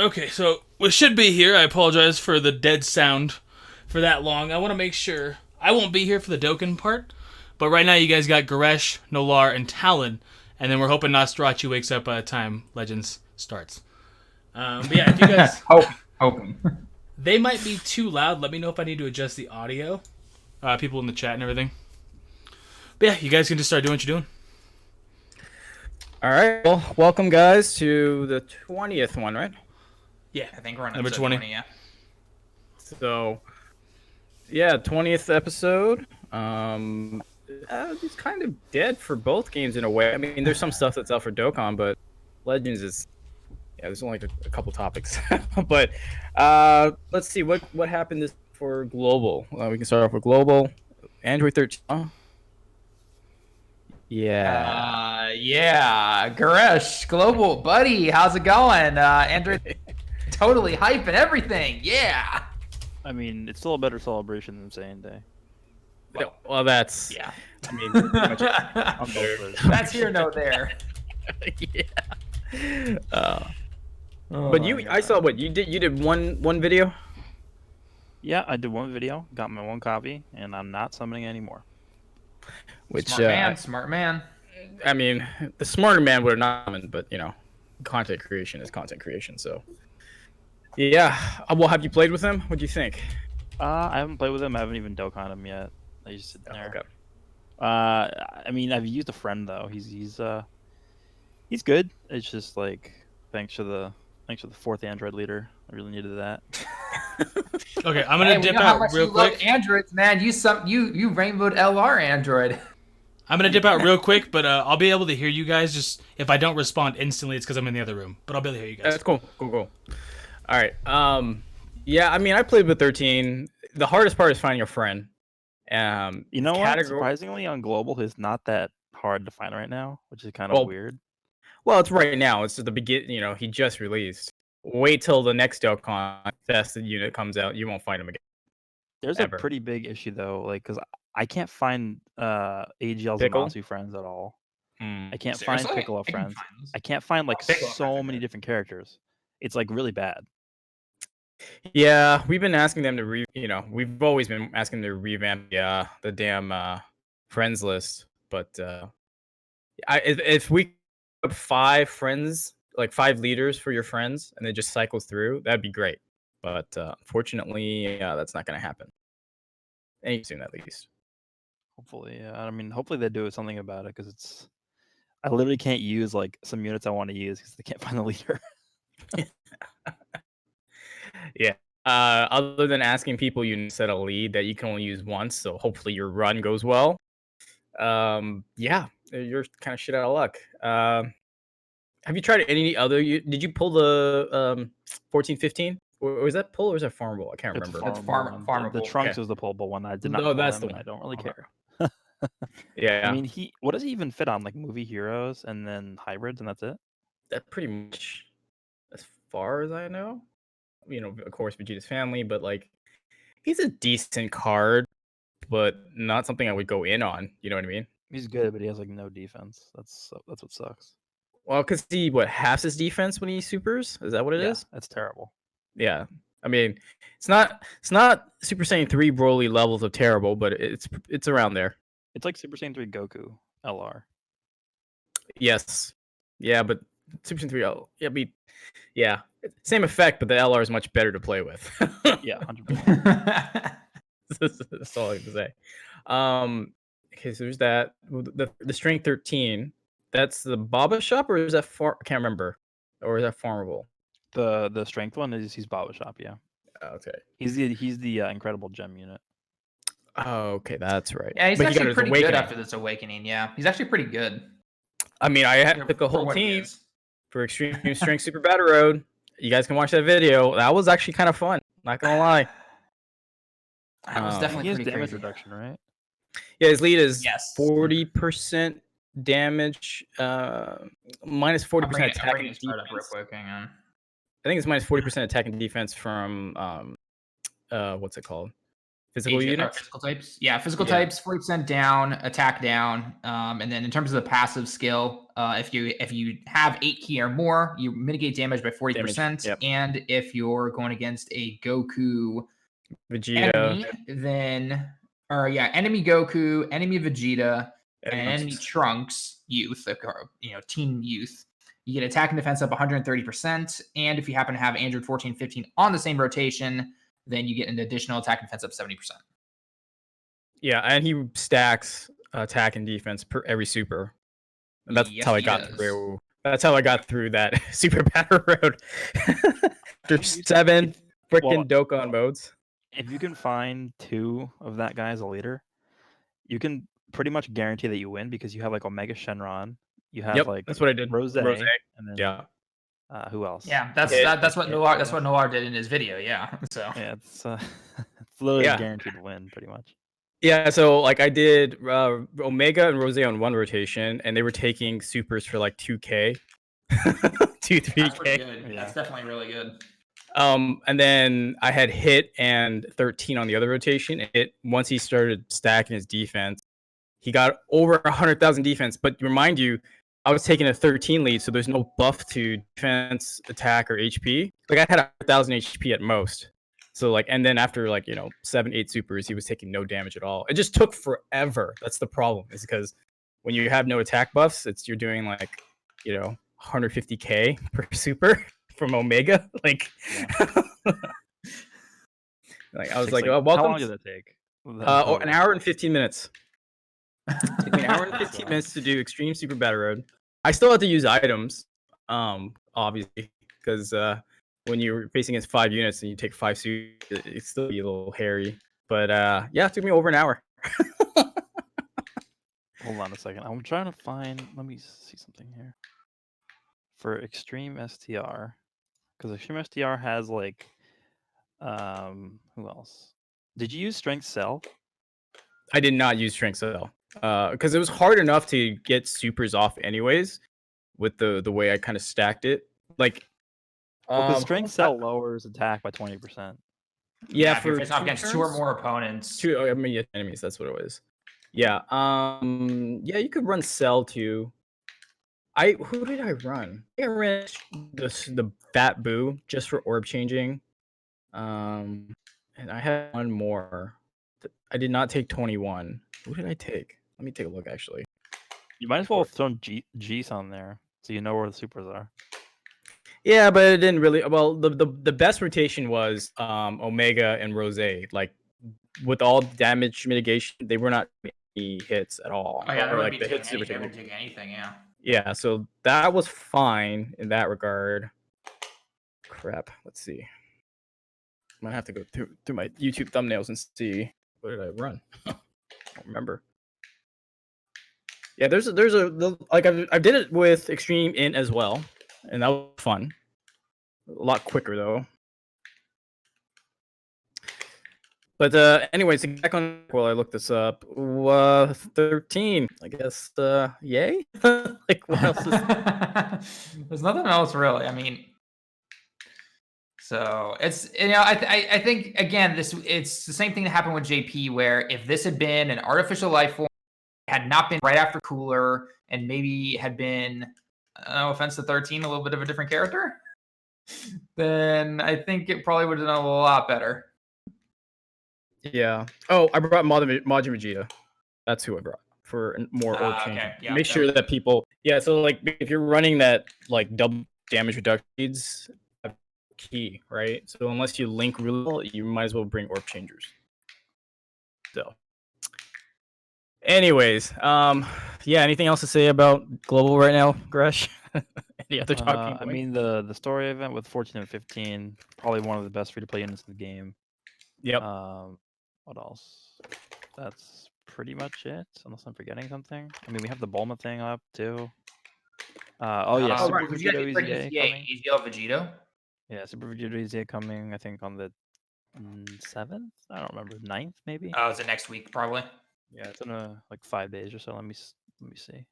Okay, so we should be here. I apologize for the dead sound for that long. I want to make sure I won't be here for the Dokkan part, but right now you guys got Goresh, Nolar, and Talon, and then we're hoping Nostrachi wakes up by the time Legends starts. But yeah, if you guys, Hoping. they might be too loud. Let me know if I need to adjust the audio. People in the chat and everything. But yeah, you guys can just start doing what you're doing. All right. Well, welcome guys to the 20th one, right? Yeah, I think we're on number episode 20. 20, yeah. So, yeah, 20th episode. It's kind of dead for both games in a way. I mean, there's some stuff that's out for Dokkan, but Legends is there's only a couple topics. But let's see what happened this for Global. We can start off with Global. Android 13. Yeah. Goresh, Global, buddy, how's it going? Android totally hype and everything. Yeah. I mean, it's still a better celebration than Saiyan Day. Well, that's Yeah. I mean, pretty much That's here, no there. yeah. But I saw what you did. You did one video. Yeah, I did one video, got my one copy, and I'm not summoning anymore. Which Smart man. I mean, the smarter man would have not summoned, but content creation is content creation. So yeah. Well, have you played with him? What do you think? I haven't played with him. I haven't even Dokkan him yet. I just sit there. Okay. I mean, I've used a friend though. He's good. It's just like thanks for the fourth Android leader. I really needed that. Okay, I'm gonna dip out real quick. Love androids, man. You rainbowed LR Android. I'm gonna dip out real quick, but I'll be able to hear you guys. Just if I don't respond instantly, it's because I'm in the other room. But I'll be able to hear you guys. That's cool. All right. Yeah. I mean, I played with 13. The hardest part is finding a friend. You know what? Surprisingly, on Global, it's not that hard to find right now, which is kind of weird. Well, it's right now. It's at the beginning. He just released. Wait till the next Dokkan Fested unit comes out. You won't find him again. There's a pretty big issue though, like because I can't find AGL's Piccolo? Zamasu friends at all. I can't Seriously? find Piccolo I can friends. find those. I can't find like Piccolo so friends are many good. different characters. It's like really bad. Yeah, we've been asking them to we've always been asking them to revamp the damn friends list. But if we put 5 friends, like 5 leaders for your friends, and it just cycles through, that'd be great. But unfortunately, that's not going to happen. Anytime soon, at least. Hopefully, yeah. I mean, hopefully they do something about it because I literally can't use like some units I want to use because they can't find the leader. Yeah. Other than asking people you set a lead that you can only use once, so hopefully your run goes well. Yeah, you're kind of shit out of luck. Have you tried any other? Did you pull the 14-15? Or was that pull or was that farmable? I can't remember. That's farmable. The farmable. Trunks Okay. was the pullable one. I did not. No, pull that's them, the and one. I don't really Okay. care. Yeah. I mean, what does he even fit on? Like movie heroes and then hybrids, and that's it. That's pretty much as far as I know. Of course, Vegeta's family, but like, he's a decent card, but not something I would go in on. You know what I mean? He's good, but he has like no defense. That's what sucks. Well, because he halves his defense when he supers. Is that what it is? That's terrible. Yeah. I mean, it's not Super Saiyan 3 Broly levels of terrible, but it's around there. It's like Super Saiyan 3 Goku LR. Yes. Yeah, but Super Saiyan 3 L. Yeah, same effect, but the LR is much better to play with. Yeah, 100%. That's all I have to say. Okay, so there's that. The Strength 13. That's the Baba shop, or is that I can't remember. Or is that farmable? The strength one he's Baba Shop, yeah. Okay. He's the incredible gem unit. Oh, okay, that's right. Yeah, he's But actually pretty good after this awakening. Yeah, he's actually pretty good. I mean, I had to pick a whole team for Extreme Strength Super Battle Road. You guys can watch that video. That was actually kind of fun. Not gonna lie. That was definitely he has pretty damage crazy. reduction, right? Yeah, his lead is Yes. 40% damage, minus 40% attack and Real defense. quick, hang on. I think it's minus 40% attack and defense from what's it called? physical units. Physical types. Yeah, physical Yeah. types, 40% down, attack down. And then in terms of the passive skill, if you have 8 ki or more, you mitigate damage by 40%. Yep. And if you're going against a Goku Vegeta. enemy, then enemy Goku, enemy Vegeta, and enemy Trunks youth, teen youth, you get attack and defense up 130%. And if you happen to have Android 14, 15 on the same rotation, then you get an additional attack and defense up 70%. Yeah, and he stacks attack and defense per every super. And that's Yes, how I he got does. through. That's how I got through that super battle road. After 7 freaking Dokkan modes. If you can find 2 of that guy as a leader, you can pretty much guarantee that you win because you have like Omega Shenron, you have like that's what I did. Rose, Rose. and then Yeah. Who else? Yeah, that's what Noir did in his video. Yeah, so Yeah, it's it's literally Yeah. guaranteed to win pretty much. Yeah, so like I did Omega and Rose on one rotation, and they were taking supers for like 2k, 2-3k. that's pretty good. Yeah. That's definitely really good. And then I had Hit and 13 on the other rotation. And once he started stacking his defense, he got over 100,000 defense. But remind you, I was taking a 13 lead, so there's no buff to defense, attack, or HP. Like I had 100,000 HP at most. So like, and then after like 7-8 supers, he was taking no damage at all. It just took forever. That's the problem, is because when you have no attack buffs, you're doing like 150k per super from Omega. Like, like I was like, welcome. How long did that take? An hour and 15 minutes. It took me an hour and 15 minutes to do Extreme Super Battle Road. I still had to use items, obviously, because when you're facing against 5 units and you take 5 suits, it's still be a little hairy. But yeah, it took me over an hour. Hold on a second. I'm trying to find. Let me see something here. For Extreme STR, because Extreme STR has like, who else? Did you use Strength Cell? I did not use Strength Cell because it was hard enough to get supers off anyways with the way I kind of stacked it. Like, Because Strength Cell lowers attack by 20%. Yeah, if for it's not against 2 or more opponents. 2 enemies, that's what it was. Yeah. Yeah, you could run Cell too. Who did I run? I ran the Fat Boo just for orb changing. And I had one more. I did not take 21. Who did I take? Let me take a look actually. You might as well have thrown Jeese on there so you know where the supers are. Yeah, but it didn't really. Well, the best rotation was Omega and Rose. Like with all damage mitigation, they were not any hits at all. Oh yeah, or, they like would the be hits taking anything. Yeah. Yeah, so that was fine in that regard. Crap. Let's see. I'm gonna have to go through my YouTube thumbnails and see what did I run. I don't remember. Yeah, there's a like I did it with Extreme Int as well, and that was fun. A lot quicker though. But anyways, back on while I look this up, 13. I guess yay. Like what else is There's nothing else really. I mean, so it's I think again it's the same thing that happened with JP, where if this had been an artificial life form, had not been right after Cooler, and maybe had been, no offense to 13, a little bit of a different character, then I think it probably would have done a lot better. Yeah. Oh, I brought Majin Vegeta. That's who I brought for more orb change. Okay. Yeah, Make sure that people. Yeah. So like, if you're running that like double damage reductions, key, right? So unless you link really well, you might as well bring orb changers. So. Anyways, yeah. Anything else to say about global right now, Gresh? Any other talking I mean, the story event with 14 and 15, probably one of the best free-to-play units in the game. Yep. What else? That's pretty much it, unless I'm forgetting something. I mean, we have the Bulma thing up too. Oh yeah, Super Right. Vegito EZA coming. EZL Vegito. Yeah, Super Vegito EZA coming. I think on the 7th. I don't remember, 9th maybe. Oh, is it next week probably? Yeah, it's in like 5 days or so. Let me see.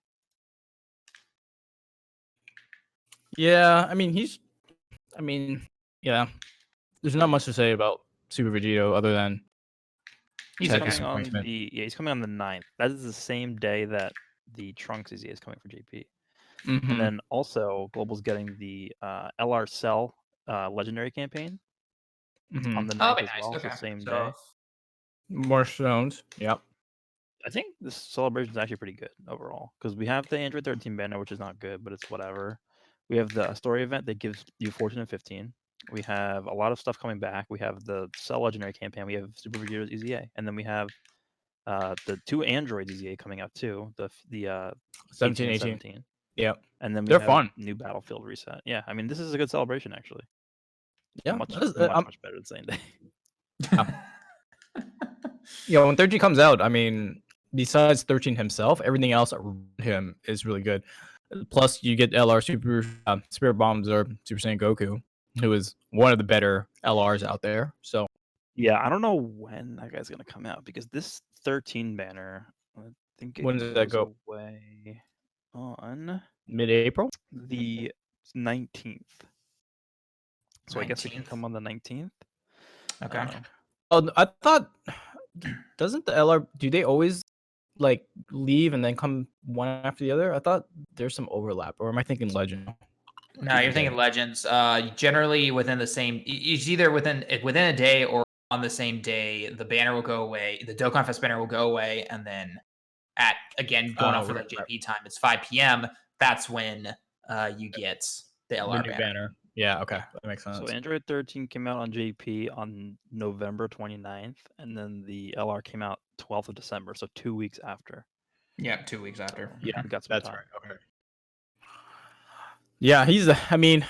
Yeah, I mean yeah. There's not much to say about Super Vegito other than He's Check okay. his appointment. he's coming on the 9th. That is the same day that the Trunks EZA is coming for JP. Mhm. And then also Global's getting the LR Cell Legendary campaign Mhm. on the Oh, 9th that'd as be nice. well, Okay. so same So day. More stones. Yep. I think this celebration is actually pretty good overall because we have the Android 13 banner, which is not good, but it's whatever. We have the story event that gives you 14 and 15. We have a lot of stuff coming back. We have the Cell Legendary campaign. We have Super Vegeta's EZA, and then we have the 2 Androids EZA coming out too. The 17, 18 and 18. 17. Yep. And then we They're have fun. new Battlefield reset. Yeah, I mean this is a good celebration actually. Yeah. Much that is- much I'm- much better than same day. Yeah, when 13 comes out, I mean, besides 13 himself, everything else around him is really good. Plus, you get LR Super Spirit Bombs or Super Saiyan Goku, who is one of the better LRs out there. So Yeah, I don't know when that guy's gonna come out because this 13 banner, I think it when does that goes go? away on Mid-April? the 19th. So I guess it can 19th. come on the 19th. Okay. Oh, I thought doesn't the LR do they always like leave and then come one after the other? I thought there's some overlap, or am I thinking Legend? No, you're thinking Legends. Generally within the same. It's either within a day or on the same day. The banner will go away. The Dokkan Fest banner will go away, and then at again going off for right, like JP time, it's 5 p.m. That's when you get the the LR new banner. banner. Yeah, okay, that makes sense. So Android 13 came out on JP on November 29th, and then the LR came out 12th of December, so 2 weeks after. Yeah, 2 weeks after. Yeah, We got some that's time. right. Okay. Yeah, I mean,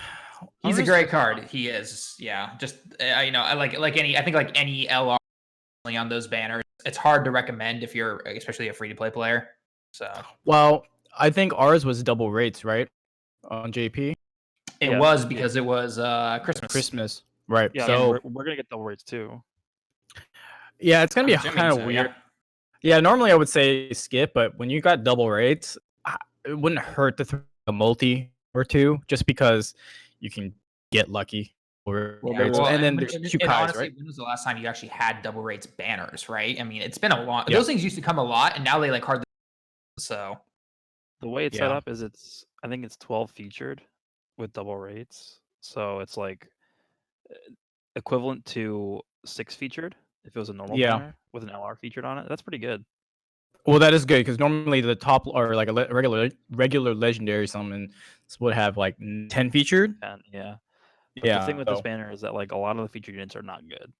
He's a Ours- great card. He is. Yeah, just I like any. I think like any LR on those banners, it's hard to recommend if you're especially a free to play player. So Well, I think ours was double rates, right? On JP. it Yeah, was because it was Christmas. Christmas. Right. Yeah, I so mean, we're gonna get double rates too. yeah, it's gonna I'm be assuming kind of so, weird. yeah. Yeah, normally I would say skip, but when you got double rates, it wouldn't hurt to throw a multi or two just because you can get lucky. Or Well, Yeah, there- well, and then there's two and Kais, honestly, right? when was the last time you actually had double rates banners, right? I mean, it's been a long. Yeah. Those things used to come a lot, and now they like hardly. So The way it's set Yeah. up is I think it's 12 featured with double rates. So it's like equivalent to 6 featured if it was a normal Yeah. banner with an LR featured on it. That's pretty good. Well, that is good because normally the top or like a regular legendary summon would have like 10 featured. And yeah. But Yeah. the thing with this so- banner is that like a lot of the featured units are not good.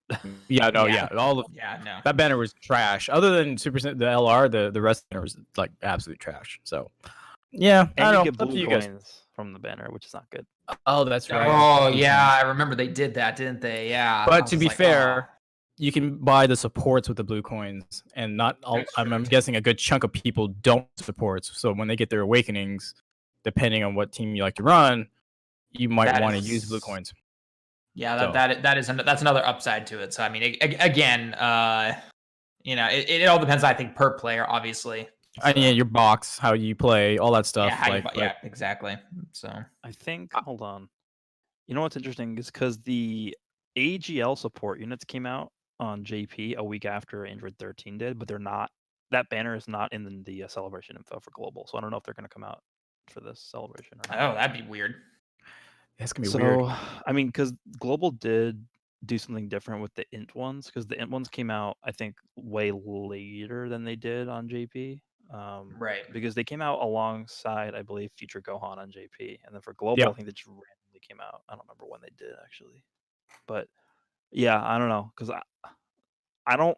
Yeah, no, Yeah. yeah. All of yeah, no. that banner was trash. Other than the LR, the rest of the banner was like absolute trash. So yeah, And I you don't get know. Up to blue you guys. coins from the banner, which is not good. Oh, that's right. Oh yeah, I remember they did that, didn't they? Yeah. I But was to just be like, fair, oh. you can buy the supports with the blue coins, and not all. That's I'm true, too. guessing a good chunk of people don't supports. So when they get their awakenings, depending on what team you like to run, you might That want to use blue is- coins. Yeah, So- that's another upside to it. So I mean, again, it all depends. I think per player, obviously. And yeah, your box, how you play, all that stuff. Yeah, how like, yeah, exactly. So I think hold on. You know what's interesting is because the AGL support units came out on JP a week after Android 13 did, but they're not. That banner is not in the celebration info for global, so I don't know if they're going to come out for this celebration or not. oh, that'd be weird. It's gonna be So weird. I mean, because global did do something different with the int ones, because the int ones came out I think way later than they did on JP. Right. Because they came out alongside, I believe, Future Gohan on JP, and then for global, Yeah. I think they just randomly came out. I don't remember when they did actually, but yeah, I don't know because I don't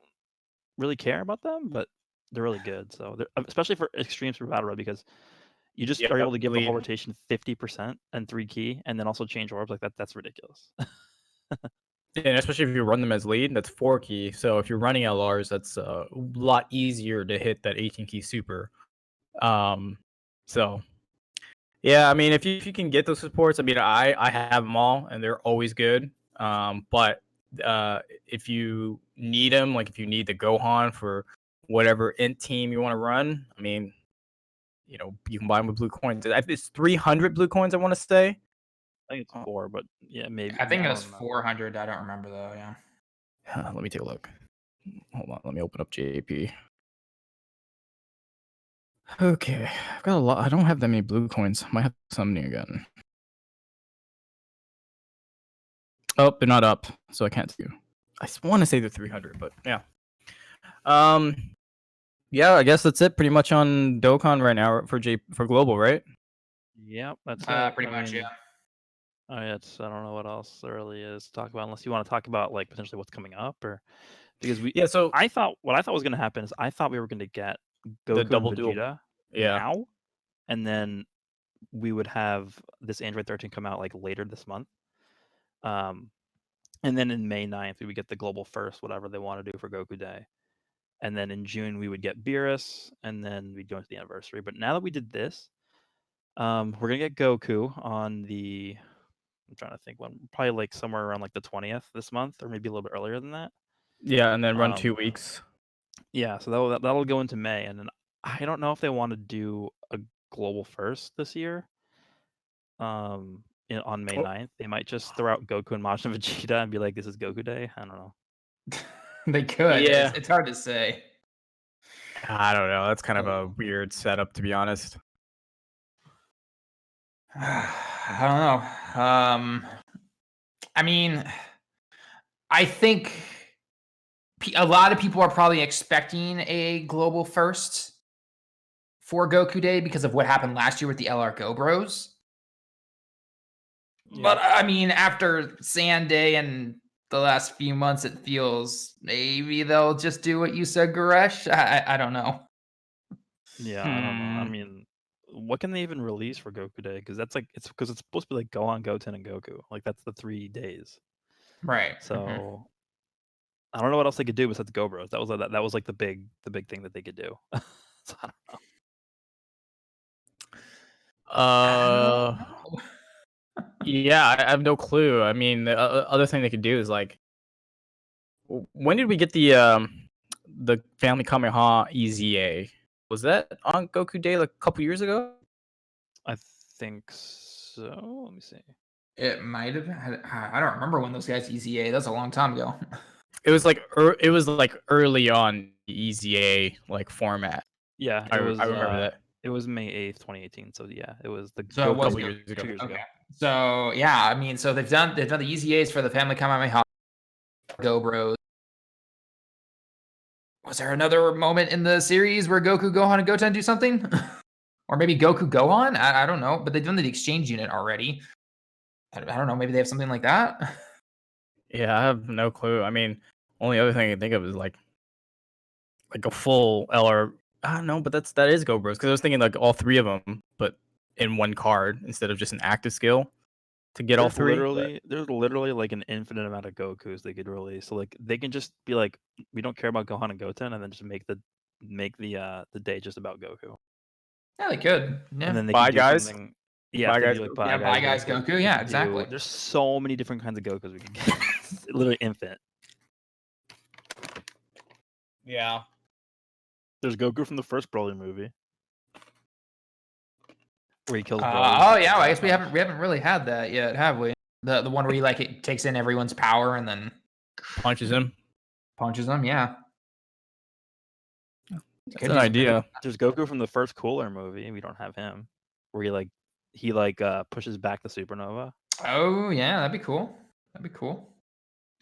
really care about them, but they're really good. So especially for Extreme Super Battle Road because you just Yep, are able to give the whole lead. rotation 50% and 3 key, and then also change orbs like that. That's ridiculous. And especially if you run them as lead, that's 4 key. So if you're running LRs, that's a lot easier to hit that 18 key super. So yeah, I mean, if you can get those supports, I mean, I have them all, and they're always good. But if you need them, like if you need the Gohan for whatever int team you want to run, I mean, you can buy them with blue coins. It's 300 blue coins, I want to say. I think it's 4, but yeah, maybe. I think yeah, it was don't know. 400. I don't remember though. Yeah. Let me take a look. hold on. Let me open up JP. Okay, I've got a lot. I don't have that many blue coins. Might have something again. Oh, they're not up, so I can't do. I want to say they're 300, but yeah. Yeah, I guess that's it. Pretty much on Dokkan right now for global, right? Yep, that's it. Pretty much, yeah. I don't know what else there really is to talk about, unless you want to talk about like potentially what's coming up, or because So I thought was going to happen is I thought we were going to get Goku double and duel. Vegeta Yeah. now, and then we would have this Android 13 come out like later this month. And then in May 9th, we would get the global first, whatever they want to do for Goku Day. And then in June, we would get Beerus, and then we'd go into the anniversary. But now that we did this, we're going to get Goku on the, I'm trying to think when, probably like somewhere around like the 20th this month, or maybe a little bit earlier than that. Yeah, and then run 2 weeks. Yeah, so that'll go into May. And then I don't know if they want to do a global first this year. On May 9th. They might just throw out Goku and Majin Vegeta and be like, this is Goku Day. I don't know. They could. Yeah. It's hard to say. I don't know. That's kind of a weird setup, to be honest. I don't know. I mean, I think a lot of people are probably expecting a global first for Goku Day because of what happened last year with the LR Go Bros. Yeah. But I mean, after Sand Day and the last few months, it feels maybe they'll just do what you said, Goresh. I don't know. Yeah, I don't know. I mean, what can they even release for Goku Day? Because it's supposed to be like Gohan, Goten, and Goku. Like that's the 3 days. Right. So I don't know what else they could do besides Go Bros. That was like the big thing that they could do. So I don't know. Yeah, I have no clue. I mean, the other thing they could do is like, when did we get the Family Kamehameha EZA? Was that on Goku Day like a couple years ago? I think so. Let me see. It might have. I don't remember when those guys EZA. That's a long time ago. It was like early on the EZA like format. Yeah, I remember that. It was May 8th, 2018. So yeah, it was the So it was couple years ago. 2 years ago. Okay. So yeah, I mean, so they've done the EZAs for the Family Kamehameha Go Bros. Was there another moment in the series where Goku, Gohan, and Goten do something? Or maybe Goku, Gohan? I don't know. But they've done the exchange unit already. I don't know. Maybe they have something like that. Yeah, I have no clue. I mean, only other thing I can think of is like a full LR. I don't know, but that is Go Bros, because I was thinking like all 3 of them, but in one card instead of just an active skill to get all 3. There's literally like an infinite amount of Gokus they could release. So like they can just be like, we don't care about Gohan and Goten, and then just make the day just about Goku. Yeah, they could. Yeah. And then they Bye, can do guys. something. Yeah, Bye, if they guys. do, like, Yeah, Bye Guys Goku. we Yeah, could exactly. there's so many different kinds of Gokus we can get. It's literally infinite. Yeah. There's Goku from the first Broly movie, where he kills Broly. Oh yeah, well, I guess we haven't really had that yet, have we? The one where he like it takes in everyone's power and then Punches him. punches them. Yeah, That's an idea. There's Goku from the first Cooler movie. We don't have him, where he pushes back the supernova. Oh yeah, that'd be cool. That'd be cool.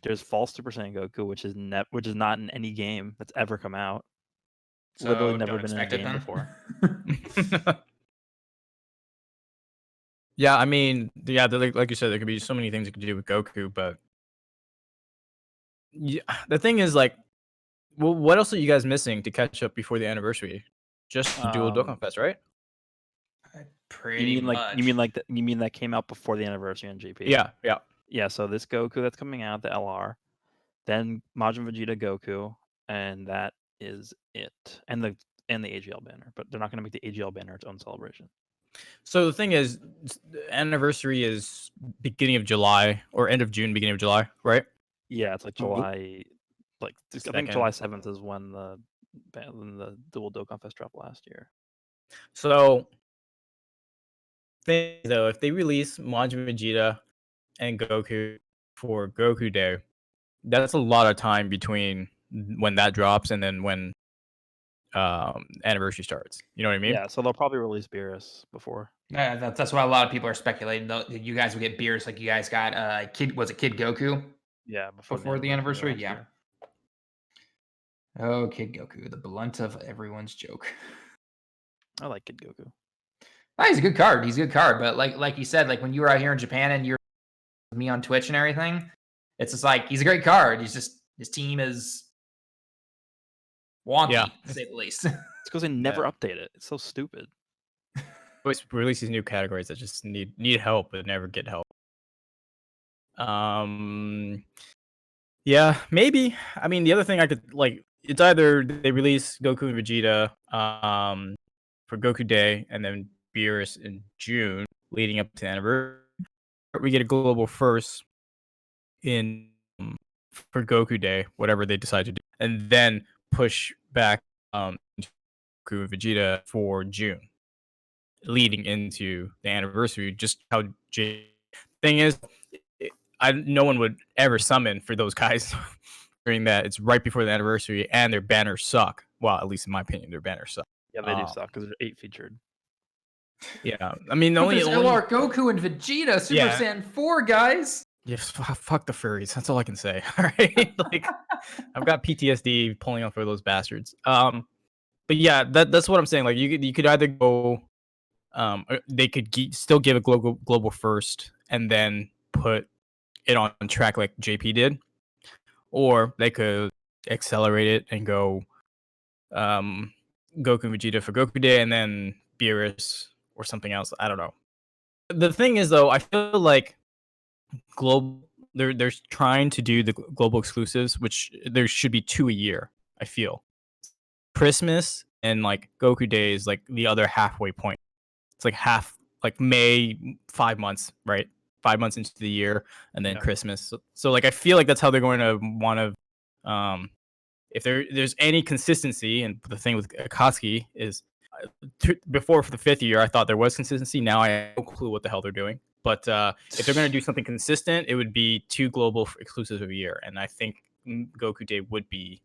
There's false Super Saiyan Goku, which is not in any game that's ever come out. So Literally never don't been in a expect it game then. before. Yeah, I mean, yeah, like you said, there could be so many things you could do with Goku, but yeah, the thing is, like, well, what else are you guys missing to catch up before the anniversary? Just the dual Dokkan Fest, right? Pretty much. You mean that came out before the anniversary on GP? Yeah. So this Goku that's coming out, the LR, then Majin Vegeta Goku, and that is it. And the AGL banner, but they're not going to make the AGL banner its own celebration. So the thing is, the anniversary is beginning of July or end of June, beginning of July, right? Yeah, it's like July, I think July 7th is when the dual Dokkan Fest dropped last year. So, though, if they release Majin Vegeta and Goku for Goku Day, that's a lot of time between when that drops, and then when anniversary starts. You know what I mean? Yeah, so they'll probably release Beerus before. Yeah, that's why a lot of people are speculating. Though you guys will get beers like you guys got. Kid Goku Yeah, before the anniversary? last Yeah. year. Oh, Kid Goku, the blunt of everyone's joke. I like Kid Goku. Oh, he's a good card. He's a good card. But like you said, like when you were out here in Japan and you're with me on Twitch and everything, it's just like he's a great card. He's just his team is wonky, Yeah. to say the least. It's because they never update it. It's so stupid. Always release these new categories that just need help but never get help. Yeah, maybe. I mean, the other thing I could like, it's either they release Goku and Vegeta for Goku Day, and then Beerus in June, leading up to the anniversary. Or we get a global first in for Goku Day, whatever they decide to do, and then push back Goku and Vegeta for June, leading into the anniversary. Just how thing is, no one would ever summon for those guys during that. It's right before the anniversary, and their banners suck. Well, at least in my opinion, their banners suck. Yeah, they do suck because they're 8 featured. Yeah, I mean, the But only there's LR Goku and Vegeta, Super Yeah. Saiyan 4, guys. yeah, fuck the furries. That's all I can say. All right, like I've got PTSD pulling up for those bastards. But yeah, that's what I'm saying. Like you could either go, they could still give a global first, and then put it on track like JP did, or they could accelerate it and go Goku and Vegeta for Goku Day, and then Beerus or something else. I don't know. The thing is, though, I feel like they're trying to do the global exclusives, which there should be 2 a year. I feel Christmas and like Goku Day is like the other halfway point. It's like like May, 5 months, right? 5 months into the year, and then Christmas. So like I feel like that's how they're going to want to. If there's any consistency, and the thing with Akatsuki is, before for the 5th year, I thought there was consistency. Now I have no clue what the hell they're doing. But if they're going to do something consistent, it would be 2 global exclusives of a year, and I think Goku Day would be,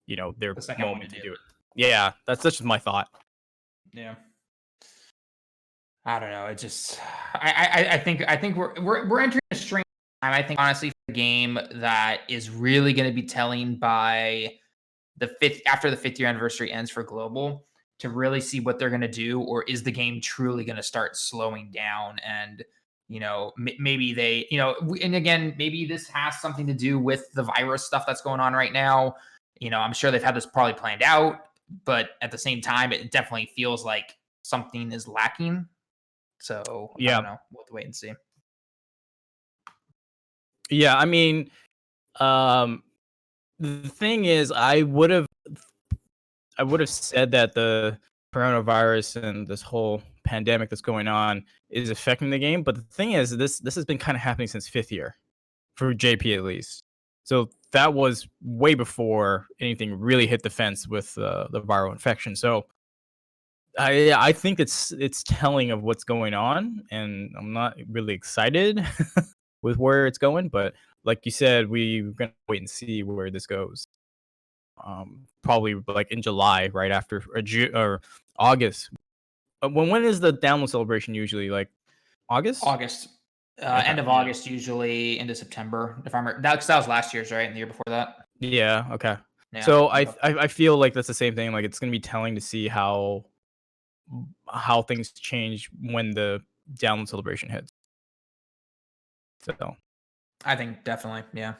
their The second one moment to to do. do it. Yeah, that's just my thought. Yeah. I don't know. It just, I think we're entering a strange time. I think honestly, for the game that is really going to be telling by after the 5th year anniversary ends for global, to really see what they're going to do, or is the game truly going to start slowing down? And maybe they, and again, maybe this has something to do with the virus stuff that's going on right now. I'm sure they've had this probably planned out, but at the same time, it definitely feels like something is lacking. So I don't know. We'll have to wait and see. Yeah, I mean, the thing is, I would have said that the coronavirus and this whole pandemic that's going on is affecting the game, but the thing is, this has been kind of happening since 5th year, for JP at least. So that was way before anything really hit the fence with the viral infection. So I think it's telling of what's going on, and I'm not really excited with where it's going. But like you said, we're gonna wait and see where this goes. Probably like in July, right after or August. When is the download celebration usually? Like August? August. Okay. End of August, usually into September. If I'm that was last year's, right? And the year before that. Yeah. Okay. Yeah, So I feel like that's the same thing. Like it's gonna be telling to see how things change when the download celebration hits. So I think definitely, yeah.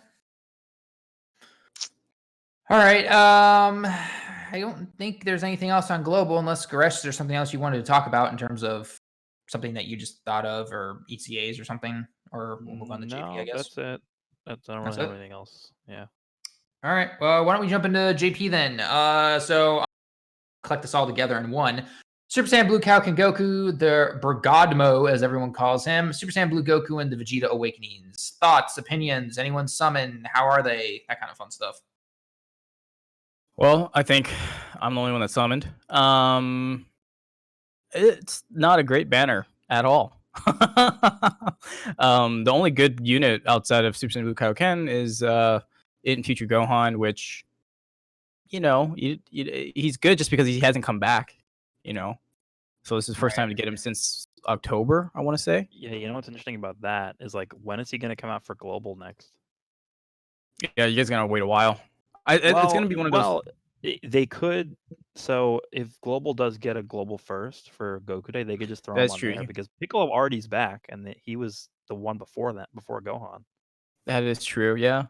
All right. I don't think there's anything else on global, unless Goresh, there's something else you wanted to talk about in terms of something that you just thought of, or ECAs or something, or we'll move on to JP, I guess. That's it. I don't really have anything else. Yeah. All right. Well, why don't we jump into JP then? So I'll collect this all together in one. Super Saiyan Blue Ken Goku, the Brigadmo, as everyone calls him. Super Saiyan Blue Goku and the Vegeta Awakenings. Thoughts, opinions, anyone summon? How are they? That kind of fun stuff. Well, I think I'm the only one that summoned. It's not a great banner at all. The only good unit outside of Super Saiyan Blue Kaioken is in Future Gohan, which he's good just because he hasn't come back. So this is the first Right. time to get him since October, I want to say. Yeah, you know what's interesting about that is like, when is he gonna come out for global next? Yeah, you guys gonna wait a while. It's gonna be one of those. They could. So if global does get a global first for Goku Day, they could just throw him That's on true. there because Piccolo already's back, and he was the one before Gohan. That is true. Yeah.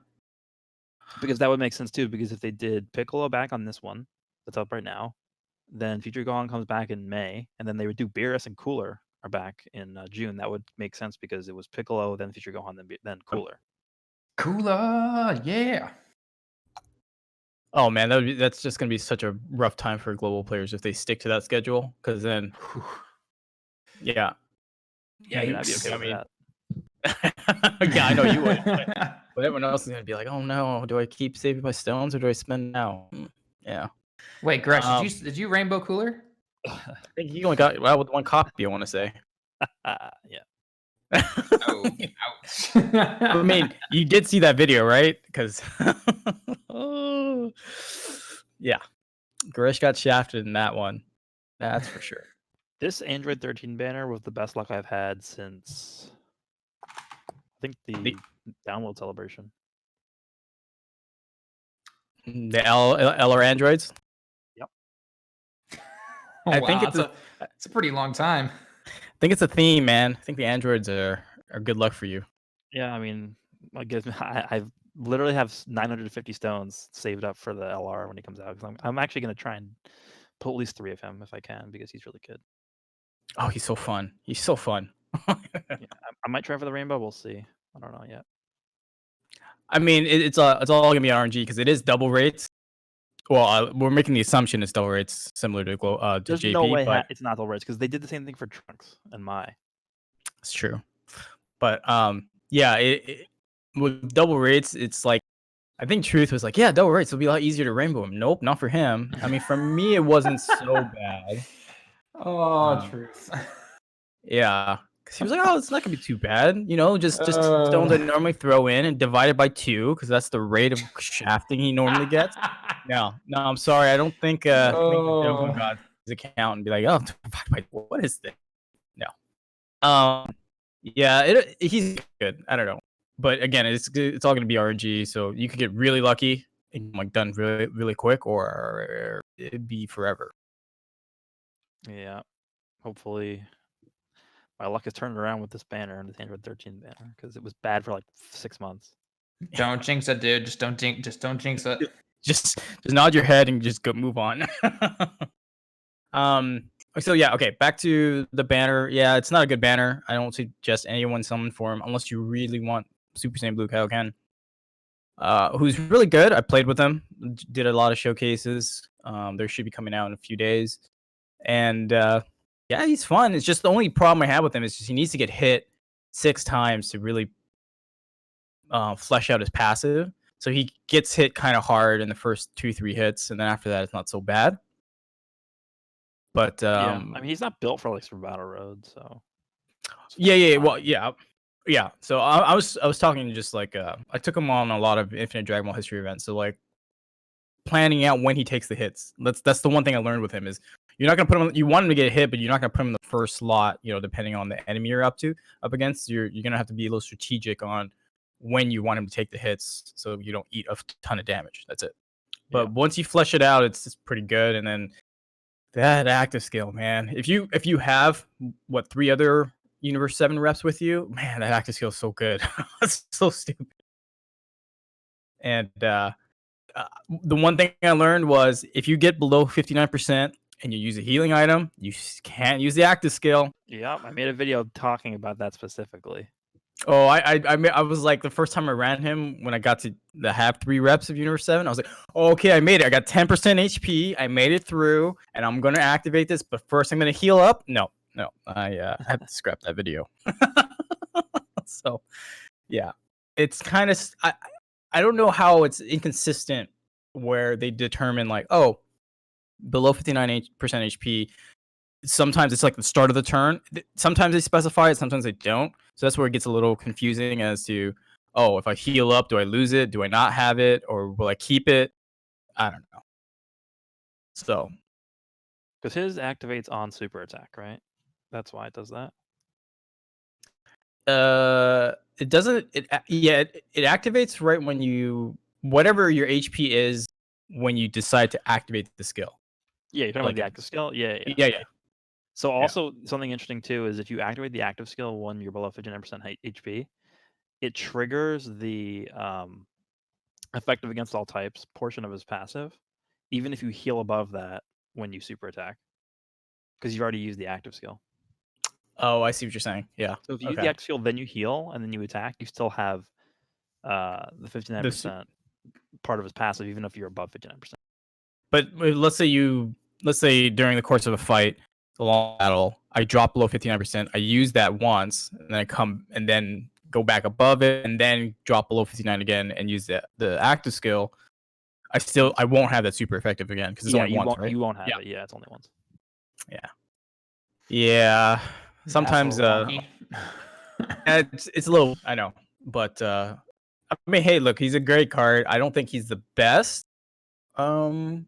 Because that would make sense too. Because if they did Piccolo back on this one that's up right now, then Future Gohan comes back in May, and then they would do Beerus and Cooler are back in June. That would make sense because it was Piccolo, then Future Gohan, then Cooler. Cooler, yeah. Oh man, that's just gonna be such a rough time for global players if they stick to that schedule. Because then, yeah, Yeah, I'd be okay I with mean, that. yeah, I know you would. But everyone else is gonna be like, oh no, do I keep saving my stones or do I spend now? Yeah. Wait, Gresh, did you rainbow Cooler? I think he only got with one copy. I want to say. Yeah. Oh, ouch. I mean, you did see that video, right? Because, yeah, Garish got shafted in that one. That's for sure. This Android 13 banner was the best luck I've had since, I think, the download celebration. The LR androids. Yep. Oh, I think wow, it's a pretty long time. I think it's a theme, man. I think the androids are good luck for you. Yeah, I mean, I guess I literally have 950 stones saved up for the LR when he comes out. Because I'm actually gonna try and pull at least 3 of him if I can, because he's really good. Oh, he's so fun. He's so fun. Yeah, I might try for the rainbow. We'll see. I don't know yet. I mean, it's all gonna be RNG because it is double rates. Well, we're making the assumption it's double rates similar to There's JP, no way but it's not double rates because they did the same thing for Trunks and Mai. it's true. But yeah, with double rates, it's like I think Truth was like, yeah, double rates will be a lot easier to rainbow him. Nope, not for him. I mean, for me, it wasn't so bad. Oh, Truth. Yeah, because he was like, oh, it's not gonna be too bad. Just stones I normally throw in and divide it by 2 because that's the rate of shafting he normally gets. No, I'm sorry. I don't think the Dokkan got his account and be like, oh, divide by what is this? No. Yeah, he's good. I don't know, but again, it's all gonna be RNG, so you could get really lucky and like done really really quick, or it'd be forever. Yeah, hopefully my luck is turned around with this banner and this Android 13 banner because it was bad for like 6 months. Don't jinx it, dude. Just don't jinx it. Just nod your head and just go move on. So yeah, okay, back to the banner. Yeah, it's not a good banner. I don't suggest anyone summon for him unless you really want Super Saiyan Blue Kaioken. Who's really good. I played with him, did a lot of showcases. There should be coming out in a few days. And yeah, he's fun. It's just the only problem I have with him is just he needs to get hit 6 times to really flesh out his passive. So he gets hit kind of hard in the first 2-3 hits, and then after that, it's not so bad. But yeah, I mean, he's not built for like Super Battle Road, so yeah. Well, yeah. So I was talking just like I took him on a lot of Infinite Dragon Ball history events. So like planning out when he takes the hits. That's the one thing I learned with him is you're not gonna put him. You want him to get a hit, but you're not gonna put him in the first slot. Depending on the enemy you're up against, you're gonna have to be a little strategic on when you want him to take the hits, so you don't eat a ton of damage. That's it. But once you flesh it out, it's pretty good. And then that active skill, man. If you have 3 other Universe 7 reps with you, man, that active skill is so good. It's so stupid. And the one thing I learned was if you get below 59% and you use a healing item, you can't use the active skill. Yeah, I made a video talking about that specifically. Oh, I was like, the first time I ran him, when I got to have 3 reps of Universe 7, I was like, oh, okay, I made it. I got 10% HP. I made it through, and I'm going to activate this. But first, I'm going to heal up. No, I have to scrap that video. So, yeah, it's kind of, I don't know how it's inconsistent where they determine like, oh, below 59% HP, sometimes it's like the start of the turn. Sometimes they specify it, sometimes they don't. So that's where it gets a little confusing as to, oh, if I heal up, do I lose it? Do I not have it? Or will I keep it? I don't know. So Because his activates on super attack, right? That's why it does that. it doesn't. It activates right when you whatever your HP is when you decide to activate the skill. Yeah, you're talking Like about the it- active skill. Yeah. Yeah. So also something interesting too is if you activate the active skill when you're below 59% HP, it triggers the effective against all types portion of his passive, even if you heal above that when you super attack, because you've already used the active skill. Oh, I see what you're saying. Yeah. So if you use the active skill, then you heal, and then you attack, you still have the 59% part of his passive, even if you're above 59%. But let's say during the course of a fight, a long battle, I drop below 59%. I use that once, and then I come and then go back above it, and then drop below 59 again, and use the active skill. I won't have that super effective again because it's only once, right? You won't have it. Yeah, it's only once. Yeah. Sometimes That's a little wonky. it's a little. I know, but I mean, hey, look, he's a great card. I don't think he's the best. I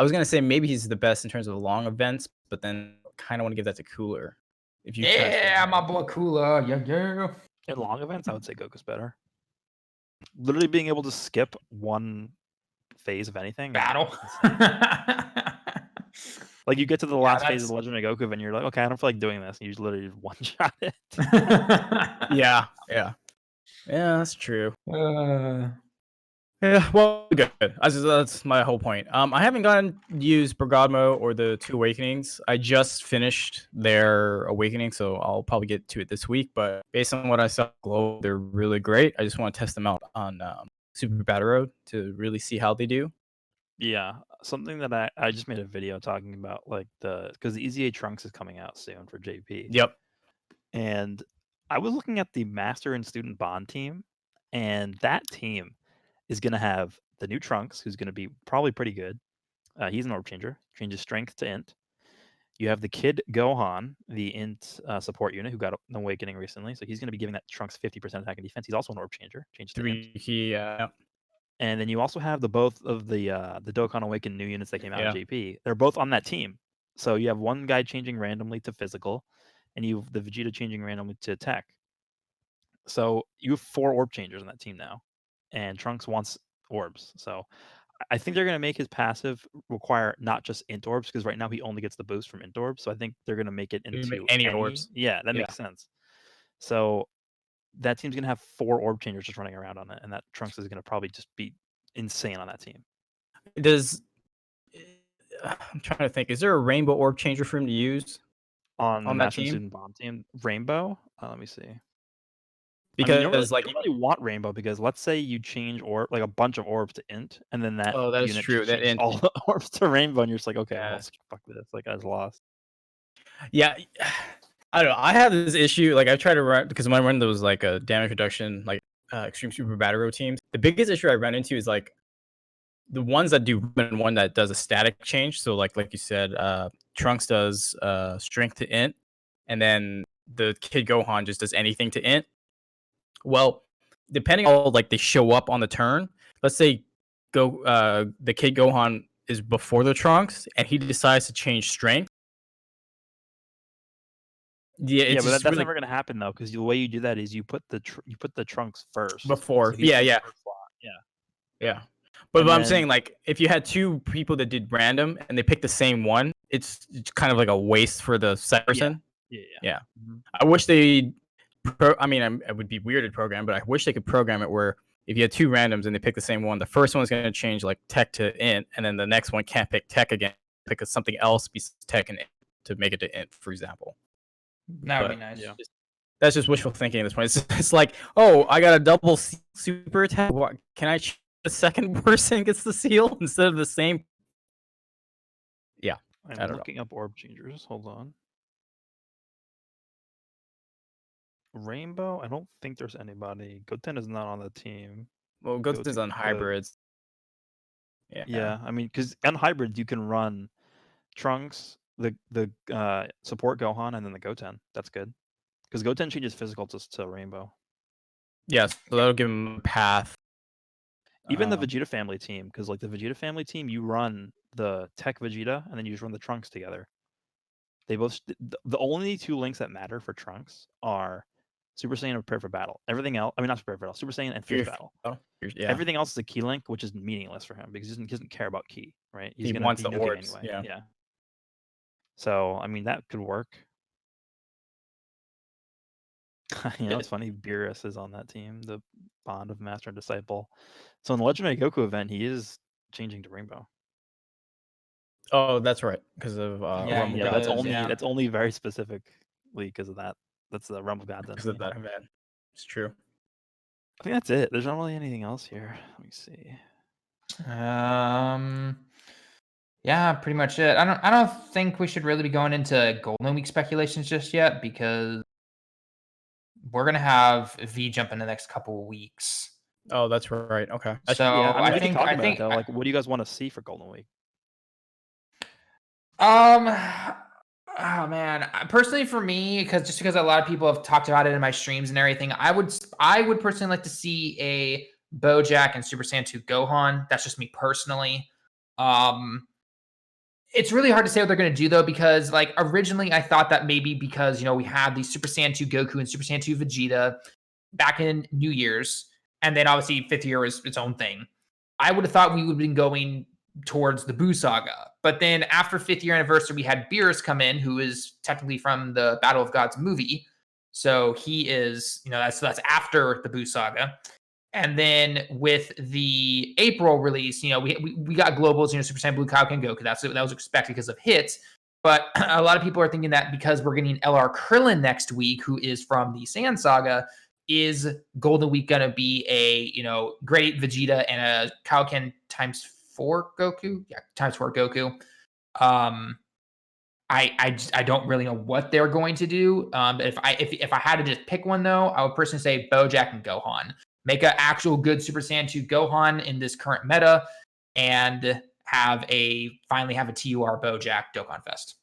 was gonna say maybe he's the best in terms of long events, but then kind of want to give that to Cooler. If you Yeah, my boy Cooler. Yeah. In long events, I would say Goku's better. Literally being able to skip one phase of anything. Battle. Like you get to the last phase of that's- the Legend of Goku, and you're like, okay, I don't feel like doing this. And you just literally one shot it. Yeah, that's true. Yeah, well, good. That's my whole point. I haven't gotten to use Bergamo or the Two Awakenings. I just finished their Awakening, so I'll probably get to it this week. But based on what I saw, Glow, they're really great. I just want to test them out on Super Battle Road to really see how they do. Yeah, something that I just made a video talking about, like because the EZA Trunks is coming out soon for JP. Yep. And I was looking at the Master and Student Bond team, and that team is going to have the new Trunks, who's going to be probably pretty good. He's an orb changer, changes strength to int. You have the kid Gohan, the int support unit, who got an awakening recently. So he's going to be giving that Trunks 50% attack and defense. He's also an orb changer, changes to int. And then you also have both of the Dokkan Awakened new units that came out in JP. They're both on that team. So you have one guy changing randomly to physical, and you have the Vegeta changing randomly to tech. So you have 4 orb changers on that team now, and Trunks wants orbs. So I think they're going to make his passive require not just int orbs, because right now he only gets the boost from int orbs. So I think they're going to make it into any orbs. Yeah, that makes sense. So that team's going to have 4 orb changers just running around on it, and that Trunks is going to probably just be insane on that team. I'm trying to think. Is there a rainbow orb changer for him to use on the Master team? Student Bond team? Rainbow? Let me see. Because you don't really want rainbow, because let's say you change like a bunch of orbs to int, and then that is true. That int all the orbs to rainbow, and you're just like, okay, well, fuck this. Like, I was lost. Yeah, I don't know. I have this issue. Like I try to run because when I run those like damage reduction, like extreme super battle road teams, the biggest issue I run into is like the ones that do and one that does a static change. So like you said, Trunks does strength to int, and then the kid Gohan just does anything to int. Well, depending on like they show up on the turn, let's say the kid Gohan is before the Trunks and he decides to change strength. Yeah, but that's really never gonna happen though, because the way you do that is you put the Trunks first before. So Yeah. But I'm saying, like, if you had 2 people that did random and they picked the same one, it's kind of like a waste for the second person. Yeah. Mm-hmm. I wish they. It would be weird to program, but I wish they could program it where if you had 2 randoms and they pick the same one, the first one's going to change like tech to int, and then the next one can't pick tech again, pick something else besides tech and int to make it to int, for example. That would be nice. Yeah. That's just wishful thinking at this point. It's like, oh, I got a double super attack. What, can I choose the second person gets the seal instead of the same? Yeah. I'm looking up orb changers. Hold on. Rainbow? I don't think there's anybody. Goten is not on the team. Well, Goten's on hybrids. Yeah, I mean, because on hybrids you can run Trunks, the support Gohan, and then the Goten. That's good. Because Goten changes physical to Rainbow. Yes, so that'll give him a path. Even the Vegeta family team, because like the Vegeta family team, you run the Tech Vegeta and then you just run the Trunks together. They both the only two links that matter for Trunks are Super Saiyan and Prepare for Battle. Everything else, I mean not Prepare for Battle, Super Saiyan and Fierce Battle. Yeah. Everything else is a key link, which is meaningless for him because he doesn't care about key, right? He's He gonna wants be the nuking orbs, anyway. yeah. So I mean that could work. It's funny. Beerus is on that team, the bond of master and disciple. So in the Legendary Goku event, he is changing to Rainbow. Oh, that's right, because of Yeah, Rumble he Yeah, God. does. that's only very specifically because of that. That's the Rumble God Because of density. that event. It's true. I think that's it. There's not really anything else here. Let me see. Yeah, pretty much it. I don't think we should really be going into Golden Week speculations just yet because we're gonna have V jump in the next couple of weeks. Oh, that's right. Okay. So Yeah, I mean, we can think talk about it though. Like, what do you guys want to see for Golden Week? Oh man, personally for me, because a lot of people have talked about it in my streams and everything, I would personally like to see a BoJack and Super Saiyan 2 Gohan. That's just me personally. It's really hard to say what they're going to do though, because like originally I thought that maybe because we had the Super Saiyan 2 Goku and Super Saiyan 2 Vegeta back in New Year's, and then obviously Fifth Year was its own thing. I would have thought we would have been going towards the Buu Saga, but then after 5th year anniversary, we had Beerus come in, who is technically from the Battle of Gods movie, so he is that's after the Buu Saga. And then with the April release, we got globals, Super Saiyan Blue Kaioken Goku. That was expected because of hits. But a lot of people are thinking that because we're getting LR Krillin next week, who is from the Saiyan Saga, is Golden Week gonna be a great Vegeta and a Kaioken ×4 Goku? Yeah, ×4 Goku. I don't really know what they're going to do. If I had to just pick one though, I would personally say BoJack and Gohan. Make an actual good Super Saiyan 2 Gohan in this current meta, and finally have a TUR BoJack Dokkan Fest.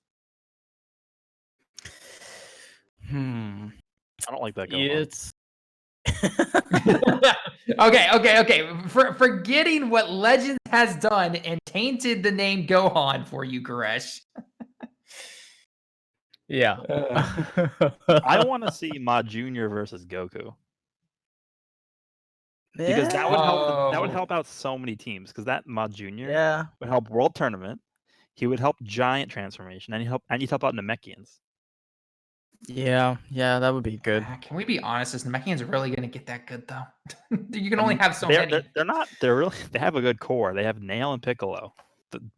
I don't like that Gohan. It's Okay. Forgetting what Legends has done and tainted the name Gohan for you, Goresh. yeah. I want to see Ma Junior versus Goku because that would help. That would help out so many teams because that Ma Junior would help World Tournament. He would help Giant Transformation, and he'd help out Namekians. Yeah, that would be good. Can we be honest? Is Namekians really going to get that good though? You can only have so many. They're not. They're really. They have a good core. They have Nail and Piccolo.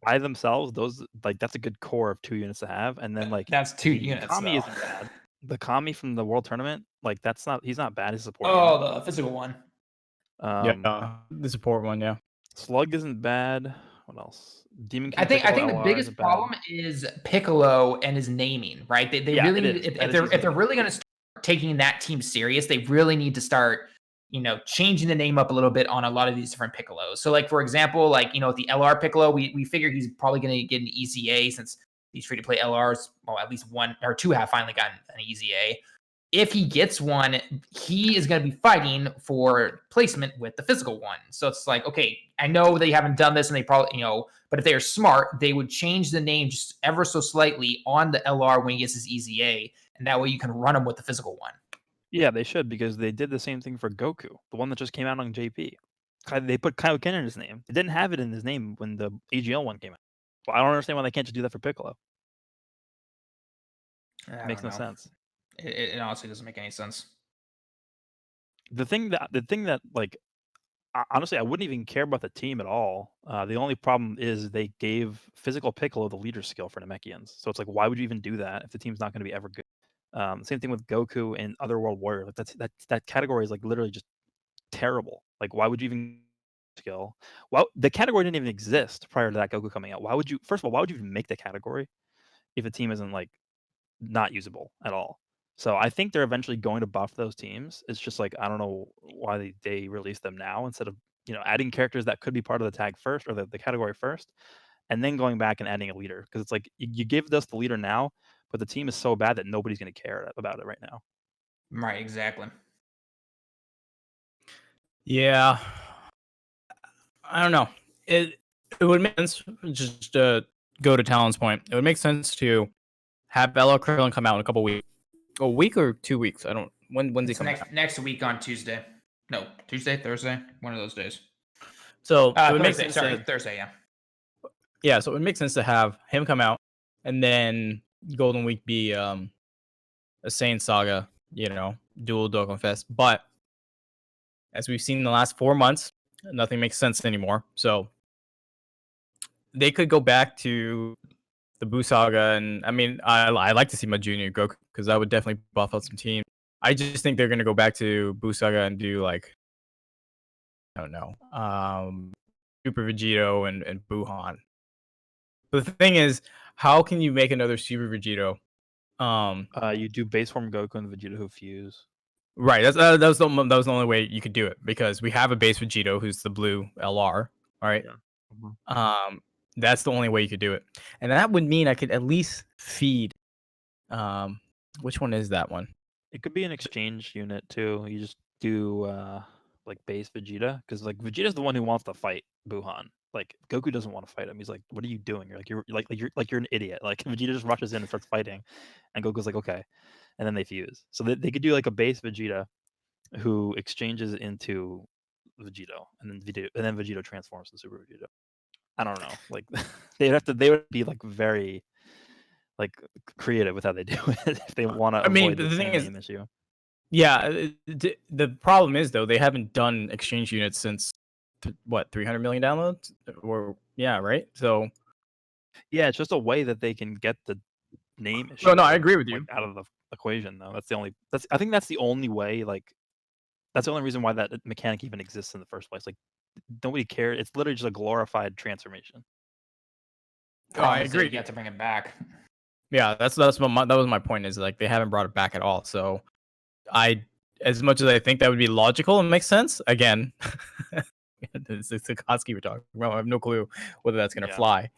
By themselves, those that's a good core of 2 units to have. And then like that's 2 units. Kami isn't bad. The Kami from the World Tournament, like he's not bad. He's a support. The physical one. The support one. Yeah. Slug isn't bad. What else? Demon King. I think the biggest problem is Piccolo and his naming. Right? They really need, if they're really going to start taking that team serious, they really need to start changing the name up a little bit on a lot of these different Piccolos. So like for example, like with the LR Piccolo, we figure he's probably going to get an EZA since these free to play LRs, well at least 1 or 2 have finally gotten an EZA. If he gets one, he is going to be fighting for placement with the physical one. So it's like, okay, I know they haven't done this and they probably, but if they are smart, they would change the name just ever so slightly on the LR when he gets his EZA. And that way you can run him with the physical one. Yeah, they should because they did the same thing for Goku, the one that just came out on JP. They put Kaioken in his name. They didn't have it in his name when the AGL one came out. Well, I don't understand why they can't just do that for Piccolo. It makes no sense. It honestly doesn't make any sense. The thing that like honestly I wouldn't even care about the team at all. The only problem is they gave physical Piccolo the leader skill for Namekians. So it's like, why would you even do that if the team's not going to be ever good? Same thing with Goku and Otherworld Warrior. Like that category is like literally just terrible. Like, why would you even skill? Well, the category didn't even exist prior to that Goku coming out. Why would you? First of all, why would you even make the category if a team isn't like not usable at all? So I think they're eventually going to buff those teams. It's just like I don't know why they release them now instead of adding characters that could be part of the tag first or the category first, and then going back and adding a leader because it's like you give us the leader now, but the team is so bad that nobody's going to care about it right now. Right, exactly. Yeah. I don't know. It would make sense just to go to Talon's point. It would make sense to have LR Krillin come out in a weeks. A week or 2 weeks? I don't. When's he It's coming out? next week on Tuesday. No, Tuesday, Thursday, one of those days. So it would make Thursday. sense. Sorry, Thursday. Yeah. Yeah, so it would make sense to have him come out, and then Golden Week be a Saiyan Saga, dual Dokkan Fest. But as we've seen in the last 4 months, nothing makes sense anymore. So they could go back to the Buu Saga, and I mean, I like to see my Junior Goku because I would definitely buff out some teams. I just think they're gonna go back to Buu Saga and do like, I don't know, Super Vegito and Buhan. But the thing is, how can you make another Super Vegito? You do base form Goku and Vegeta who fuse. Right. That was the only way you could do it because we have a base Vegito who's the blue LR. All right. Yeah. That's the only way you could do it, and that would mean I could at least feed. Which one is that one? It could be an exchange unit too. You just do like base Vegeta because like Vegeta's the one who wants to fight Buhan. Like Goku doesn't want to fight him. He's like, "What are you doing? You're an idiot." Like Vegeta just rushes in and starts fighting, and Goku's like, "Okay," and then they fuse. So they could do like a base Vegeta who exchanges into Vegito, and then Vegito transforms to Super Vegito. I don't know. Like they would be like very like creative with how they do it if they want to avoid the thing is, name issue. Yeah, the problem is though they haven't done exchange units since what 300 million downloads or right. So yeah, it's just a way that they can get the name issue. No, I agree with you. Out of the equation though. I think that's the only way. Like that's the only reason why that mechanic even exists in the first place. Like nobody cares. It's literally just a glorified transformation. I agree. You have to bring it back. Yeah, that was my point. Is like they haven't brought it back at all. So as much as I think that would be logical and makes sense, again, it's Sikorsky we're talking about. I have no clue whether that's gonna fly.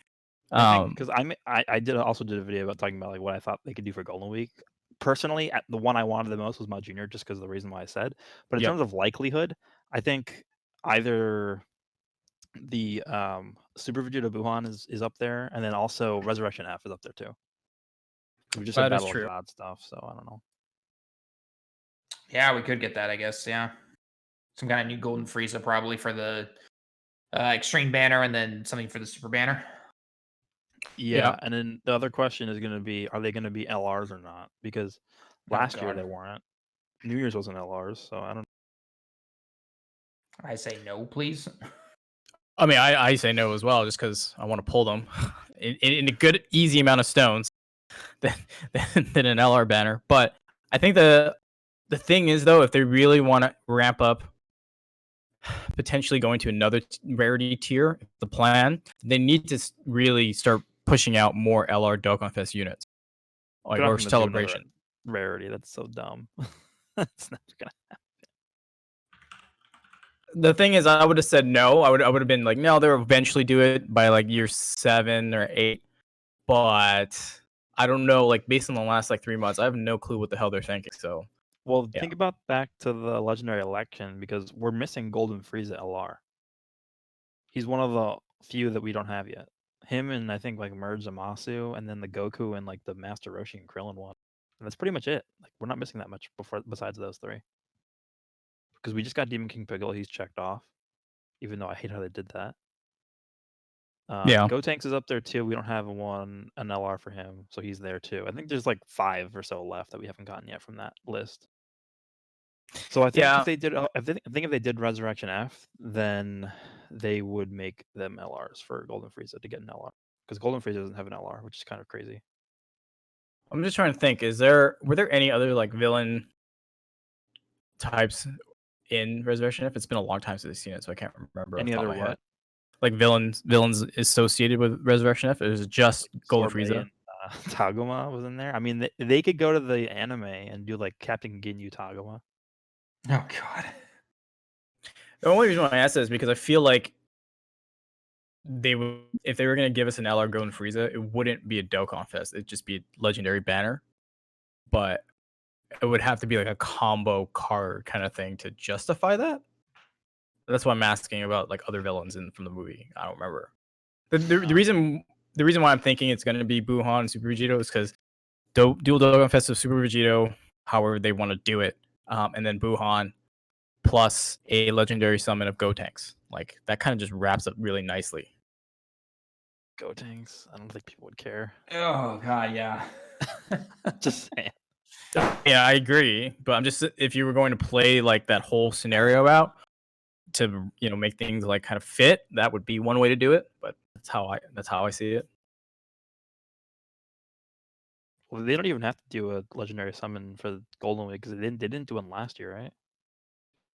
Because I also did a video about talking about like what I thought they could do for Golden Week. Personally, the one I wanted the most was my Junior, just because of the reason why I said. But in terms of likelihood, I think either the Super Vegeta Buhan is up there, and then also Resurrection F is up there too. We just had Battle of God stuff, so I don't know. Yeah, we could get that, I guess. Yeah, some kind of new Golden Frieza probably for the Extreme banner, and then something for the Super banner. Yeah, and then the other question is going to be, are they going to be LRs or not? Because last year they weren't. New Year's wasn't LRs, so I don't. I say no, please. I mean, I say no as well, just because I want to pull them in a good, easy amount of stones than an LR banner. But I think the thing is, though, if they really want to ramp up potentially going to another rarity tier, the plan, they need to really start pushing out more LR Dokkan Fest units. Like, or celebration. Rarity, that's so dumb. That's not gonna happen. The thing is, I would have said no. I would have been like, no, they'll eventually do it by like year 7 or 8. But I don't know, like based on the last like 3 months, I have no clue what the hell they're thinking. So, well, think about back to the legendary election, because we're missing Golden Frieza LR. He's one of the few that we don't have yet. Him and I think like Merge Zamasu, and then the Goku and like the Master Roshi and Krillin one. And that's pretty much it. Like we're not missing that much besides those 3. Because we just got Demon King Piccolo, he's checked off. Even though I hate how they did that. Gotenks is up there too. We don't have an LR for him, so he's there too. I think there's like 5 or so left that we haven't gotten yet from that list. So I think if they did Resurrection F, then they would make them LRs for Golden Frieza to get an LR, because Golden Frieza doesn't have an LR, which is kind of crazy. I'm just trying to think. Were there any other like villain types in Resurrection F? It's been a long time since I've seen it, so I can't remember. Any other what? Like villains associated with Resurrection F? It was just Golden Frieza. And, Tagoma was in there. I mean, they could go to the anime and do like Captain Ginyu Tagoma. Oh god. The only reason why I asked that is because I feel like if they were going to give us an LR Golden Frieza, it wouldn't be a Dokkan Fest. It'd just be a legendary banner. But it would have to be like a combo card kind of thing to justify that. That's why I'm asking about like other villains from the movie. I don't remember. The reason why I'm thinking it's gonna be Buhan and Super Vegito is because Dual Dokkan Fest of Super Vegito, however they want to do it, and then Buhan plus a legendary summon of Gotenks. Like that kind of just wraps up really nicely. Gotenks. I don't think people would care. Oh god, yeah. Just saying. Yeah, I agree. But I'm just if you were going to play like that whole scenario out to make things like kind of fit, that would be one way to do it. But that's how I see it. Well, they don't even have to do a legendary summon for Golden Week because they didn't do one last year, right?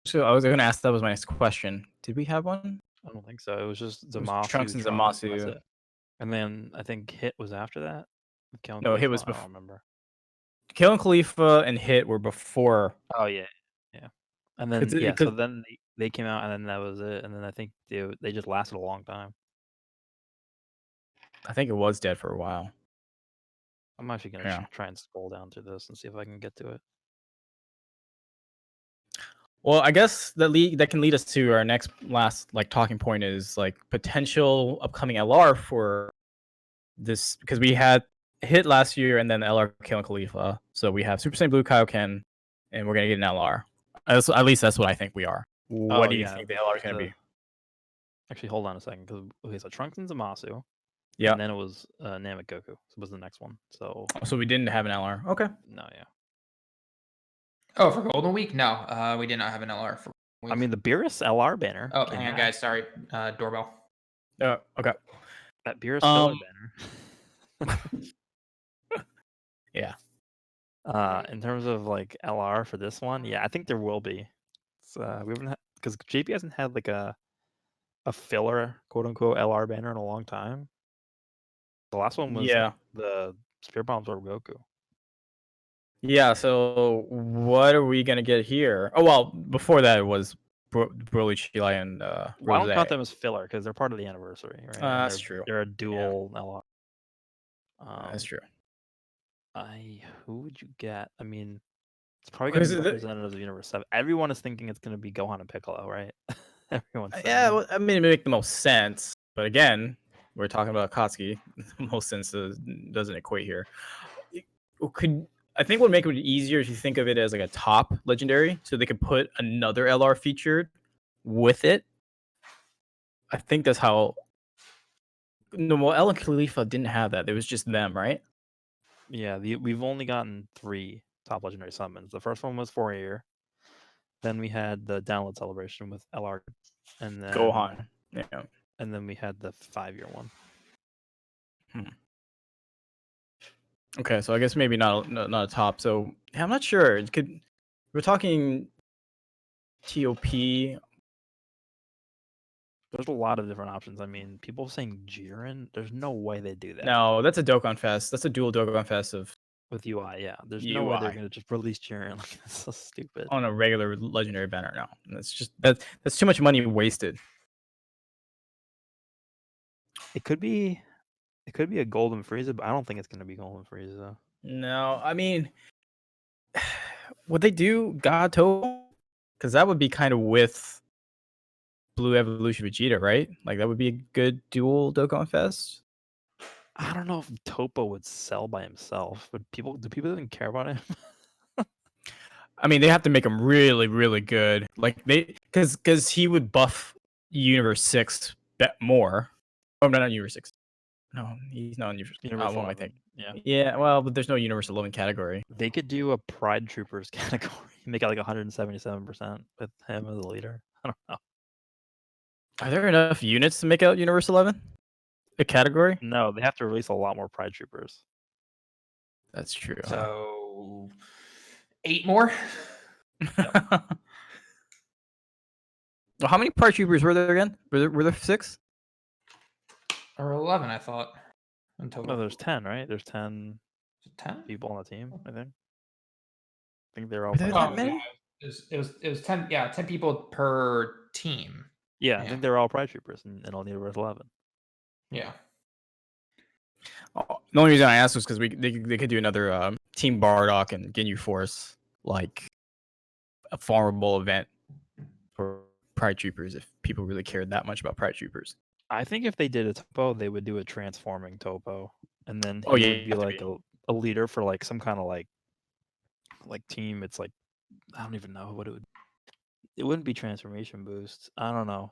So I was going to ask. That was my next question. Did we have one? I don't think so. It was just It was Zamasu, Trunks and Trunks, that's Zamasu. it. And then I think Hit was after that. With Kale and No, Hit Khalifa? was I before. don't remember. Kill and Khalifa and Hit were before. Oh yeah. And then It's- so 'cause- then they came out, and then that was it. And then I think they just lasted a long time. I think it was dead for a while. I'm actually gonna Yeah. try and scroll down through this and see if I can get to it. Well, I guess that can lead us to our last like talking point is like potential upcoming LR for this because we had Hit last year and then LR Kill and Khalifa. So we have Super Saiyan Blue Kaioken and we're gonna get an LR. At least that's what I think we are. What do you think the LR is gonna be? Actually, hold on a second. Okay, so Trunks and Zamasu. Yeah. And then it was Namek Goku. So was the next one. So we didn't have an LR. Okay. no, yeah. Oh, for Golden Week? No, we did not have an LR for Golden I Week. mean, the Beerus LR banner. Oh, came hang on, out. guys. Sorry. Doorbell. Okay. That Beerus filler banner. Yeah. In terms of like LR for this one, yeah, I think there will be. We haven't because JP hasn't had like a filler quote unquote LR banner in a long time. The last one was the Spirit Bombs or Goku. Yeah, so what are we gonna get here? Oh well, before that it was Broly, Chile, and I Rose. don't count them as filler because they're part of the anniversary, right? That's true. They're a dual LR. That's true. Who would you get? I mean, it's probably gonna be representatives of Universe 7. Everyone is thinking it's gonna be Gohan and Piccolo, right? Everyone's saying that. Well, I mean, it make the most sense, but again, we're talking about Akatsuki. Most sense doesn't equate here. I think what would make it easier if you think of it as like a top legendary, so they could put another LR featured with it. I think that's how. No, well, El and Khalifa didn't have that. It was just them, right? Yeah, we've only gotten 3 top legendary summons. The first one was 4-year. Then we had the download celebration with LR, and then Gohan. Yeah. And then we had the 5-year one. Okay, so I guess maybe not a top. So yeah, I'm not sure. We're talking TOP. There's a lot of different options. I mean, people saying Jiren. There's no way they do that. No, that's a Dokkan Fest. That's a dual Dokkan Fest with UI. Yeah, there's no way they're gonna just release Jiren. Like that's so stupid. On a regular legendary banner. No, that's just that's too much money wasted. It could be a Golden Frieza, but I don't think it's gonna be Golden Frieza. No, I mean, would they do God Topo? Because that would be kind of with Blue Evolution Vegeta, right? Like that would be a good dual Dokkan Fest. I don't know if Topo would sell by himself, but do people even care about him? I mean, they have to make him really, really good. Like because he would buff Universe 6 more. Oh, no, not Universe 6. No, he's not in Universe. Universe What am I 11. thinking? Yeah. Well, but there's no Universe 11 category. They could do a Pride Troopers category, make it like 177% with him as a leader. I don't know. Are there enough units to make out Universe 11? A category? No, they have to release a lot more Pride Troopers. That's true. So 8 more. Well, how many Pride Troopers were there again? Were there 6? Or 11, I thought. No, there's 10, right? There's 10 10 people on the team, I think. I think they're all. Were there that many? Yeah, it was 10. Yeah, 10 people per team. Yeah, I think they're all Pride Troopers, and all need worth 11. Yeah. The only reason I asked was because they could do another Team Bardock and Ginyu Force like a farmable event for Pride Troopers if people really cared that much about Pride Troopers. I think if they did a topo, they would do a transforming topo, and then he Oh, yeah, would be have to like a leader for like some kind of like team. It's like I don't even know what it would. It wouldn't be transformation boost. I don't know.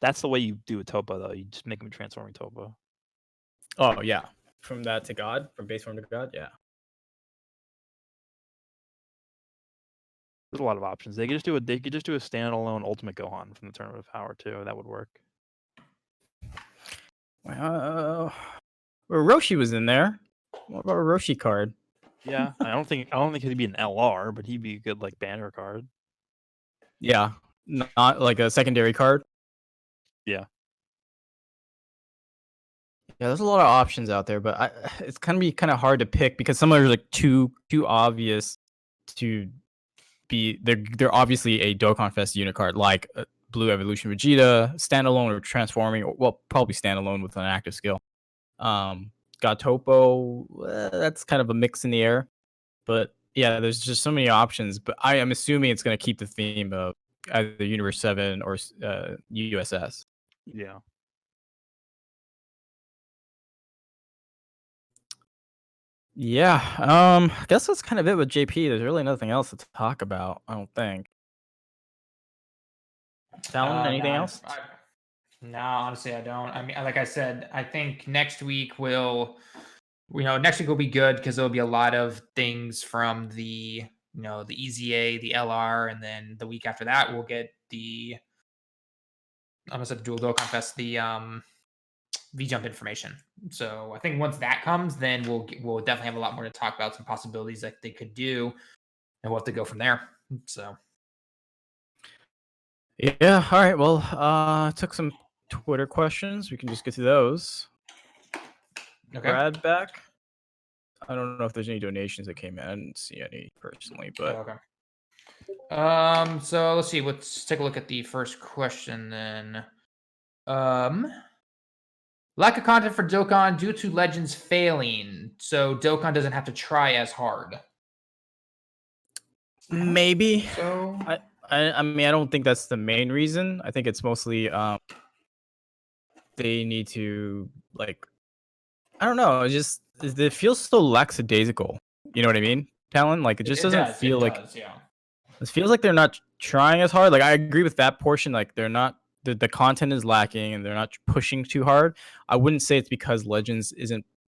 That's the way you do a topo, though. You just make him a transforming topo. Oh yeah, from that to God, from base form to God, yeah. There's a lot of options. They could just do a standalone Ultimate Gohan from the Tournament of Power too. That would work. Well, Roshi was in there. What about a Roshi card? Yeah, I don't think he'd be an LR, but he'd be a good like banner card. Yeah, not like a secondary card. Yeah. Yeah, there's a lot of options out there, but it's gonna be kind of hard to pick because some are like too obvious to be. They're obviously a Dokkan Fest unit card, like Blue Evolution Vegeta, standalone or transforming, or well, probably standalone with an active skill. Gatopo, that's kind of a mix in the air, but yeah, there's just so many options. But I am assuming it's gonna keep the theme of either Universe 7 or USS. Yeah. Yeah, I guess that's kind of it with JP. There's really nothing else to talk about, I don't think. Talon, anything else? No, honestly, I don't. I mean, like I said, I think next week next week will be good because there'll be a lot of things from the EZA, the LR, and then the week after that we'll get the I almost said the Dual Dokkan Fest, the V-Jump information. So I think once that comes, then we'll definitely have a lot more to talk about, some possibilities that they could do, and we'll have to go from there. So Yeah, all right. Well, took some Twitter questions. We can just get to those. okay. Brad back. I don't know if there's any donations that came in. I didn't see any personally, but okay. So let's see. Let's take a look at the first question then. Lack of content for Dokkan due to Legends failing, so Dokkan doesn't have to try as hard. maybe. So I mean, I don't think that's the main reason. I think it's mostly they need to like, I don't know. It feels so lackadaisical. You know what I mean, Talon? Like it just doesn't feel like. Yeah. It feels like they're not trying as hard. Like I agree with that portion. Like they're not. The content is lacking and they're not pushing too hard. I wouldn't say it's because Legends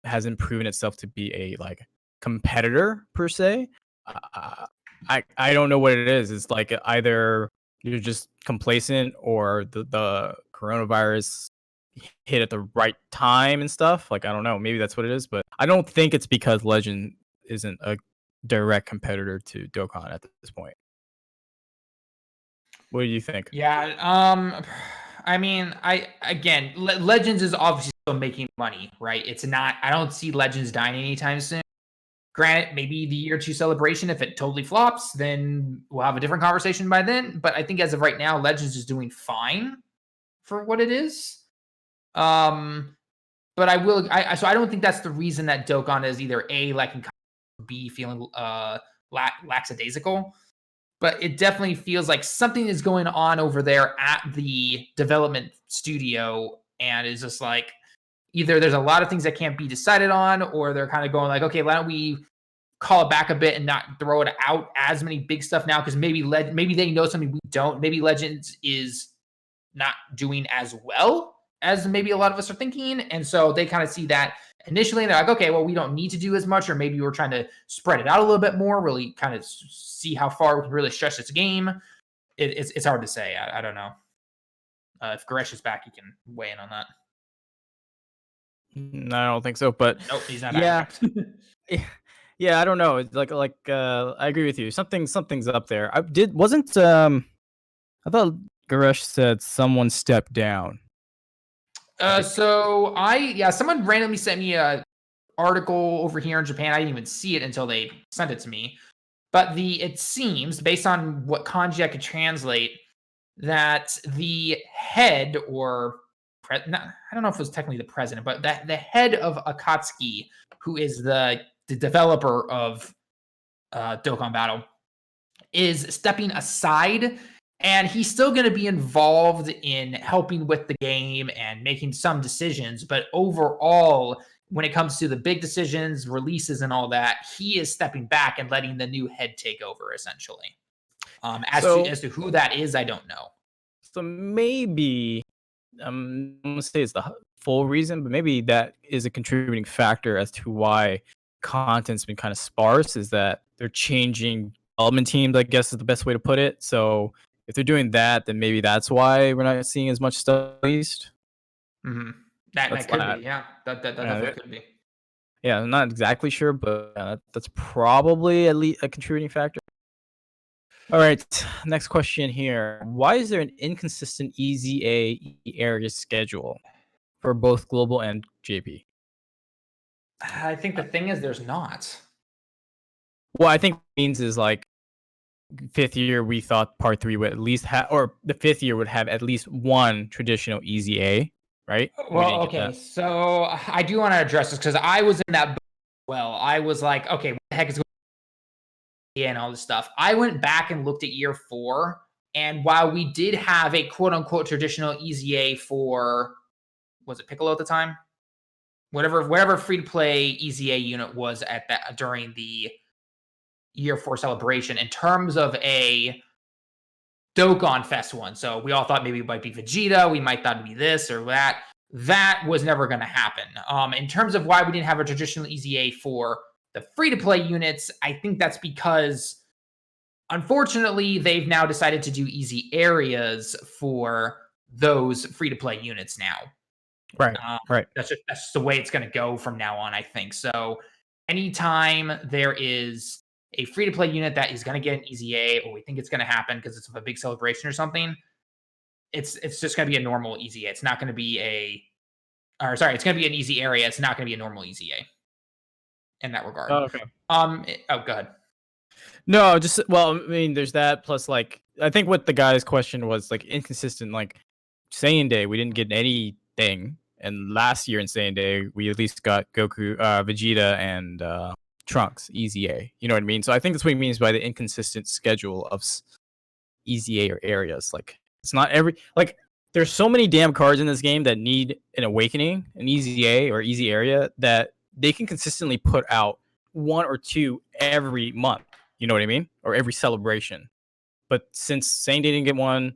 hasn't proven itself to be a like competitor per se. I don't know what it is. It's like either you're just complacent or the coronavirus hit at the right time and stuff. Like I don't know. Maybe that's what it is, but I don't think it's because Legend isn't a direct competitor to Dokkan at this point. What do you think? Yeah. I mean, Legends is obviously still making money, right? It's not. I don't see Legends dying anytime soon. Granted, maybe the year 2 celebration, if it totally flops, then we'll have a different conversation by then. But I think as of right now, Legends is doing fine for what it is. But I will. So I don't think that's the reason that Dokkan is either A, lacking, B, feeling lackadaisical. But it definitely feels like something is going on over there at the development studio, and is just like either there's a lot of things that can't be decided on, or they're kind of going like, okay, why don't we call it back a bit and not throw it out as many big stuff now? Because maybe they know something we don't. Maybe Legends is not doing as well as maybe a lot of us are thinking, and so they kind of see that initially, and they're like, okay, well, we don't need to do as much, or maybe we're trying to spread it out a little bit more, really kind of see how far we can really stretch this game. It's hard to say. I don't know. If Goresh is back, he can weigh in on that. No, I don't think so. But Nope, he's not yeah, back. yeah, I don't know. It's like I agree with you. Something's up there. I thought Goresh said someone stepped down. Someone randomly sent me a article over here in Japan. I didn't even see it until they sent it to me. But it seems, based on what kanji I could translate, that the head I don't know if it was technically the president, but the head of Akatsuki, who is the developer of Dokkan Battle, is stepping aside, and he's still going to be involved in helping with the game and making some decisions. But overall, when it comes to the big decisions, releases, and all that, he is stepping back and letting the new head take over, essentially. As to who that is, I don't know. So maybe I'm gonna say it's the full reason, but maybe that is a contributing factor as to why content's been kind of sparse. Is that they're changing development teams? I guess is the best way to put it. So if they're doing that, then maybe that's why we're not seeing as much stuff released. Mm-hmm. That could be, yeah. That definitely could be. Yeah, I'm not exactly sure, but that's probably at least a contributing factor. All right, next question here. Why is there an inconsistent EZA area schedule for both global and JP? I think the thing is there's not. Well, I think what it means is like 5th year we thought part 3 would at least have, or the 5th year would have at least one traditional EZA, right? Well, okay, so I do want to address this because I was in that. Well, I was like, okay, what the heck is going on and all this stuff. I went back and looked at year 4, and while we did have a quote unquote traditional EZA for, was it Piccolo at the time? Whatever free to play EZA unit was at that during the year 4 celebration in terms of a Dokkan Fest one. So we all thought maybe it might be Vegeta. We might thought it'd be this or that. That was never going to happen. In terms of why we didn't have a traditional EZA for the free-to-play units, I think that's because, unfortunately, they've now decided to do easy areas for those free-to-play units now. Right, right. That's the way it's going to go from now on, I think. So anytime there is a free-to-play unit that is going to get an EZA, or we think it's going to happen because it's a big celebration or something, it's just going to be a normal EZA. It's not going to be it's going to be an easy area. It's not going to be a normal EZA in that regard. Oh, okay. Go ahead. No, well, I mean, there's that. Plus, like, I think what the guy's question was like inconsistent. Like, Saiyan Day, we didn't get anything, and last year in Saiyan Day, we at least got Goku, Vegeta, and Trunks EZA. You know what I mean? So I think that's what he means by the inconsistent schedule of EZA or areas. Like, it's not there's so many damn cards in this game that need an awakening, an EZA or easy area, that they can consistently put out 1 or 2 every month. You know what I mean? Or every celebration. But since Saiyan Day didn't get one,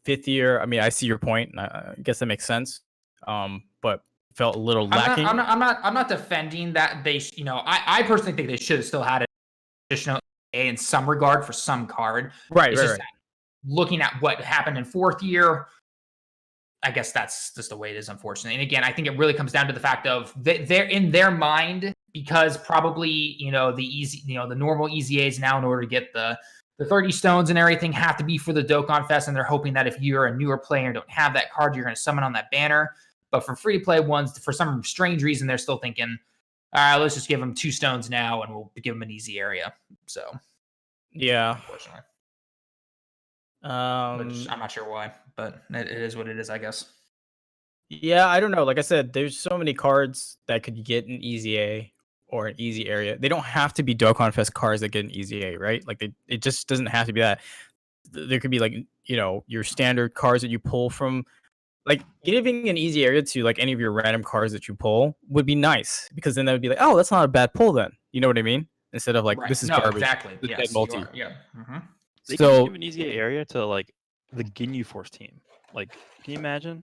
5th year, I mean, I see your point. And I guess that makes sense. But felt a little lacking. I'm not defending that they. I personally think they should have still had a traditional A in some regard for some card. Right. Looking at what happened in 4th year, I guess that's just the way it is, unfortunately. And again, I think it really comes down to the fact of they're in their mind, because probably the normal EZAs now, in order to get the 30 stones and everything, have to be for the Dokkan Fest, and they're hoping that if you're a newer player and don't have that card, you're going to summon on that banner. But for free to play ones, for some strange reason, they're still thinking, all right, let's just give them 2 stones now, and we'll give them an easy area. So yeah, unfortunately. Which I'm not sure why, but it is what it is, I guess. Yeah, I don't know. Like I said, there's so many cards that could get an EZA or an easy area. They don't have to be Dokkan Fest cards that get an EZA, right? Like it just doesn't have to be that. There could be like, your standard cards that you pull from. Like, giving an easy area to like any of your random cards that you pull would be nice, because then that would be like, oh, that's not a bad pull then. You know what I mean? Instead of like, Right. this is no, garbage. exactly. This is Yes, dead multi. you are. Yeah. Mm-hmm. They So can give an easy area to like the Ginyu Force team. Like, can you imagine?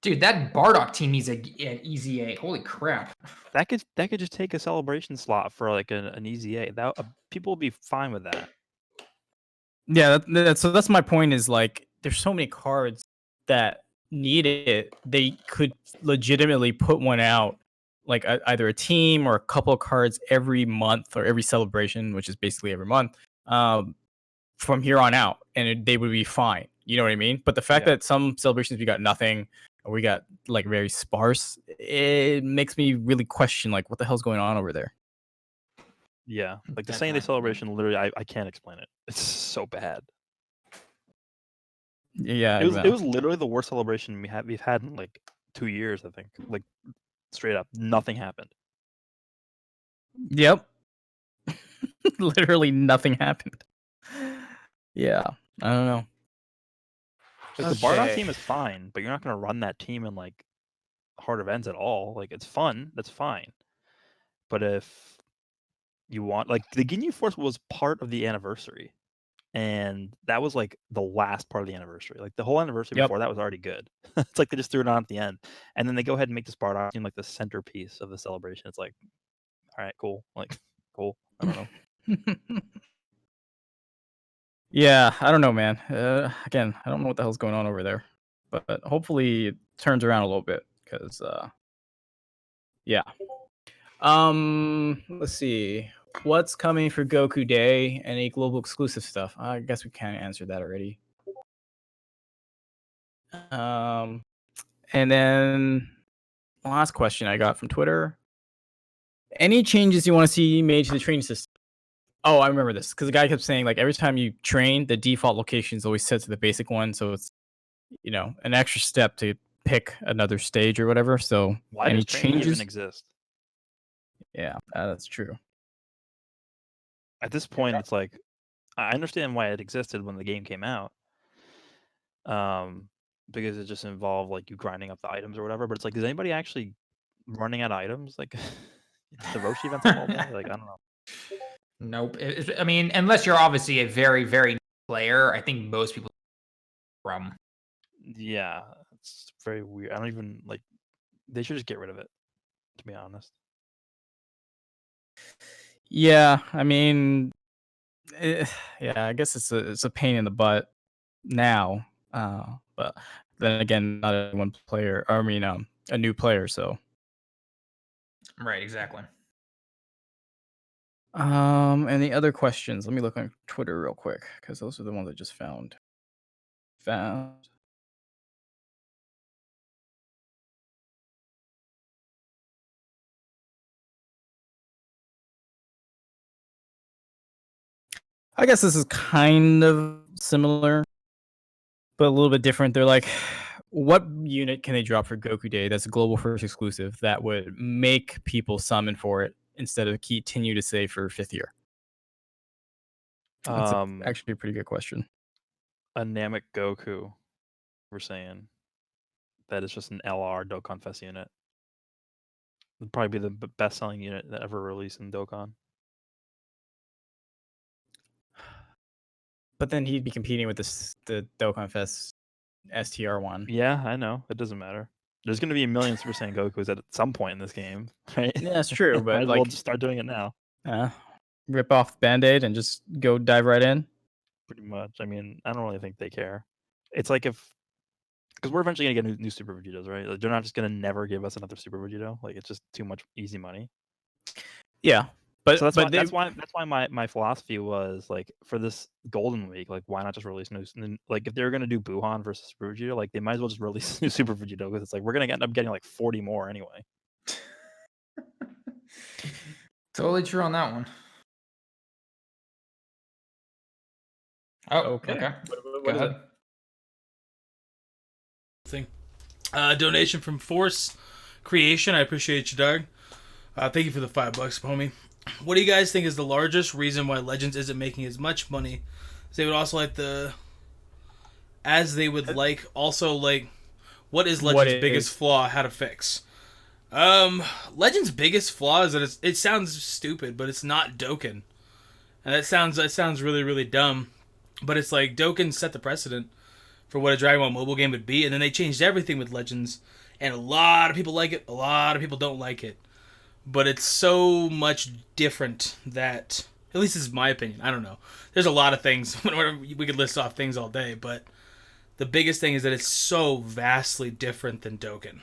Dude, that Bardock team needs an easy A. Holy crap! That could just take a celebration slot for like an easy A. That people will be fine with that. yeah, so that's my point. Is like, there's so many cards that need it. They could legitimately put one out, like either a team or a couple of cards every month or every celebration, which is basically every month, from here on out, and they would be fine. You know what I mean? But the fact that some celebrations we got nothing, or we got like very sparse, it makes me really question like, what the hell's going on over there. Yeah, like the Saiyan Day celebration, literally, I can't explain it. It's so bad. Yeah, it was literally the worst celebration we've had in like 2 years, I think. Like, straight up, nothing happened. Yep. Literally nothing happened. Yeah, I don't know. Like the Bardock Okay. team is fine, but you're not going to run that team in like Heart of Ends at all. Like it's fun, that's fine. But if you want, like the Ginyu Force was part of the anniversary, and that was like the last part of the anniversary. Like the whole anniversary Yep. before that was already good. It's like they just threw it on at the end, and then they go ahead and make this Bardock team like the centerpiece of the celebration. It's like, all right, cool, like cool. I don't know. Yeah, I don't know, man. Again, I don't know what the hell's going on over there, but hopefully it turns around a little bit because, yeah. Let's see. What's coming for Goku Day? Any global exclusive stuff? I guess we kind of answered that already. And then last question I got from Twitter. Any changes you want to see made to the training system? Oh, I remember this because the guy kept saying like every time you train, the default location is always set to the basic one, so it's an extra step to pick another stage or whatever. So Why any does training even changes? exist? Yeah, that's true. At this point, it's like I understand why it existed when the game came out, because it just involved like you grinding up the items or whatever. But it's like, is anybody actually running out of items? Like the Roshi events up all day? Like I don't know. Nope. I mean, unless you're obviously a very, very new player, I think most people from. Yeah, it's very weird. I don't even like. They should just get rid of it. To be honest. Yeah, I mean, yeah, I guess it's a pain in the butt now. But then again, not a one player. Or, I mean, a new player. So, Right, exactly. any other questions? Let me look on Twitter real quick because those are the ones I just found. I guess this is kind of similar, but a little bit different. They're like, what unit can they drop for Goku Day that's a global first exclusive that would make people summon for it instead of continue to say for 5th year? That's actually a pretty good question. A Namek Goku, we're saying that is just an LR Dokkan Fest unit. It'd probably be the best-selling unit that ever released in Dokkan. But then he'd be competing with the Dokkan Fest STR one. Yeah, I know. It doesn't matter. There's going to be a million Super Saiyan Gokus at some point in this game, right? Yeah, that's true. But Might as like, well just start doing it now. Rip off the Band-Aid and just go dive right in. Pretty much. I mean, I don't really think they care. It's like because we're eventually going to get new Super Vegetos, right? Like, they're not just going to never give us another Super Vegito. Like, it's just too much easy money. Yeah, but So that's why my philosophy was like, for this Golden Week, like why not just release new? Like if they're gonna do Buhan versus Super Vegito, like they might as well just release new Super Vegito because it's like we're gonna end up getting like 40 more anyway. Totally true on that one. Oh, okay. What is it? Thing. Donation from Force Creation. I appreciate you, Doug. Thank you for the $5, homie. What do you guys think is the largest reason why Legends isn't making as much money as they would also like Also, like, what is Legends' biggest flaw? How to fix? Legends' biggest flaw is that it sounds stupid, but it's not Dokkan, and that sounds really, really dumb. But it's like Dokkan set the precedent for what a Dragon Ball mobile game would be, and then they changed everything with Legends, and a lot of people like it, a lot of people don't like it. But it's so much different that, at least this is my opinion, I don't know. There's a lot of things, we could list off things all day, but the biggest thing is that it's so vastly different than Dokkan.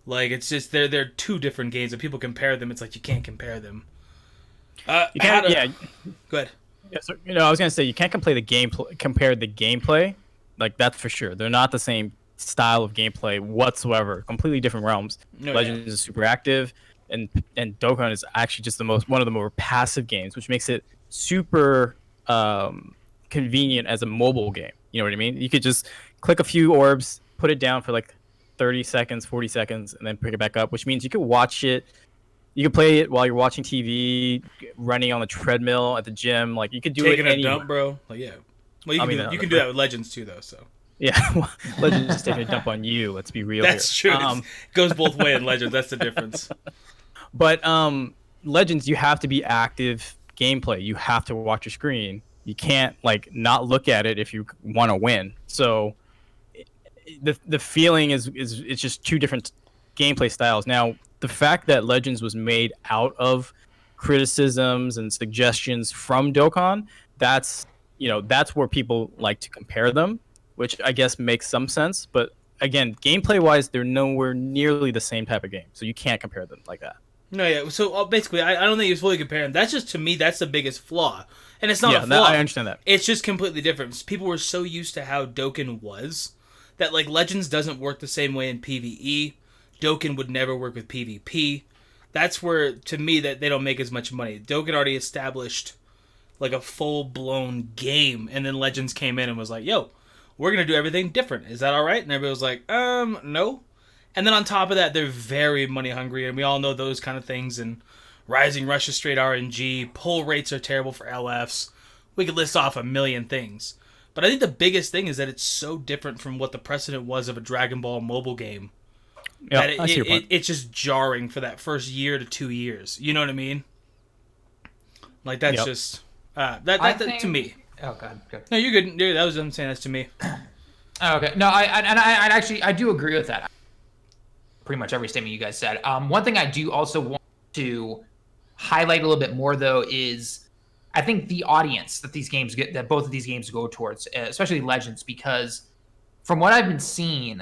Like, it's just, they're two different games, and people compare them, it's like you can't compare them. You can't, yeah. Go ahead. Yeah, so, I was gonna say you can't compare the gameplay, like that's for sure. They're not the same style of gameplay whatsoever. Completely different realms. Legends is super active, and Dokkan is actually just one of the more passive games, which makes it super convenient as a mobile game. You know what I mean? You could just click a few orbs, put it down for like 30 seconds, 40 seconds, and then pick it back up, which means you could watch it You could play it while you're watching TV, running on the treadmill at the gym. Like you could do Taking it a anywhere. dump, bro. Like yeah. Well, you I can mean, you can do that with Legends too, though. So Yeah, Legends is taking a dump on you. Let's be real. that's here. true. It goes both ways in Legends. That's the difference. But Legends, you have to be active gameplay. You have to watch your screen. You can't like not look at it if you want to win. So the feeling is it's just two different gameplay styles. Now, the fact that Legends was made out of criticisms and suggestions from Dokkan, that's where people like to compare them, which I guess makes some sense. But again, gameplay wise, they're nowhere nearly the same type of game, so you can't compare them like that. No, yeah. So basically, I don't think he was fully comparing. That's just, to me, that's the biggest flaw. And it's not a flaw. I understand that. It's just completely different. People were so used to how Dokkan was that, like, Legends doesn't work the same way in PvE. Dokkan would never work with PvP. That's where, to me, that they don't make as much money. Dokkan already established, like, a full-blown game, and then Legends came in and was like, yo, we're going to do everything different. Is that all right? And everybody was like, no. And then on top of that, they're very money hungry, and we all know those kind of things. And Rising Rush is straight RNG. Pull rates are terrible for LFs. We could list off a million things. But I think the biggest thing is that it's so different from what the precedent was of a Dragon Ball mobile game. Yeah, that I see your point. it's just jarring for that first year to 2 years. You know what I mean? Like, that's just... that to me. Oh, God. Good. No, you're good. That was what I'm saying. That's to me. Okay. No, I do agree with that. Pretty much every statement you guys said. One thing I do also want to highlight a little bit more, though, is I think the audience that both of these games go towards, especially Legends, because from what I've been seeing,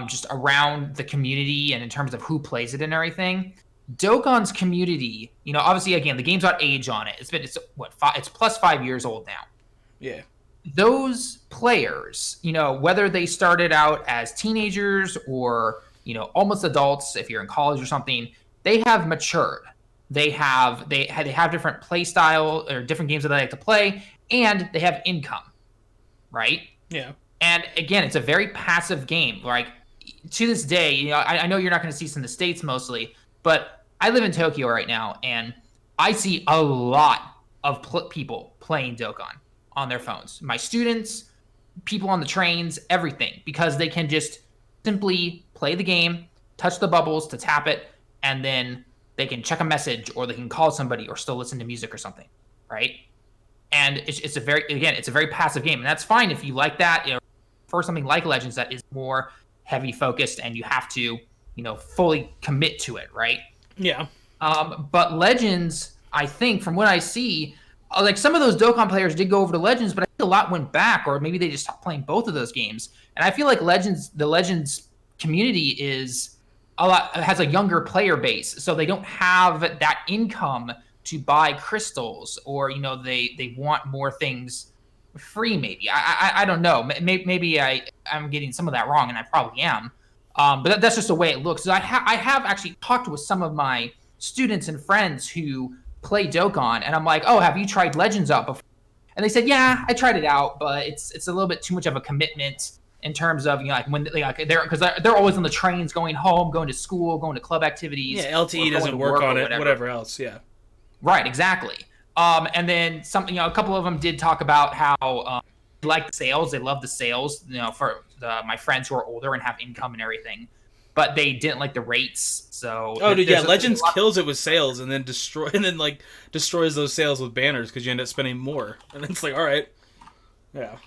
just around the community and in terms of who plays it and everything, Dokkan's community, obviously, again, the game's got age on it. It's plus 5 years old now. Yeah. Those players, whether they started out as teenagers or almost adults, if you're in college or something, they have matured. They have different play style or different games that they like to play, and they have income, right? Yeah. And again, it's a very passive game. Like, to this day, I know you're not going to see this in the States mostly, but I live in Tokyo right now, and I see a lot of people playing Dokkan on their phones. My students, people on the trains, everything, because they can just simply play the game, touch the bubbles to tap it, and then they can check a message or they can call somebody or still listen to music or something, right? And it's a very passive game, and that's fine if you like that. For something like Legends that is more heavy focused and you have to, fully commit to it, right? Yeah. But Legends, I think, from what I see, like some of those Dokkan players did go over to Legends, but I think a lot went back, or maybe they just stopped playing both of those games. And I feel like the Legends community has a younger player base, so they don't have that income to buy crystals, or they want more things free. Maybe I don't know. Maybe I'm getting some of that wrong, and I probably am. But that's just the way it looks. So I have actually talked with some of my students and friends who play Dokkan, and I'm like, oh, have you tried Legends out before? And they said, yeah, I tried it out, but it's a little bit too much of a commitment in terms of like when they're always on the trains going home, going to school, going to club activities. Yeah, LTE doesn't work on it. Whatever else, yeah. Right, exactly. And then a couple of them did talk about how they like the sales. They love the sales. For my friends who are older and have income and everything, but they didn't like the rates. So Legends kills it with sales and then destroys those sales with banners because you end up spending more, and it's like, all right, yeah.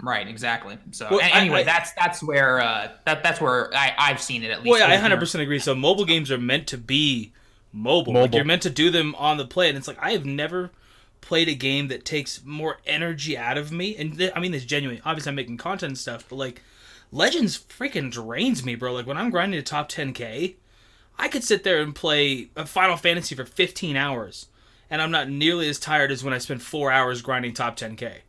Right, exactly. So anyway, that's where I've seen it at least. Well, yeah, I 100% agree. So mobile games are meant to be mobile. Like, you're meant to do them on the play, and it's like I have never played a game that takes more energy out of me. And I mean this genuinely. Obviously, I'm making content and stuff, but like Legends freaking drains me, bro. Like when I'm grinding to top 10K, I could sit there and play a Final Fantasy for 15 hours, and I'm not nearly as tired as when I spend 4 hours grinding top 10K.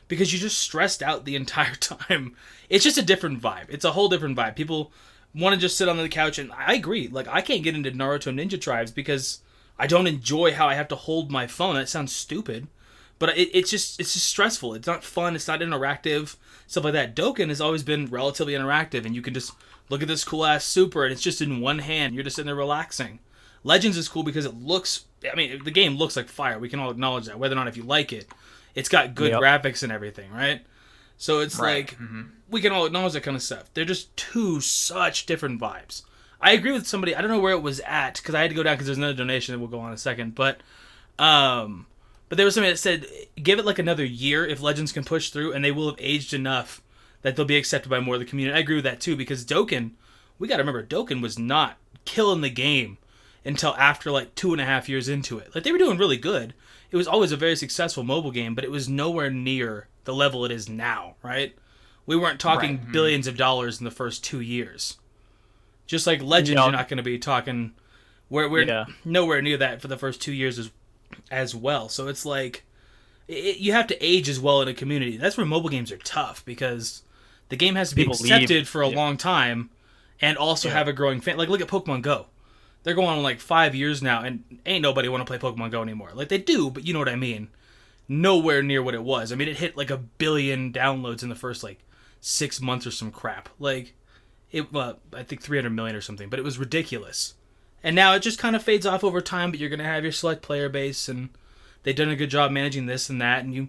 Because you're just stressed out the entire time. It's just a different vibe. It's a whole different vibe. People want to just sit on the couch, and I agree. Like, I can't get into Naruto Ninja Tribes because I don't enjoy how I have to hold my phone. That sounds stupid. But it's just stressful. It's not fun. It's not interactive. Stuff like that. Dokkan has always been relatively interactive, and you can just look at this cool-ass super, and it's just in one hand. You're just sitting there relaxing. Legends is cool because it looks. I mean, the game looks like fire. We can all acknowledge that. Whether or not if you like it, it's got good graphics and everything, right? So it's like we can all acknowledge that kind of stuff. They're just two such different vibes. I agree with somebody. I don't know where it was at because I had to go down because there's another donation that we'll go on in a second. But there was somebody that said give it like another year if Legends can push through, and they will have aged enough that they'll be accepted by more of the community. I agree with that too because Dokkan, we got to remember Dokkan was not killing the game until after like 2.5 years into it. Like they were doing really good. It was always a very successful mobile game, but it was nowhere near the level it is now, right? We weren't talking billions of dollars in the first 2 years. Just like Legends, you're not going to be talking. We're nowhere near that for the first 2 years as well. So it's like you have to age as well in a community. That's where mobile games are tough because the game has to be accepted for a long time and also have a growing fan. Like look at Pokemon Go. They're going on like 5 years now, and ain't nobody want to play Pokemon Go anymore. Like they do, but you know what I mean. Nowhere near what it was. I mean, it hit like 1 billion downloads in the first like 6 months or some crap. Like it, I think 300 million or something, but it was ridiculous. And now it just kind of fades off over time. But you're gonna have your select player base, and they've done a good job managing this and that, and you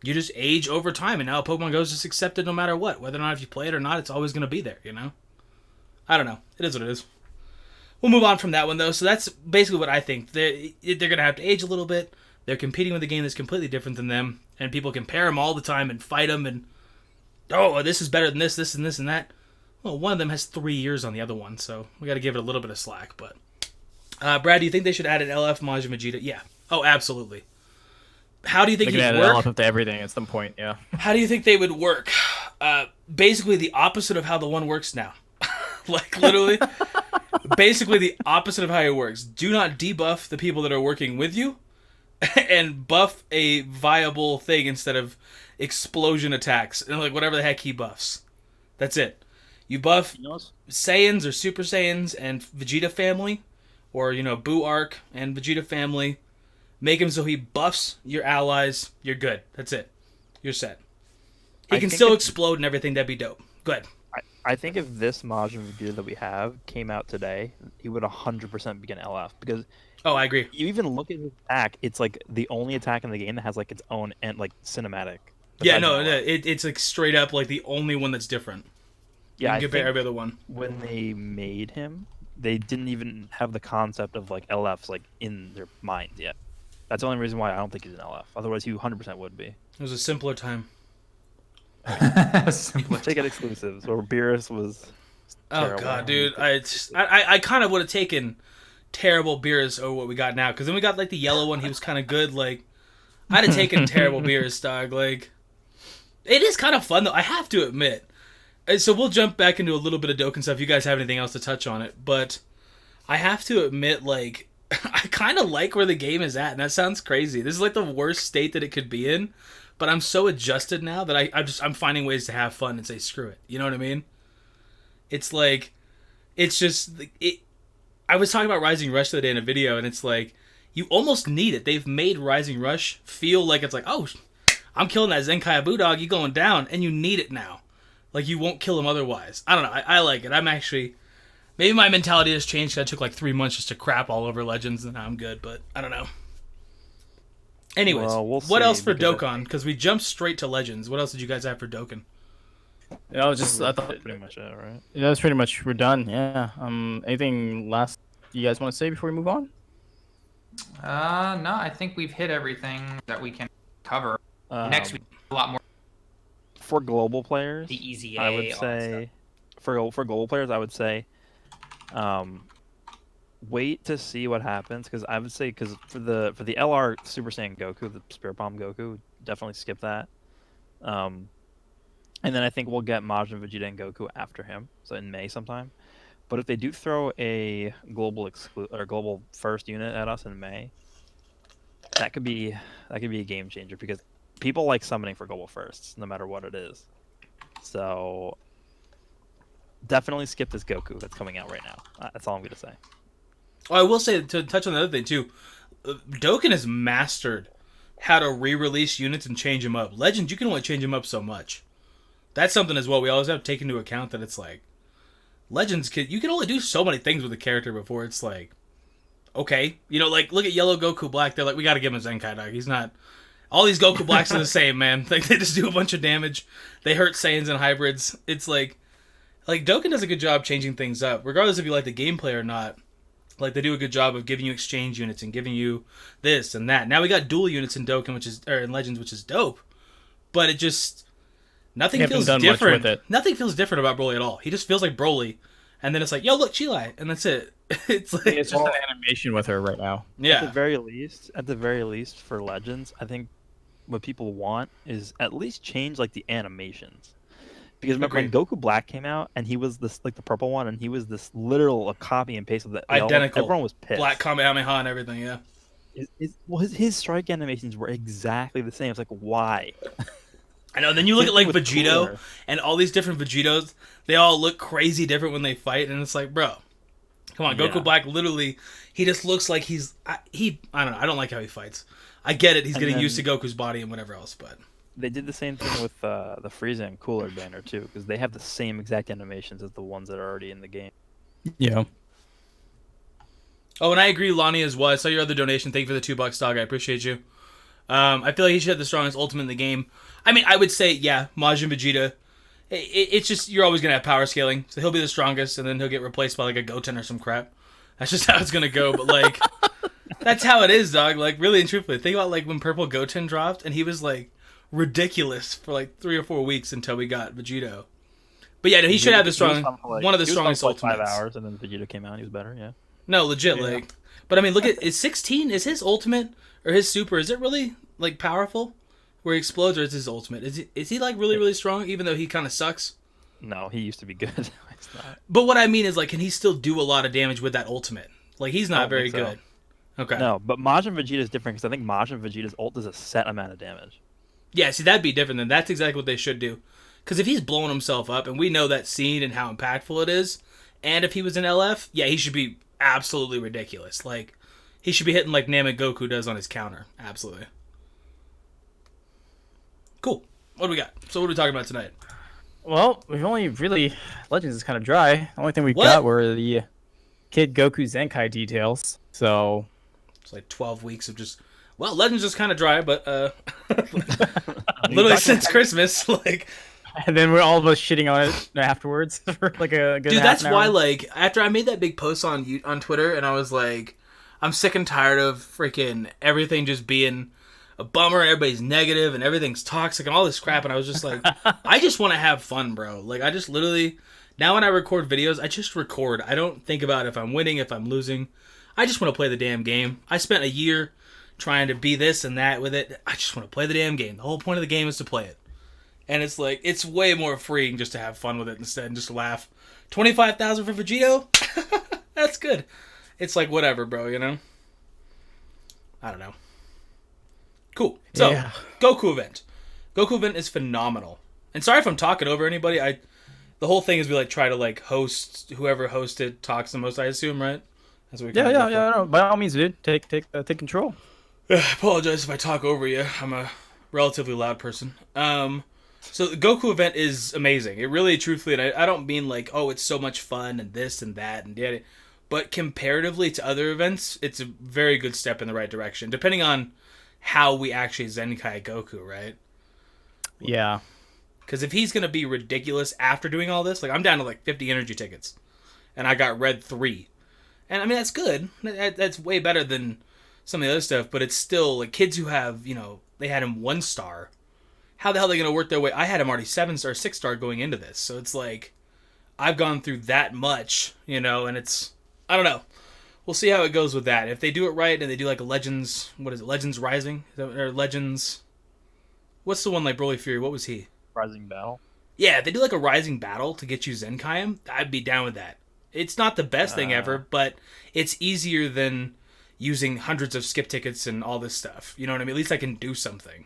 just age over time. And now Pokemon Go is just accepted no matter what, whether or not if you play it or not, it's always gonna be there. You know, I don't know. It is what it is. We'll move on from that one though. So that's basically what I think. They're gonna have to age a little bit. They're competing with a game that's completely different than them, and people compare them all the time and fight them, and this is better than this, this, and this, and that. Well, one of them has 3 years on the other one, so we got to give it a little bit of slack. But Brad, do you think they should add an LF Majin Vegeta? Yeah. Oh, absolutely. How do you think they he'd can work? add LF to everything at some point, yeah. How do you think they would work? Basically, the opposite of how the one works now. Like literally, basically the opposite of how it works. Do not debuff the people that are working with you. And buff a viable thing instead of explosion attacks and like whatever the heck he buffs. That's it. You buff Saiyans or Super Saiyans and Vegeta family, or Boo Arc and Vegeta family. Make him so he buffs your allies. You're good. That's it. You're set. He can still explode and everything. That'd be dope. Go ahead. I think if this Majin Vegeta that we have came out today, he would 100% be an LF because. Oh, I agree. You even look at his attack; it's like the only attack in the game that has like its own and like cinematic. Yeah, no, it's like straight up like the only one that's different. Yeah, you can compare every other one. When they made him, they didn't even have the concept of like LFs like in their minds yet. That's the only reason why I don't think he's an LF. Otherwise, he 100% would be. It was a simpler time. Take it exclusives, or Beerus was. Oh god, dude! I kind of would have taken terrible Beerus over what we got now, because then we got like the yellow one. He was kind of good. Like I'd have taken terrible Beerus, dog. Like it is kind of fun though. I have to admit. And so we'll jump back into a little bit of Dokkan stuff. If you guys have anything else to touch on it, but I have to admit, like I kind of like where the game is at, and that sounds crazy. This is like the worst state that it could be in, but I'm so adjusted now that I'm finding ways to have fun and say screw it. You know what I mean? It's like it's just it. I was talking about Rising Rush the other day in a video, and it's like, you almost need it. They've made Rising Rush feel like it's like, oh, I'm killing that Zenkai Abu dog, you going down, and you need it now. Like, you won't kill him otherwise. I don't know, I like it. I'm actually, maybe my mentality has changed, because I took like 3 months just to crap all over Legends, and now I'm good, but I don't know. Anyways, what else for Dokkan? Because we jumped straight to Legends. What else did you guys have for Dokkan? I thought pretty much it, right? Yeah, that's pretty much we're done. Yeah. Anything last you guys want to say before we move on? No, I think we've hit everything that we can cover. Next week, a lot more. For global players, the easy. I would say for global players, I would say, wait to see what happens, because I would say for the LR Super Saiyan Goku, the Spirit Bomb Goku, definitely skip that. And then I think we'll get Majin Vegeta and Goku after him, so in May sometime. But if they do throw a global first unit at us in May, that could be a game changer, because people like summoning for global firsts, no matter what it is. So definitely skip this Goku that's coming out right now. That's all I'm gonna say. Oh, I will say, to touch on the other thing too, Dokkan has mastered how to re-release units and change them up. Legends, you can only change them up so much. That's something as well we always have to take into account, that it's like Legends you can only do so many things with a character before it's like, okay. You know, like, look at Yellow Goku Black. They're like, we got to give him a Zenkai, dog. He's not... All these Goku Blacks are the same, man. Like, they just do a bunch of damage. They hurt Saiyans and hybrids. It's like Dokkan does a good job changing things up, regardless if you like the gameplay or not. Like, they do a good job of giving you exchange units and giving you this and that. Now we got dual units in Dokkan, in Legends, which is dope. But it just... Nothing feels different. With it. Nothing feels different about Broly at all. He just feels like Broly. And then it's like, yo, look, Chilai. And that's it. It's like... It's just an animation with her right now. Yeah. At the very least, for Legends, I think what people want is at least change, like, the animations. Because remember when Goku Black came out and he was this, like, the purple one, and he was this literal copy and paste of the identical. Everyone was pissed. Black Kamehameha and everything, yeah. His strike animations were exactly the same. It's like, why? I know. Then you look at like Vegito and all these different Vegetos. They all look crazy different when they fight, and it's like, bro, come on, Goku Black. Literally, he just looks like I don't know. I don't like how he fights. I get it. He's getting used to Goku's body and whatever else, but they did the same thing with the Frieza and Cooler banner too, because they have the same exact animations as the ones that are already in the game. Yeah. Oh, and I agree, Lonnie, as well. I saw your other donation. Thank you for the $2, dog. I appreciate you. I feel like he should have the strongest ultimate in the game. I mean, I would say, yeah, Majin Vegeta. It's just, you're always going to have power scaling. So he'll be the strongest, and then he'll get replaced by, like, a Goten or some crap. That's just how it's going to go. But, like, that's how it is, dog. Like, really and truthfully. Think about, like, when Purple Goten dropped, and he was, like, ridiculous for, like, 3 or 4 weeks until we got Vegito. But, yeah, no, he should have the one of the strongest ultimates. 5 hours, and then Vegeta came out, and he was better, yeah. No, legit, like... But, I mean, look at... Is 16... Is his ultimate or his super... Is it really, like, powerful? Where he explodes, or is his ultimate? Is he like, really, really strong, even though he kind of sucks? No, he used to be good. It's not. But what I mean is, like, can he still do a lot of damage with that ultimate? Like, he's not very good. Okay. No, but Majin Vegeta is different, because I think Majin Vegeta's ult does a set amount of damage. Yeah, see, that'd be different. Then that's exactly what they should do. Because if he's blowing himself up, and we know that scene and how impactful it is, and if he was in LF, yeah, he should be absolutely ridiculous. Like, he should be hitting like Namek Goku does on his counter. Absolutely. Cool. What do we got? So what are we talking about tonight? Well, we've only really... Legends is kind of dry. The only thing we got were the Kid Goku Zenkai details. So... It's like 12 weeks of just... Well, Legends is kind of dry, but... literally since Christmas, like... And then we're all of us shitting on it afterwards for like a good Dude, half that's an hour. why, like, after I made that big post on Twitter, and I was like, I'm sick and tired of freaking everything just being a bummer, and everybody's negative, and everything's toxic, and all this crap, and I was just like, I just want to have fun, bro. Like, I just literally, now when I record videos, I just record. I don't think about if I'm winning, if I'm losing. I just want to play the damn game. I spent a year trying to be this and that with it. I just want to play the damn game. The whole point of the game is to play it. And it's like, it's way more freeing just to have fun with it instead and just laugh. 25,000 for Vegito? That's good. It's like, whatever, bro, you know? I don't know. Cool. So, yeah. Goku event. Goku event is phenomenal. And sorry if I'm talking over anybody. The whole thing is we like try to like host, whoever hosted talks the most, I assume, right? That's what we yeah. No, by all means, dude. Take control. I apologize if I talk over you. I'm a relatively loud person. So the Goku event is amazing. It really, truthfully, and I don't mean like, oh, it's so much fun and this and that and yeah, but comparatively to other events, it's a very good step in the right direction, depending on how we actually Zenkai Goku, right? Yeah. Because if he's going to be ridiculous after doing all this, like I'm down to like 50 energy tickets, and I got red 3. And I mean, that's good. That's way better than some of the other stuff, but it's still like kids who have, you know, they had him 1 star. How the hell are they going to work their way? I had him already 7-star, 6-star going into this. So it's like, I've gone through that much, you know, and it's, I don't know. We'll see how it goes with that. If they do it right and they do like a Legends, what is it? Legends Rising? Or Legends, what's the one like Broly Fury? What was he? Rising Battle? Yeah, if they do like a Rising Battle to get you Zenkai him, I'd be down with that. It's not the best thing ever, but it's easier than using hundreds of skip tickets and all this stuff. You know what I mean? At least I can do something.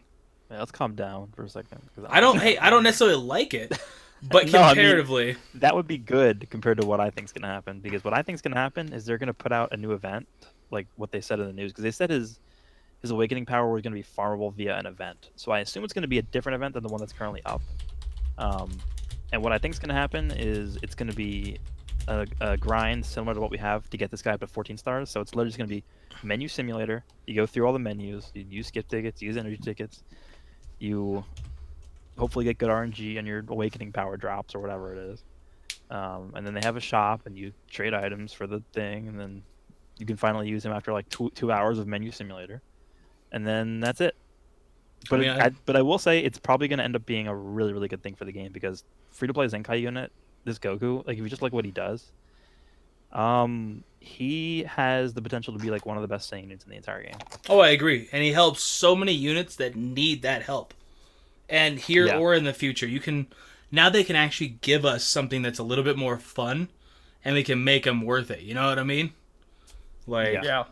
Yeah, let's calm down for a second. I don't necessarily like it, but No, comparatively... I mean, that would be good compared to what I think is going to happen. Because what I think is going to happen is they're going to put out a new event, like what they said in the news. Because they said his awakening power was going to be farmable via an event. So I assume it's going to be a different event than the one that's currently up. And what I think is going to happen is it's going to be a grind similar to what we have to get this guy up to 14 stars. So it's literally just going to be menu simulator. You go through all the menus. You use skip tickets, use energy tickets. You hopefully get good RNG on your awakening power drops or whatever it is. And then they have a shop, and you trade items for the thing, and then you can finally use him after like two hours of menu simulator, and then that's it. But but I will say it's probably going to end up being a really, really good thing for the game, because free to play Zenkai unit, this Goku, like if you just look what he does, he has the potential to be like one of the best Saiyan units in the entire game. Oh, I agree, and he helps so many units that need that help. And here or in the future, they can actually give us something that's a little bit more fun, and we can make them worth it. You know what I mean? Like, yeah.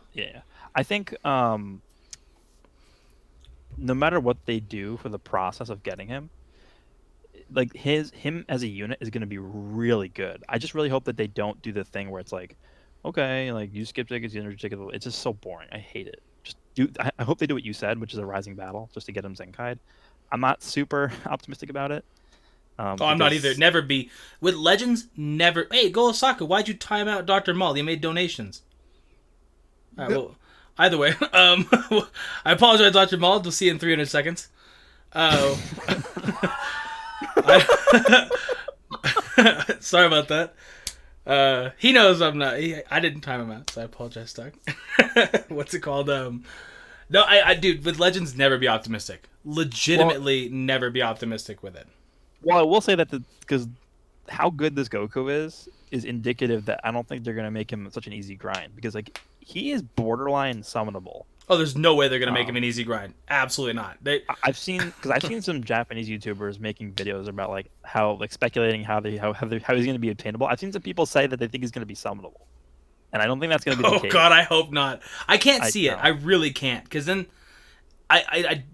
I think no matter what they do for the process of getting him, like him as a unit is going to be really good. I just really hope that they don't do the thing where it's like, okay, like you skip tickets, you energy tickets. It's just so boring. I hate it. Just do. I hope they do what you said, which is a rising battle, just to get him Zenkai'd. I'm not super optimistic about it. I'm not either. Never be. With Legends, never. Hey, Go Osaka, why'd you time out Dr. Maul? You made donations. All right, well, either way, I apologize, Dr. Maul. We'll see you in 300 seconds. Sorry about that. He knows I'm not. I didn't time him out, so I apologize, Doc. What's it called? No, I dude, with Legends, never be optimistic. Legitimately, never be optimistic with it. Well, I will say that because how good this Goku is indicative that I don't think they're gonna make him such an easy grind, because like he is borderline summonable. Oh, there's no way they're gonna make him an easy grind. Absolutely not. I've seen some Japanese YouTubers making videos about like how like speculating how he's gonna be obtainable. I've seen some people say that they think he's gonna be summonable, and I don't think that's gonna be the case. Oh God, I hope not. I can't see it. I really can't, because then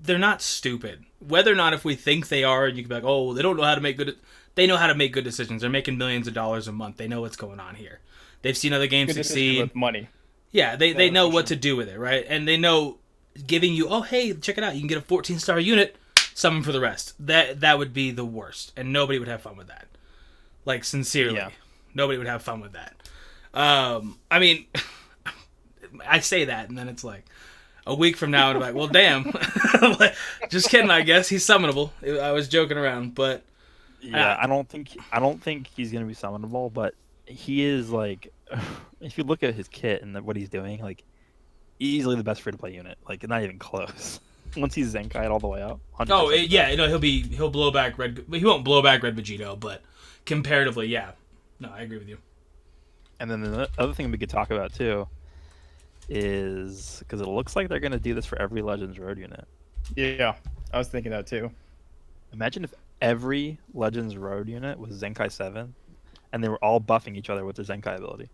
they're not stupid. Whether or not if we think they are, you can be like, oh, they don't know how to make good. They know how to make good decisions. They're making millions of dollars a month. They know what's going on here. They've seen other games succeed with money. Yeah, they know what to do with it, right? And they know giving you, oh, hey, check it out. You can get a 14-star unit, summon for the rest. That would be the worst, and nobody would have fun with that. Like, sincerely. Yeah. Nobody would have fun with that. I mean, I say that, and then it's like, a week from now, and I'm like, well, damn. Just kidding, I guess. He's summonable. I was joking around, but... Yeah, I don't think he's going to be summonable, but he is, like... If you look at his kit and what he's doing, like, easily the best free-to-play unit. Like, not even close. Once he's Zenkai'd all the way up. Oh, yeah, he'll blow back Red... He won't blow back Red Vegito, but comparatively, yeah. No, I agree with you. And then the other thing we could talk about, too, is because it looks like they're going to do this for every Legends Road unit. Yeah, I was thinking that too. Imagine if every Legends Road unit was Zenkai 7 and they were all buffing each other with their Zenkai ability.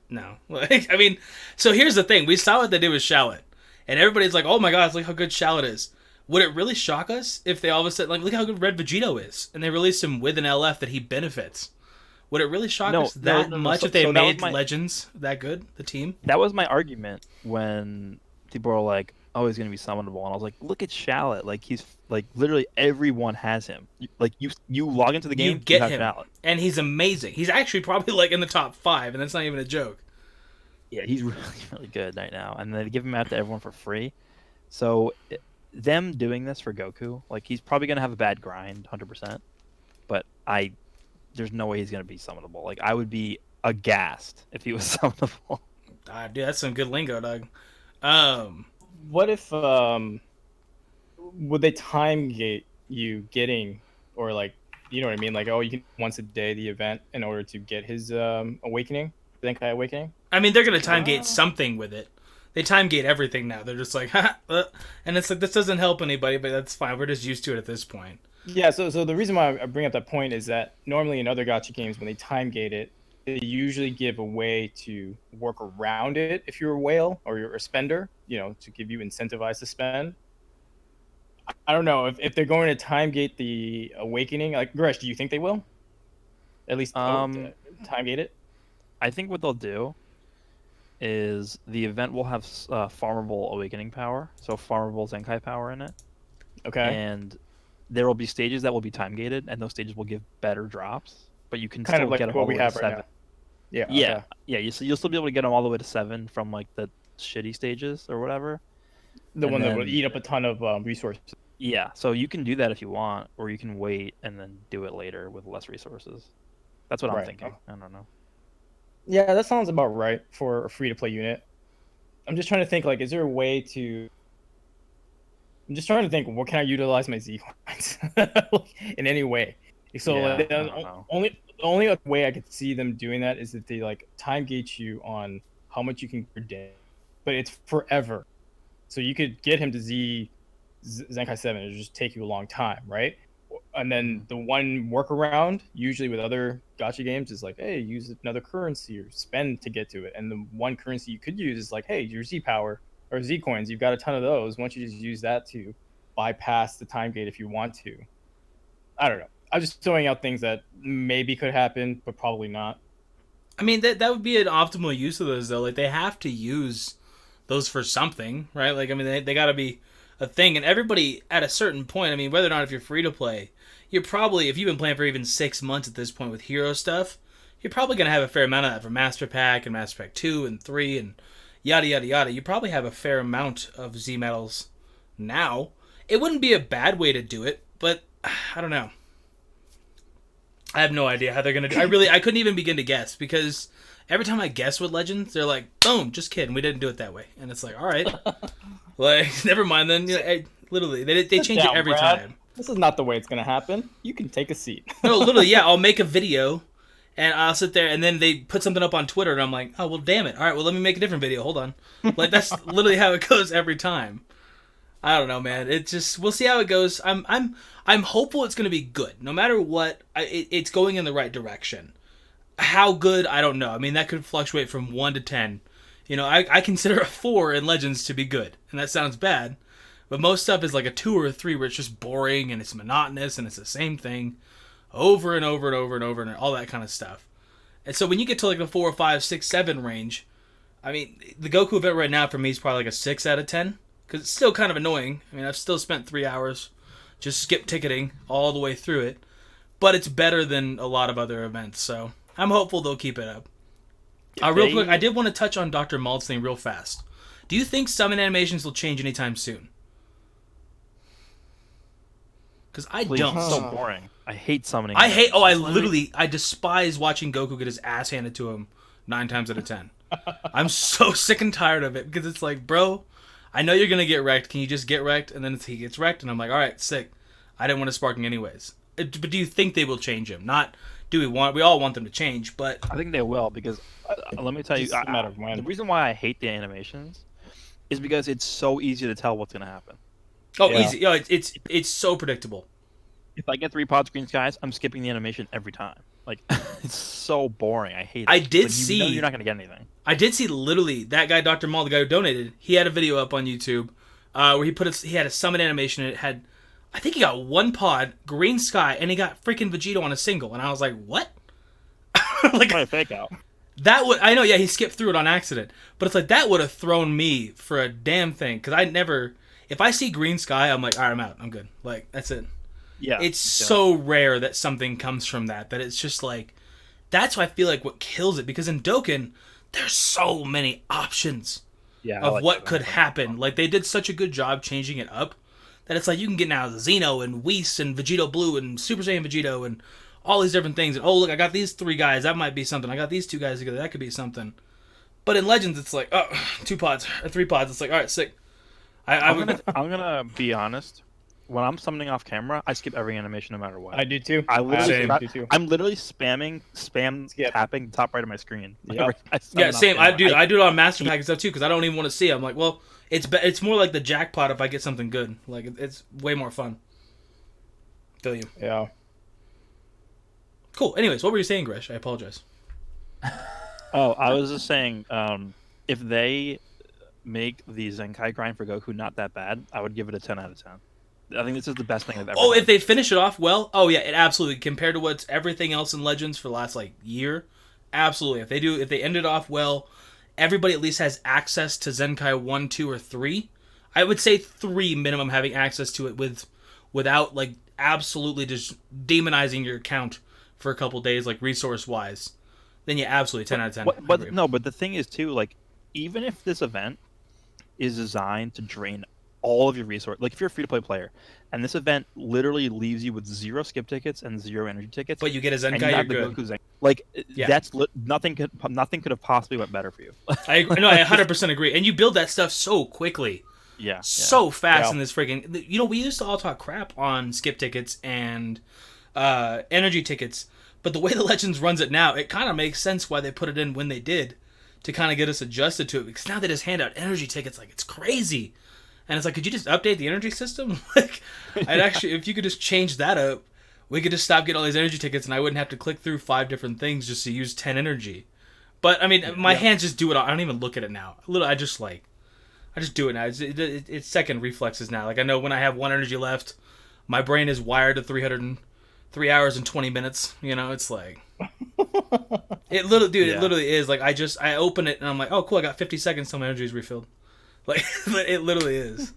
No. I mean, so here's the thing. We saw what they did with Shallot, and everybody's like, oh my god, look how good Shallot is. Would it really shock us if they all of a sudden, like, look how good Red Vegito is, and they released him with an LF that he benefits? Would it really shock us that much if they made Legends that good, the team? That was my argument when people were like, oh, he's going to be summonable. And I was like, look at Shallot. Like, he's, like, literally everyone has him. Like, you log into the game, you get him. Shallot. And he's amazing. He's actually probably, like, in the top 5, and that's not even a joke. Yeah, he's really, really good right now. And they give him out to everyone for free. So, them doing this for Goku, like, he's probably going to have a bad grind, 100%. But there's no way he's going to be summonable. Like, I would be aghast if he was summonable. Dude, that's some good lingo, dog. What if, would they time gate you getting, or like, you know what I mean? Like, oh, you can once a day the event in order to get his awakening, Zenkai awakening? I mean, they're going to time gate something with it. They time gate everything now. They're just like, and it's like, this doesn't help anybody, but that's fine. We're just used to it at this point. Yeah, so the reason why I bring up that point is that normally in other gacha games, when they time gate it, they usually give a way to work around it if you're a whale or you're a spender, you know, to give you incentivized to spend. I don't know if they're going to time gate the awakening. Like, Gresh, do you think they will? At least time gate it? I think what they'll do is the event will have farmable awakening power, so farmable Zenkai power in it. Okay. And there will be stages that will be time gated, and those stages will give better drops. but you can Kind still of like get them what all the we way to have right 7. now. Yeah. Yeah, Okay. yeah. You'll still be able to get them all the way to 7 from like the shitty stages or whatever. The And one that will then- eat up a ton of resources. Yeah, so you can do that if you want, or you can wait and then do it later with less resources. That's what I'm Right. thinking. I don't know. Yeah, that sounds about right for a free to play unit. I'm just trying to think, like, is there a way to? I'm just trying to think, what can I utilize my Z coins in any way? So Yeah, like, I don't know. only way I could see them doing that is that they like time gauge you on how much you can per day, but it's forever. So you could get him to Zenkai 7. It would just take you a long time, right? And then the one workaround, usually with other gacha games, is like, hey, use another currency or spend to get to it. And the one currency you could use is like, hey, your Z power or Z coins. You've got a ton of those. Why don't you just use that to bypass the time gate if you want to? I don't know. I'm just throwing out things that maybe could happen, but probably not. I mean, that would be an optimal use of those, though. Like, they have to use those for something, right? Like, I mean, they got to be a thing. And everybody, at a certain point, I mean, whether or not if you're free to play, you're probably, if you've been playing for even 6 months at this point with hero stuff, you're probably going to have a fair amount of that for Master Pack and Master Pack 2 and 3 and yada, yada, yada. You probably have a fair amount of Z medals now. It wouldn't be a bad way to do it, but I don't know. I have no idea how they're going to do. I couldn't even begin to guess, because every time I guess with Legends, they're like, boom, just kidding, we didn't do it that way. And it's like, all right. Like, never mind then. You know, literally, they change it every time. This is not the way it's going to happen. You can take a seat. No, literally, yeah, I'll make a video, and I'll sit there, and then they put something up on Twitter, and I'm like, oh, well, damn it. All right, well, let me make a different video. Hold on. Like, that's literally how it goes every time. I don't know, man. It just, we'll see how it goes. I'm hopeful it's going to be good. No matter what, it's going in the right direction. How good, I don't know. I mean, that could fluctuate from 1 to 10. You know, I consider a 4 in Legends to be good, and that sounds bad. But most stuff is like a 2 or a 3 where it's just boring and it's monotonous and it's the same thing over and over and over and over and all that kind of stuff. And so when you get to like the 4, 5, 6, 7 range, I mean, the Goku event right now for me is probably like a 6 out of 10. Because it's still kind of annoying. I mean, I've still spent 3 hours just skip ticketing all the way through it. But it's better than a lot of other events, so I'm hopeful they'll keep it up. Real quick, I did want to touch on Dr. Mald's thing real fast. Do you think summon animations will change anytime soon? Because I Please, don't. it's so boring. I hate summoning. I despise watching Goku get his ass handed to him 9 times out of 10. I'm so sick and tired of it, because it's like, bro, I know you're going to get wrecked. Can you just get wrecked? And then he gets wrecked, and I'm like, all right, sick. I didn't want to sparking anyways. But do you think they will change him? Not, we all want them to change, but... I think they will, because let me tell you, Just a matter of when. the reason why I hate the animations is because it's so easy to tell what's going to happen. Oh, Yeah. easy. You know, it's so predictable. If I get 3 pods green skies, I'm skipping the animation every time. Like, it's so boring. I hate it. I did Like, see... You know you're not going to get anything. I did see literally that guy, Dr. Maul, the guy who donated, he had a video up on YouTube where he had a summon animation, and it had, I think he got 1 pod, green sky, and he got freaking Vegito on a single, and I was like, what? Like, Probably a fake out. that would, I know, yeah, he skipped through it on accident, but it's like, that would have thrown me for a damn thing, because I never, if I see green sky, I'm like, all right, I'm out, I'm good. Like, that's it. Yeah. It's so rare that something comes from that it's just like, that's why I feel like what kills it, because in Dokkan, there's so many options of what could happen. Like, they did such a good job changing it up that it's like you can get now Xeno and Whis and Vegito Blue and Super Saiyan Vegito and all these different things. And oh, look, I got these 3 guys. That might be something. I got these 2 guys together. That could be something. But in Legends, it's like, oh, 2 pods or 3 pods. It's like, all right, sick. I'm gonna be honest. When I'm summoning off camera, I skip every animation no matter what. I do too. I literally, do too. I'm literally spam tapping the top right of my screen. Yep. Yeah, same. I do it on Master Pack and stuff too, because I don't even want to see it. I'm like, well, it's more like the jackpot if I get something good. Like, it's way more fun. Feel you. Yeah. Cool. Anyways, what were you saying, Gresh? I apologize. Oh, I was just saying, if they make the Zenkai grind for Goku not that bad, I would give it a 10 out of 10. I think this is the best thing I've ever done. If they finish it off well, oh yeah, it absolutely, compared to what's everything else in Legends for the last like year, absolutely. If they end it off well, everybody at least has access to Zenkai 1, 2, or 3. I would say 3 minimum, having access to it without like absolutely just demonizing your account for a couple days, like resource wise, then yeah, absolutely 10 out of 10. I But agree. no, but the thing is too, like, even if this event is designed to drain all of your resources, like if you're a free to play player, and this event literally leaves you with 0 skip tickets and 0 energy tickets, But you get a and Zenkai, you you're have the good. Goku Zen, like Yeah. that's nothing could have possibly went better for you. I 100% agree. And you build that stuff so quickly. Yeah. So fast Yeah. in this freaking... You know, we used to all talk crap on skip tickets and energy tickets, but the way the Legends runs it now, it kind of makes sense why they put it in when they did, to kind of get us adjusted to it, because now they just hand out energy tickets like it's crazy. And it's like, could you just update the energy system? Like, I'd actually, if you could just change that up, we could just stop getting all these energy tickets and I wouldn't have to click through 5 different things just to use 10 energy. But, I mean, my hands just do it. I don't even look at it now. I just do it now. It's second reflexes now. Like, I know when I have 1 energy left, my brain is wired to 3 hours and 20 minutes. You know, it's like... It literally is. Like, I open it and I'm like, oh, cool, I got 50 seconds till my energy is refilled. Like, it literally is.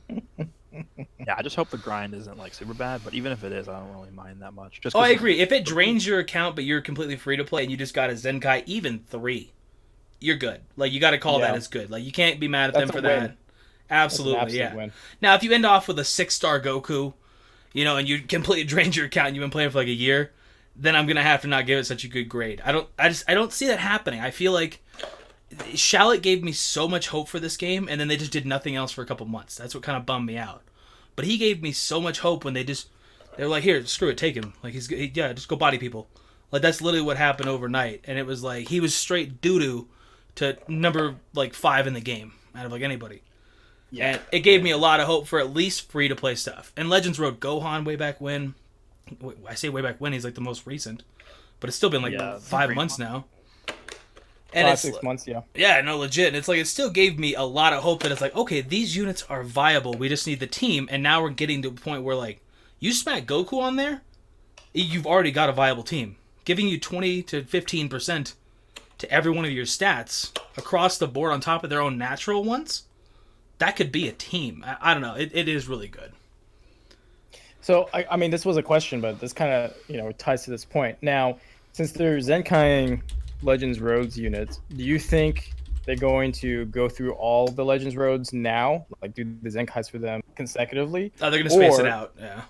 Yeah, I just hope the grind isn't like super bad, but even if it is, I don't really mind that much. Just Oh, 'cause I agree. If it drains your account, but you're completely free to play and you just got a Zenkai even 3, you're good. Like, you got to call that as good. Like, you can't be mad at them That's for a that. win. Absolutely, That's an yeah. absolute win. Now, if you end off with a 6-star Goku, you know, and you completely drained your account and you've been playing for like a year, then I'm gonna have to not give it such a good grade. I don't see that happening. I feel like Shallot gave me so much hope for this game, and then they just did nothing else for a couple months. That's what kind of bummed me out. But he gave me so much hope when they're like, here, screw it, take him. Like just go body people. Like, that's literally what happened overnight, and it was like he was straight doo-doo to number like 5 in the game out of like anybody. Yeah, and it gave me a lot of hope for at least free to play stuff. And Legends wrote Gohan way back when. I say way back when, he's like the most recent, but it's still been like 5 months now. And 5, it's 6 months, yeah. Yeah, no, legit. And it's like, it still gave me a lot of hope that it's like, okay, these units are viable. We just need the team. And now we're getting to a point where, like, you smack Goku on there, you've already got a viable team. Giving you 20 to 15% to every one of your stats across the board on top of their own natural ones, that could be a team. I don't know. It is really good. So, I mean, this was a question, but this kind of, ties to this point. Now, since they're Zenkaiing Legends Roads units, do you think they're going to go through all the Legends Roads now? Like, do the Zenkais for them consecutively? Oh, they're going to space it out, yeah.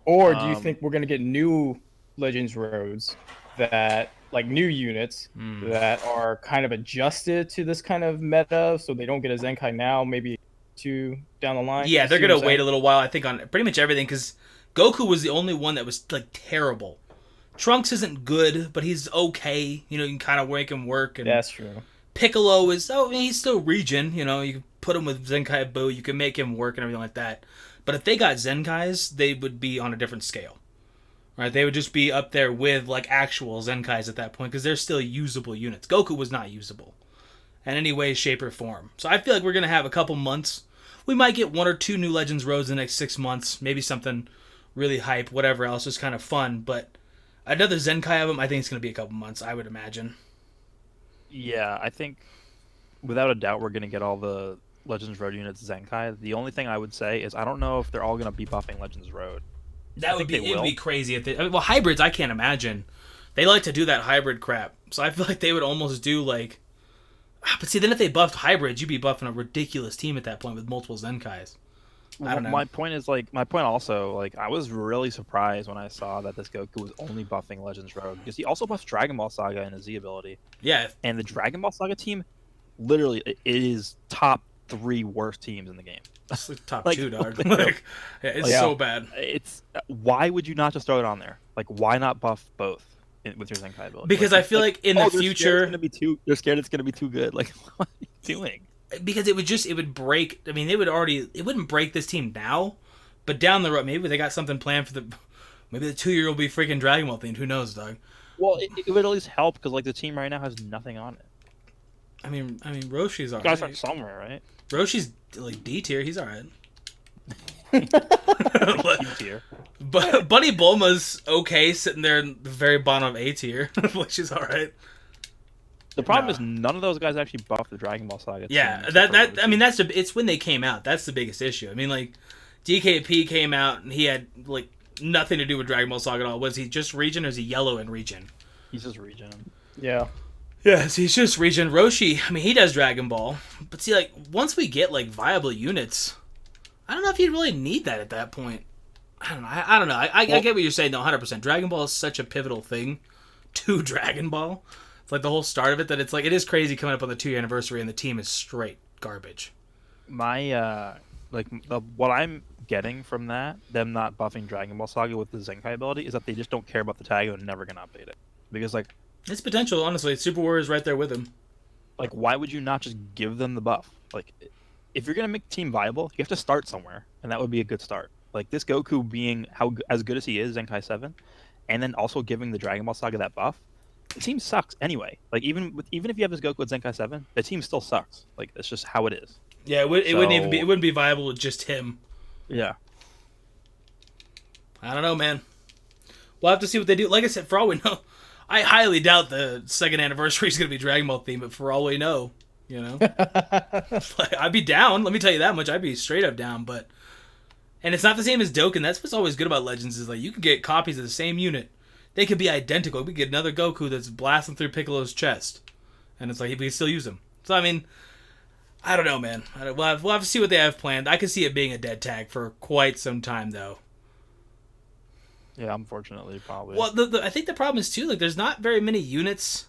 Or do you think we're going to get new Legends Roads that, like, new units that are kind of adjusted to this kind of meta, so they don't get a Zenkai now, maybe 2 down the line? Yeah, they're going to wait a little while, I think, on pretty much everything, because Goku was the only one that was, like, terrible. Trunks isn't good, but he's okay. You know, you can kind of make him work. And that's true. Piccolo is, he's still regen. You know, you can put him with Zenkai Buu. You can make him work and everything like that. But if they got Zenkais, they would be on a different scale. Right? They would just be up there with, like, actual Zenkais at that point, because they're still usable units. Goku was not usable in any way, shape, or form. So I feel like we're going to have a couple months. We might get 1 or 2 new Legends Roads in the next 6 months. Maybe something really hype, whatever else is kind of fun. But another Zenkai of them, I think it's going to be a couple months, I would imagine. Yeah, I think without a doubt we're going to get all the Legends Road units Zenkai. The only thing I would say is I don't know if they're all going to be buffing Legends Road. That would be crazy if they... well, hybrids, I can't imagine. They like to do that hybrid crap. So I feel like they would almost do, like... But see, then if they buffed hybrids, you'd be buffing a ridiculous team at that point with multiple Zenkais. I don't know. My point also, like, I was really surprised when I saw that this Goku was only buffing Legends Road, because he also buffs Dragon Ball Saga in his Z ability. Yeah. And the Dragon Ball Saga team, literally, it is top 3 worst teams in the game. It's like top 2, dog. It's so bad. Why would you not just throw it on there? Like, why not buff both with your Zenkai ability? Because I feel like in the future... They're scared it's going to be too good. Like, what are you doing? Because it would break. I mean, it wouldn't break this team now, but down the road, maybe they got something planned for maybe the 2-year will be freaking Dragon Ball themed. Who knows, dog? Well, it would at least help because, like, the team right now has nothing on it. I mean, Roshi's alright. Guys are somewhere, right? Roshi's like D tier. He's alright. Tier. But Bunny Bulma's okay, sitting there in the very bottom of A tier. Like, she's alright. The problem is none of those guys actually buff the Dragon Ball Saga. Yeah, it's when they came out. That's the biggest issue. I mean, like, DKP came out and he had like nothing to do with Dragon Ball Saga at all. Was he just region or is he yellow in region? He's just regen. Yeah. Yes, he's just region. Roshi, I mean, he does Dragon Ball. But see, like, once we get, like, viable units, I don't know if you'd really need that at that point. I don't know. I don't know. I get what you're saying, though, 100%. Dragon Ball is such a pivotal thing to Dragon Ball. It's like the whole start of it that it's like, it is crazy coming up on the 2-year anniversary and the team is straight garbage. My, what I'm getting from that, them not buffing Dragon Ball Saga with the Zenkai ability, is that they just don't care about the tag and are never going to update it. Because, like... It's potential, honestly. Super Warrior's right there with him. Like, why would you not just give them the buff? Like, if you're going to make the team viable, you have to start somewhere, and that would be a good start. Like, this Goku being as good as he is, Zenkai 7, and then also giving the Dragon Ball Saga that buff, the team sucks anyway. Like, even if you have this Goku with Zenkai 7, the team still sucks. Like, that's just how it is. Yeah, it wouldn't be viable with just him. Yeah. I don't know, man. We'll have to see what they do. Like I said, for all we know, I highly doubt the second anniversary is going to be Dragon Ball themed, but for all we know, you know. Like, I'd be down. Let me tell you that much. I'd be straight up down, but... And it's not the same as Dokkan. That's what's always good about Legends is, like, you can get copies of the same unit. They could be identical. We could get another Goku that's blasting through Piccolo's chest. And it's like, we can still use him. So, I mean, I don't know, man. We'll have to see what they have planned. I could see it being a dead tag for quite some time, though. Yeah, unfortunately, probably. Well, I think the problem is, too, like, there's not very many units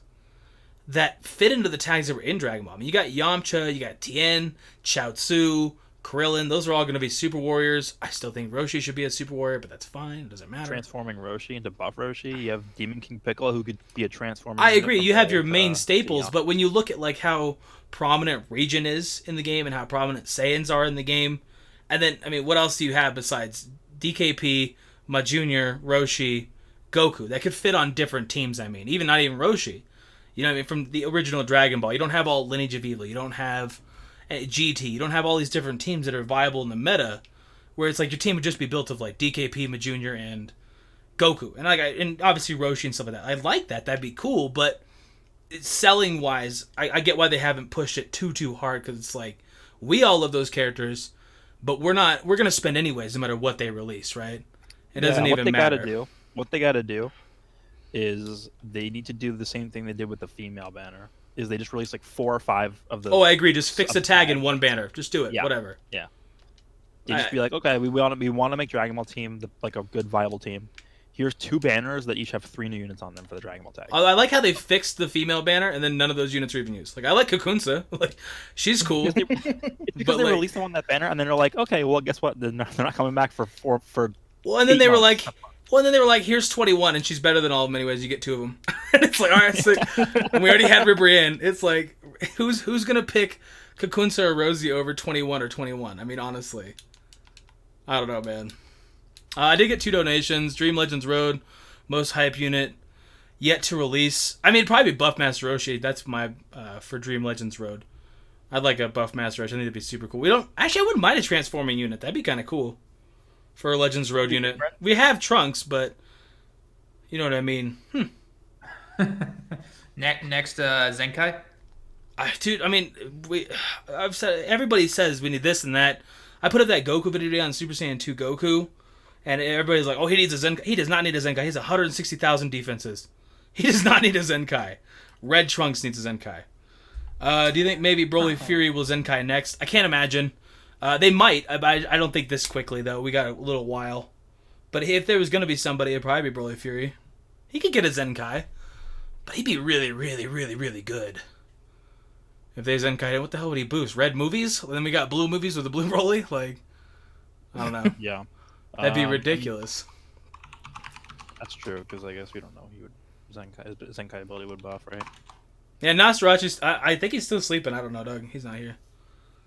that fit into the tags that were in Dragon Ball. I mean, you got Yamcha, you got Tien, Chaozu, Krillin. Those are all going to be Super Warriors. I still think Roshi should be a Super Warrior, but that's fine. It doesn't matter. Transforming Roshi into buff Roshi. You have Demon King Piccolo, who could be a transformer. I agree. You have your main staples, but when you look at, like, how prominent Region is in the game and how prominent Saiyans are in the game, and then, I mean, what else do you have besides DKP, Ma Junior, Roshi, Goku? That could fit on different teams, I mean. Not even Roshi. You know what I mean? From the original Dragon Ball. You don't have all Lineage of Evil. You don't have GT. You don't have all these different teams that are viable in the meta, where it's like your team would just be built of like DKP, Ma Junior, and Goku, and obviously Roshi and stuff like that. I like that. That'd be cool, but selling wise, I get why they haven't pushed it too hard, because it's like we all love those characters, but we're gonna spend anyways, no matter what they release, right? It doesn't even matter. What they gotta do is they need to do the same thing they did with the female banner. Is they just release like 4 or 5 of the... Oh, I agree. Just fix a tag in one banner. Just do it. Yeah. Whatever. Yeah. They just be like, okay, we want to make Dragon Ball team like a good viable team. Here's 2 banners that each have 3 new units on them for the Dragon Ball tag. I like how they fixed the female banner and then none of those units are even used. Like, I like Kakunsa. Like, she's cool. It's because they released them on that banner and then they're like, okay, well, guess what? They're not coming back for Well, and then they were like, here's 21, and she's better than all of them anyways. You get 2 of them. And it's like, all right, so, and we already had Ribrianne. It's like, who's going to pick Kakunsa or Rosie over 21 or 21? I mean, honestly. I don't know, man. I did get 2 donations. Dream Legends Road, most hype unit, yet to release. I mean, probably Buffmaster Roshi. That's my, for Dream Legends Road. I'd like a Buffmaster Roshi. I think that'd be super cool. I wouldn't mind a transforming unit. That'd be kind of cool. For a Legends Road unit. We have Trunks, but you know what I mean. Next, Zenkai? Dude, I mean, I've said, everybody says we need this and that. I put up that Goku video on Super Saiyan 2 Goku, and everybody's like, oh, he needs a Zenkai. He does not need a Zenkai. He has 160,000 defenses. He does not need a Zenkai. Red Trunks needs a Zenkai. Do you think maybe Broly Fury will Zenkai next? I can't imagine. They might. I don't think this quickly, though. We got a little while. But if there was going to be somebody, it'd probably be Broly Fury. He could get a Zenkai. But he'd be really, really, really, really good. If they Zenkai, what the hell would he boost? Red movies? And then we got blue movies with the blue Broly? Like, I don't know. Yeah. That'd be ridiculous. That's true, because I guess we don't know. His Zenkai ability would buff, right? Yeah, Nosferatu, I think he's still sleeping. I don't know, Doug. He's not here.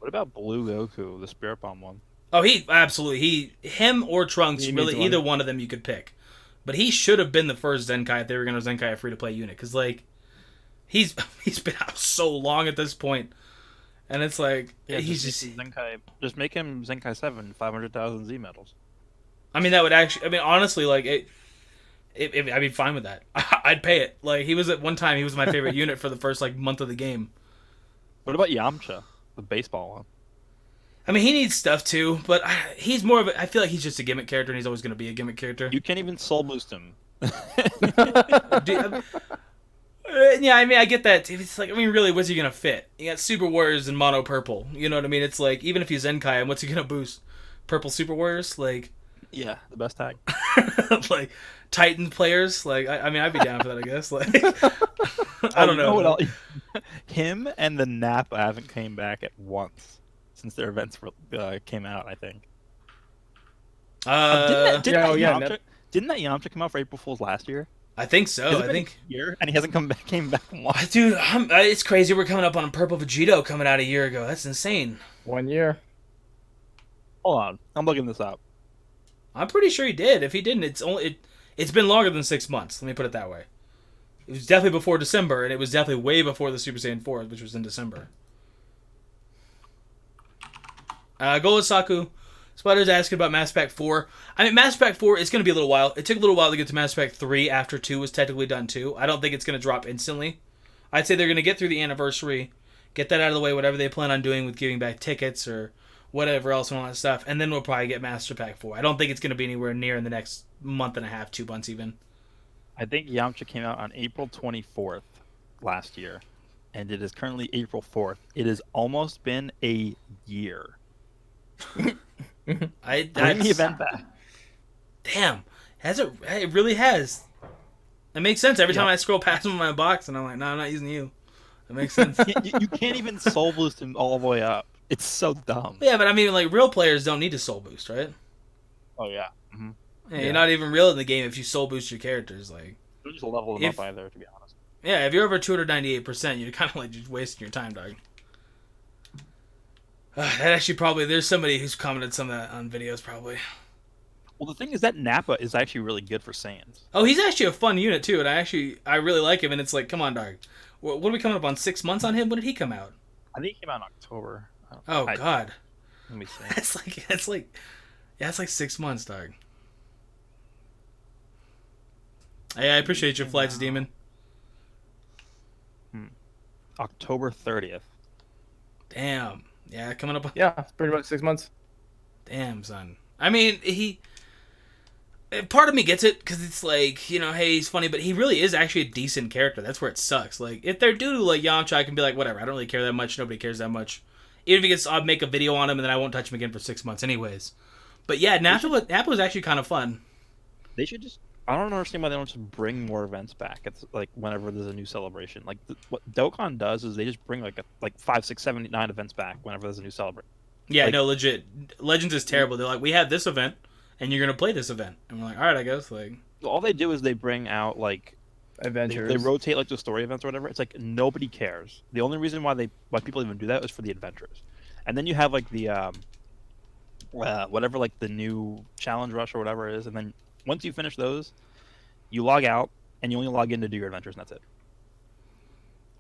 What about Blue Goku, the Spirit Bomb one? Oh, him or Trunks, really, either one of them you could pick. But he should have been the first Zenkai if they were going to Zenkai a free-to-play unit. Because, like, he's been out so long at this point. And it's like, he's just... Zenkai, just make him Zenkai 7, 500,000 Z medals. I mean, that would actually... I mean, honestly, like, I'd be fine with that. I'd pay it. Like, at one time, he was my favorite unit for the first, like, month of the game. What about Yamcha? The baseball one. I mean, he needs stuff too, but he's more of a. I feel like he's just a gimmick character, and he's always going to be a gimmick character. You can't even soul boost him. Yeah, I mean, I get that. It's like, I mean, really, what's he gonna fit? You got Super Warriors and Mono Purple. You know what I mean? It's like, even if he's Zenkai, what's he gonna boost? Purple Super Warriors, like, Yeah, the best tag. like Titan players. Like, I mean, I'd be down for that. I guess. Like, I don't know. What else? Him and the Nappa haven't came back at once since their events came out. I think. Didn't that Yamcha come out for April Fool's last year? I think so. I think a year, and he hasn't came back once. Dude, it's crazy. We're coming up on a Purple Vegito coming out a year ago. That's insane. 1 year. Hold on, I'm looking this up. I'm pretty sure he did. If he didn't, it's been longer than 6 months. Let me put it that way. It was definitely before December, and it was definitely way before the Super Saiyan 4, which was in December. Golasaku Spider's asking about Mass Pack 4. I mean, Mass Pack 4 is going to be a little while. It took a little while to get to Mass Pack 3 after 2 was technically done too. I don't think it's going to drop instantly. I'd say they're going to get through the anniversary, get that out of the way, whatever they plan on doing with giving back tickets or whatever else and all that stuff, and then we'll probably get Master Pack 4. I don't think it's going to be anywhere near in the next month and a half, 2 months even. I think Yamcha came out on April 24th last year, and it is currently April 4th. It has almost been a year. Bring the event back. Damn, has it? It really has. It makes sense every time I scroll past him in my box, and I'm like, no, I'm not using you. It makes sense. You can't even soul boost him all the way up. It's so dumb. Yeah, but I mean, like, real players don't need to soul boost, right? Oh yeah. Mm-hmm. Yeah, you're not even real in the game if you soul boost your characters. Like, don't just level them up either, to be honest. Yeah, if you're over 298%, you're kind of like just wasting your time, dog. That actually probably, there's somebody who's commented some of that on videos, probably. Well, the thing is that Nappa is actually really good for Saiyans. Oh, he's actually a fun unit, too, and I really like him, and it's like, come on, dog. What are we coming up on, 6 months on him? When did he come out? I think he came out in October. God. Let me see. It's like 6 months, dog. Hey, I appreciate your flights, Demon. October 30th. Damn. Yeah, coming up on... Yeah, it's pretty much 6 months. Damn, son. I mean, part of me gets it, because it's like, you know, hey, he's funny, but he really is actually a decent character. That's where it sucks. Like, if they're due to, like, Yamcha, I can be like, whatever, I don't really care that much, nobody cares that much. Even if he gets, I'll make a video on him, and then I won't touch him again for 6 months anyways. But yeah, Nappa was actually kind of fun. They should just... I don't understand why they don't just bring more events back. It's like whenever there's a new celebration. Like what Dokkan does is they just bring like 5, 6, 7, 8, 9 events back whenever there's a new celebration. Yeah, like, no, legit. Legends is terrible. They're like, we have this event, and you're gonna play this event, and we're like, all right, I guess. Like, all they do is they bring out like adventures. They rotate like the story events or whatever. It's like nobody cares. The only reason why people even do that is for the adventures. And then you have like the whatever, like the new challenge rush or whatever it is, and then once you finish those, you log out and you only log in to do your adventures, and that's it.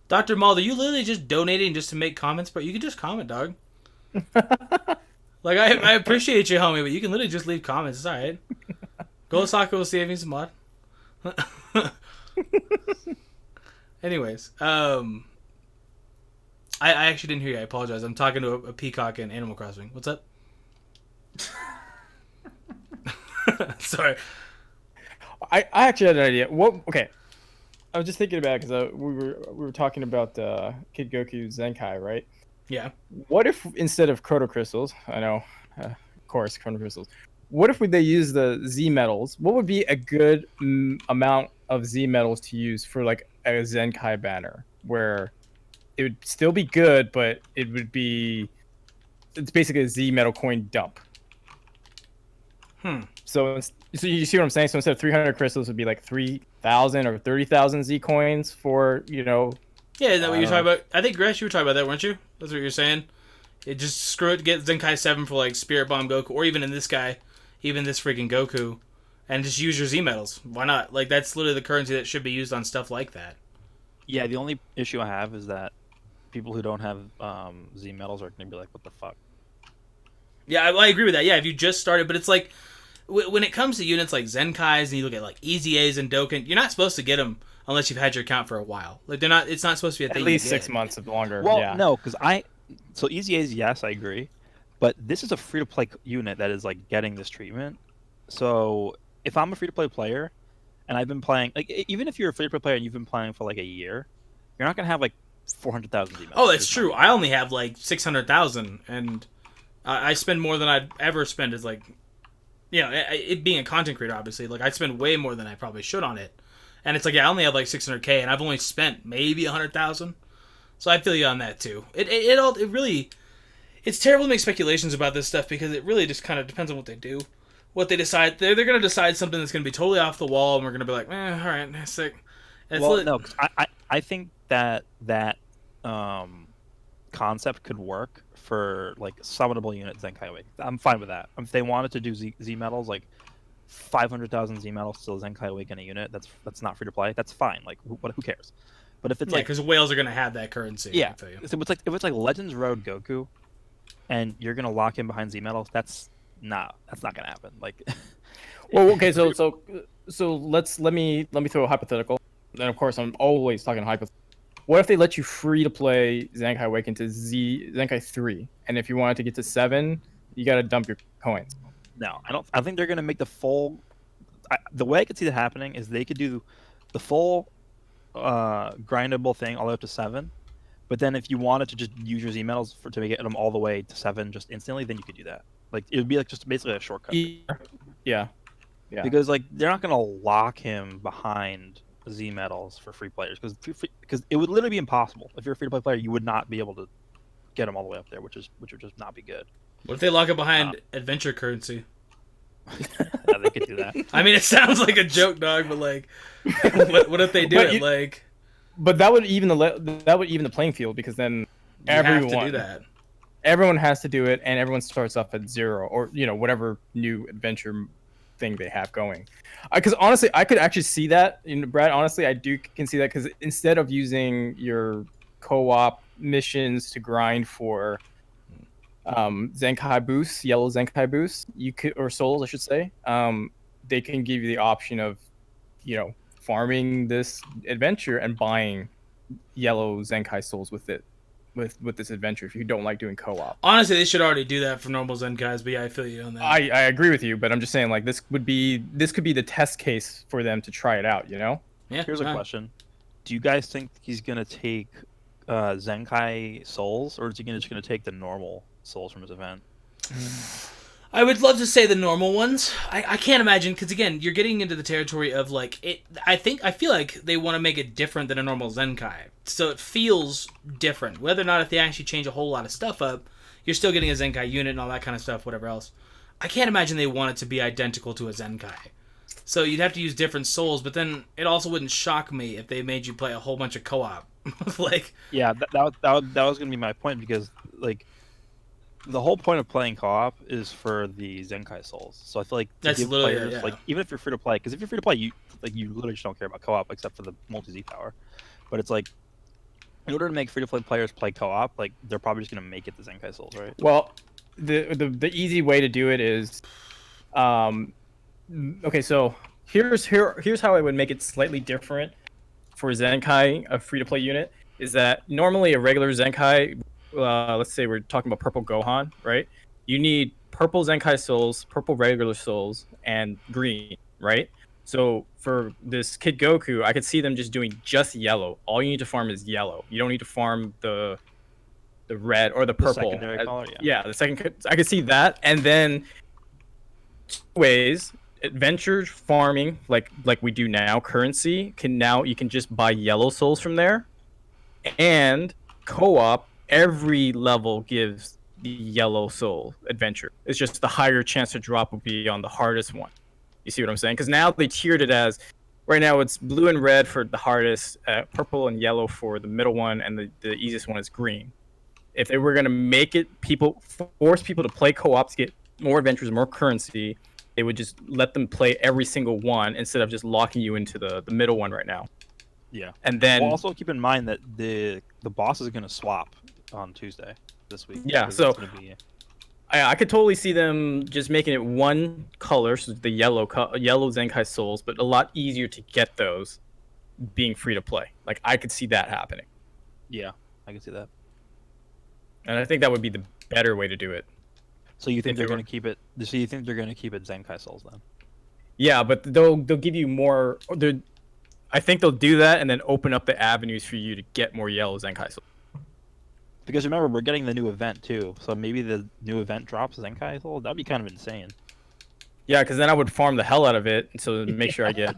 Dr. Mulder, you literally just donating just to make comments, but you can just comment, dog. Like, I appreciate you, homie, but you can literally just leave comments. It's alright. Gosaka will save me some mod. Anyways, I actually didn't hear you. I apologize. I'm talking to a peacock in Animal Crossing. What's up? Sorry. I actually had an idea. Okay, I was just thinking about it because we were talking about Kid Goku Zenkai, right? Yeah. What if instead of Chrono Crystals, I know, of course, Chrono Crystals. What if they use the Z metals? What would be a good amount of Z metals to use for like a Zenkai banner, where it would still be good, but it's basically a Z metal coin dump. So you see what I'm saying? So instead of 300 crystals, it would be like 3,000 or 30,000 Z coins for, you know. Yeah, is that what you're talking about? I think, Gresh, you were talking about that, weren't you? That's what you're saying? Just screw it, get Zenkai 7 for like Spirit Bomb Goku, or even in this guy, even this freaking Goku, and just use your Z metals. Why not? Like, that's literally the currency that should be used on stuff like that. Yeah, the only issue I have is that people who don't have Z metals are going to be like, what the fuck? Yeah, I agree with that. Yeah, if you just started, but it's like, when it comes to units like Zenkais and you look at like Easy A's and Dokkan, you're not supposed to get them unless you've had your account for a while. Like, it's not supposed to be a thing. At least 6 months longer. Well, yeah. no, because so Easy A's, yes, I agree, But this is a free to play unit that is like getting this treatment. So if I'm a free to play player and I've been playing, like even if you're a free to play player and you've been playing for like a year, you're not gonna have like 400,000 emails. Oh, that's true. I only have like 600,000, and I spend more than I'd ever spend. As like, you know, it being a content creator, obviously, like I spend way more than I probably should on it. And it's like, yeah, I only have like 600K, and I've only spent maybe 100,000. So I feel you on that too. It really, it's terrible to make speculations about this stuff because it really just kind of depends on what they do, what they decide. They're going to decide something that's going to be totally off the wall, and we're going to be like, all right, that's sick. No, 'cause I think that concept could work for like summonable units Zenkai Awakening. I'm fine with that. If they wanted to do Z medals, like 500,000 Z medals to Zenkai Awaken a unit, that's not free to play. That's fine. Like who cares? But if it's like, because whales are going to have that currency. yeah, so if it's like Legends Road Goku, and you're gonna lock him behind Z medals, that's not gonna happen. Like, well, okay, so let me throw a hypothetical. And of course, I'm always talking hypothetical. What if they let you free to play Zenkai Awaken to Zenkai 3, and if you wanted to get to 7, you got to dump your coins? No, I don't. I think they're gonna make the full. The way I could see that happening is they could do the full grindable thing all the way up to 7. But then if you wanted to just use your Z medals to get them all the way to 7 just instantly, then you could do that. Like it would be like just basically a shortcut. Yeah. Because like they're not gonna lock him behind Z medals for free players because it would literally be impossible. If you're a free to play player, you would not be able to get them all the way up there, which would just not be good. What if they lock it behind adventure currency? Yeah, they could do that. I mean, it sounds like a joke, dog, but like, what if they do it? Like, but that would even the playing field, because then everyone have to do that. Everyone has to do it, and everyone starts off at 0, or whatever new adventure thing they have going. Because honestly, I could actually see that. Brad, honestly, I can see that, because instead of using your co-op missions to grind for Zenkai boosts, yellow Zenkai boosts, you could, or souls, I should say, they can give you the option of, farming this adventure and buying yellow Zenkai souls with it, with this adventure, if you don't like doing co-op. Honestly, they should already do that for normal Zenkais, but yeah, I feel you on that. I agree with you, but I'm just saying, like, this could be the test case for them to try it out, Yeah. Here's a question. Do you guys think he's going to take Zenkai souls, or is he just going to take the normal souls from his event? I would love to say the normal ones. I can't imagine, because again, you're getting into the territory of like it. I feel like they want to make it different than a normal Zenkai, so it feels different. Whether or not if they actually change a whole lot of stuff up, you're still getting a Zenkai unit and all that kind of stuff, whatever else. I can't imagine they want it to be identical to a Zenkai. So you'd have to use different souls, but then it also wouldn't shock me if they made you play a whole bunch of co-op. Like, yeah, that was gonna be my point, because like the whole point of playing co-op is for the Zenkai souls. So I feel like that's literally players, like, even if you're free to play, because if you're free to play, you literally just don't care about co-op except for the multi-Z power. But it's like, in order to make free to play players play co-op, like they're probably just gonna make it the Zenkai souls, right? Well, the easy way to do it is, okay, so here's how I would make it slightly different for Zenkai, a free to play unit, is that normally a regular Zenkai, let's say we're talking about purple Gohan, right? You need purple Zenkai souls, purple regular souls, and green, right? So for this Kid Goku, I could see them just doing just yellow. All you need to farm is yellow. You don't need to farm the red or the purple. The secondary color, yeah, the second. I could see that, and then 2 ways. Adventure farming, like we do now, currency you can just buy yellow souls from there, and co-op, every level gives the yellow soul adventure. It's just the higher chance to drop will be on the hardest one. You see what I'm saying? Because now they tiered it as, right now it's blue and red for the hardest, purple and yellow for the middle one, and the easiest one is green. If they were going to make it force people to play co-op to get more adventures, more currency, they would just let them play every single one instead of just locking you into the middle one right now. Yeah. And then also keep in mind that the boss is going to swap on Tuesday this week. Yeah, so I could totally see them just making it one color, so the yellow Zenkai souls, but a lot easier to get those being free to play. Like, I could see that happening. Yeah, I can see that. And I think that would be the better way to do it. So you think If they're they going were- to keep it? So you think they're going to keep it Zenkai Souls then? Yeah, but they'll give you more. I think they'll do that and then open up the avenues for you to get more yellow Zenkai Souls. Because remember, we're getting the new event too. So maybe the new event drops Zenkai Souls. That'd be kind of insane. Yeah, because then I would farm the hell out of it so to make sure I get.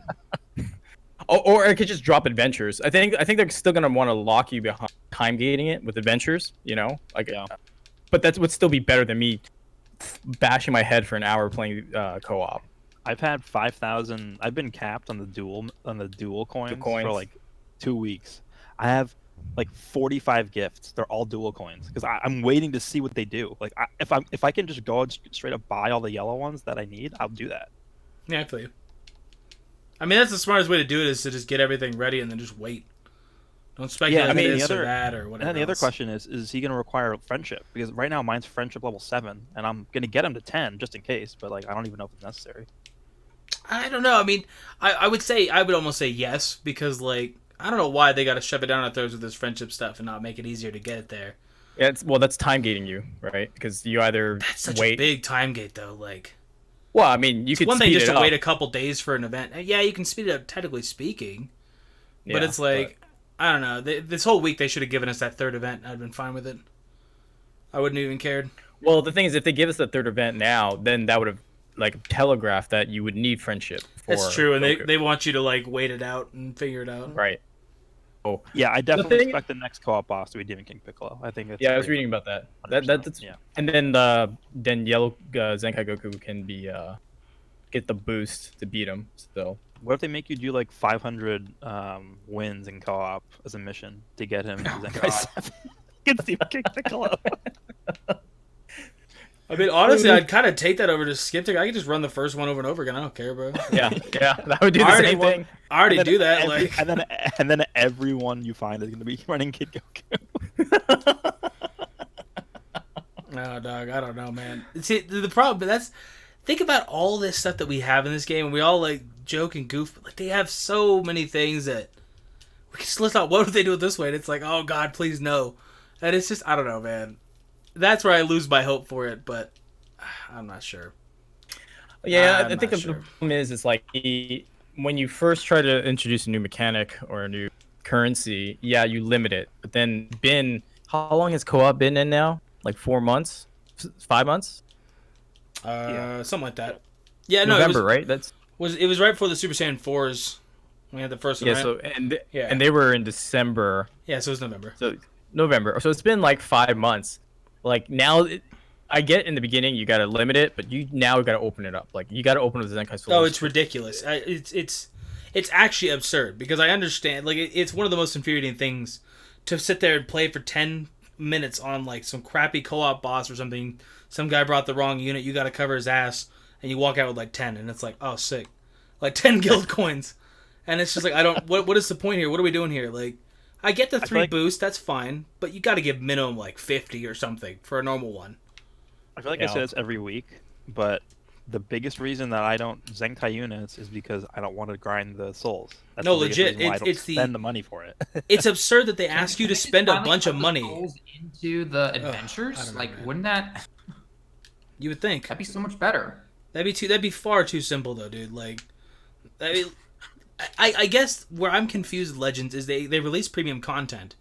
Or I could just drop adventures. I think they're still gonna want to lock you behind time gating it with adventures. You know, like. Yeah. But that would still be better than me bashing my head for an hour playing co-op. I've had 5,000. I've been capped on the dual coins for coins. like 2 weeks. I have like 45 gifts. They're all dual coins because I'm waiting to see what they do. Like if I can just go and straight up buy all the yellow ones that I need, I'll do that. Yeah, I feel you. I mean, that's the smartest way to do it is to just get everything ready and then just wait. Don't speculate I mean, this or that or whatever. And then the other else. question is he going to require friendship? Because right now mine's friendship level 7, and I'm going to get him to 10 just in case. But like I don't even know if it's necessary. I don't know. I mean, I would almost say yes because like I don't know why they got to shove it down our throats with this friendship stuff and not make it easier to get it there. Yeah, that's time gating you, right? Because you either That's such wait. a big time gate though. Like, Well, I mean, you it's could one thing speed just it to up. wait a couple days for an event. Yeah, you can speed it up technically speaking, but Yeah, it's like I don't know. This whole week they should have given us that third event. I'd been fine with it. I wouldn't even cared. Well, the thing is, if they give us the third event now, then that would have like telegraphed that you would need friendship. That's true, and Goku. they want you to like wait it out and figure it out. Right. Oh, Yeah, I definitely thing- expect the next co-op boss to be Demon King Piccolo. I think it's yeah, I was pretty reading about that. much 100%. That's Yeah. And then yellow Zenkai Goku can be get the boost to beat him. So What if they make you do like 500 wins in co-op as a mission to get him to Zenkai 7? Against Demon King Piccolo. I mean, honestly, I'd kind of take that over to Skiptic. I could just run the first one over and over again. I don't care, bro. yeah, that would do I the already same won- thing. I already And then do that. every- Like, and then everyone you find is going to be running Kid Goku. no, dog. I don't know, man. See, the problem, but that's think about all this stuff that we have in this game, and we all like joke and goof, but like they have so many things that we can just list out. What would they do it this way? And it's like, oh God, please no. And it's just, I don't know, man. That's where I lose my hope for it, but I'm not sure. Yeah, I'm I think not the sure. problem is it's like when you first try to introduce a new mechanic or a new currency, yeah, you limit it. But then how long has co-op been in now? Like 4 months, 5 months? Something like that. Yeah, no, November, it right? That's was right before the Super Saiyan 4s. We had the first one, yeah. right? So Yeah. and they were in December. Yeah, so it was November. So November. So it's been like 5 months. Like now, I get in the beginning you gotta limit it, but you now gotta open it up. Like you gotta open with the Zenkai Souls. Oh, it's ridiculous. It's actually absurd because I understand. Like it's one of the most infuriating things to sit there and play for 10 minutes on like some crappy co-op boss or something. Some guy brought the wrong unit. You got to cover his ass, and you walk out with like 10, and it's like, oh, sick, like 10 guild coins, and it's just like I don't. What is the point here? What are we doing here? Like, I get the feel 3 like- boost, that's fine, but you got to give minimum like 50 or something for a normal one. I feel like I Yeah. say this every week, but the biggest reason that I don't Zenkai units is because I don't want to grind the souls. That's No, the biggest legit, reason why I don't it's the- spend the money for it. It's absurd that they ask you to Can they spend a finally bunch put of the money. souls into the I adventures. don't know, Like, man. wouldn't that You would think. that'd be so much better? That'd be far too simple though, dude. Like, I mean, I guess where I'm confused with Legends is they release premium content,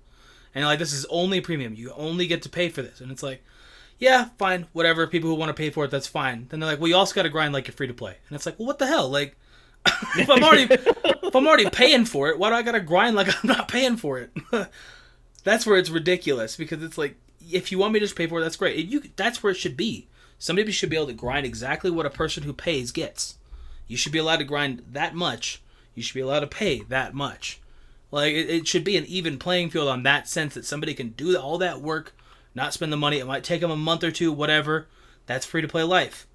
and like this is only premium. You only get to pay for this, and it's like, yeah, fine, whatever. People who want to pay for it, that's fine. Then they're like, well, you also got to grind like you're free to play, and it's like, well, what the hell? Like, if I'm already paying for it, why do I got to grind like I'm not paying for it? That's where it's ridiculous because it's like, if you want me to just pay for it, that's great. That's where it should be. Somebody should be able to grind exactly what a person who pays gets. You should be allowed to grind that much. You should be allowed to pay that much. Like, it should be an even playing field on that sense that somebody can do all that work, not spend the money. It might take them a month or two, whatever. That's free to play life.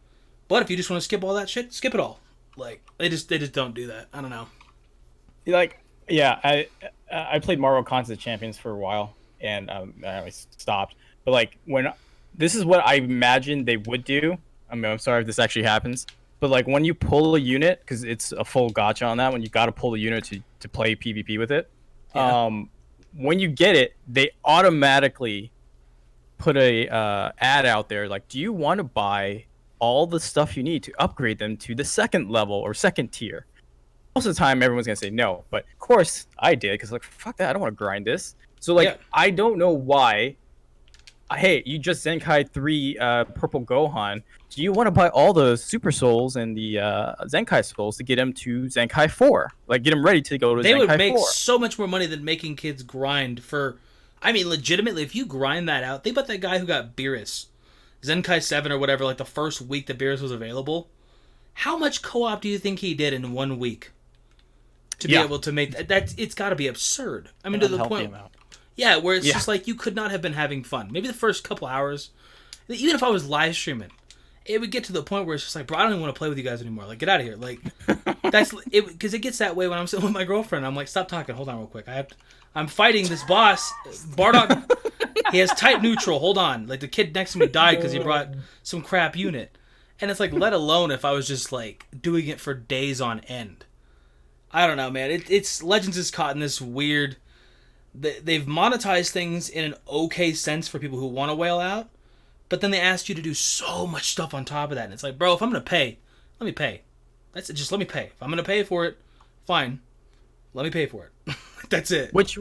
But if you just want to skip all that shit, skip it all. Like, they just don't do that. I don't know. Like yeah, I played Marvel Contest Champions for a while, and I always stopped. But like this is what I imagined they would do. I mean, I'm sorry if this actually happens, but like when you pull a unit, because it's a full gotcha on that one, you got to pull a unit to play PvP with it. Yeah. When you get it, they automatically put a ad out there like, do you want to buy all the stuff you need to upgrade them to the second level or second tier? Most of the time, everyone's gonna say no, but of course I did because like fuck that, I don't want to grind this. So like I don't know why. Hey, you just Zenkai 3 Purple Gohan. Do you want to buy all the Super Souls and the Zenkai Souls to get him to Zenkai 4? Like, get him ready to go to Zenkai 4. They would make so much more money than making kids grind for... I mean, legitimately, if you grind that out... Think about that guy who got Beerus. Zenkai 7 or whatever, like the first week that Beerus was available. How much co-op do you think he did in 1 week? To be able to make... It's got to be absurd. I mean, to the point... Yeah, where it's just like you could not have been having fun. Maybe the first couple hours, even if I was live streaming, it would get to the point where it's just like, bro, I don't even want to play with you guys anymore. Like, get out of here. Like, that's it, because it gets that way when I'm sitting with my girlfriend. I'm like, stop talking. Hold on, real quick. I'm fighting this boss, Bardock. He has type neutral. Hold on. Like the kid next to me died because he brought some crap unit, and it's like, let alone if I was just like doing it for days on end. I don't know, man. It's Legends is caught in this weird. They've monetized things in an okay sense for people who want to whale out, but then they ask you to do so much stuff on top of that, and it's like, bro, if I'm gonna pay, let me pay. That's it. Just let me pay. If I'm gonna pay for it, fine. Let me pay for it. That's it. Which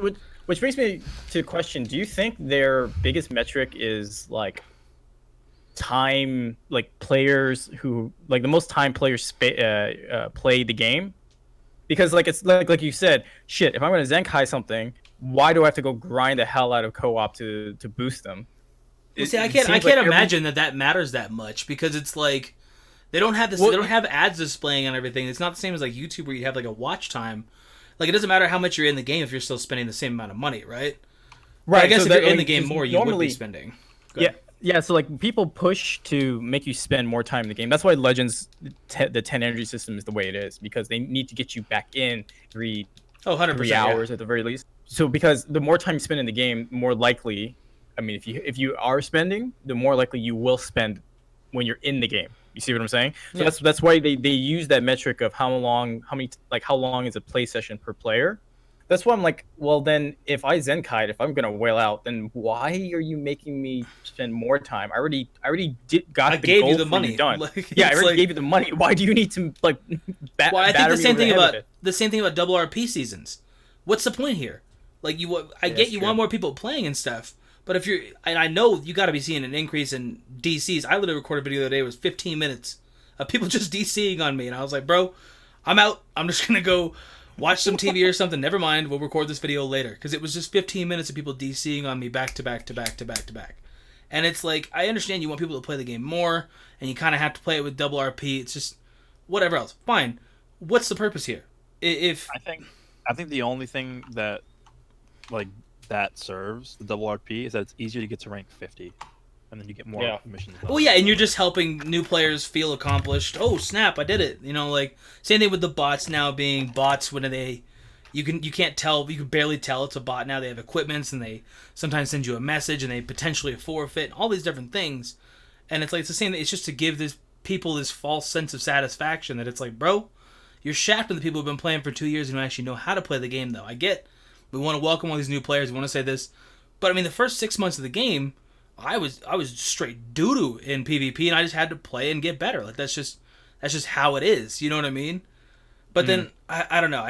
brings me to the question: do you think their biggest metric is like time, like players who like the most time players play the game? Because like it's like you said, shit. If I'm gonna Zenkai something, why do I have to go grind the hell out of co-op to boost them? Well, see, I can't imagine that matters that much because it's like they don't have this. They don't have ads displaying on everything. It's not the same as like YouTube where you have like a watch time. Like it doesn't matter how much you're in the game if you're still spending the same amount of money, right? Right. But I guess if you're in the game more, you would be spending. Yeah. So like people push to make you spend more time in the game. That's why Legends, the 10 energy system is the way it is because they need to get you back in 3 hours at the very least. So because the more time you spend in the game, more likely, I mean, if you are spending, the more likely you will spend when you're in the game. You see what I'm saying? So that's why they use that metric of how long is a play session per player. That's why I'm like, well then if I Zenkai, if I'm gonna whale out, then why are you making me spend more time? I already gave you the money. Done. I already gave you the money. Why do you need to like? I think the same thing about double RP seasons. What's the point here? Like you want more people playing and stuff. But if and I know you got to be seeing an increase in DCs. I literally recorded a video the other day. It was 15 minutes of people just DCing on me, and I was like, bro, I'm out. I'm just gonna go watch some TV or something. Never mind. We'll record this video later because it was just 15 minutes of people DCing on me back to back to back to back to back. And it's like I understand you want people to play the game more, and you kind of have to play it with double RP. It's just whatever else. Fine. What's the purpose here? I think the only thing that like that serves the double RP is that it's easier to get to rank 50, and then you get more missions. Well, yeah, and you're just helping new players feel accomplished. Oh snap, I did it! You know, like same thing with the bots now being bots when you can't tell, you can barely tell it's a bot now. They have equipments and they sometimes send you a message and they potentially forfeit all these different things, and it's like it's the same thing. It's just to give people this false sense of satisfaction that it's like, bro, you're shafting the people who've been playing for 2 years and who actually know how to play the game. Though I get. We want to welcome all these new players. We want to say this, but I mean, the first 6 months of the game, I was straight doo-doo in PvP, and I just had to play and get better. Like that's just how it is. You know what I mean? But then I don't know.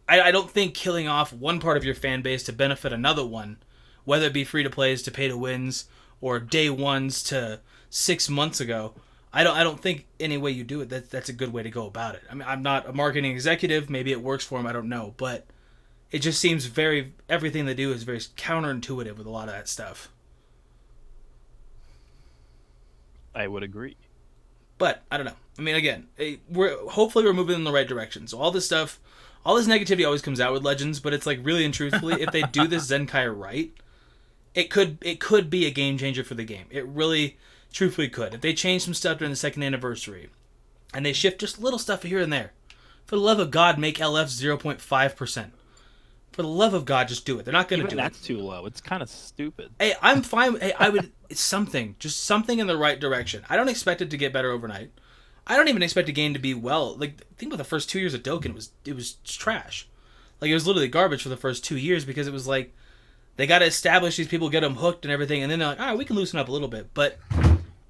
I don't think killing off one part of your fan base to benefit another one, whether it be free to plays to pay to wins or day ones to 6 months ago. I don't think any way you do it that's a good way to go about it. I mean, I'm not a marketing executive. Maybe it works for them. I don't know, but. It just seems everything they do is very counterintuitive with a lot of that stuff. I would agree. But, I don't know. I mean, again, hopefully we're moving in the right direction. So all this stuff, all this negativity always comes out with Legends, but it's like really and truthfully, if they do this Zenkai right, it could be a game changer for the game. It really, truthfully could. If they change some stuff during the 2nd anniversary, and they shift just little stuff here and there, for the love of God, make LF 0.5%. For the love of God, just do it. They're not going to do it. That's too low. It's kind of stupid. Hey, I'm fine. Hey, it's something. Just something in the right direction. I don't expect it to get better overnight. I don't even expect a game to be think about the first 2 years of Dokkan. It was trash. Like, it was literally garbage for the first 2 years because it was like, They got to establish these people, get them hooked and everything, and then they're like, all right, we can loosen up a little bit. But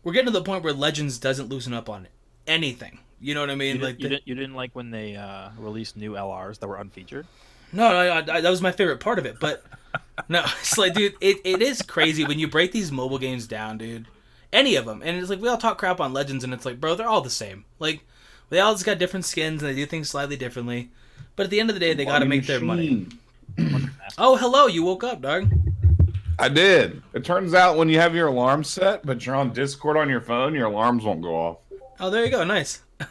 we're getting to the point where Legends doesn't loosen up on anything. You know what I mean? You didn't like when they released new LRs that were unfeatured? No, that was my favorite part of it. But no, it's like, dude, it is crazy when you break these mobile games down, dude. Any of them. And it's like, we all talk crap on Legends, and it's like, bro, they're all the same. Like, they all just got different skins, and they do things slightly differently. But at the end of the day, they got to make their money. Oh, hello, you woke up, dog. I did. It turns out when you have your alarm set, but you're on Discord on your phone, your alarms won't go off. Oh, there you go. Nice. All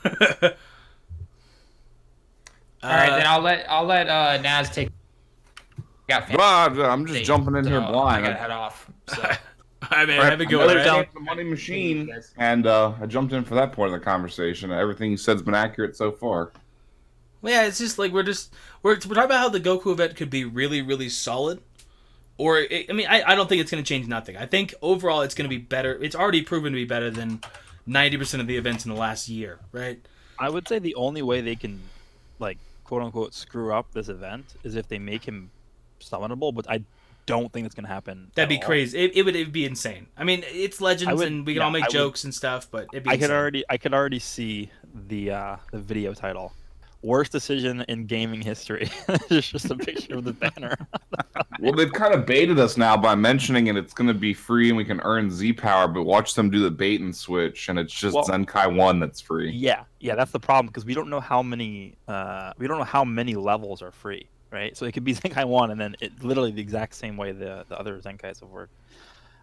right, then I'll let Naz take. I'm just jumping in here blind. I gotta head off. So. I mean, have a good one. Down the money machine, and I jumped in for that part of the conversation. Everything you said's been accurate so far. Well, yeah, it's just like we're talking about how the Goku event could be really, really solid. Or, I don't think it's going to change nothing. I think overall it's going to be better. It's already proven to be better than 90% of the events in the last year, right? I would say the only way they can, like, quote unquote, screw up this event is if they make him summonable, but I don't think it's going to happen. That'd be crazy. It would be insane. I mean, it's Legends and we can all make jokes and stuff, but it'd be insane. I could already see the video title. Worst decision in gaming history. It's just a picture of the banner. Well, they've kind of baited us now by mentioning it's going to be free and we can earn Z power, but watch them do the bait and switch, and it's just Zenkai 1 that's free. Yeah, that's the problem, because we don't know how many levels are free, right? So it could be Zenkai 1 and then it literally the exact same way the other Zenkais have worked.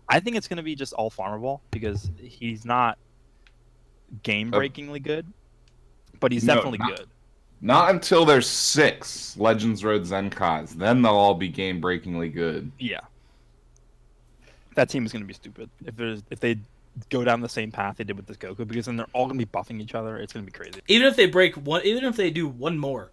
I think it's going to be just all farmable because he's not game-breakingly good, but he's definitely good. Not until there's 6 Legends Road Zenkais. Then they'll all be game-breakingly good. Yeah. That team is going to be stupid. If they go down the same path they did with this Goku, because then they're all going to be buffing each other. It's going to be crazy. Even if they do one more,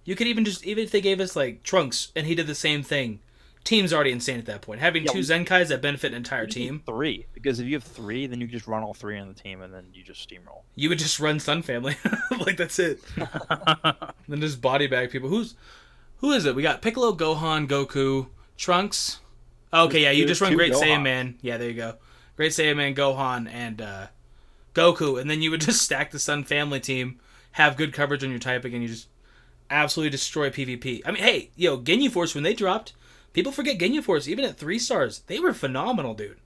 you could even if they gave us like Trunks and he did the same thing, team's already insane at that point. Having 2 Zenkais that benefit an entire team. 3, because if you have 3, then you just run all 3 on the team and then you just steamroll. You would just run Sun Family, like that's it. Then just body bag people. Who is it? We got Piccolo, Gohan, Goku, Trunks. Okay, yeah, you just run Great Saiyan Man. Yeah, there you go. Great Saiyan Man, Gohan, and Goku, and then you would just stack the Sun Family team, have good coverage on your typing, and you just absolutely destroy PvP. I mean, hey, Ginyu Force when they dropped. People forget Ginyu Force, even at 3 stars, they were phenomenal, dude.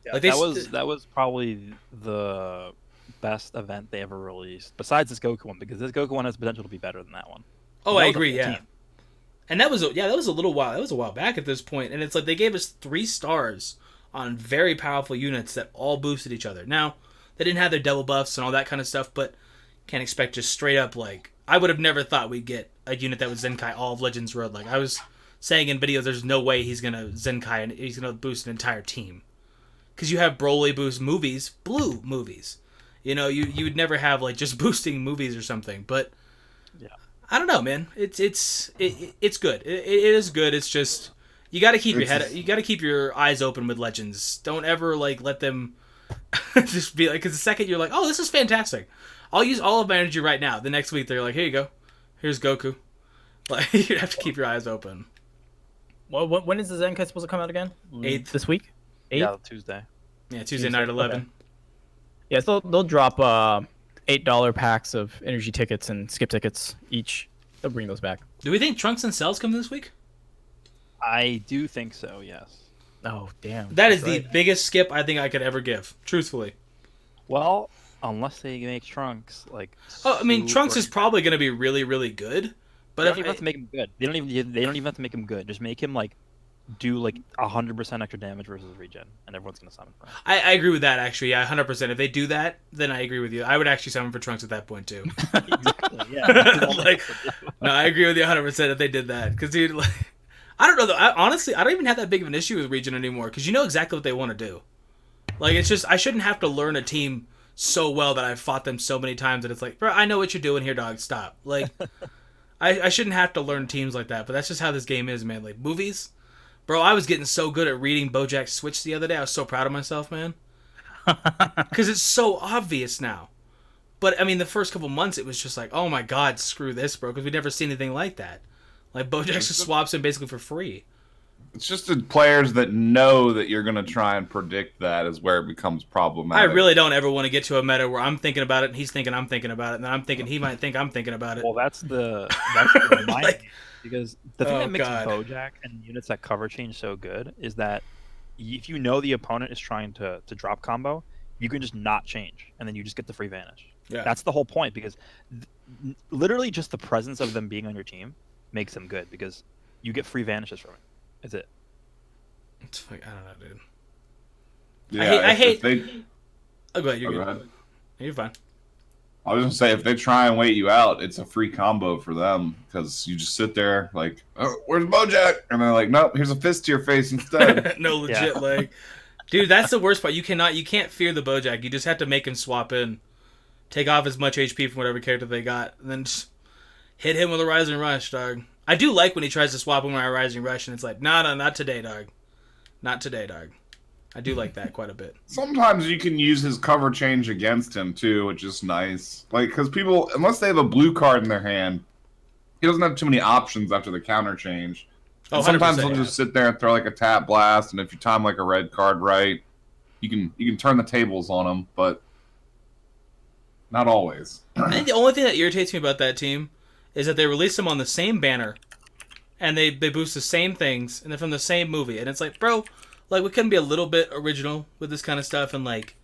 Yeah, that was probably the best event they ever released, besides this Goku one, because this Goku one has potential to be better than that one. Oh, I agree, yeah. And that was a little while. That was a while back at this point, and it's like they gave us 3 stars on very powerful units that all boosted each other. Now, they didn't have their double buffs and all that kind of stuff, but can't expect just straight up like I would have never thought we'd get a unit that was Zenkai all of Legends Road. Like I was saying in videos, there's no way he's gonna Zenkai and he's gonna boost an entire team, because you have Broly boost blue movies. You would never have like just boosting movies or something. But yeah, I don't know, man. It's good. It is good. It's just you got to keep you got to keep your eyes open with Legends. Don't ever like let them just be like, because the second you're like, oh, this is fantastic, I'll use all of my energy right now. The next week they're like, here you go, here's Goku. Like you have to keep your eyes open. Well, when is the Zenkai supposed to come out again? 8th. This week? 8th? Yeah, Tuesday. Yeah, Tuesday night at 11. Okay. Yeah, so they'll drop $8 packs of energy tickets and skip tickets each. They'll bring those back. Do we think Trunks and Cells come this week? I do think so, yes. Oh, damn. That is the biggest skip I think I could ever give, truthfully. Well, unless they make Trunks like. Oh, I mean, Trunks is probably going to be really, really good. But they don't even have to make him good. They don't even have to make him good. Just make him like do like 100% extra damage versus regen, and everyone's gonna summon for him. I agree with that actually. Yeah, 100%. If they do that, then I agree with you. I would actually summon for Trunks at that point too. Exactly. Yeah. No, I agree with you 100% if they did that. Because dude, like, I don't know though. Honestly, I don't even have that big of an issue with regen anymore. Because you know exactly what they want to do. Like it's just I shouldn't have to learn a team so well that I've fought them so many times that it's like, bro, I know what you're doing here, dog. Stop. Like. I shouldn't have to learn teams like that, but that's just how this game is, man. Like, movies? Bro, I was getting so good at reading BoJack's Switch the other day. I was so proud of myself, man. Because it's so obvious now. But, I mean, the first couple months, it was just like, oh my god, screw this, bro, because we'd never seen anything like that. Like, BoJack just swaps in basically for free. It's just the players that know that you're going to try and predict that is where it becomes I problematic. really don't ever want to get to a meta where I'm thinking about it and he's thinking I'm thinking about it, and then I'm thinking he might think I'm thinking about it. Well, that's the mind Like- game, because the thing Oh, that makes God. Bojack and units that cover change so good is that if you know the opponent is trying to drop combo, you can just not change, and then you just get the free vanish. Yeah. That's the whole point, because literally just the presence of them being on your team makes them good, because you get free vanishes from it. That's it. It's like, I don't know, dude. Yeah, I hate. if they, Oh, go ahead. You're go good. ahead. You're fine. I was gonna say if they try and wait you out, it's a free combo for them because you just sit there like, oh, "Where's Bojack?" And they're like, "Nope, here's a fist to your face instead." No legit leg. Dude, that's the worst part. You can't fear the Bojack. You just have to make him swap in, take off as much HP from whatever character they got, and then just hit him with a Rising Rush, dog. I do like when he tries to swap him with a Rising Rush, and it's like, no, not today, dog. Not today, dog. I do like that quite a bit. Sometimes you can use his cover change against him too, which is nice. Like, because people, unless they have a blue card in their hand, he doesn't have too many options after the counter change. Oh, And sometimes 100%, he'll yeah. just sit there and throw like a tap blast, and if you time like a red card right, you can turn the tables on him, but not always. I think the only thing that irritates me about that team is that they release them on the same banner, and they boost the same things, and they're from the same movie, and it's like, bro, like, we couldn't be a little bit original with this kind of stuff, and like,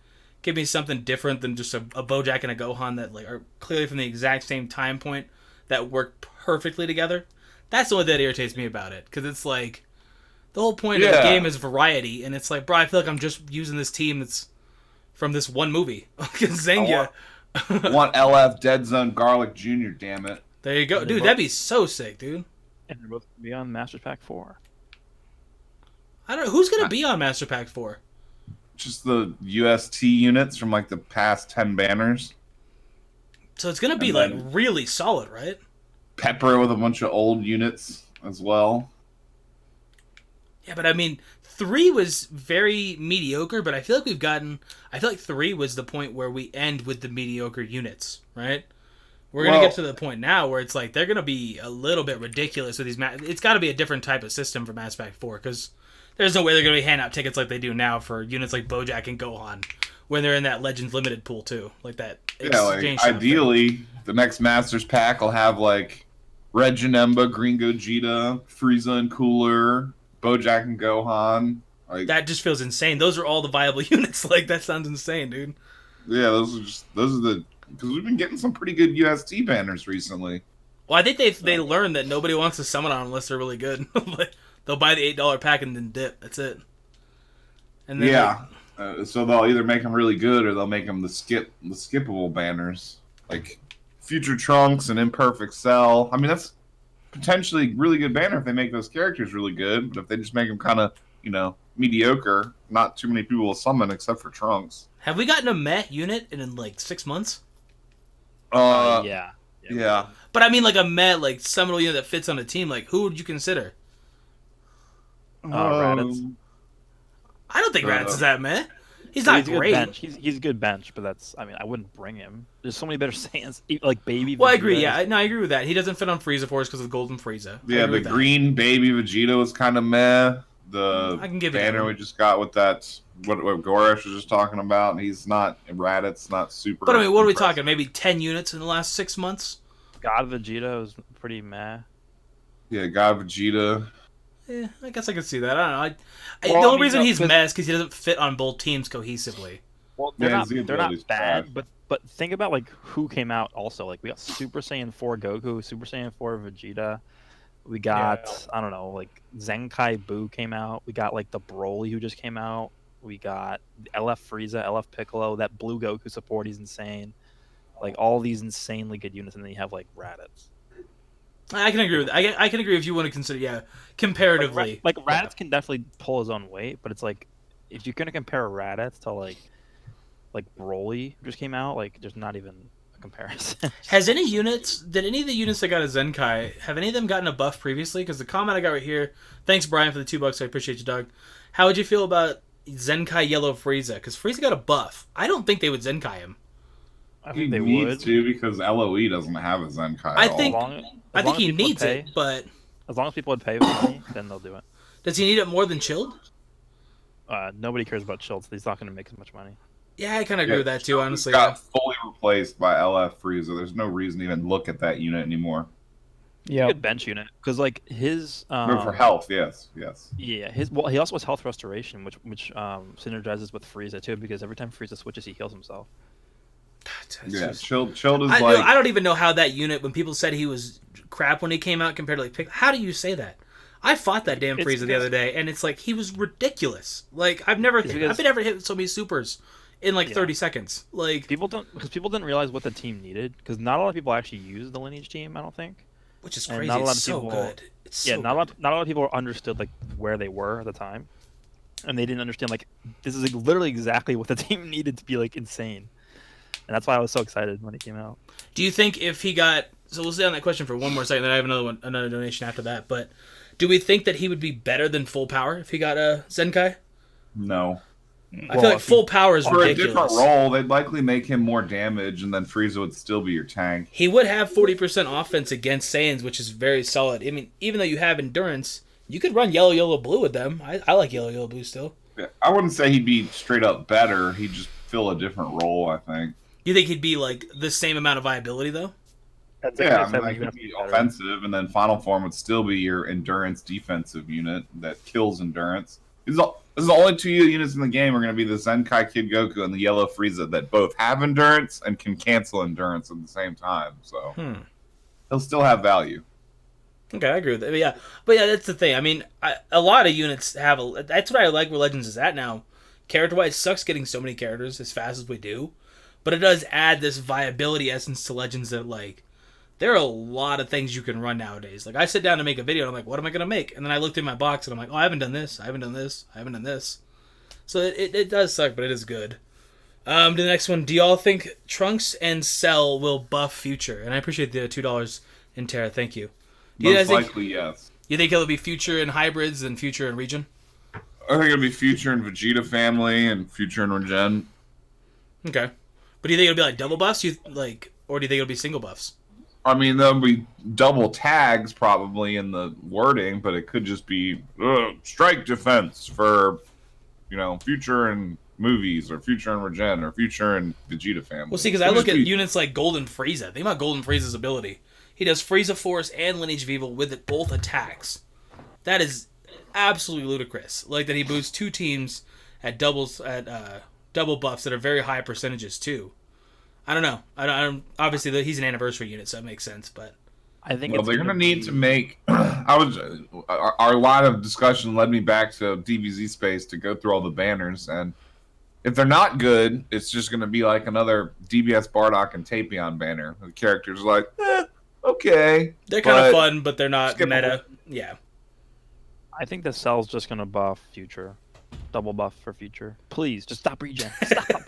give me something different than just a Bojack and a Gohan that like are clearly from the exact same time point that work perfectly together. That's the only thing that irritates me about it, because it's like, the whole point of the Yeah. game is variety, and it's like, bro, I feel like I'm just using this team that's from this one movie. Zengia. Want LF Dead Zone Garlic Jr. Damn it! There you go. Dude, that'd be so sick, dude. And they're both gonna be on Master Pack 4. I don't know. Who's going to be on Master Pack 4? Just the UST units from like the past 10 banners. So it's going to be, And like, then- really solid, right? Pepper with a bunch of old units as well. Yeah, but I mean, 3 was very mediocre, but I feel like I feel like 3 was the point where we end with the mediocre units, right? We're going to Well- get to the point now where it's like, they're going to be a little bit ridiculous with these it's got to be a different type of system for Mass Pack 4, because there's no way they're going to be handing out tickets like they do now for units like Bojack and Gohan when they're in that Legends Limited pool, too. Like that Yeah, like exchange shop thing. ideally, the next Masters pack will have like Red Janemba, Green Gogeta, Frieza and Cooler, Bojack and Gohan. Like, That just feels insane. Those are all the viable units. Like, that sounds insane, dude. yeah, those are the because we've been getting some pretty good UST banners recently. Well, I think they learned that nobody wants to summon on them unless they're really good. Like, they'll buy the $8 pack and then dip. That's it. And then Yeah, so they'll either make them really good or they'll make them the skippable banners, like Future Trunks and Imperfect Cell. I mean, that's potentially really good banner if they make those characters really good. But if they just make them kind of, mediocre, not too many people will summon except for Trunks. have we gotten a meh unit in like 6 months? Yeah. Yeah. But I mean, like a meh, like summonable unit that fits on a team. Like, who would you consider? Raditz. I don't think Uh, Raditz is that meh. He's So not he's a good great. bench. He's a good bench, but I wouldn't bring him. There's so many better Saiyans, like Baby. Well, I Vegeta agree. is- Yeah, I agree with that. He doesn't fit on Frieza Force because of the Golden Frieza. I Yeah, agree the with that. green baby Vegeta was kind of meh. The I can give you that banner one. we just got with that, what Goresh was just talking about, he's not, Raditz not super. But I mean, what are we impressive. talking? Maybe 10 units in the last 6 months? God Vegeta was pretty meh. Yeah, God Vegeta. Yeah, I guess I could see that. I don't know. Well, the I only mean, reason no, he's 'cause- meh is because he doesn't fit on both teams cohesively. Well, Yeah, they're his not ability's bad, trash. but think about like who came out also. Like we got Super Saiyan 4 Goku, Super Saiyan 4 Vegeta. We got I don't know, like Zenkai Buu came out. We got like the Broly who just came out. We got LF Frieza, LF Piccolo. That blue Goku support, he's insane. Like all these insanely good units, and then you have like Raditz. I can agree with that. I can agree if you want to consider, comparatively. Like Raditz can definitely pull his own weight, but it's like if you're gonna compare Raditz to like Broly who just came out, like there's not even a comparison. Did any of the units that got a Zenkai, have any of them gotten a buff previously? Because the comment I got right here, thanks Brian for the $2, I appreciate you, dog. How would you feel about Zenkai Yellow Frieza? Because Frieza got a buff. I don't think they would Zenkai him. I He think they needs would. to because LOE doesn't have a Zenkai. I at all. think- As long I as think he people would needs pay, it, but as long as people would pay for money, then they'll do it. Does he need it more than chilled? Nobody cares about Chilled, so he's not going to make as much money. Yeah, I kind of agree with that too. Chilled Honestly, got fully replaced by LF Frieza. There's no reason to even look at that unit anymore. Yeah. Good bench unit because like his But for health, yes. yeah, he also has health restoration, which synergizes with Frieza too, because every time Frieza switches, he heals himself. Chilled is I, like. I don't even know how that unit. When people said he was crap when he came out compared to like Piccolo, how do you say that? I fought that damn Frieza the other day, and it's like he was ridiculous. Like I've never hit so many supers in like 30 seconds. Like people didn't realize what the team needed, because not a lot of people actually use the lineage team. I don't think. Which is And crazy. not a lot It's of so people, good. It's yeah, so not good. a lot of people understood like where they were at the time, and they didn't understand like this is like literally exactly what the team needed to be like insane, and that's why I was so excited when he came out. Do you think if he got... So we'll stay on that question for one more second, then I have another donation after that. But do we think that he would be better than full power if he got a Zenkai? No. I feel like full power is For ridiculous. a different role, they'd likely make him more damage, and then Frieza would still be your tank. He would have 40% offense against Saiyans, which is very solid. I mean, even though you have endurance, you could run yellow, yellow, blue with them. I like yellow, yellow, blue still. Yeah, I wouldn't say he'd be straight up better. He'd just fill a different role, I think. You think he'd be like the same amount of viability though? Yeah, I mean, that could be offensive, and then Final Form would still be your endurance defensive unit that kills endurance. This is the only two units in the game are going to be the Zenkai Kid Goku and the Yellow Frieza that both have endurance and can cancel endurance at the same time. So he'll still have value. Okay, I agree with that. But yeah, that's the thing. I mean, a lot of units have that's what I like where Legends is at now. Character-wise, sucks getting so many characters as fast as we do, but it does add this viability essence to Legends that like there are a lot of things you can run nowadays. Like I sit down to make a video and I'm like, what am I gonna make? And then I look through my box and I'm like, oh, I haven't done this, I haven't done this, I haven't done this. So it does suck, but it is good. To the next one, do y'all think Trunks and Cell will buff Future? And I appreciate the $2 in Terra, thank you. Do you guys Most likely, yes. You think it'll be Future in hybrids and Future in region? I think it'll be Future and Vegeta family and Future and Regen. Okay, but do you think it'll be like double buffs? Or do you think it'll be single buffs? I mean, there'll be double tags probably in the wording, but it could just be strike defense for, Future and movies, or Future and Regen, or Future and Vegeta family. Well, see, because I look at units like Golden Frieza. Think about Golden Frieza's ability. He does Frieza Force and Lineage of Evil with both attacks. That is absolutely ludicrous. Like that he boosts two teams at double buffs that are very high percentages too. I don't know. I don't. Obviously, he's an anniversary unit, so it makes sense. But I think they're going to need to make. Our line of discussion led me back to DBZ space to go through all the banners, and if they're not good, it's just going to be like another DBS Bardock and Tapion banner. The characters are like, okay, they're kind of fun, but they're not meta. Yeah. I think the Cell's just gonna buff Future, double buff for Future. Please, just stop regen. Stop.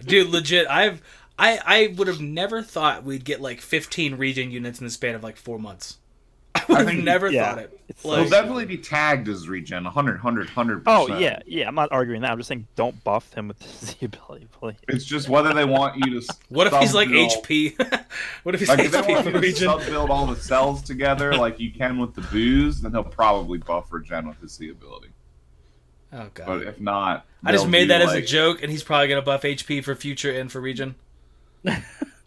Dude, legit, I would have never thought we'd get like 15 regen units in the span of like 4 months. I would have never thought it. It'll definitely be tagged as regen, 100%. Oh, yeah. I'm not arguing that. I'm just saying don't buff him with the Z ability, please. It's just whether they want you to. What if he's like HP? What if he's like HP if they want for you to regen? sub-build all the cells together like you can with the booze, then he'll probably buff regen with his Z ability. Oh god. But if not, I just made that as a joke, and he's probably gonna buff HP for Future and for regen.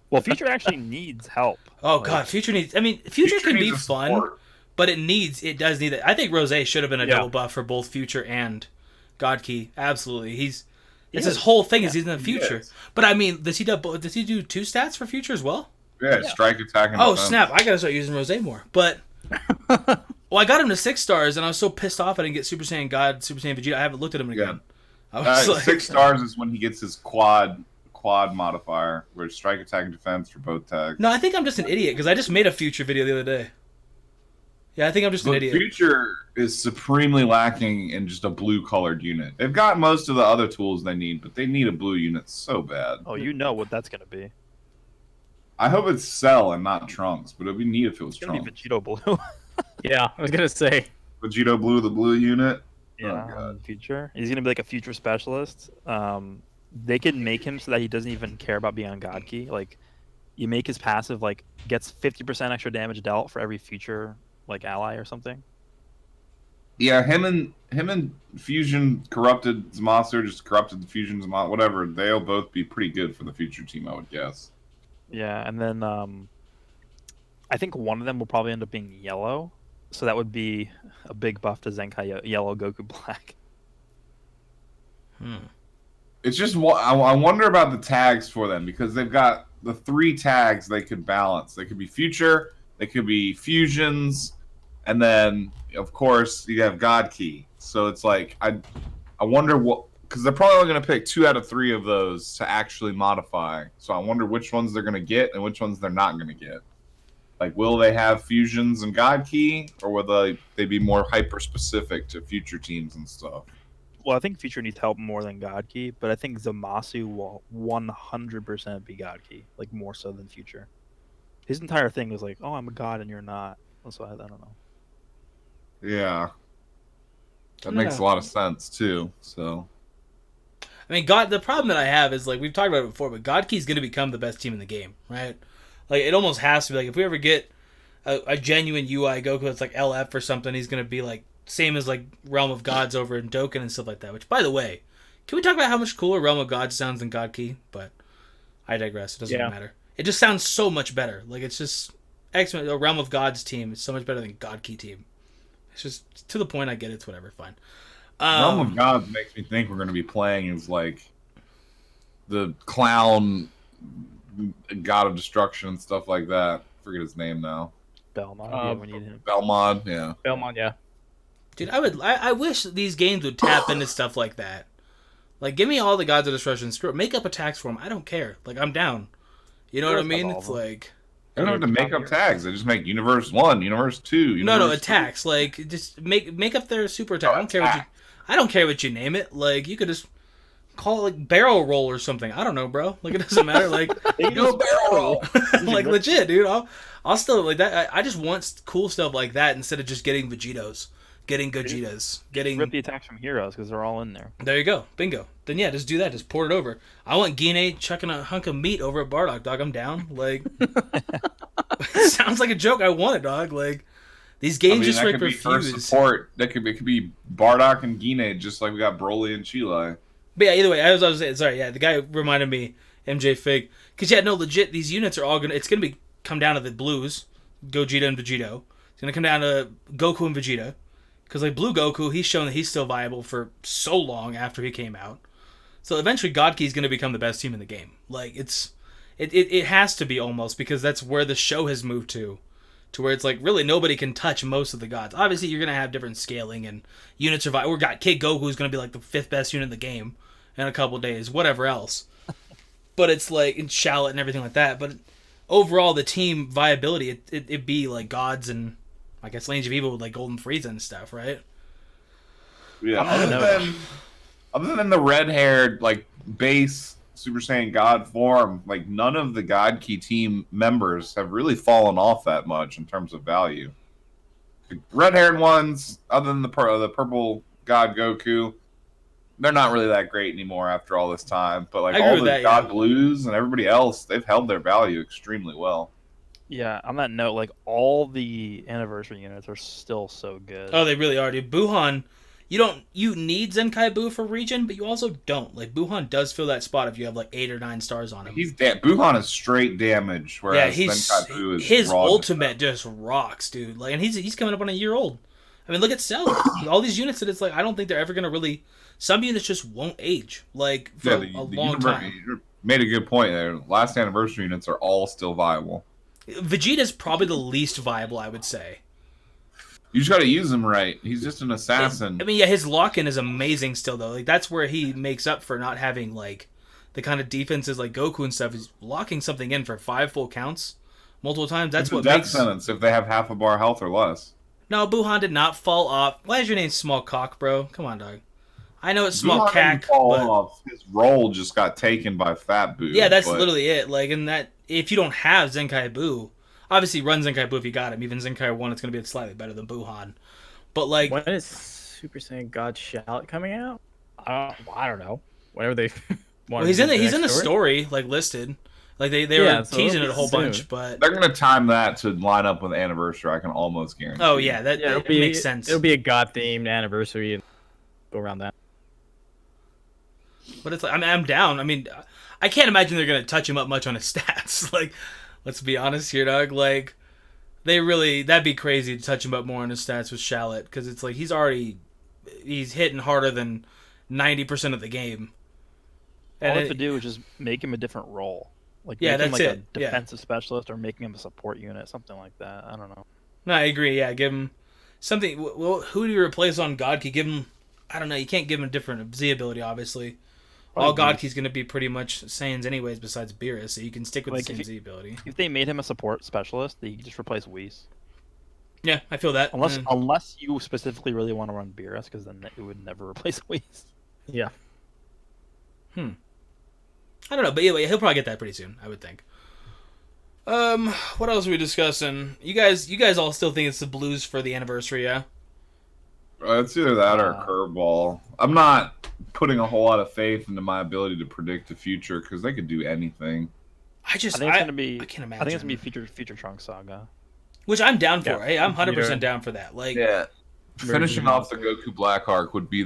Well, Future actually needs help. Oh god, Future needs. I mean, Future can be fun, but it does need that. I think Rose should have been a double buff for both Future and God Key. Absolutely, it's his whole thing is he's in the future. But I mean, does he do 2 stats for Future as well? Yeah, strike, attack, and defense. Snap! I gotta start using Rose more. But well, I got him to 6 stars, and I was so pissed off I didn't get Super Saiyan God, Super Saiyan Vegeta. I haven't looked at him again. I was like, 6 stars is when he gets his quad modifier, where it's strike, attack, and defense for both tags. No, I think I'm just an idiot because I just made a Future video the other day. Yeah, I think I'm just an idiot. Future is supremely lacking in just a blue-colored unit. They've got most of the other tools they need, but they need a blue unit so bad. Oh, you know what that's gonna be. I hope it's Cell and not Trunks, but it'd be neat if it was Trunks. It's gonna be Vegito Blue. Yeah, I was gonna say Vegito Blue, the blue unit. Yeah, oh, Future. He's gonna be like a Future specialist. They can make him so that he doesn't even care about being on God Key. Like, you make his passive like gets 50% extra damage dealt for every Future like ally or something. Yeah, him and Fusion corrupted Zamasu, just corrupted the Fusion Zamasu, whatever. They'll both be pretty good for the future team, I would guess. Yeah, and then I think one of them will probably end up being yellow, so that would be a big buff to Zenkai Yellow, Goku Black. It's just I wonder about the tags for them because they've got the 3 tags they could balance. They could be future, they could be fusions, and then of course you have God Key. So it's like I wonder what, because they're probably only going to pick 2 out of 3 of those to actually modify. So I wonder which ones they're going to get and which ones they're not going to get. Like, will they have fusions and God Key, or will they be more hyper specific to future teams and stuff? Well, I think Future needs help more than God Key, but I think Zamasu will 100% be God Key, like more so than Future. His entire thing was like, "Oh, I'm a god and you're not." So I don't know. Yeah, that makes a lot of sense too. So, I mean, the problem that I have is, like, we've talked about it before, but God Key's going to become the best team in the game, right? Like, it almost has to be. Like, if we ever get a genuine UI Goku that's like LF or something, he's going to be like same as like Realm of Gods over in Dokkan and stuff like that. Which, by the way, can we talk about how much cooler Realm of Gods sounds than God Key? But I digress. It doesn't matter. It just sounds so much better. Like, it's just X-Men, a Realm of Gods team is so much better than God Key team. It's just to the point. I get it. It's whatever. Fine. Realm of Gods makes me think we're going to be playing as like the clown god of destruction and stuff like that. Forget his name now. Belmont. Yeah, we need him. Belmont, yeah. Belmont, yeah. Dude, I wish these games would tap into stuff like that. Like, give me all the gods of destruction. Screw it. Make up attacks for them. I don't care. Like, I'm down. You know what I mean? It's like... They don't have to make up tags. They just make Universe 1, Universe 2, Universe No, attacks. 2. Like, just make up their super attack. I don't care what you name it. Like, you could just call it, like, barrel roll or something. I don't know, bro. Like, it doesn't matter. Like, barrel roll. Like, legit, dude. I'll still, like, that. I just want cool stuff like that instead of just getting Vegetos. Getting Gogetas. Getting... Rip the attacks from heroes because they're all in there. There you go. Bingo. Then, yeah, just do that. Just pour it over. I want Gine chucking a hunk of meat over at Bardock, dog. I'm down. Like... It sounds like a joke. I want it, dog. Like, these games just like refuse. First support. It could be Bardock and Gine, just like we got Broly and Chile. But yeah, either way, I was saying, sorry, yeah, the guy reminded me, MJ Fig, because yeah, no, legit, these units are all it's gonna come down to the blues, Gogeta and Vegito. It's gonna come down to Goku and Vegeta, because like Blue Goku, he's shown that he's still viable for so long after he came out. So eventually, God Key is gonna become the best team in the game. Like, It has to be almost, because that's where the show has moved to where it's like really nobody can touch most of the gods. Obviously, you're gonna have different scaling and unit survival. We got Kid Goku who's gonna be like the 5th best unit in the game in a couple days, whatever else. But it's like in Shallot and everything like that. But overall, the team viability, it'd be like gods and I guess Lanes of Evil with like Golden Frieza and stuff, right? Yeah. Other than the red-haired like base Super Saiyan God form, like none of the God Key team members have really fallen off that much in terms of value. The red-haired ones, other than the purple God Goku, they're not really that great anymore after all this time. But like all the God Blues and everybody else, they've held their value extremely well. Yeah, on that note, like all the anniversary units are still so good. Oh, they really are, dude. Buhan. You need Zenkai Buu for region, but you also don't. Like, Buhan does fill that spot if you have like 8 or 9 stars on him. Buhan is straight damage, whereas Zenkai Buu is his ultimate just rocks, dude. Like, and he's coming up on a year old. I mean, look at Cell. All these units that it's like I don't think they're ever gonna really. Some units just won't age like for a long time. You made a good point there. Last anniversary units are all still viable. Vegeta's probably the least viable, I would say. You just got to use him right. He's just an assassin. I mean, yeah, his lock-in is amazing still, though. Like, that's where he makes up for not having, like, the kind of defenses like Goku and stuff. Is locking something in for 5 full counts multiple times. That's what death makes... sentence if they have half a bar health or less. No, Buhan did not fall off. Why is your name Small Cock, bro? Come on, dog. I know it's Small Cack, but... off. His role just got taken by Fat Buu. Yeah, that's literally it. Like, and that... If you don't have Zenkai Buu... Obviously, run Zenkai Buu if you got him. Even Zenkai 1, it's going to be slightly better than Buhan. But, like... When is Super Saiyan God Shallot coming out? I don't know. Whenever they want he's in the story, like, listed. Like they Yeah, were so teasing it it'll a whole be soon. bunch, but They're gonna time that to line up with the anniversary. I can almost guarantee. oh yeah, that Yeah, makes sense. It'll be a god themed anniversary and go around that. But it's like I'm down. I mean, I can't imagine they're gonna touch him up much on his stats. Like, let's be honest here, Doug. Like, that'd be crazy to touch him up more on his stats with Shallot because it's like he's hitting harder than 90% of the game. All And they have to do is just make him a different role. Like Yeah, make him that's like it. a Yeah. defensive specialist or making him a support unit, something like that. I don't know. No, I agree. Yeah, give him something. Well, who do you replace on God Key? Give him. I don't know. You can't give him a different Z ability, obviously. All Probably God Beerus. Key's going to be pretty much Saiyans anyways, besides Beerus, so you can stick with Like, the if same you- Z ability. If they made him a support specialist, they could just replace Whis. Yeah, I feel that. Unless you specifically really want to run Beerus, because then it would never replace Whis. Yeah. I don't know, but yeah, he'll probably get that pretty soon, I would think. What else are we discussing? You guys all still think it's the Blues for the anniversary, yeah? It's either that or a curveball. I'm not putting a whole lot of faith into my ability to predict the future because they could do anything. I I think it's gonna be. I can't imagine. I think it's gonna be Future Trunks Saga. Which I'm down for. Yeah. Hey, I'm 100% Peter. down for that. Like, Yeah. Finishing good. off the Goku Black Arc would be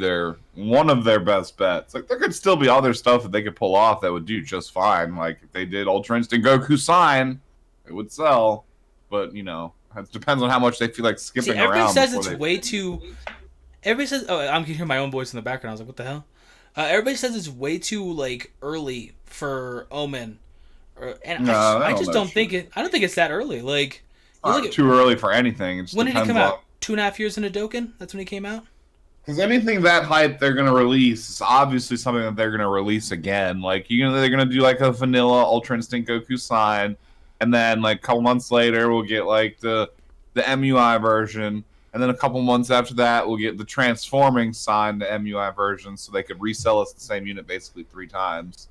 one of their best bets. Like there could still be other stuff that they could pull off that would do just fine. Like if they did Ultra Instinct Goku Sign, it would sell. But it depends on how much they feel like skipping see, around. everybody says before it's they- way too. Everybody says, "Oh, I can hear my own voice in the background." I was like, "What the hell?" Everybody says it's way too like early for Omen, and No, I they just don't don't know think it. I don't think it's that early. Like, you Not look at, too early for anything. It just when did he depends come on- out? 2.5 years into Dokkan. That's when he came out. Because anything that hype they're gonna release is obviously something that they're gonna release again. Like they're gonna do like a vanilla Ultra Instinct Goku Sign, and then like a couple months later we'll get like the MUI version, and then a couple months after that we'll get the transforming Sign to MUI version, so they could resell us the same unit basically 3 times.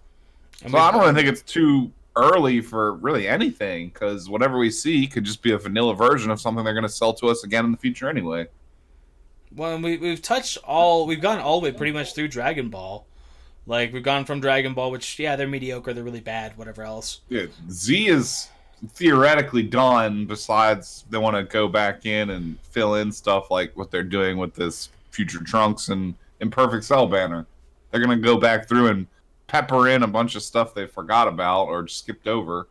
And So I don't really think it's too early for really anything, because whatever we see could just be a vanilla version of something they're gonna sell to us again in the future anyway. Well, we've gone all the way pretty much through Dragon Ball. Like we've gone from Dragon Ball, which they're mediocre, they're really bad, whatever else. Yeah, Z is theoretically done. Besides, they want to go back in and fill in stuff like what they're doing with this Future Trunks and Imperfect Cell banner. They're gonna go back through and pepper in a bunch of stuff they forgot about or skipped over.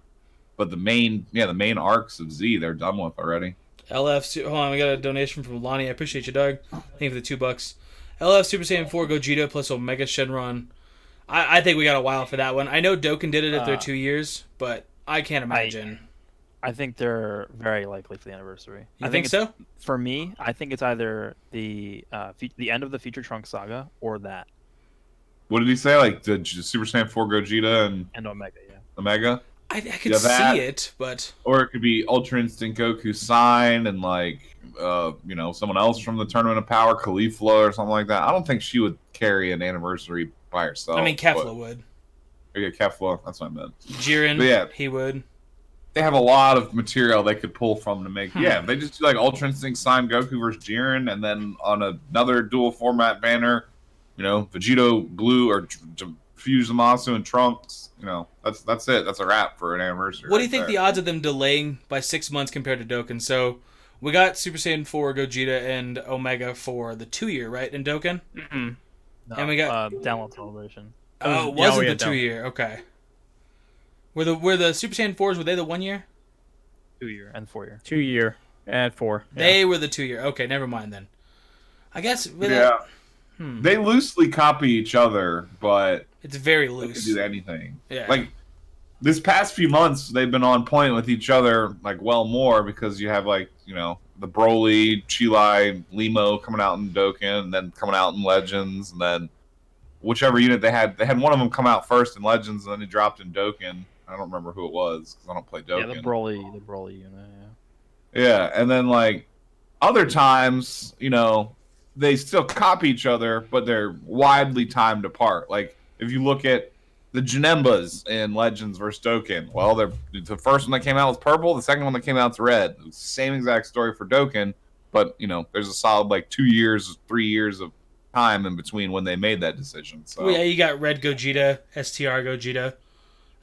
But the main arcs of Z, they're done with already. LF, hold on, we got a donation from Lonnie. I appreciate you, Doug. Thank you for the $2. LF Super Saiyan 4 Gogeta plus Omega Shenron. I think we got a while for that one. I know Dokkan did it at their 2 years, but I can't imagine. I think they're very likely for the anniversary. You I think so? For me, I think it's either the end of the Future Trunks saga or that What did he say? Like the Super Saiyan 4 Gogeta and Omega. Yeah. Omega? I could Yeah, that- see it, but Or it could be Ultra Instinct Goku Sign and like someone else from the Tournament of Power, Caulifla or something like that. I don't think she would carry an anniversary by herself. I mean, Kefla would. Yeah, Kefla. That's what I meant. Jiren, But yeah. he would. They have a lot of material they could pull from to make. Yeah, they just do like Ultra Instinct Sign Goku versus Jiren, and then on another dual format banner, Vegito Blue or Fuse Zamasu and Trunks. That's it. That's a wrap for an anniversary. What do you think the odds of them delaying by 6 months compared to Dokkan? So we got Super Saiyan 4 Gogeta and Omega for the 2-year, right, in Dokkan? Mm-hmm. No, And we got- Download Celebration. Oh, it yeah, wasn't yeah, the 2-year. Okay. Were the Super Saiyan 4s, were they the 1 year? 2-year and 4-year. 2 year and 4. Yeah. They were the 2-year. Okay, never mind then. I guess Yeah, they loosely copy each other, but it's very they can loose. do anything. Yeah. Like this past few months, they've been on point with each other, like more because you have the Broly, Chilai, Limo coming out in Dokkan, and then coming out in Legends, and then whichever unit they had one of them come out first in Legends, and then he dropped in Dokkan. I don't remember who it was because I don't play Dokkan. Yeah, the Broly unit. Yeah. Yeah, and then like other times, they still copy each other, but they're widely timed apart. Like if you look at the Janembas in Legends versus Dokkan, well, the first one that came out was purple, the second one that came out is red. It was the same exact story for Dokkan, but there's a solid like 2 years, 3 years of time in between when they made that decision. So Well, yeah, you got Red Gogeta, STR Gogeta,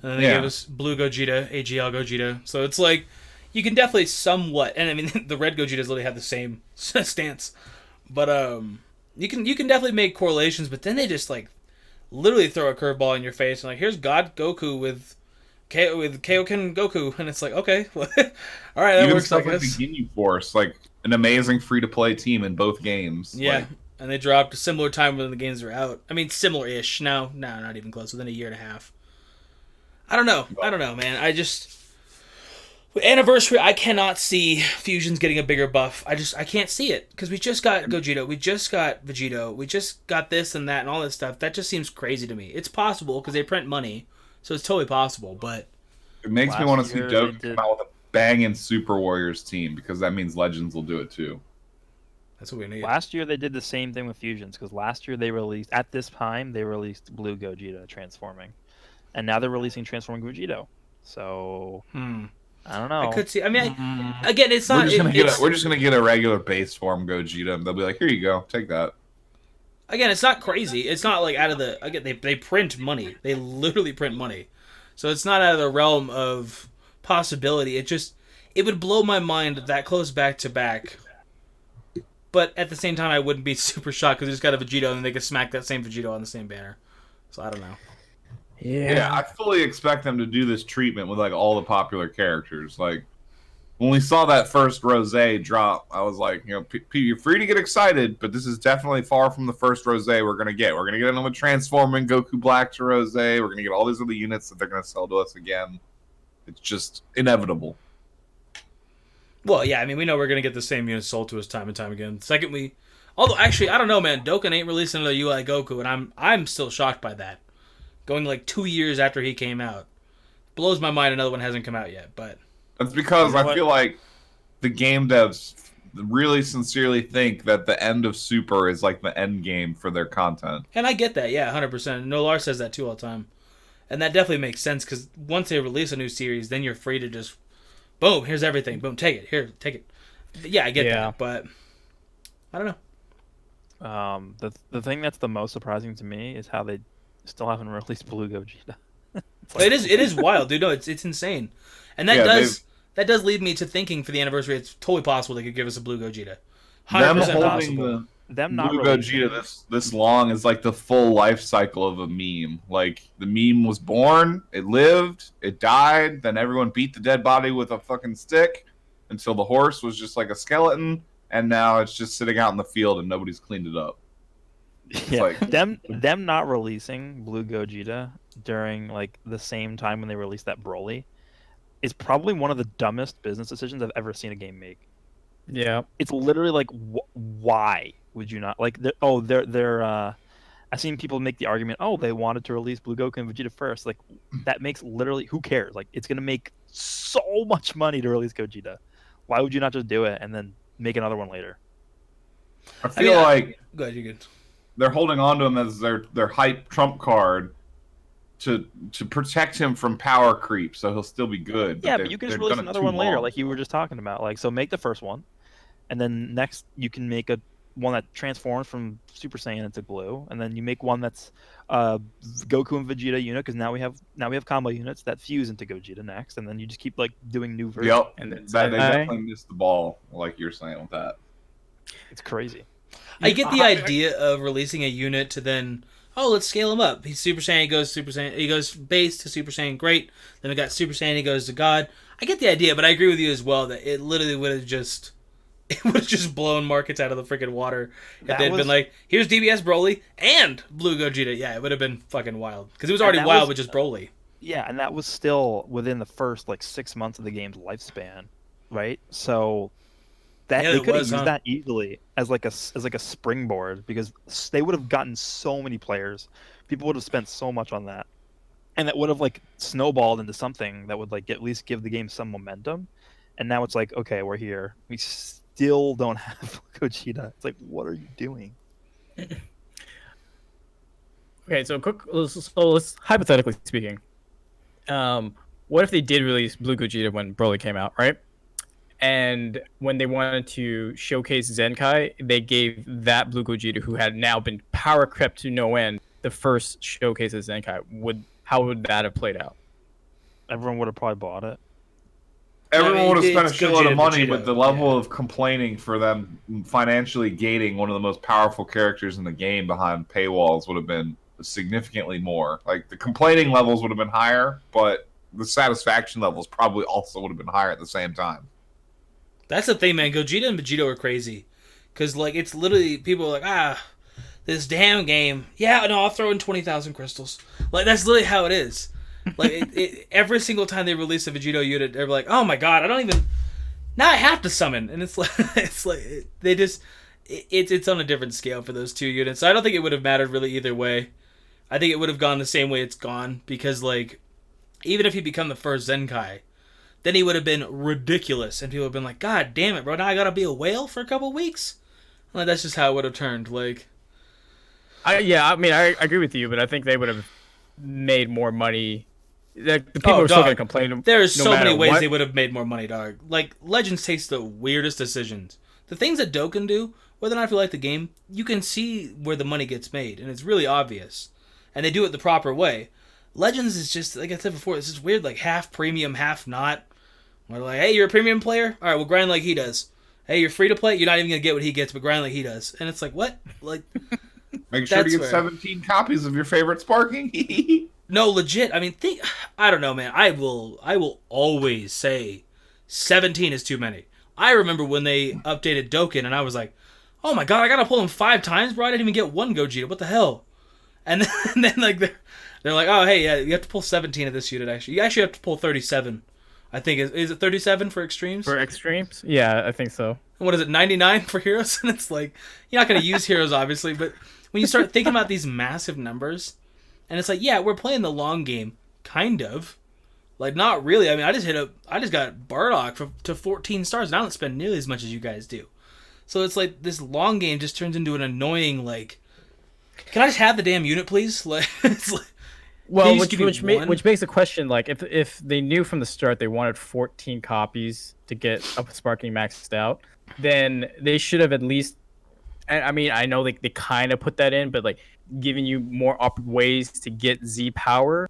And then they gave us Blue Gogeta, AGL Gogeta. So it's like, you can definitely somewhat, and I mean, the red Gogetas literally have the same stance. But you can definitely make correlations, but then they just like literally throw a curveball in your face and like, here's God Goku with Kaioken Goku, and it's like, okay, all right, that Even works. stuff I like guess. the Ginyu Force, like an amazing free-to-play team in both games. Yeah, Like, and they dropped a similar time when the games were out. I mean, similar-ish. No, not even close. Within a year and a half. I don't know, man. I just Anniversary. I cannot see Fusions getting a bigger buff. I can't see it because we just got Gogeta, we just got Vegito, we just got this and that and all this stuff. That just seems crazy to me. It's possible because they print money, so it's totally possible. But it makes me Last want to see year Dokkan they did- come out with a banging Super Warriors team because that means Legends will do it too. that's what we need. Last year they did the same thing with Fusions because last year they released at this time they released Blue Gogeta transforming, and now they're releasing transforming Vegito. So I don't know. I could see. I mean, again, it's We're not. we're just gonna get a regular base form Gogeta, and they'll be like, "Here you go, take that." Again, it's not crazy. It's not like out of the. Again, they print money. They literally print money, so it's not out of the realm of possibility. It would blow my mind that close back to back. But at the same time, I wouldn't be super shocked because they just got a Vegito and they could smack that same Vegito on the same banner. So I don't know. Yeah, I fully expect them to do this treatment with like all the popular characters. Like when we saw that first Rose drop, I was like, you know, you're free to get excited, but this is definitely far from the first Rose we're gonna get. We're gonna get another transforming Goku Black to Rose. We're gonna get all these other units that they're gonna sell to us again. It's just inevitable. Well, yeah, I mean, we know we're going to get the same units sold to us time and time again. Although, actually, I don't know, man. Dokkan ain't releasing another UI Goku, and I'm still shocked by that. Going like 2 years after he came out. Blows my mind another one hasn't come out yet, but... That's because You know I feel like the game devs really sincerely think that the end of Super is like the end game for their content. And I get that, yeah, 100%. Nolar says that too all the time. And that definitely makes sense, because once they release a new series, then you're free to just... Boom, here's everything. Boom, take it. Here, take it. Yeah, I get that, but... I don't know. The thing that's the most surprising to me is how they still haven't released Blue Gogeta. It is wild, dude. No, it's insane, and that does lead me to thinking for the anniversary, it's totally possible they could give us a Blue Gogeta. 100% possible. Them not Blue releasing Gogeta this long is like the full life cycle of a meme. Like the meme was born, it lived, it died, then everyone beat the dead body with a fucking stick until the horse was just like a skeleton, and now it's just sitting out in the field and nobody's cleaned it up. Yeah, like- them not releasing Blue Gogeta during like the same time when they released that Broly is probably one of the dumbest business decisions I've ever seen a game make. Yeah. It's literally like, why would you not like? I've seen people make the argument, oh, they wanted to release Blue Goku and Vegeta first. Like that makes literally who cares? Like it's gonna make so much money to release Gogeta. Why would you not just do it and then make another one later? I feel like Go ahead, you're good. they're holding on to him as their hype trump card to protect him from power creep, so he'll still be good. Yeah, but you can just release another one later, like you were just talking about. Like, so make the first one, and then next you can make one that transforms from Super Saiyan into Blue, and then you make one that's Goku and Vegeta unit, because now we have combo units that fuse into Gogeta next, and then you just keep like doing new versions. Yep, And then they definitely missed the ball, like you're saying with that. It's crazy. I get the idea of releasing a unit to then, let's scale him up. He's Super Saiyan, he goes base to Super Saiyan, great. Then we got Super Saiyan, he goes to God. I get the idea, but I agree with you as well that it literally would have just blown markets out of the freaking water if they'd been like, here's DBS Broly and Blue Gogeta. Yeah, it would have been fucking wild. Because it was already wild with just Broly. Yeah, and that was still within the first like 6 months of the game's lifespan, right? So that they could have used that easily as like a springboard, because they would have gotten so many players. People would have spent so much on that, and that would have like snowballed into something that would like at least give the game some momentum. And now it's like, okay, we're here. We still don't have Gogeta. It's like, what are you doing? Okay, so let's hypothetically speaking, what if they did release Blue Gogeta when Broly came out, right? And when they wanted to showcase Zenkai, they gave that Blue Gogeta, who had now been power crept to no end, the first showcase of Zenkai. How would that have played out? everyone would have probably bought it. Everyone would have spent a it's shitload Gogeta of money, Vegeta, but the level yeah. of complaining for them financially gating one of the most powerful characters in the game behind paywalls would have been significantly more. Like, the complaining levels would have been higher, but the satisfaction levels probably also would have been higher at the same time. That's the thing, man. Gogeta and Vegeta are crazy. Because, like, it's literally, people are like, this damn game. Yeah, no, I'll throw in 20,000 crystals. Like, that's literally how it is. Like, every single time they release a Vegito unit, they're like, oh my god, I don't even... Now I have to summon. And it's like, they just... It's on a different scale for those two units. So I don't think it would have mattered really either way. I think it would have gone the same way it's gone. Because, like, even if he become the first Zenkai, then he would have been ridiculous. And people would have been like, god damn it, bro, now I gotta be a whale for a couple weeks? Like, that's just how it would have turned. Like... I agree with you, but I think they would have made more money. The people are still dog. going to complain. There's no so many matter ways what. they would have made more money, dog. Like, Legends takes the weirdest decisions. The things that Dokkan do, whether or not you like the game, you can see where the money gets made, and it's really obvious. And they do it the proper way. Legends is just, like I said before, it's just weird, like half premium, half not. We're like, hey, you're a premium player? Alright, well, grind like he does. Hey, you're free to play? You're not even going to get what he gets, but grind like he does. And it's like, what? Like... Make sure to That's get fair. 17 copies of your favorite Sparking. No, legit. I mean, I don't know, man. I will always say 17 is too many. I remember when they updated Dokkan, and I was like, oh my god, I gotta pull him 5 times, bro. I didn't even get one Gogeta. What the hell? And then like they're like, oh hey, yeah, you have to pull 17 of this unit. Actually, you actually have to pull 37. I think is it 37 for extremes? For extremes? Yeah, I think so. What is it, 99 for heroes? And it's like, you're not gonna use heroes, obviously, but when you start thinking about these massive numbers, and it's like, yeah, we're playing the long game, kind of. Like, not really. I mean, I just got Bardock to 14 stars, and I don't spend nearly as much as you guys do. So it's like, this long game just turns into an annoying, like, can I just have the damn unit, please? Like, it's like, Well, which which makes the question, like, if they knew from the start they wanted 14 copies to get up Sparking maxed out, then they should have at least... I mean, I know they kind of put that in, but, like, giving you more ways to get Z power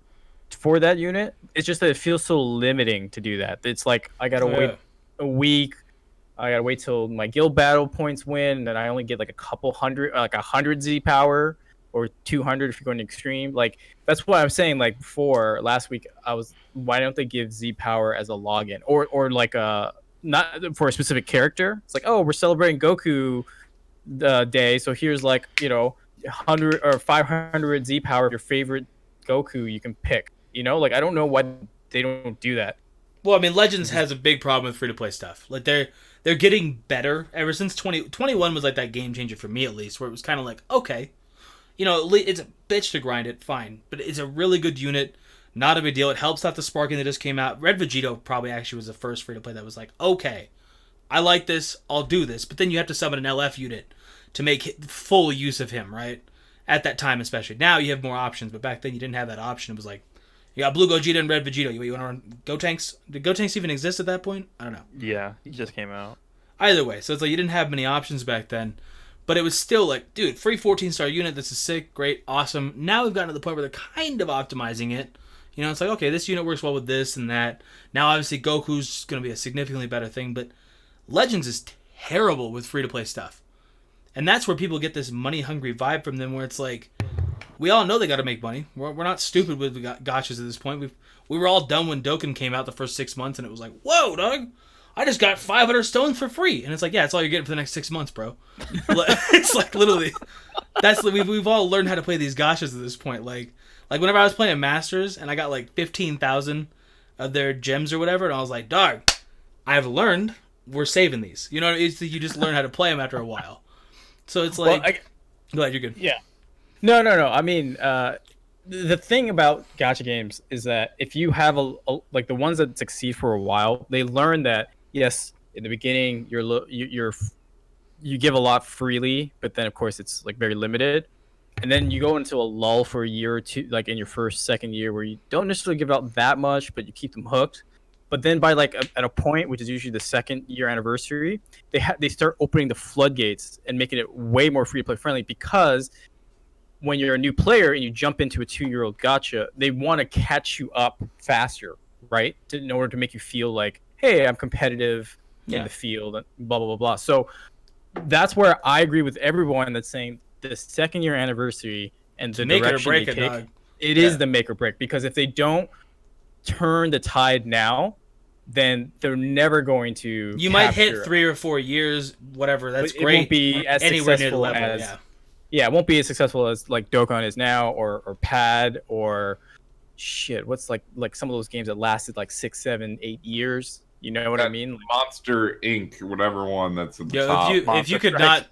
for that unit. It's just that it feels so limiting to do that. It's like, I gotta wait a week. I gotta wait till my guild battle points win, and then I only get like a couple hundred, like 100 Z power, or 200 if you're going to extreme. Like, that's what I'm saying. Like before last week, why don't they give Z power as a login, or like not for a specific character? It's like, oh, we're celebrating Goku day, so here's like, 100 or 500 Z power of your favorite Goku you can pick. Like, I don't know why they don't do that. Well, I mean, Legends has a big problem with free-to-play stuff. Like, they're getting better ever since 21 was like that game changer for me, at least, where it was kind of like, okay, it's a bitch to grind it, fine, but it's a really good unit, not a big deal. It helps out the Sparking that just came out. Red Vegito probably actually was the first free-to-play that was like, okay, I like this, I'll do this, but then you have to summon an LF unit to make full use of him, right? At that time, especially. Now you have more options, but back then you didn't have that option. It was like, you got Blue Gogeta and Red Vegito. You want to run Gotenks? Did Gotenks even exist at that point? I don't know. Yeah, he just came out. Either way, so it's like you didn't have many options back then, but it was still like, dude, free 14-star unit. This is sick, great, awesome. Now we've gotten to the point where they're kind of optimizing it. It's like, okay, this unit works well with this and that. Now, obviously, Goku's going to be a significantly better thing, but Legends is terrible with free-to-play stuff. And that's where people get this money-hungry vibe from them, where it's like, we all know they got to make money. We're not stupid with gotchas at this point. We were all done when Dokkan came out the first 6 months, and it was like, whoa, dog, I just got 500 stones for free. And it's like, yeah, that's all you're getting for the next 6 months, bro. It's like, literally, we've all learned how to play these gotchas at this point. Like whenever I was playing Masters, and I got like 15,000 of their gems or whatever, and I was like, dog, I've learned, we're saving these. You just learn how to play them after a while. So it's like, go ahead, you're good. Yeah. No. I mean, the thing about gacha games is that if you have like the ones that succeed for a while, they learn that, yes, in the beginning you give a lot freely, but then of course it's like very limited, and then you go into a lull for a year or two, like in your second year, where you don't necessarily give out that much, but you keep them hooked. But then by like at a point, which is usually the 2nd year anniversary, they start opening the floodgates and making it way more free to play friendly, because when you're a new player and you jump into a 2-year-old gacha, they want to catch you up faster, right? In order to make you feel like, hey, I'm competitive in the field, and blah blah blah blah. So that's where I agree with everyone that's saying the second year anniversary and the Make it or direction break they it, take, dog. it is the make or break. Because if they don't turn the tide now, then they're never going to. You might hit 3 or 4 years, whatever. That's it great. Won't be as anywhere near the successful level. as it won't be as successful as like Dokkan is now, or Pad, or shit. What's like some of those games that lasted like 6, 7, 8 years. You know what I mean? Monster Inc. Whatever one that's at the top. If you could not,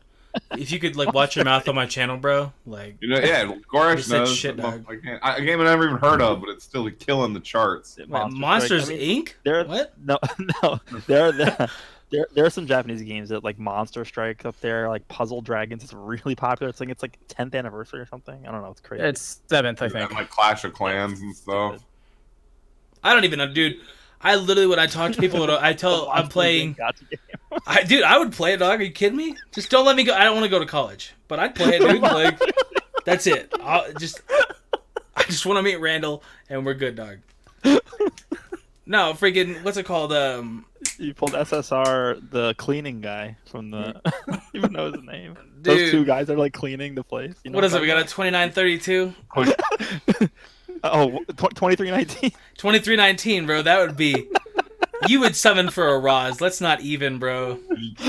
if you could like watch your mouth on my channel, bro, like Goresh knows. Shit, dog. A game I never even heard of, but it's still killing the charts. Monsters Inc. What? No. There are some Japanese games that like Monster Strike up there, like Puzzle Dragons. It's really popular. It's like 10th anniversary or something. I don't know. It's crazy. It's 7th, I think. And like Clash of Clans and stuff. I don't even know, dude. I literally, when I talk to people, I'm playing. I would play it, dog. Are you kidding me? Just don't let me go. I don't want to go to college, but I'd play it, dude. Like, that's it. I just want to meet Randall, and we're good, dog. No, freaking, what's it called? You pulled SSR, the cleaning guy from the. I don't even know his name. Dude. Those two guys are like cleaning the place. You know what is it? We got a 2932. Oh, 2319. 2319, bro. That would be. You would summon for a Roz. Let's not even, bro. You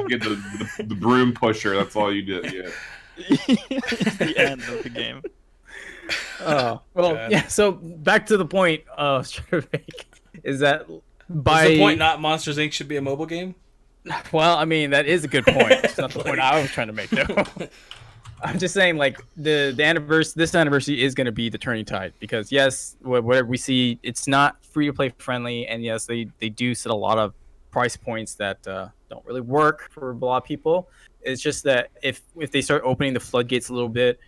get the broom pusher. That's all you did. Yeah. It's the end of the game. Oh well, yeah. So back to the point I was trying to make is that by is the point not Monsters Inc. should be a mobile game? Well, I mean that is a good point. It's not the point I was trying to make though. I'm just saying, like the anniversary. This anniversary is going to be the turning tide because yes, whatever we see, it's not free to play friendly, and yes, they do set a lot of price points that don't really work for a lot of people. It's just that if they start opening the floodgates a little bit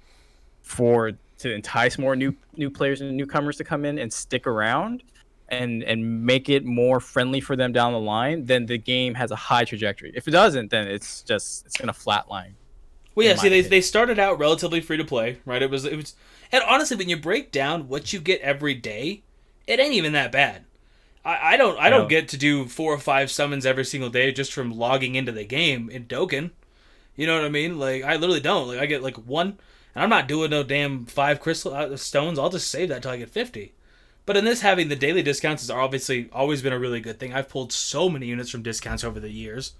to entice more new players and newcomers to come in and stick around, and make it more friendly for them down the line, then the game has a high trajectory. If it doesn't, then it's going to flatline. Well, yeah. See, they started out relatively free to play, right? It was, and honestly, when you break down what you get every day, it ain't even that bad. I don't get to do 4 or 5 summons every single day just from logging into the game in Dokkan. You know what I mean? Like I literally don't. Like I get like 1, and I'm not doing no damn 5 crystal stones. I'll just save that till I get 50. But in this, having the daily discounts has obviously always been a really good thing. I've pulled so many units from discounts over the years.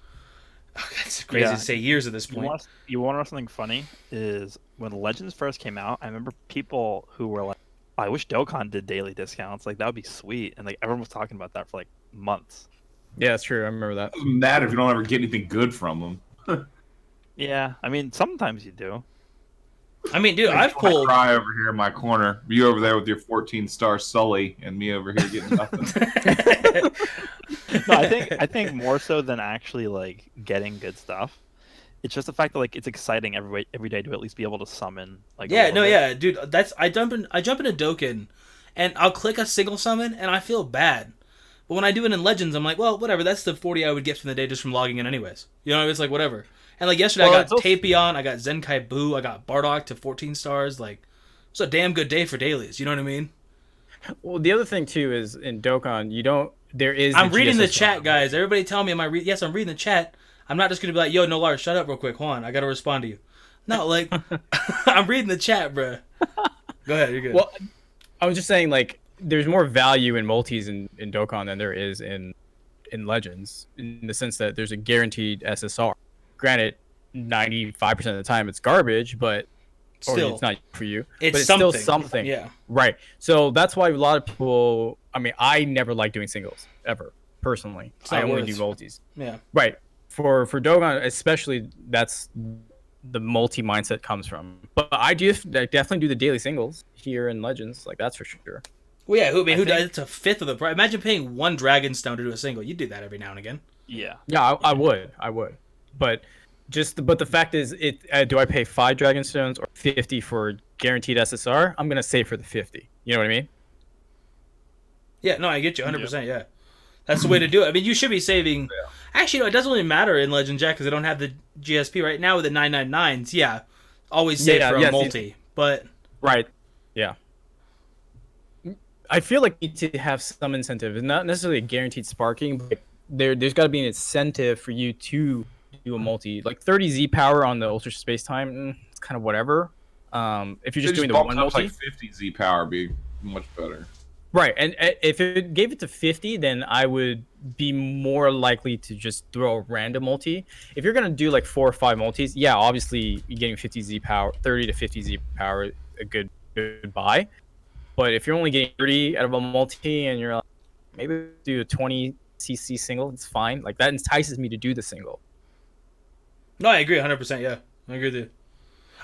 Oh, that's crazy to say years at this point. You want to know something funny? Is when Legends first came out, I remember people who were like, I wish Dokkan did daily discounts. Like, that would be sweet. And like everyone was talking about that for like months. Yeah, that's true. I remember that. It doesn't matter if you don't ever get anything good from them. Yeah, I mean, sometimes you do. I mean, dude, I've pulled. Cry over here in my corner. You over there with your 14-star Sully, and me over here getting nothing. No, I think more so than actually like getting good stuff. It's just the fact that like it's exciting every day to at least be able to summon. Like dude. I jump into Dokkan, and I'll click a single summon, and I feel bad. But when I do it in Legends, I'm like, well, whatever. That's the 40 I would get from the day just from logging in, anyways. You know, it's like whatever. And like yesterday, I got Tapion, I got Zenkai Buu, I got Bardock to 14 stars. Like, it's a damn good day for dailies. You know what I mean? Well, the other thing too is in Dokkan, you don't. There is. I'm reading the chat, guys. Everybody, tell me, am I? Yes, I'm reading the chat. I'm not just gonna be like, yo, no, Lars, shut up real quick. Hold on, I gotta respond to you. No, like, I'm reading the chat, bro. Go ahead, you're good. Well, I was just saying, like, there's more value in multis in Dokkan than there is in Legends, in the sense that there's a guaranteed SSR. Granted, 95% of the time it's garbage, but still, it's not for you. It's still something. Yeah. Right. So that's why a lot of people. I mean, I never like doing singles ever. Personally, I only do multis. Yeah. Right. For Dokkan, especially, that's the multi mindset comes from. But I definitely do the daily singles here in Legends. Like, that's for sure. Well, yeah. Who does? It's a fifth of the price. Imagine paying 1 Dragon Stone to do a single. You'd do that every now and again. Yeah. Yeah, I would. But the fact is, do I pay 5 Dragon Stones or 50 for guaranteed SSR? I'm gonna save for the 50. You know what I mean? Yeah. No, I get you 100%. Yeah. That's the way to do it. I mean, you should be saving. Yeah. Actually, no, it doesn't really matter in Legend Jack because they don't have the GSP right now with the 999s. Yeah, always save for a multi. But right, yeah. I feel like you need to have some incentive. It's not necessarily a guaranteed sparking, but there's got to be an incentive for you to do a multi. Like 30 Z power on the Ultra Space Time, it's kind of whatever. If you're just doing the one multi, like 50 Z power be much better. right? And if it gave it to 50, then I would be more likely to just throw a random multi. If you're gonna do like 4 or 5 multis, yeah, obviously you're getting 50 Z power, 30 to 50 Z power, a good buy. But if you're only getting 30 out of a multi and you're like, maybe do a 20 CC single, it's fine. Like that entices me to do the single. No, I agree 100%. Yeah, I agree with you.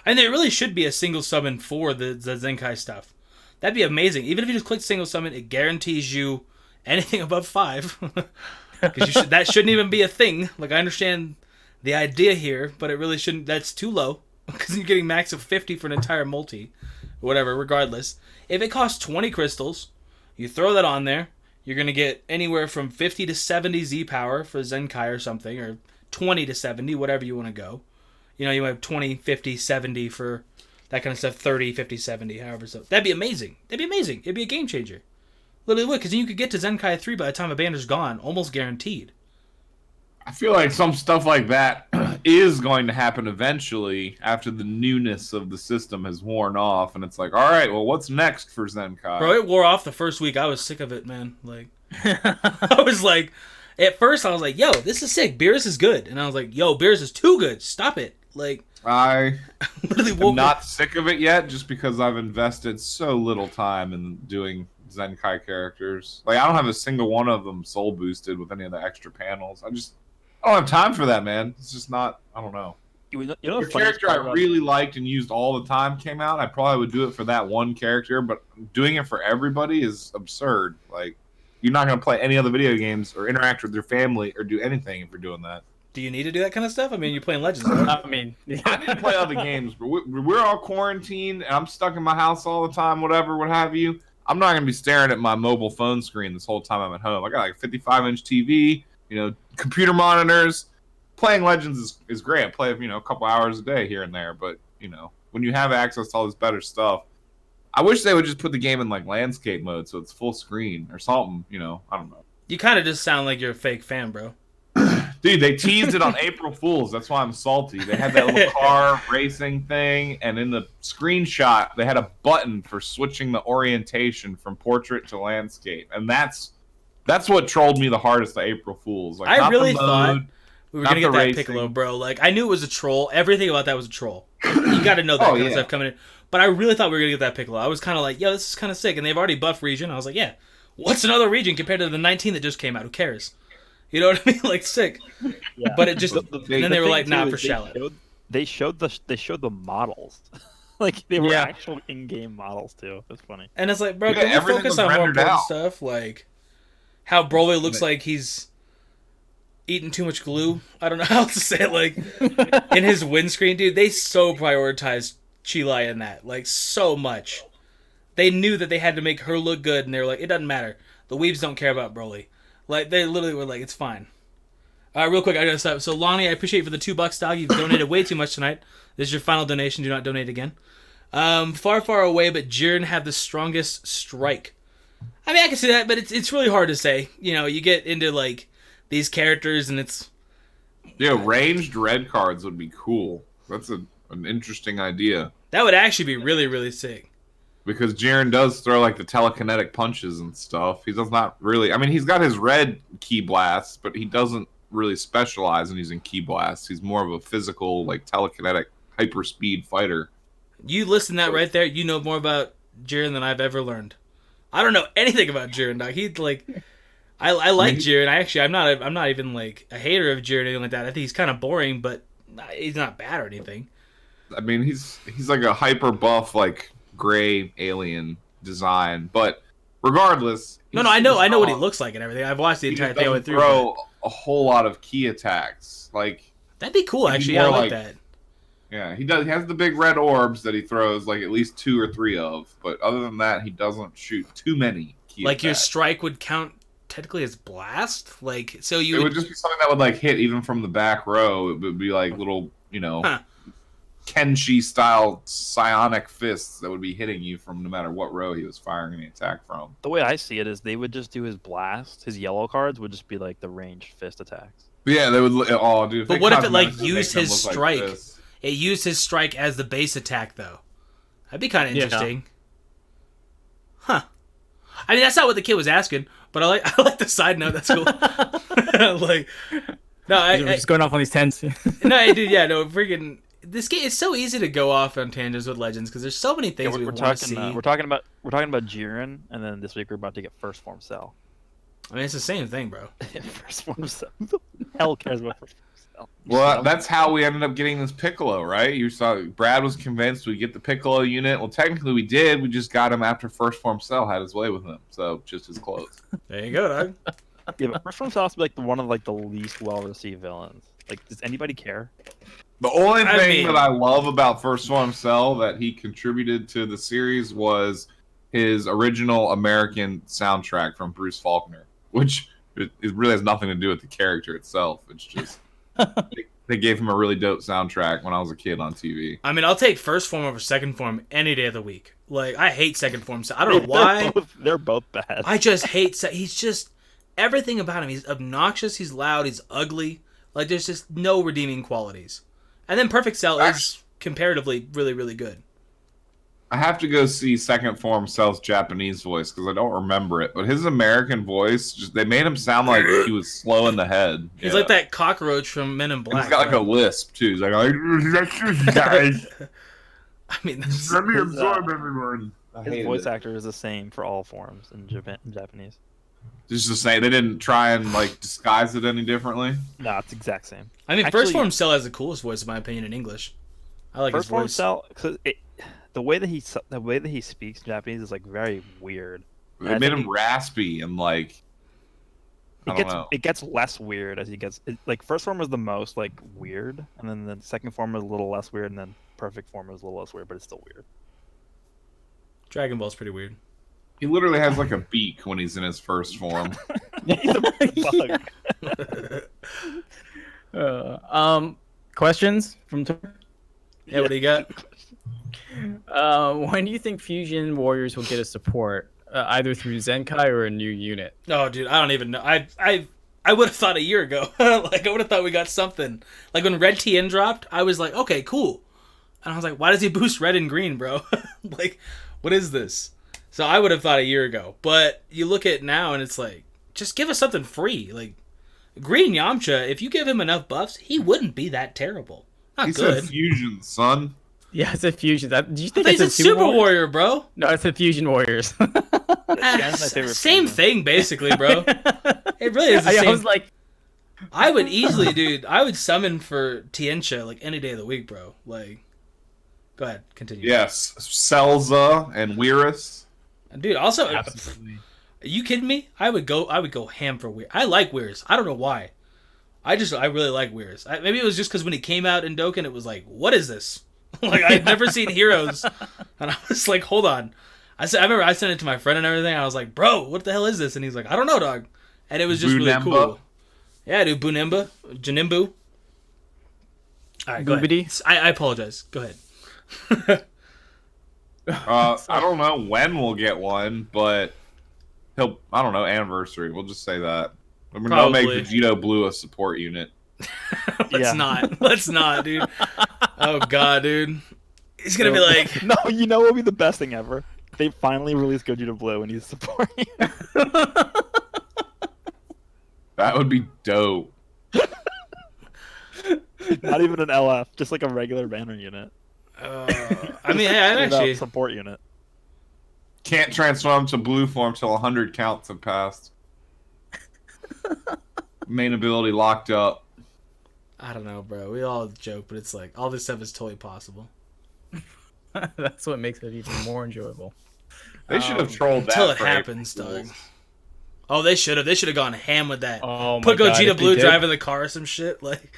And there really should be a single summon for the Zenkai stuff. That'd be amazing. Even if you just click single summon, it guarantees you anything above 5. Because that shouldn't even be a thing. Like, I understand the idea here, but it really shouldn't. That's too low. Because you're getting max of 50 for an entire multi. Whatever, regardless. If it costs 20 crystals, you throw that on there, you're going to get anywhere from 50 to 70 Z power for Zenkai or something, or 20 to 70, whatever you want to go. You know, you have 20, 50, 70 for that kind of stuff, 30, 50, 70, however. So that'd be amazing. That'd be amazing. It'd be a game changer. Literally would, because then you could get to Zenkai 3 by the time a banner's gone, almost guaranteed. I feel like some stuff like that is going to happen eventually after the newness of the system has worn off, and it's like, all right, well, what's next for Zenkai? Bro, it wore off the first week. I was sick of it, man. Like, I was like, at first I was like, yo, this is sick. Beerus is good. And I was like, yo, Beerus is too good. Stop it. Like, I literally am not sick of it yet, just because I've invested so little time in doing Zenkai characters. Like, I don't have a single one of them soul boosted with any of the extra panels. I don't have time for that, man. It's just not. I don't know. You know, If a character I really liked and used all the time came out, I probably would do it for that one character. But doing it for everybody is absurd. Like, you're not going to play any other video games or interact with your family or do anything if you're doing that. Do you need to do that kind of stuff? I mean, you're playing Legends, right? I mean, I didn't play other games, but we're all quarantined, and I'm stuck in my house all the time, whatever, what have you. I'm not going to be staring at my mobile phone screen this whole time I'm at home. I got like a 55-inch TV, computer monitors. Playing Legends is great. I play, a couple hours a day here and there, but, when you have access to all this better stuff, I wish they would just put the game in like landscape mode so it's full screen or something, I don't know. You kind of just sound like you're a fake fan, bro. Dude, they teased it on April Fool's. That's why I'm salty. They had that little car racing thing, and in the screenshot, they had a button for switching the orientation from portrait to landscape, and that's what trolled me the hardest at April Fool's. Like, I really thought we were gonna get that racing. Piccolo, bro. Like, I knew it was a troll. Everything about that was a troll. You got to know that kind of stuff coming in. But I really thought we were gonna get that Piccolo. I was kind of like, yo, this is kind of sick, and they've already buffed region. I was like, yeah, what's another region compared to the 19 that just came out? Who cares? You know what I mean? Like, sick. Yeah. But it just and then they were like, nah, for shallow. They showed the models. Like, they were actual in-game models too. It's funny. And it's like, bro, can we focus on more important stuff? Like how Broly looks like he's eating too much glue. I don't know how to say it. Like, in his windscreen, dude, they so prioritized Chilai in that. Like, so much. They knew that they had to make her look good, and they were like, it doesn't matter. The weebs don't care about Broly. Like, they literally were like, it's fine. Real quick, I gotta stop. So, Lonnie, I appreciate you for the $2, dog. You've donated way too much tonight. This is your final donation. Do not donate again. Far, far away, but Jiren have the strongest strike. I mean, I can see that, but it's really hard to say. You get into, like, these characters, and it's... Yeah, ranged red cards would be cool. That's an interesting idea. That would actually be really, really sick. Because Jiren does throw, like, the telekinetic punches and stuff. He does not really... I mean, he's got his red ki blasts, but he doesn't really specialize in using ki blasts. He's more of a physical, like, telekinetic, hyper-speed fighter. You listen to that right there, you know more about Jiren than I've ever learned. I don't know anything about Jiren, dog. He's, like... I like Jiren. I'm not even, like, a hater of Jiren or anything like that. I think he's kind of boring, but he's not bad or anything. I mean, he's like a hyper-buff, like... gray alien design, but regardless, I know what he looks like and everything. I've watched the entire thing through. Throw a whole lot of key attacks, like that'd be cool. Actually, I like that. Yeah, he does. He has the big red orbs that he throws like at least 2 or 3 of, but other than that, he doesn't shoot too many key like attacks. Your strike would count technically as blast. Like so you. It would just be something that would like hit even from the back row. It would be like little, Kenshi style psionic fists that would be hitting you from no matter what row he was firing any attack from. The way I see it is they would just do his blast. His yellow cards would just be like the ranged fist attacks. But yeah, they would. Oh, dude. But what if it like cosmetically used make them his look strike? like this. It used his strike as the base attack, though. That'd be kind of Yeah. interesting. Huh. I mean, that's not what the kid was asking, but I like the side note. That's cool. Like, no, We're just going off on these tens. no, dude, yeah, no, freaking. This game, it's so easy to go off on tangents with Legends because there's so many things we we're want to talking. see. We're talking about Jiren, and then this week we're about to get First Form Cell. I mean, it's the same thing, bro. First Form Cell. Who the hell cares about First Form Cell? Well, that's how we ended up getting this Piccolo, right? You saw Brad was convinced we'd get the Piccolo unit. Well, technically we did. We just got him after First Form Cell had his way with him. So just as close. There you go, dog. Yeah, but First Form Cell has to be like one of like the least well received villains. Like, does anybody care? The only I thing mean- that I love about First Form Cell that he contributed to the series was his original American soundtrack from Bruce Faulkner, which it really has nothing to do with the character itself. It's just they gave him a really dope soundtrack when I was a kid on TV. I mean, I'll take First Form over Second Form any day of the week. Like, I hate Second Form. I don't know why. They're both bad. I just hate. He's just everything about him. He's obnoxious. He's loud. He's ugly. Like, there's just no redeeming qualities. And then Perfect Cell is comparatively really, really good. I have to go see Second Form Cell's Japanese voice because I don't remember it. But his American voice, they made him sound like he was slow in the head. He's like that cockroach from Men in Black. He's got like a lisp too. He's like, guys, I mean, that's, let me absorb everyone. I His hated voice it. actor is the same for all forms in Japanese. Just to say, they didn't try and like disguise it any differently. No, it's the exact same. I mean, Actually- First Form Cell has the coolest voice, in my opinion, in English. I like First his Form voice. Cell, because the way that he speaks Japanese is like very weird. They I made think him raspy and like I don't know. It gets less weird as he gets like First Form is the most like weird, and then the Second Form is a little less weird, and then Perfect Form is a little less weird, but it's still weird. Dragon Ball's pretty weird. He literally has like a beak when he's in his first form. He's a bug. Questions from Twitter? Yeah, what do you got? When do you think Fusion Warriors will get a support, either through Zenkai or a new unit? Oh, dude, I don't even know. I would have thought a year ago. Like, I would have thought we got something. Like, when Red TN dropped, I was like, okay, cool. And I was like, why does he boost red and green, bro? Like, what is this? So I would have thought a year ago. But you look at it now, and it's like, just give us something free. Like, Green Yamcha, if you give him enough buffs, he wouldn't be that terrible. Not He good. said fusion, son. Yeah, it's a Fusion. Do you I think think it's a it's Super Warrior? Warrior, bro. No, it's a Fusion Warriors. Jan's my favorite Same fusion. thing, basically, bro. It really is the same. I was like, I would easily, dude. I would summon for Tiencha like any day of the week, bro. Like, go ahead, continue. Yes, Selza and Weirus. dude. Also, absolutely. are you kidding me? I would go ham for Weir. I like Weirs. I don't know why. I really like Weirs. Maybe it was just because when he came out in Dokkan, it was like, what is this? Like, I'd never seen Heroes, and I was like, hold on. I remember I sent it to my friend and everything. I was like, bro, what the hell is this? And he's like, I don't know, dog. And it was just really Bunemba. cool. Yeah, dude, Bunemba, Janimbu. All right, go ahead. Boobity? I apologize. Go ahead. I don't know when we'll get one, but I don't know, anniversary. We'll just say that. I mean, they'll make Probably. Vegito Blue a support unit. Let's not. Let's not, dude. Oh god, dude. He's gonna be like, No, you know what would be the best thing ever? They finally released Gogeta Blue and he's supporting. That would be dope. Not even an LF, just like a regular banner unit. I mean, hey, I'd Straight up actually. support unit. Can't transform to blue form till 100 counts have passed. Main ability locked up. I don't know, bro. We all joke, but it's like all this stuff is totally possible That's what makes it even more enjoyable. They should have trolled that until it for happens, April dog. Fools. Oh, they should have. They should have gone ham with that. Oh my Put God, Gogeta if they Blue did- driving the car or some shit. Like,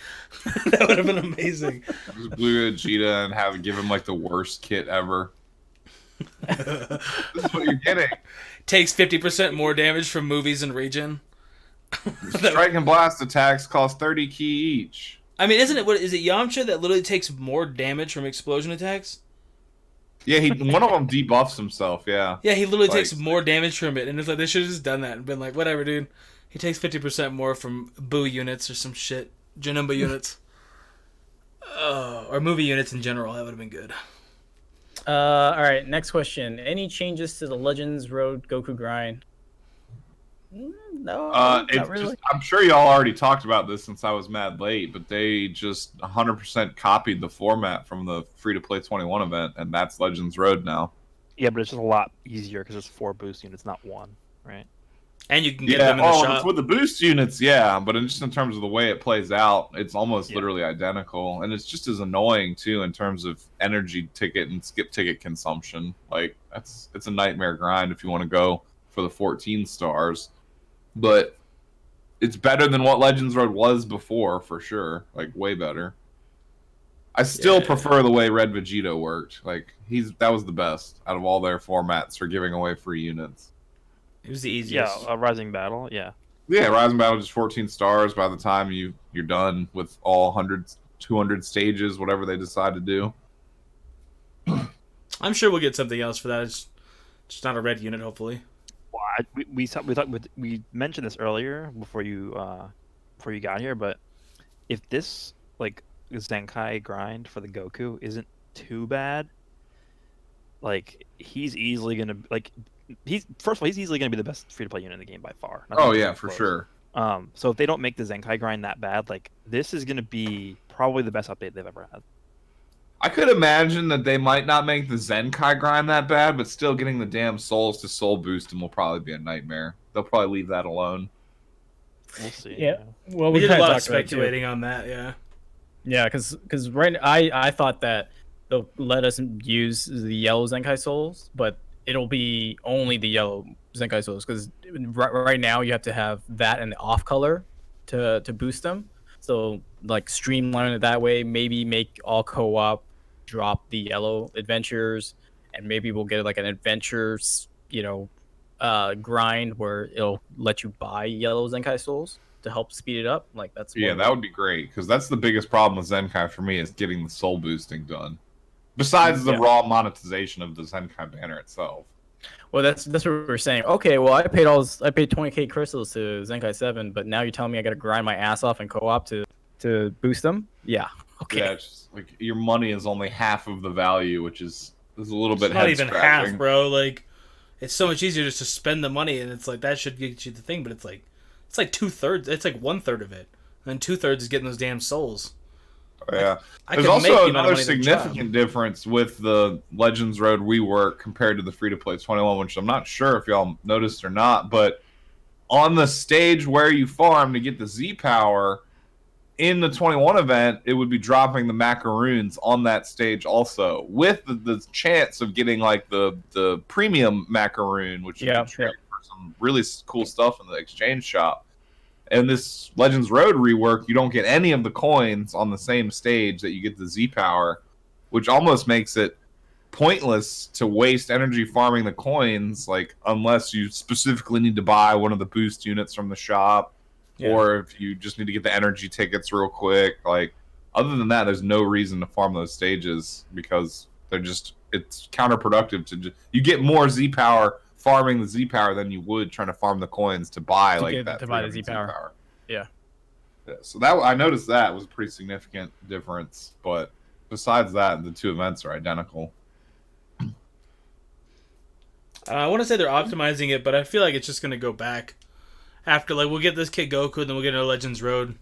that would have been amazing. Just Blue Vegeta and give him like the worst kit ever. This is what you're getting. Takes 50% more damage from movies and region. Strike and blast attacks cost 30 key each. I mean, isn't it? What is it? Yamcha that literally takes more damage from explosion attacks. Yeah, one of them debuffs himself. Yeah. Yeah, he literally Like- takes more damage from it, and it's like they should have just done that and been like, whatever, dude. He takes 50% more from Boo units or some shit, Janemba units, or movie units in general. That would have been good. All right, next question. Any changes to the Legends Road Goku grind? No, It's not really. just, I'm sure y'all already talked about this since I was mad late, but they just 100% copied the format from the free-to-play 21 event, and that's Legends Road now. Yeah, but it's just a lot easier because it's 4 boost units, not 1, right? And you can get them in the shop. with the boost units, yeah, but just in terms of the way it plays out, it's almost Yeah. literally identical, and it's just as annoying too in terms of energy ticket and skip ticket consumption. Like it's a nightmare grind if you want to go for the 14 stars, but it's better than what Legends Road was before for sure. Like way better. I still Yeah. prefer the way Red Vegeta worked. Like that was the best out of all their formats for giving away free units. It was the Yeah, easiest. a Rising Battle, yeah. Yeah, Rising Battle just 14 stars by the time you're done with all 100, 200 stages, whatever they decide to do. I'm sure we'll get something else for that. It's just not a red unit, hopefully. Well, we mentioned this earlier before you got here, but if this like Zenkai grind for the Goku isn't too bad, like he's easily gonna he's easily gonna be the best free to play unit in the game by far. Nothing Oh even yeah, for close. sure. So if they don't make the Zenkai grind that bad, like this is gonna be probably the best update they've ever had. I could imagine that they might not make the Zenkai grind that bad, but still getting the damn souls to soul boost them will probably be a nightmare. They'll probably leave that alone. We'll see. Yeah. Well, We did a kinda lot of talked about it, too. speculating on that, yeah. Yeah, because right, I thought that they'll let us use the yellow Zenkai souls, but it'll be only the yellow Zenkai souls because right now you have to have that and the off color to boost them. So like streamline it that way. Maybe make all co-op drop the yellow adventures, and maybe we'll get like an adventures grind where it'll let you buy yellow Zenkai souls to help speed it up. Like that's Yeah, that would be great because that's the biggest problem with Zenkai for me is getting the soul boosting done. Besides the Yeah. raw monetization of the Zenkai banner itself. Well, that's what we were saying. Okay, well, I paid 20k crystals to Zenkai 7, but now you're telling me I got to grind my ass off and co-op to boost them? Yeah. Okay. Yeah, it's just like your money is only half of the value, which is a little It's bit not even head-scratching. half, bro. Like, it's so much easier just to spend the money, and it's like that should get you the thing, but it's like 2/3. It's like 1/3 of it, and then 2/3 is getting those damn souls. Yeah. I There's could make also the amount of another money they're significant difference with the Legends Road rework compared to the free-to-play 21, which I'm not sure if y'all noticed or not, but on the stage where you farm to get the Z power in the 21 event, it would be dropping the macaroons on that stage also, with the chance of getting like the premium macaroon, which you Yeah, can trade for some really cool stuff in the exchange shop. And this Legends Road rework, you don't get any of the coins on the same stage that you get the Z power, which almost makes it pointless to waste energy farming the coins, like unless you specifically need to buy one of the boost units from the shop, or if you just need to get the energy tickets real quick. Like other than that, there's no reason to farm those stages because it's counterproductive to you get more Z power farming the Z power than you would trying to farm the coins to buy To buy the 300 Z power. Yeah. So that I noticed that was a pretty significant difference, but besides that, the two events are identical. I want to say they're optimizing it, but I feel like it's just going to go back after, like, we'll get this Kid Goku, then we'll get a Legends Road,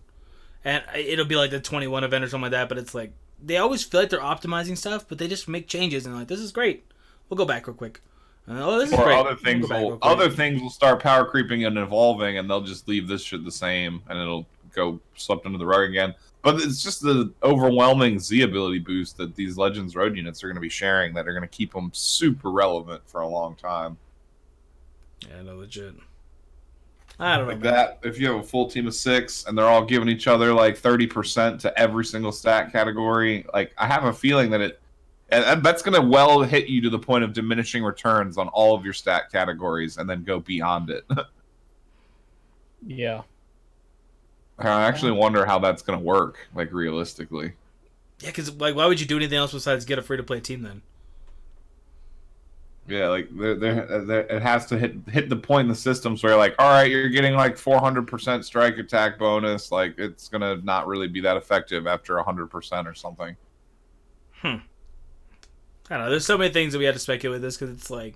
and it'll be like the 21 event or something like that, but it's like, they always feel like they're optimizing stuff, but they just make changes, and like, this is great. We'll go back real quick. This is Or great. other things We'll go back real quick. other things will start power creeping and evolving, and they'll just leave this shit the same, and it'll go swept under the rug again. But it's just the overwhelming Z ability boost that these Legends Road units are going to be sharing that are going to keep them super relevant for a long time. Yeah, no, legit. I don't know. Like that, if you have a full team of 6 and they're all giving each other like 30% to every single stat category, like I have a feeling that that's going to well hit you to the point of diminishing returns on all of your stat categories and then go beyond it. Yeah. I actually wonder how that's gonna work, like realistically. Yeah, because like, why would you do anything else besides get a free-to-play team then? Yeah, like it has to hit the point in the systems where like, all right, you're getting like 400% strike attack bonus. Like it's gonna not really be that effective after 100% or something. I don't know. There's so many things that we had to speculate with this because it's like,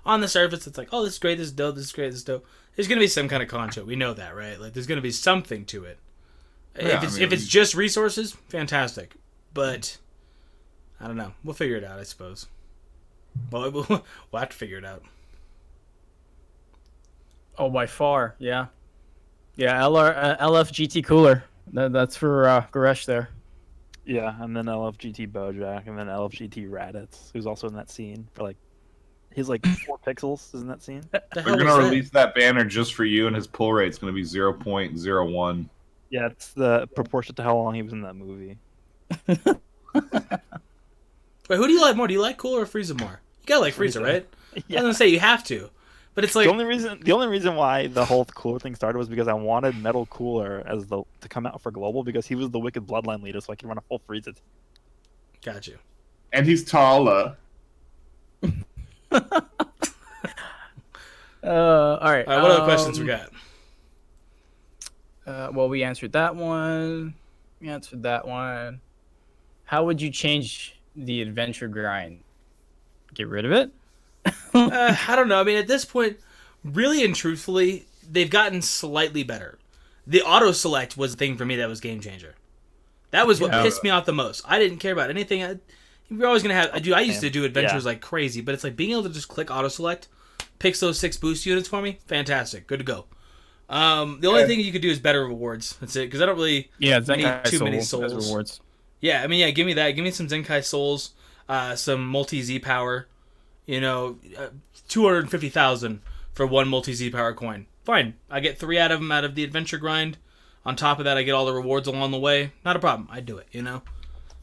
on the surface, it's like, oh, this is great, this is dope, this is great, this is dope. There's gonna be some kind of con to it. We know that, right? Like, there's gonna be something to it. Yeah, if it's just resources, fantastic. But I don't know. We'll figure it out, I suppose. Well, we'll have to figure it out. Oh, by far, yeah. Yeah, LF GT cooler. That's for Goresh there. Yeah, and then LFGT Bojack, and then LFGT Raditz, who's also in that scene for like, he's like 4 pixels is in that scene. The They're hell was gonna that? release that banner just for you, and his pull rate's gonna be 0.01. Yeah, it's the proportion to how long he was in that movie. Wait, who do you like more? Do you like Cooler or Frieza more? You gotta like Frieza, right? I was gonna say you have to, but it's like The only reason why the whole Cooler thing started was because I wanted Metal Cooler to come out for global because he was the Wicked Bloodline leader, so I could run a full Frieza. got you. And he's taller. All right. All right, what other questions we got? Well, we answered that one. We answered that one. How would you change the adventure grind? Get rid of it? I don't know. I mean, at this point, really and truthfully, they've gotten slightly better. The auto select was the thing for me that was game changer. That was what pissed me off the most. I didn't care about anything. You're always gonna have. I used to do adventures like crazy, but it's like being able to just click auto select, picks those 6 boost units for me. Fantastic, good to go. The only thing you could do is better rewards. That's it, because I don't really need too many souls. Rewards. Yeah, I mean, yeah, give me that. Give me some Zenkai souls, some multi Z power. 250,000 for 1 multi Z power coin. Fine, I get 3 out of them out of the adventure grind. On top of that, I get all the rewards along the way. Not a problem. I'd do it.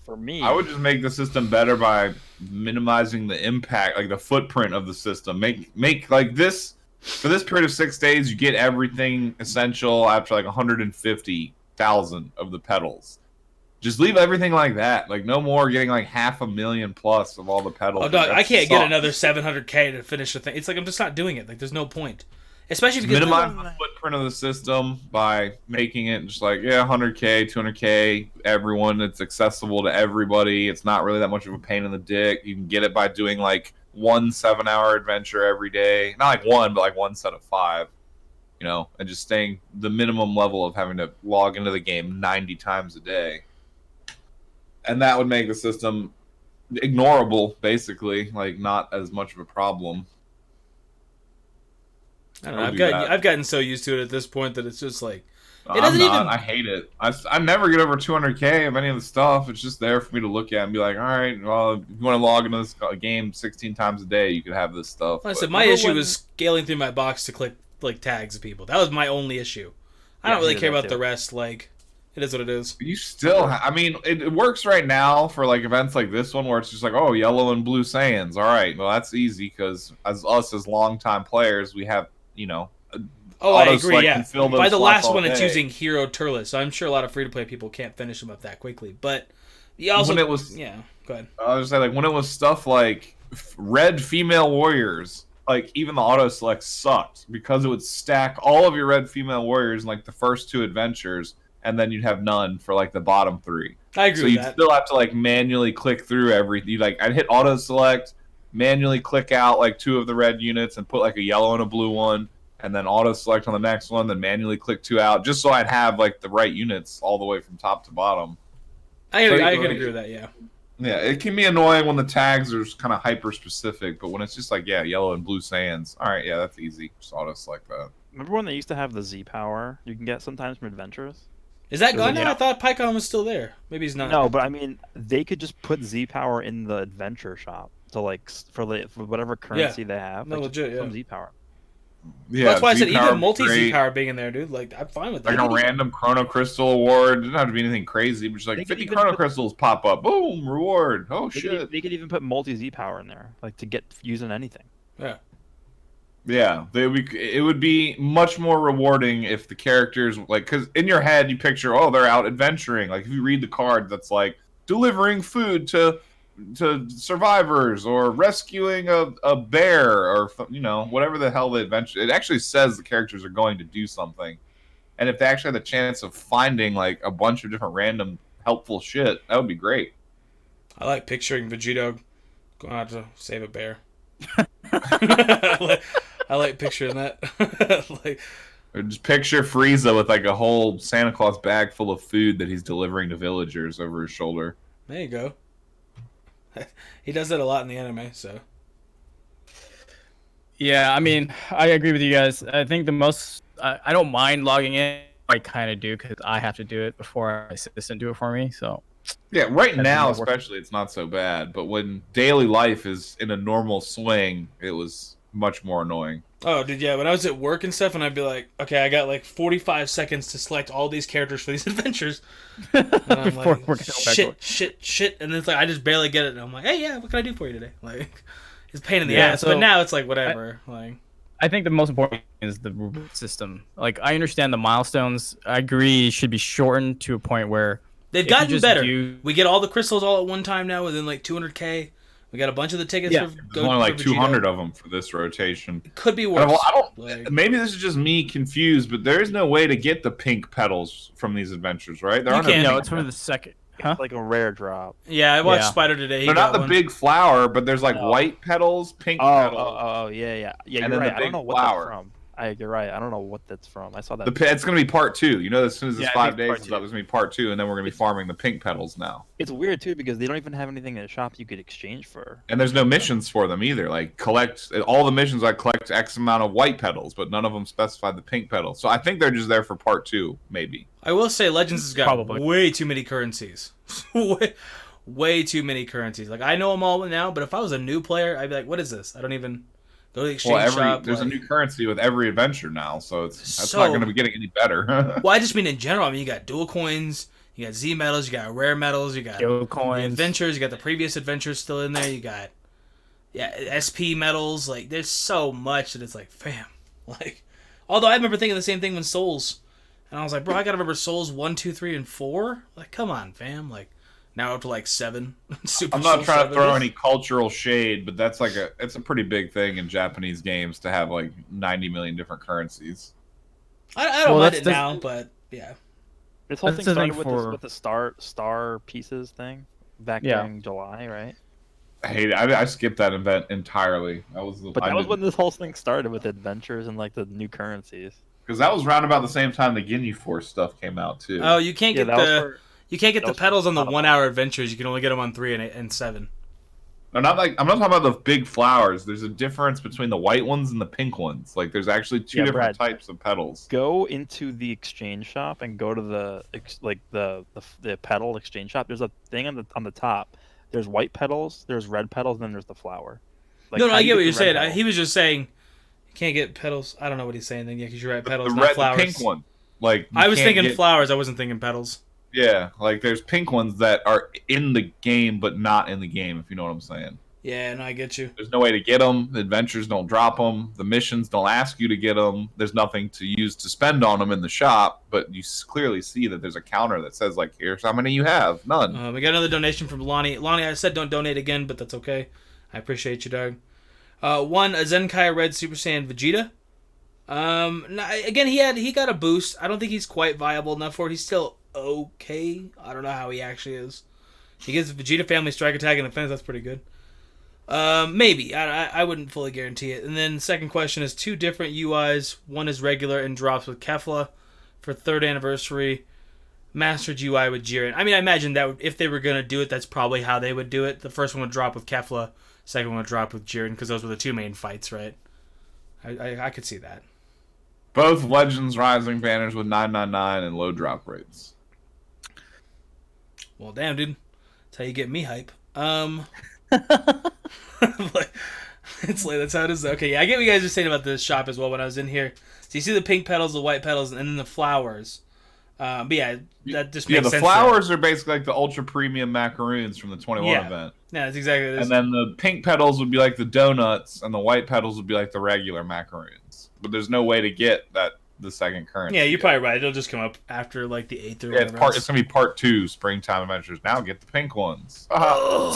For me, I would just make the system better by minimizing the impact, like the footprint of the system. Make like this for this period of 6 days. You get everything essential after like 150,000 of the petals. Just leave everything like that. Like no more getting like 500,000 plus of all the petals. Oh, dog, I can't get another 700k to finish the thing. It's like I'm just not doing it. Like there's no point. Especially because minimize the footprint of the system by making it just like 100k, 200k, everyone. It's accessible to everybody. It's not really that much of a pain in the dick. You can get it by doing like 1 7-hour adventure every day. Not like one, but like 1 set of 5. And just staying the minimum level of having to log into the game 90 times a day. And that would make the system ignorable, basically, like not as much of a problem. I don't know. I've gotten so used to it at this point that it's just like it I'm not. I hate it. I never get over 200k of any of the stuff. It's just there for me to look at and be like, all right, well, if you want to log into this game 16 times a day, you could have this stuff. Like I said, my issue was scaling through my box to click like tags of people. That was my only issue. I don't really care about the rest. Like, it is what it is. You still, I mean, it works right now for like events like this one where it's just like, oh, yellow and blue Saiyans. All right, well, that's easy because as longtime players, we have, Oh, I agree. Yeah. By the last one, it's day. using Hero Turles, so I'm sure a lot of free-to-play people can't finish them up that quickly. But you also, when it was, go ahead. I was just saying, like when it was stuff like red female warriors, like even the auto select sucked because it would stack all of your red female warriors in like the first 2 adventures, and then you'd have none for like the bottom 3. I agree. So you'd still have to like manually click through everything. I'd hit auto select, manually click out like 2 of the red units, and put like a yellow and a blue one. And then auto select on the next one, then manually click 2 out, just so I'd have like the right units all the way from top to bottom. I can agree with that. Yeah. Yeah, it can be annoying when the tags are kind of hyper specific, but when it's just like yellow and blue Saiyans, all right, that's easy. Just auto select that. Remember when they used to have the Z power you can get sometimes from adventures? Is that gone now? I thought Pycon was still there. Maybe he's not. No, but I mean, they could just put Z power in the adventure shop to like for whatever currency they have. No, legit. Some Z power. Yeah, that's why I said even multi Z power being in there, dude. Like I'm fine with that. Like a random Chrono Crystal award. It doesn't have to be anything crazy, but just like 50 Chrono Crystals pop up. Boom, reward. Oh shit. They could even put multi Z power in there, like to get using anything. Yeah. Yeah, it would be much more rewarding if the characters like, because in your head you picture, oh, they're out adventuring. Like if you read the card that's like delivering food to survivors or rescuing a bear or whatever the hell the adventure. It actually says the characters are going to do something, and if they actually had the chance of finding like a bunch of different random helpful shit, that would be great. I like picturing Vegito going out to save a bear. I like picturing that. Like, Or just picture Frieza with like a whole Santa Claus bag full of food that he's delivering to villagers over his shoulder. there you go. He does that a lot in the anime, so. Yeah, I mean, I agree with you guys. I think the most I don't mind logging in. I kind of do because I have to do it before my assistant do it for me. So Yeah, right That's now more work. especially it's not so bad, but when daily life is in a normal swing, it was much more annoying. Oh, dude, yeah. When I was at work and stuff, and I'd be like, okay, I got like 45 seconds to select all these characters for these adventures. And I'm Before like, we're gonna go back shit. And it's like, I just barely get it. And I'm like, hey, yeah, what can I do for you today? Like, it's a pain in the Yeah, ass. so But now it's like, whatever. Like, I think the most important thing is the reward system. Like I understand the milestones. I agree should be shortened to a point where they've if you gotten just better. do- We get all the crystals all at one time now within like 200K. We got a bunch of the tickets Yeah. for There's only like for 200 Vegito. of them for this rotation. Could be I worse. don't. Like, Maybe this is just me confused, but there is no way to get the pink petals from these adventures, right? There You are no can't. pink No, it's from petals. the second. Huh? It's like a rare drop. yeah, I watched Yeah. Spider today. He They're got not the one. big flower, but there's like No. white petals, pink Oh, petals. yeah. Yeah, And you're then the right. I don't big know what flower. that's from. You're right. I don't know what that's from. I saw that. It's going to be part 2. You know, as soon as this Yeah, I 5 think it's part days is 2. up, it's going to be part 2, and then we're going to be farming the pink petals now. It's weird too because they don't even have anything in the shop you could exchange for. And there's no missions for them either. Like collect all the missions. I collect X amount of white petals, but none of them specify the pink petals. So I think they're just there for part 2, maybe. I will say Legends has got Probably. way too many currencies. way too many currencies. Like, I know them all now, but if I was a new player, I'd be like, what is this? I don't even go to the exchange shop. There's a like- new currency with every adventure now, so that's So- not going to be getting any better. Well, I just mean in general. I mean, you got dual coins, you got Z medals, you got rare medals, you got Guild the coins. adventures, you got the previous adventures still in there, you got SP medals. Like, there's so much that it's like, fam. Like, although I remember thinking the same thing when Souls, and I was like, bro, I gotta remember Souls 1, 2, 3, and 4. Like, come on, fam. Like, now up to like 7. Super I'm not Soul trying to 7 throw is- any cultural shade, but that's like it's a pretty big thing in Japanese games to have like 90 million different currencies. I don't Well, mind that's it the- now, but yeah. This whole That's thing the thing started with, for- with the star pieces thing back Yeah. during July, right? I hate it. I skipped that event entirely. But that was when this whole thing started with adventures and like the new currencies. because that was round about the same time the Ginyu Force stuff came out too. Oh, you can't Yeah, get that was the for- you can't get that the was for pedals on the Spotify. 1 hour adventures. You can only get them on 3 and 7. No, I'm not talking about the big flowers. There's a difference between the white ones and the pink ones. Like there's actually two Yeah, different Brad. types of petals. Go into the exchange shop and go to the petal exchange shop. There's a thing on the top. There's white petals, there's red petals, and then there's the flower. Like, No, how I do get you what the you're red saying. petal? He was just saying you can't get petals. I don't know what he's saying then. Yeah, because you're right. Petals, The not red, the flowers. pink one. Like you I was can't thinking get- flowers. I wasn't thinking petals. Yeah, like there's pink ones that are in the game but not in the game. If you know what I'm saying. Yeah, no, I get you. There's no way to get them. The adventures don't drop them. The missions don't ask you to get them. There's nothing to use to spend on them in the shop, but you clearly see that there's a counter that says, like, here's how many you have. None. We got another donation from Lonnie. Lonnie, I said don't donate again, but that's okay. I appreciate you, dog. One, a Zenkai Red Super Saiyan Vegeta. Again, he got a boost. I don't think he's quite viable enough for it. He's still okay. I don't know how he actually is. He gives Vegeta Family Strike Attack and Defense. That's pretty good. Maybe. I wouldn't fully guarantee it. And then second question is 2 different UIs. One is regular and drops with Kefla for 3rd anniversary. Mastered UI with Jiren. I mean, I imagine that if they were going to do it, that's probably how they would do it. The first one would drop with Kefla. Second one would drop with Jiren because those were the 2 main fights, right? I could see that. Both Legends Rising banners with 999 and low drop rates. Well, damn, dude. That's how you get me hype. It's like that's how it is. Okay, yeah, I get what you guys are saying about this shop as well when I was in here. So you see the pink petals, the white petals, and then the flowers. But yeah, that just Yeah, makes the sense. flowers are basically like the ultra premium macaroons from the 21 Yeah. event. Yeah, that's exactly this. And then the pink petals would be like the donuts, and the white petals would be like the regular macaroons. But there's no way to get the second currency. Yeah, you're probably right. It'll just come up after like the 8th or Yeah, whatever. it's gonna be part 2, Springtime Adventures. Now get the pink ones.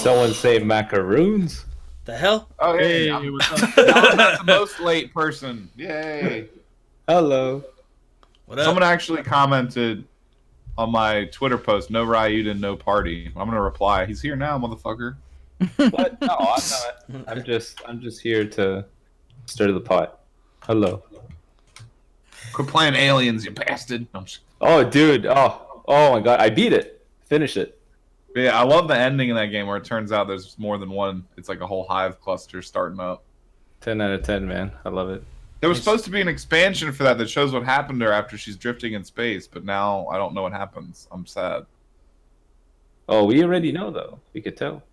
Someone say macaroons. The hell? Oh, hey, Hey, I'm, what's now I'm not the most late person. Yay. Hello. What up? Someone actually commented on my Twitter post, no Ryuden, no party. I'm gonna reply, he's here now, motherfucker. What? No, I'm not. I'm just here to stir the pot. Hello. Quit playing aliens, you bastard. No, I'm just- Oh, dude. Oh my god. I beat it. Finish it. But yeah, I love the ending in that game where it turns out there's more than one. It's like a whole hive cluster starting up. 10 out of 10, man. I love it. There was supposed to be an expansion for that shows what happened to her after she's drifting in space, but now I don't know what happens. I'm sad. Oh, we already know though. We could tell.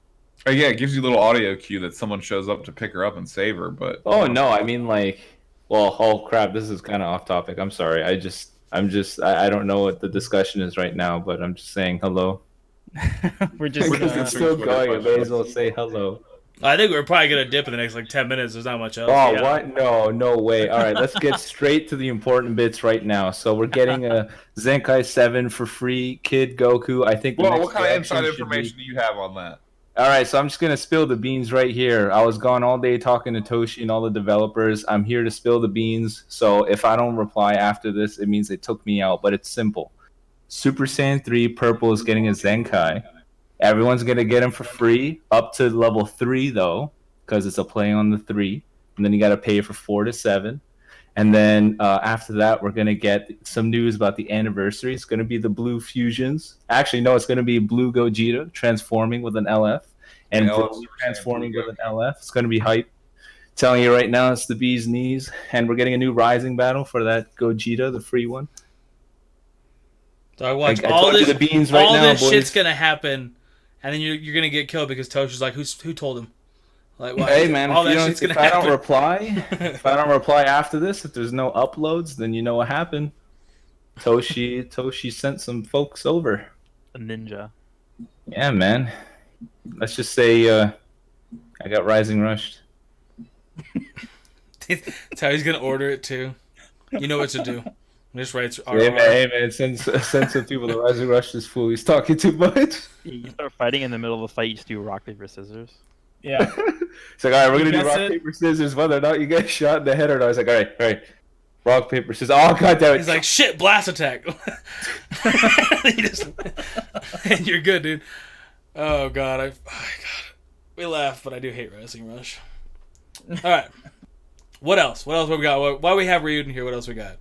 Oh yeah, it gives you a little audio cue that someone shows up to pick her up and save her, but Oh no, I mean like, well, oh crap, this is kind of off topic. I'm sorry. I don't know what the discussion is right now, but I'm just saying hello. We're just Because it's still going. I may as well say hello. I think we're probably gonna dip in the next like 10 minutes. There's not much else. Oh, Yeah. what? No, no way. All right, let's get straight to the important bits right now. So we're getting a Zenkai 7 for free, Kid Goku. I think. The well, next what kind of reaction inside should information do you have on that? All right, so I'm just gonna spill the beans right here. I was gone all day talking to Toshi and all the developers. I'm here to spill the beans. So if I don't reply after this, it means they took me out. But it's simple. Super Saiyan 3 Purple is getting a Zenkai. Everyone's gonna get him for free up to level 3 though, because it's a play on the 3, and then you gotta pay for 4 to 7. And then after that, we're going to get some news about the anniversary. It's going to be the Blue Fusions. Actually, no, it's going to be Blue Gogeta transforming with an LF. And Blue transforming with an LF. It's going to be hype. Telling you right now, it's the bee's knees. And we're getting a new Rising battle for that Gogeta, the free one. So I watch I all told you this. the beans right all now, this boys. shit's gonna happen, and then you're gonna get killed because Toshi's like, who told him? Like, why? Hey man, all if, that shit's gonna I happen. don't reply, if I don't reply after this, if there's no uploads, then you know what happened. Toshi sent some folks over. A ninja. Yeah, man. Let's just say I got Rising Rushed. That's how he's gonna order it too. You know what to do. Just writes Hey man, send some people to Rising Rush this fool. He's talking too much. You start fighting in the middle of the fight, you just do rock, paper, scissors. yeah. It's like, all right, we're gonna do That's rock, it. paper, scissors, whether or not you get shot in the head or not. I was like, all right, rock, paper, scissors. Oh god damn it! He's like, shit, blast attack. And you're good, dude. Oh god, we laugh, but I do hate Rising Rush. All right, what else? What we got? Why we have Ryuden here? What else we got?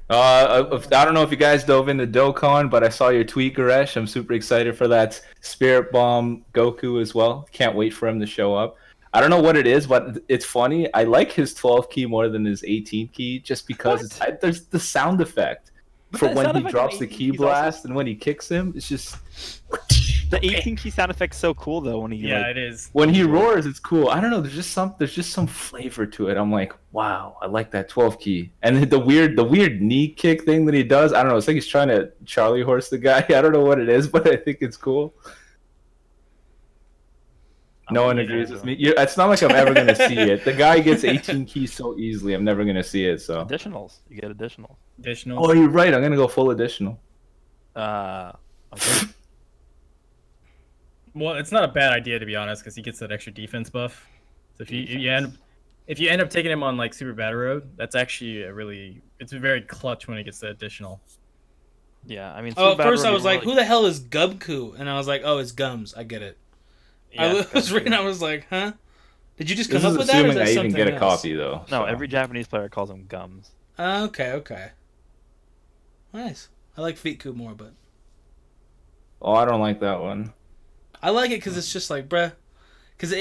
I don't know if you guys dove into Dokkan, but I saw your tweet, Goresh. I'm super excited for that Spirit Bomb Goku as well. Can't wait for him to show up. I don't know what it is, but it's funny. I like his 12 key more than his 18 key just because there's the sound effect for that when sound he effect drops on the 18 key keys also- blast and when he kicks him. It's just The 18 key sound effect's so cool though when he Yeah, like, it is. when he roars, it's cool. I don't know. There's just some flavor to it. I'm like, wow, I like that 12 key. And then the weird knee kick thing that he does. I don't know. It's like he's trying to Charlie horse the guy. I don't know what it is, but I think it's cool. No one agrees with me. It's not like I'm ever gonna see it. The guy gets 18 keys so easily. I'm never gonna see it. So. additionals. You get additionals. Additional. Oh, you're right. I'm gonna go full additional. Okay. Well, it's not a bad idea to be honest, because he gets that extra defense buff. So if you end up taking him on like Super Battle Road, that's actually it's very clutch when he gets the additional. Yeah, I mean. Oh, at Super first I Battle was Road, like, who the hell is Gubku? And I was like, oh, it's Gums. I get it. I was reading. I was like, huh? Did you just come This up is with that? Or is assuming that I even something get a else? copy though. No, so. every Japanese player calls him Gums. Okay. Nice. I like Feet Coup more, but Oh, I don't like that one. I like it because it's just like, bruh. Because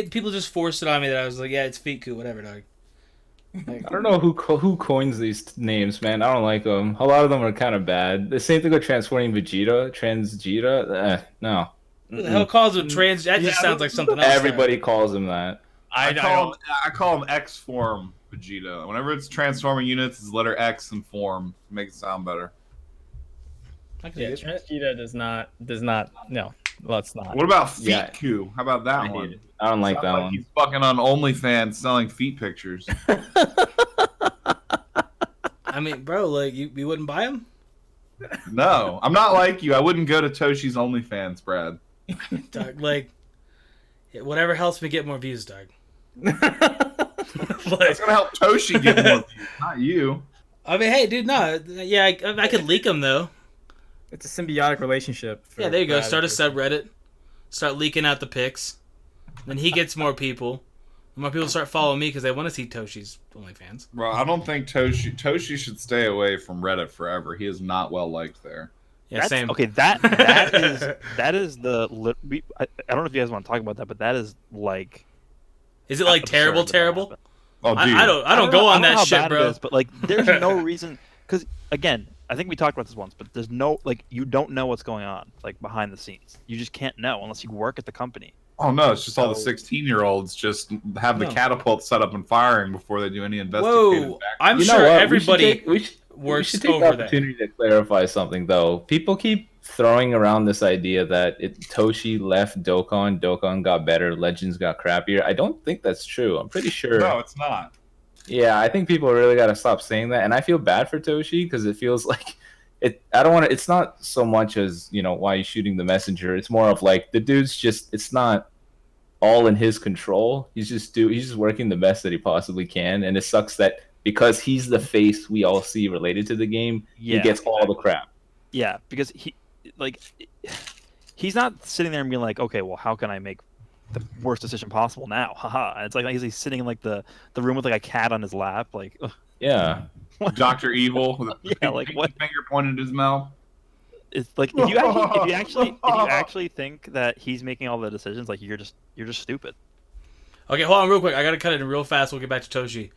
people just forced it on me that I was like, yeah, it's Feet Coup, whatever, dog. Like, I don't know who coins these names, man. I don't like them. A lot of them are kind of bad. The same thing with transforming Vegeta, Transgeta. No. who the hell calls it trans? That just sounds like something else. Everybody calls him that. I call him X form Vegeta. Whenever it's transforming units, it's letter X and form. Makes it sound better. I can Yeah, dig it. Transgita does not. No, let's not. What about Feet Yeah. Coup? How about that I one? hate it. I don't like Sounds that like one. he's fucking on OnlyFans selling feet pictures. I mean, bro, like you wouldn't buy him? No, I'm not like you. I wouldn't go to Toshi's OnlyFans, Brad. Dog, like whatever helps me get more views, dog. That's gonna help Toshi get more views, not you. I mean, hey, dude, no, yeah, I could leak them though. It's a symbiotic relationship. for Yeah, there you go. Brad Start a and subreddit. Start leaking out the pics. Then he gets more people. More people start following me because they want to see Toshi's OnlyFans. Bro, I don't think Toshi should stay away from Reddit forever. He is not well liked there. Yeah, That's, same. Okay, that is the. I don't know if you guys want to talk about that, but that is like. Is it like absurd terrible? that Terrible? happened. Oh, dude. I don't go know- on I don't know that how shit, bad bro. It is, but like, there's no reason because again, I think we talked about this once, but there's no like you don't know what's going on like behind the scenes. You just can't know unless you work at the company. Oh no, it's just all the So- 16-year-olds just have the No. catapult set up and firing before they do any investigative. Whoa, I'm You know sure what? everybody we should works take the over that. opportunity to clarify something, though. People keep throwing around this idea that Toshi left Dokkan, Dokkan got better, Legends got crappier. I don't think that's true. I'm pretty sure. No, it's not. Yeah, I think people really got to stop saying that, and I feel bad for Toshi because it feels like it. I don't want to. It's not so much as why he's shooting the messenger. It's more of like the dude's just. It's not all in his control. He's just working the best that he possibly can, and it sucks that because he's the face we all see related to the game, Yeah, he gets all the crap. Yeah, because he's not sitting there and being like, okay, well, how can I make the worst decision possible now? Haha. And it's like he's sitting in like the room with like a cat on his lap, like. Ugh. Yeah. Dr. Evil with a Yeah, like, what? finger pointed at his mouth. It's like if you actually think that he's making all the decisions, like you're just stupid. Okay, hold on real quick. I gotta cut it in real fast. We'll get back to Toshi.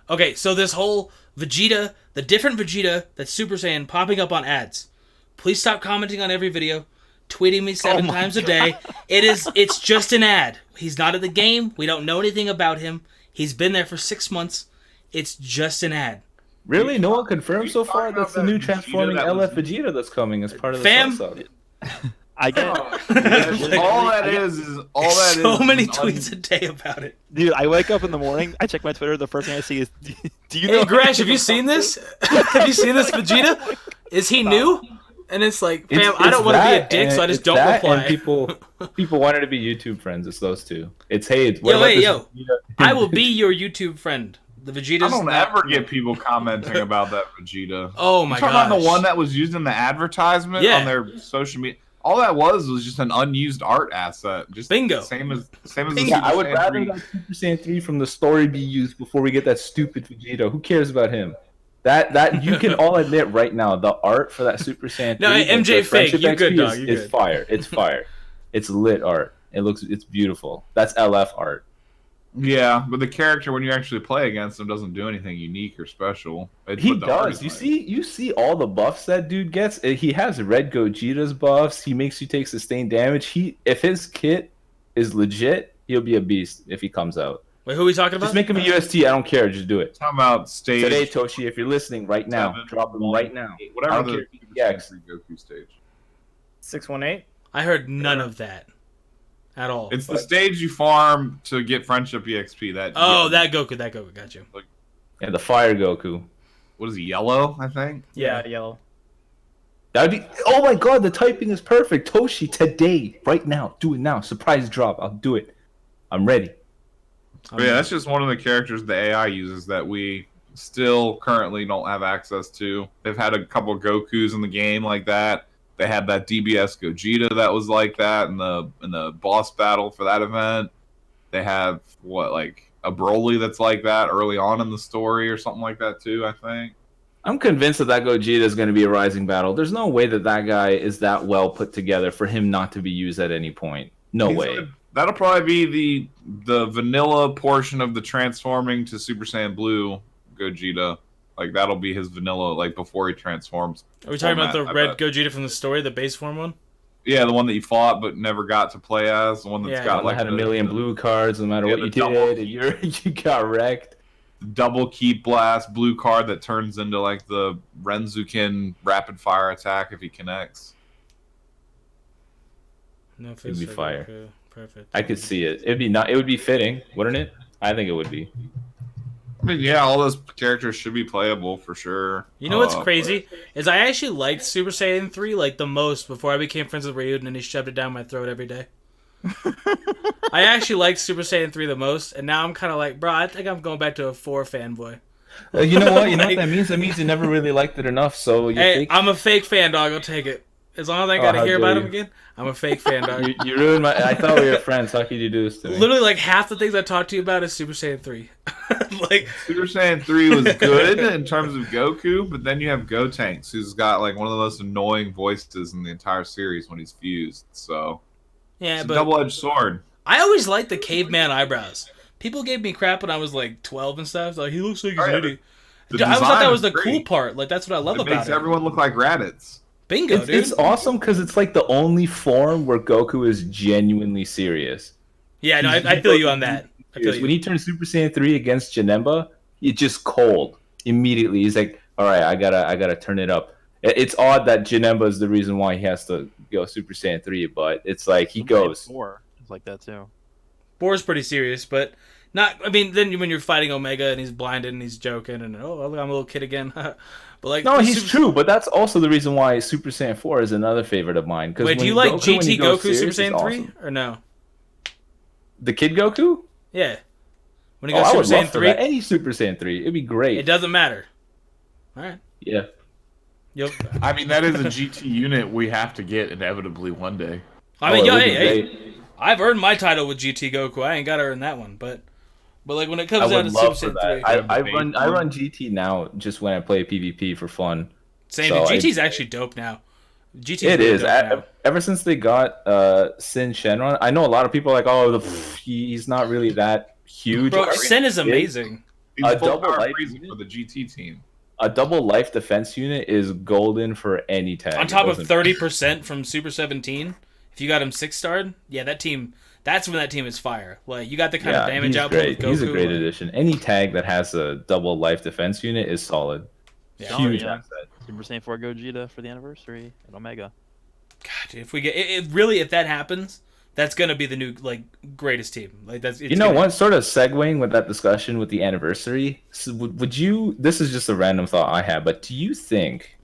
Okay, so this whole Vegeta, the different Vegeta that's Super Saiyan popping up on ads. Please stop commenting on every video, tweeting me 7 times a day. It's just an ad. He's not in the game. We don't know anything about him. He's been there for 6 months. It's just an ad. Really? No one confirmed so far? talking about That's the that new Vegeta transforming that was- LF Vegeta that's coming as part of the Fam? sub. I get all that is So many tweets a day about it. Dude, I wake up in the morning, I check my Twitter, the first thing I see is, do you Hey, know? Gresh, have you seen this? Have you seen this Vegeta? Is he new? And it's like, fam, I don't want to be a dick, so I just don't reply. And people wanted to be YouTube friends. It's those two. It's hey, Yo, I will be your YouTube friend. The Vegeta's I don't not- ever get people commenting about that Vegeta. Oh my You talking about gosh. the one that was used in the advertisement Yeah. on their social media? All that was just an unused art asset. Just Bingo. Same as the Bingo. Yeah, I would Super Saiyan rather 3. that Super Saiyan 3 from the story be used before we get that stupid Vegeta. Who cares about him? That you can all admit right now, the art for that Super Saiyan 3 No, with MJ the fake. Friendship You good, XP dog. You is good. fire. It's fire. It's lit art. It's beautiful. That's LF art. Yeah, but the character when you actually play against him doesn't do anything unique or special. It's He what the art does. is like. You see all the buffs that dude gets. He has Red Gogeta's buffs. He makes you take sustained damage. If his kit is legit, he'll be a beast if he comes out. Wait, who are we talking about? Just make him a UST. I don't care. Just do it. Talking about stage Today, Toshi, if you're listening right now, 7, drop him right now. I whatever don't the care. Super Yeah. Saiyan 3 Goku stage. 618. I heard none of that at all. It's the stage you farm to get friendship EXP. That That Goku, got you. Yeah, the Fire Goku. What is he, yellow? I think. Yeah. Yellow. That'd be. Oh my God, the typing is perfect. Toshi, today, right now, do it now. Surprise drop. I'll do it. I'm ready. But yeah, that's just one of the characters the AI uses that we still currently don't have access to. They've had a couple of Gokus in the game like that. They had that DBS Gogeta that was like that in the boss battle for that event. They have like a Broly that's like that early on in the story or something like that too, I think. I'm convinced that Gogeta is going to be a rising battle. There's no way that guy is that well put together for him not to be used at any point. No way. That'll probably be the vanilla portion of the transforming to Super Saiyan Blue Gogeta. Like that'll be his vanilla, like before he transforms. Are we talking about the format, I red bet. Gogeta from the story, the base form one? Yeah, the one that you fought but never got to play as. The one that's Yeah, got Got like had a the- million blue cards no matter Yeah, what you the double- did. And you got wrecked. double key blast blue card that turns into like the Renzukin rapid fire attack if he connects. No It'd be fist for fire. Goku. Perfect. I could see it. It would be fitting, wouldn't it? I think it would be. I mean, yeah, all those characters should be playable for sure. You know what's crazy is I actually liked Super Saiyan 3 like the most before I became friends with Ryuden and he shoved it down my throat every day. I actually liked Super Saiyan 3 the most, and now I'm kind of like, bro, I think I'm going back to a 4 fanboy. You know what? You know what that means? That means you never really liked it enough. So you Hey, think I'm a fake fan, dog. I'll take it. As long as I gotta how hear dare about him you. again, I'm a fake fan, dog. you ruined my. I thought we were friends. How could you do this to me? Literally, like half the things I talk to you about is Super Saiyan 3. Like, Super Saiyan 3 was good in terms of Goku, but then you have Gotenks, who's got like one of the most annoying voices in the entire series when he's fused. So yeah, it's a but double-edged sword. I always liked the caveman eyebrows. People gave me crap when I was like 12 and stuff. Like, he looks like he's Oh, an yeah, idiot. the Dude, I always thought design that was was the cool great. part. Like, that's what I love It about makes it. everyone look like Raditz. Bingo, It's, dude. it's awesome because it's like the only form where Goku is genuinely serious. Yeah, no, I feel you on that. I feel you. When he turns Super Saiyan 3 against Janemba, it's just cold immediately. He's like, "All right, I gotta turn it up." It's odd that Janemba is the reason why he has to go Super Saiyan 3, but it's like he goes. 4 is like that too. Boar's pretty serious, but not. I mean, then when you're fighting Omega and he's blinded and he's joking and I'm a little kid again. But like, No, the he's Super- true, but that's also the reason why Super Saiyan 4 is another favorite of mine. Wait, do you like when he GT goes Goku Super serious, Saiyan it's 3 awesome. or no? The Kid Goku? Yeah, when he Oh, goes I Super would love Saiyan for 3, that. Any Super Saiyan 3, it'd be great. it doesn't matter. All right. Yeah. Yep. I mean, that is a GT unit we have to get inevitably one day. I mean, it yo, would be hey, great. I've earned my title with GT Goku. I ain't got to earn that one, but like when it I comes down would to love Super for Saiyan that. 3, I run GT now just when I play PvP for fun. same. so GT's actually dope now. GT It is. dope now. Ever since they got Sin Shenron, I know a lot of people are like, oh, he's not really that huge. Bro, Sin is amazing. He's A full double power light Frieza unit? for the GT team. A double life defense unit is golden for any tag. On top It of doesn't- 30% from Super 17, if you got him 6-starred, yeah, that team. That's when that team is fire. Like, you got the kind of damage he's output great. with Goku. He's a great like- addition. Any tag that has a double life defense unit is solid. Yeah. Huge yeah. asset. Super Saiyan 4 Gogeta for the anniversary and Omega. God, dude, if we get really, if that happens, that's gonna be the new like greatest team. Like that's it's You know gonna- what? Sort of segueing with that discussion with the anniversary. So would you? This is just a random thought I have, but do you think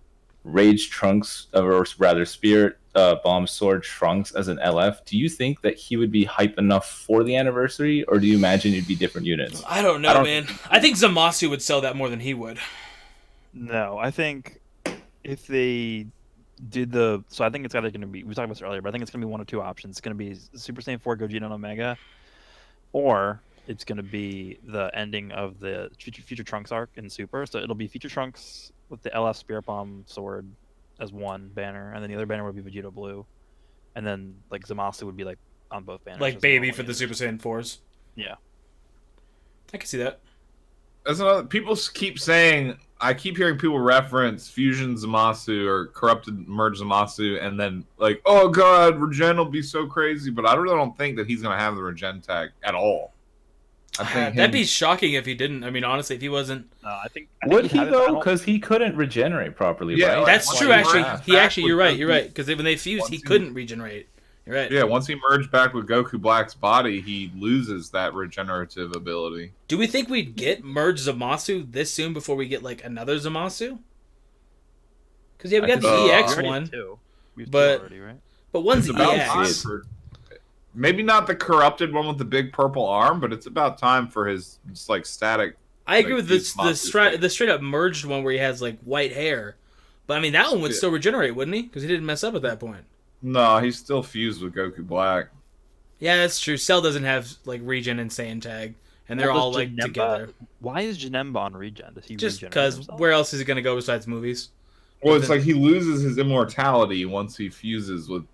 Rage Trunks, or rather Spirit Bomb Sword Trunks as an LF? Do you think that he would be hype enough for the anniversary, or do you imagine it'd be different units? I don't know, man. I think Zamasu would sell that more than he would. No, I think if they did the I think it's either going to be, we talked about this earlier, but I think it's going to be one of two options. It's going to be Super Saiyan 4 Gogeta and Omega, or it's going to be the ending of the Future Trunks arc in Super. So it'll be Future Trunks with the LF Spirit Bomb sword as one banner, and then the other banner would be Vegeta Blue, and then like Zamasu would be like on both banners. Like as baby normal for the unit. Super Saiyan 4s. Yeah. I can see that. That's another. People keep saying. I keep hearing people reference Fusion Zamasu or Corrupted Merge Zamasu, and then like, oh god, Regen will be so crazy. But I really don't think that he's gonna have the Regen tag at all. I think That'd be shocking if he didn't. I mean, honestly, if he wasn't. I think Would he had it- I though? don't- Because he couldn't regenerate properly, Yeah, right? like, That's once true, he actually. merged He back actually, with you're right. Goku- You're right. Because when they fused, once he he- couldn't regenerate. You're right. Yeah, once he merged back with Goku Black's body, he loses that regenerative ability. Do we think we'd get merge Zamasu this soon before we get like another Zamasu? Because yeah, we I got could the see- EX We already one, have two. We have two but- already, right? but one's It's about EX. time for maybe not the corrupted one with the big purple arm, but it's about time for his just like static. I agree like, with these the monsters the straight up merged one where he has like white hair, but I mean that one would Yeah. still regenerate, wouldn't he? Because he didn't mess up at that point. No, he's still fused with Goku Black. Yeah, that's true. Cell doesn't have like regen and Saiyan tag, and they're Well, all does like Janemba- together. Why is Janemba on regen? Does he Just regenerate because himself? where else is he gonna go besides movies? Well, it's like he loses his immortality once he fuses with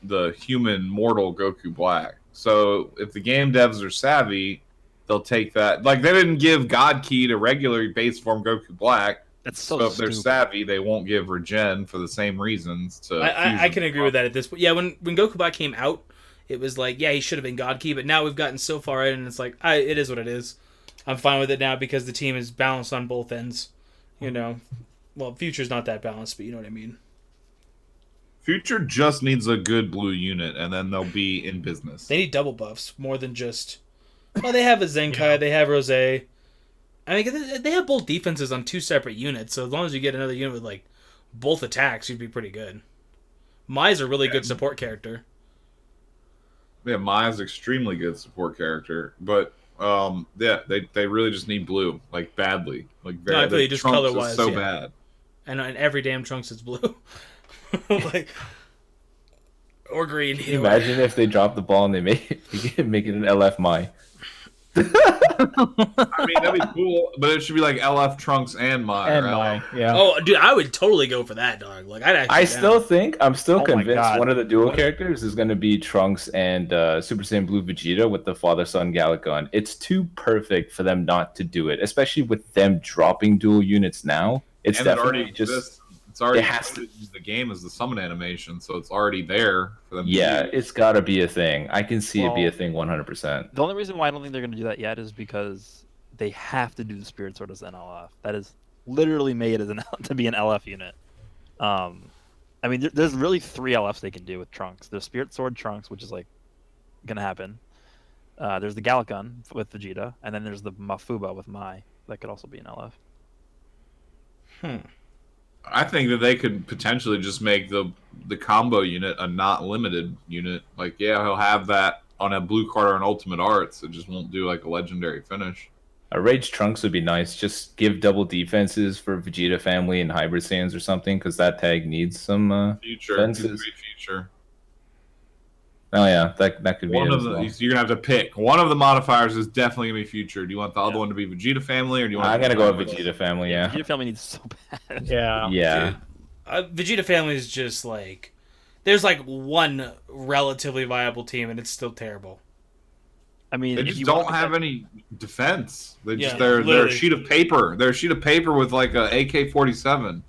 the human mortal Goku Black. So if the game devs are savvy, they'll take that. Like they didn't give God Key to regular base form Goku Black. That's So, so if they're stupid. savvy, they won't give Regen for the same reasons. To I can agree with that at this point. Yeah, when Goku Black came out, it was like, yeah, he should have been God Key, but now we've gotten so far in, and it's like, it is what it is. I'm fine with it now because the team is balanced on both ends. You know, well, Future's not that balanced, but you know what I mean. Future just needs a good blue unit, and then they'll be in business. They need double buffs more than just. Well, they have a Zenkai, they have Rose. I mean, they have both defenses on 2 separate units, so as long as you get another unit with like both attacks, you'd be pretty good. Mai's a really good support character. Yeah, Maya's extremely good support character, but yeah, they really just need blue, like badly, like very. No, I feel you just Trunks is color-wise, so yeah. bad. And every damn Trunks is blue. Like, or green. Can you imagine if they drop the ball and they make it an LF Mai? I mean, that'd be cool, but it should be like LF Trunks and Maya. And Mai, yeah. Oh, dude, I would totally go for that, dog. Like, I'm still Oh my convinced God. one of the dual characters is going to be Trunks and Super Saiyan Blue Vegeta with the father-son Gallic gun. It's too perfect for them not to do it, especially with them dropping dual units now. It's And definitely it already just exists. It's already it has to- the game is the summon animation, so it's already there for them. to yeah, use. it's got to be a thing. I can see it be a Well, thing 100%. The only reason why I don't think they're going to do that yet is because they have to do the Spirit Sword as an LF. That is literally made as to be an LF unit. I mean, there's really 3 LFs they can do with Trunks. There's Spirit Sword Trunks, which is like going to happen. There's the Gallic gun with Vegeta, and then there's the Mafuba with Mai. That could also be an LF. I think that they could potentially just make the combo unit a not limited unit. Like, yeah, he'll have that on a blue card or an Ultimate Arts. It just won't do like a legendary finish. A Rage Trunks would be nice. Just give double defenses for Vegeta family and Hybrid Saiyans or something, because that tag needs some Future, fences. great future. Oh yeah, that could be One it of as the well. you're gonna have to pick. One of the modifiers is definitely gonna be future. Do you want the other one to be Vegeta family, or do you want? I'm gonna go with Vegeta family. Yeah. Vegeta family needs so bad. Yeah. Yeah. Vegeta family is just like, there's like one relatively viable team, and it's still terrible. I mean, They if just you don't want have any defense. They just Yeah, they're a literally. sheet of paper. They're a sheet of paper with like a AK-47.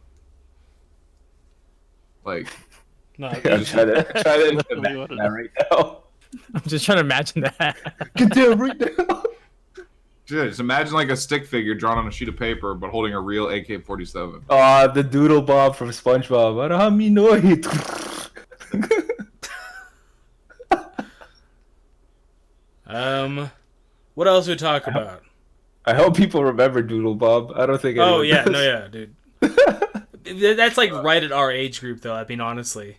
Like, No, I'm trying to Literally what imagine it that right now. I'm just trying to imagine that. Get there right now. just imagine like a stick figure drawn on a sheet of paper, but holding a real AK-47. The Doodle Bob from SpongeBob. Arahaminoid. what else we talk about? I hope people remember Doodle Bob. I don't think. Oh anyone yeah, does. no, yeah, dude. That's like right at our age group, though. I mean, honestly.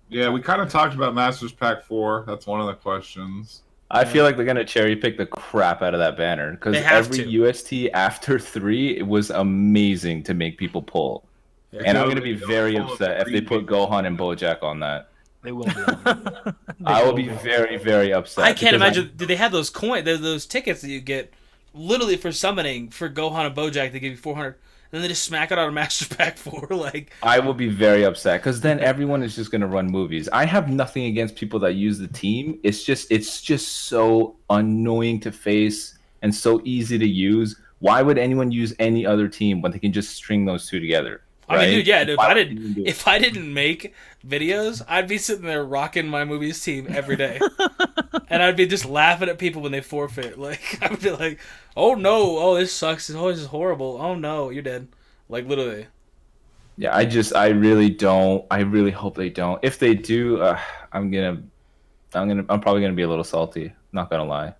Yeah, we kind of talked about Masters Pack 4. That's one of the questions. I feel like they're gonna cherry pick the crap out of that banner because They have every to. UST after 3 it was amazing to make people pull. Yeah. And I'm gonna be They'll very pull a upset if they put free- Gohan and Bojack on that. they will do. I will be very, very upset. I can't because imagine. Did they have those those tickets that you get literally for summoning for Gohan and Bojack? They give you 400, and then they just smack it out of Master Pack 4. Like, I will be very upset because then everyone is just gonna run movies. I have nothing against people that use the team. It's just so annoying to face and so easy to use. Why would anyone use any other team when they can just string those two together? I mean, right? dude, yeah. Dude, Why would anyone do it? if I didn't make videos, I'd be sitting there rocking my movies team every day, and I'd be just laughing at people when they forfeit. Like, I would be like, "Oh no! Oh, this sucks! Oh, this is horrible! Oh no, you're dead!" Like, literally. Yeah, I really hope they don't. If they do, I'm probably gonna be a little salty. Not gonna lie,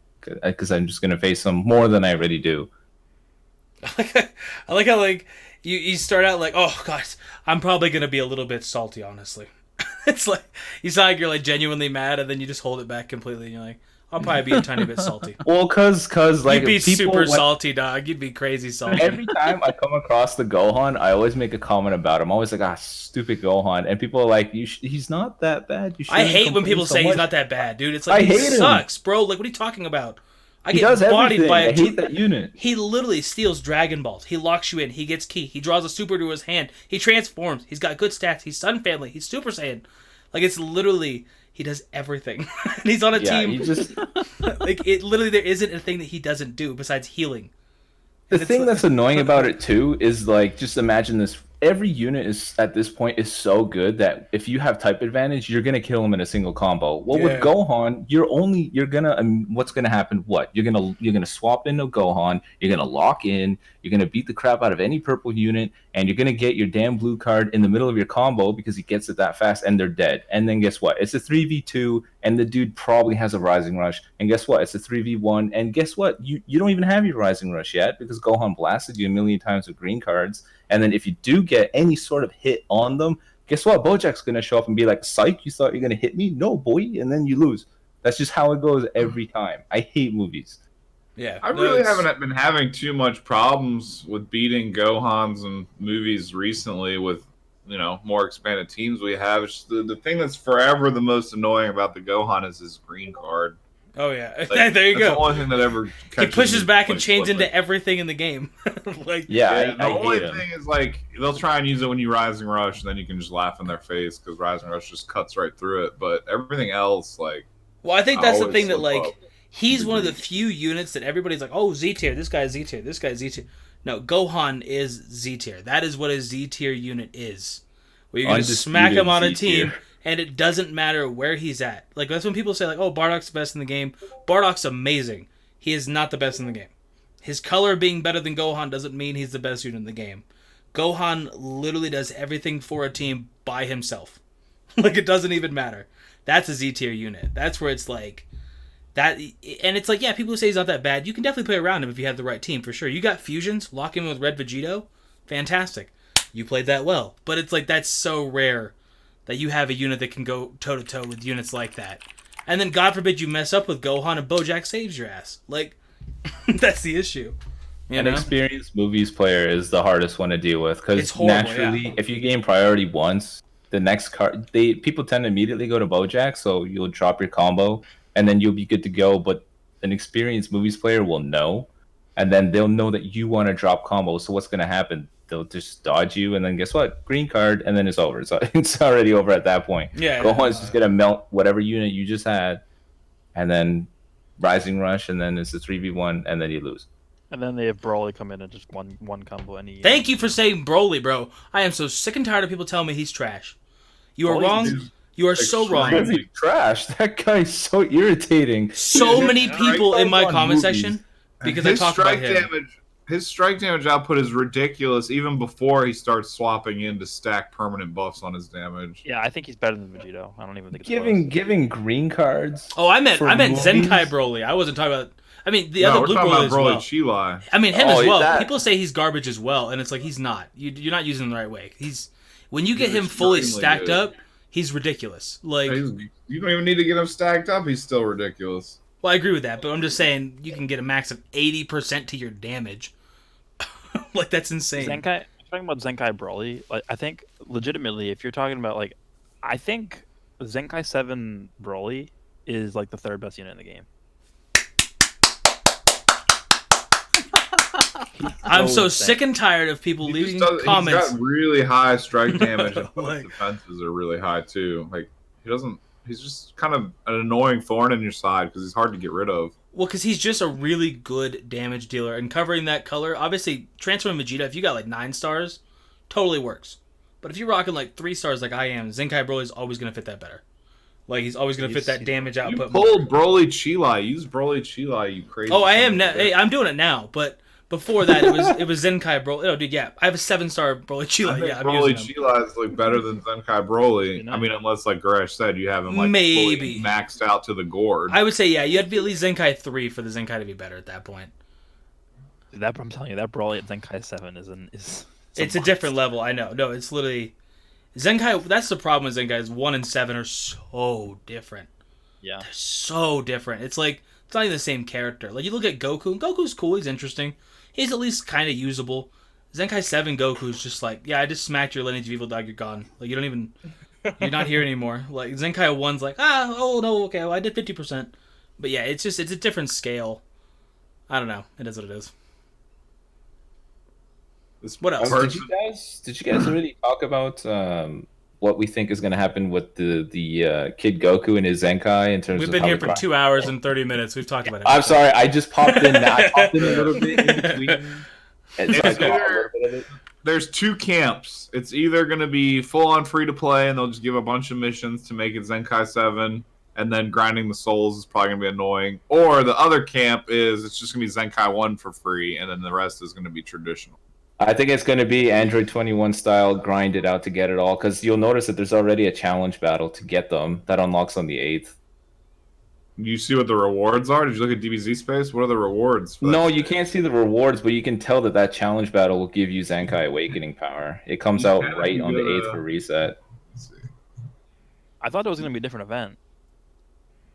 because I'm just gonna face them more than I already do. I like how like you start out like, oh gosh, I'm probably gonna be a little bit salty, honestly. It's like you sound like you're like genuinely mad, and then you just hold it back completely, and you're like, I'll probably be a tiny bit salty. Well, cause like You'd be people, super when- salty, dog. You'd be crazy salty. Every time I come across the Gohan, I always make a comment about him. I'm always like, stupid Gohan, and people are like, he's not that bad. You I shouldn't hate when complain people so say he's much." not that bad, dude. It's like I he hate him. sucks, bro. Like, what are you talking about? I He get does bodied everything. by I a hate that unit. He literally steals Dragon Balls. He locks you in. He gets Ki. He draws a super to his hand. He transforms. He's got good stats. He's Sun Family. He's Super Saiyan. Like, it's literally, he does everything. And he's on a Yeah, team. he just Like, it literally, there isn't a thing that he doesn't do besides healing. the it's thing like- that's annoying about it too is like just imagine this every unit is at this point is so good that if you have type advantage, you're gonna kill him in a single combo. Well, with Yeah. Gohan, you're gonna what's gonna happen? What you're gonna swap into Gohan. You're gonna lock in. You're gonna beat the crap out of any purple unit, and you're gonna get your damn blue card in the middle of your combo because he gets it that fast, and they're dead. And then guess what? It's a 3v2, and the dude probably has a Rising Rush. And guess what? It's a 3v1, and guess what? You don't even have your Rising Rush yet because Gohan blasted you a million times with green cards. And then if you do get any sort of hit on them, guess what? Bojack's going to show up and be like, psych, you thought you were going to hit me? No, boy. And then you lose. That's just how it goes every time. I hate movies. Yeah, I really haven't been having too much problems with beating Gohans and movies recently with, more expanded teams we have. It's the thing that's forever the most annoying about the Gohan is his green card. Oh yeah, Like, there you that's go. the only thing that ever He catches pushes me, back and like, changes flipping. into everything in the game. Like, Yeah, The I only hate him. thing is, like, they'll try and use it when you Rising Rush, and then you can just laugh in their face because Rising Rush just cuts right through it. But everything else, like, well, I think that's the always thing that slip like up. he's one of the few units that everybody's like, oh, Z tier. This guy's Z tier. This guy's Z tier. No, Gohan is Z tier. That is what a Z tier unit is. Where you're gonna smack him on a Undisputed team, and it doesn't matter where he's at. Like that's when people say like, oh, Bardock's the best in the game. Bardock's amazing. He is not the best in the game. His color being better than Gohan doesn't mean he's the best unit in the game. Gohan literally does everything for a team by himself. Like it doesn't even matter. That's a Z tier unit. That's where it's like that, and it's like, yeah, people who say he's not that bad. You can definitely play around him if you have the right team for sure. You got fusions, lock him with Red Vegito, fantastic. You played that well, but it's like that's so rare that you have a unit that can go toe to toe with units like that. And then God forbid you mess up with Gohan and Bojack saves your ass. Like that's the issue. An experienced movies player is the hardest one to deal with It's because horrible, naturally, if you gain priority once, the next card people tend to immediately go to Bojack, so you'll drop your combo and then you'll be good to go. But an experienced movies player will know, and then they'll know that you want to drop combos. So what's going to happen? They'll just dodge you, and then guess what? Green card, and then it's over. So it's already over at that point. Yeah, Gohan's just gonna melt whatever unit you just had, and then Rising Rush, and then it's a 3v1, and then you lose. And then they have Broly come in and just one combo any. Thank you for saying Broly, bro. I am so sick and tired of people telling me he's trash. You are Broly's wrong. dude. You are so wrong. Extremely- He's trash. That guy's so irritating. So His many strike people in my on comment movies. section because I his talk about strike him. his strike damage output is ridiculous even before he starts swapping in to stack permanent buffs on his damage. Yeah, I think he's better than Vegito. I don't even think it's Giving green cards. Oh, I meant for Zenkai movies? Broly. I wasn't talking about. I mean, the No, other we're blue talking Broly about as Broly well. Chilai. I mean, him Oh, as well. that- People say he's garbage as well, and it's like he's not. You're not using him the right way. He's when you get He's him fully extremely stacked good. up, he's ridiculous. Like, You don't even need to get him stacked up. He's still ridiculous. well, I agree with that, but I'm just saying you can get a max of 80% to your damage. Like that's insane. Zenkai. Talking about Zenkai Broly, like I think legitimately, if you're talking about like, I think Zenkai 7 Broly is like the third best unit in the game. I'm so insane. sick and tired of people He leaving just does- comments. He's got really high strike damage, and both Like- defenses are really high too. Like he doesn't. He's just kind of an annoying thorn in your side because he's hard to get rid of. Well, because he's just a really good damage dealer, and covering that color, obviously, transferring Vegeta, if you got like 9 stars, totally works. But if you're rocking like 3 stars like I am, Zenkai Broly is always going to fit that better. Like, he's always going to fit that damage You output more. pulled Broly Chilai. Use Broly Chilai, you crazy. Oh, I son am of now. a Hey, bitch. I'm doing it now, but before that, it was Zenkai Broly. Oh, dude, yeah. I have a 7-star Broly I Chila. think Yeah, I'm Broly using him. Chilai is like better than Zenkai Broly. You know? I mean, unless like Goresh said, you have him like Maybe. fully maxed out to the gourd. I would say, yeah, you had to be at least Zenkai 3 for the Zenkai to be better at that point. That I'm telling you, that Broly at Zenkai 7 is It's a different level, I know. No, it's literally... Zenkai, that's the problem with Zenkai, is 1 and 7 are so different. Yeah. They're so different. It's like, it's not even the same character. Like, you look at Goku, and Goku's cool, he's interesting. He's at least kind of usable. Zenkai 7 Goku's just like, yeah, I just smacked your lineage of evil dog, you're gone. Like, you don't even, you're not here anymore. Like, Zenkai 1's like, oh, no, okay, well, I did 50%. But yeah, it's just, it's a different scale. I don't know. It is what it is. This What else? person- Did you guys really talk about what we think is going to happen with the Kid Goku and his Zenkai in terms We've of been how here the for 2 hours and 30 minutes. We've talked about it. I'm sorry, I just popped in. I popped in a little bit in between. And so I It's caught a either- little bit of it. there's two camps. It's either going to be full on free to play, and they'll just give a bunch of missions to make it Zenkai 7, and then grinding the souls is probably going to be annoying. Or the other camp is it's just going to be Zenkai 1 for free, and then the rest is going to be traditional. I think it's going to be Android 21 style, grind it out to get it all, because you'll notice that there's already a challenge battle to get them that unlocks on the 8th. You see what the rewards are? Did you look at DBZ Space? What are the rewards? No, you can't see the rewards, but you can tell that challenge battle will give you Zenkai Awakening power. It comes out right on the 8th for reset. Let's see. I thought it was going to be a different event.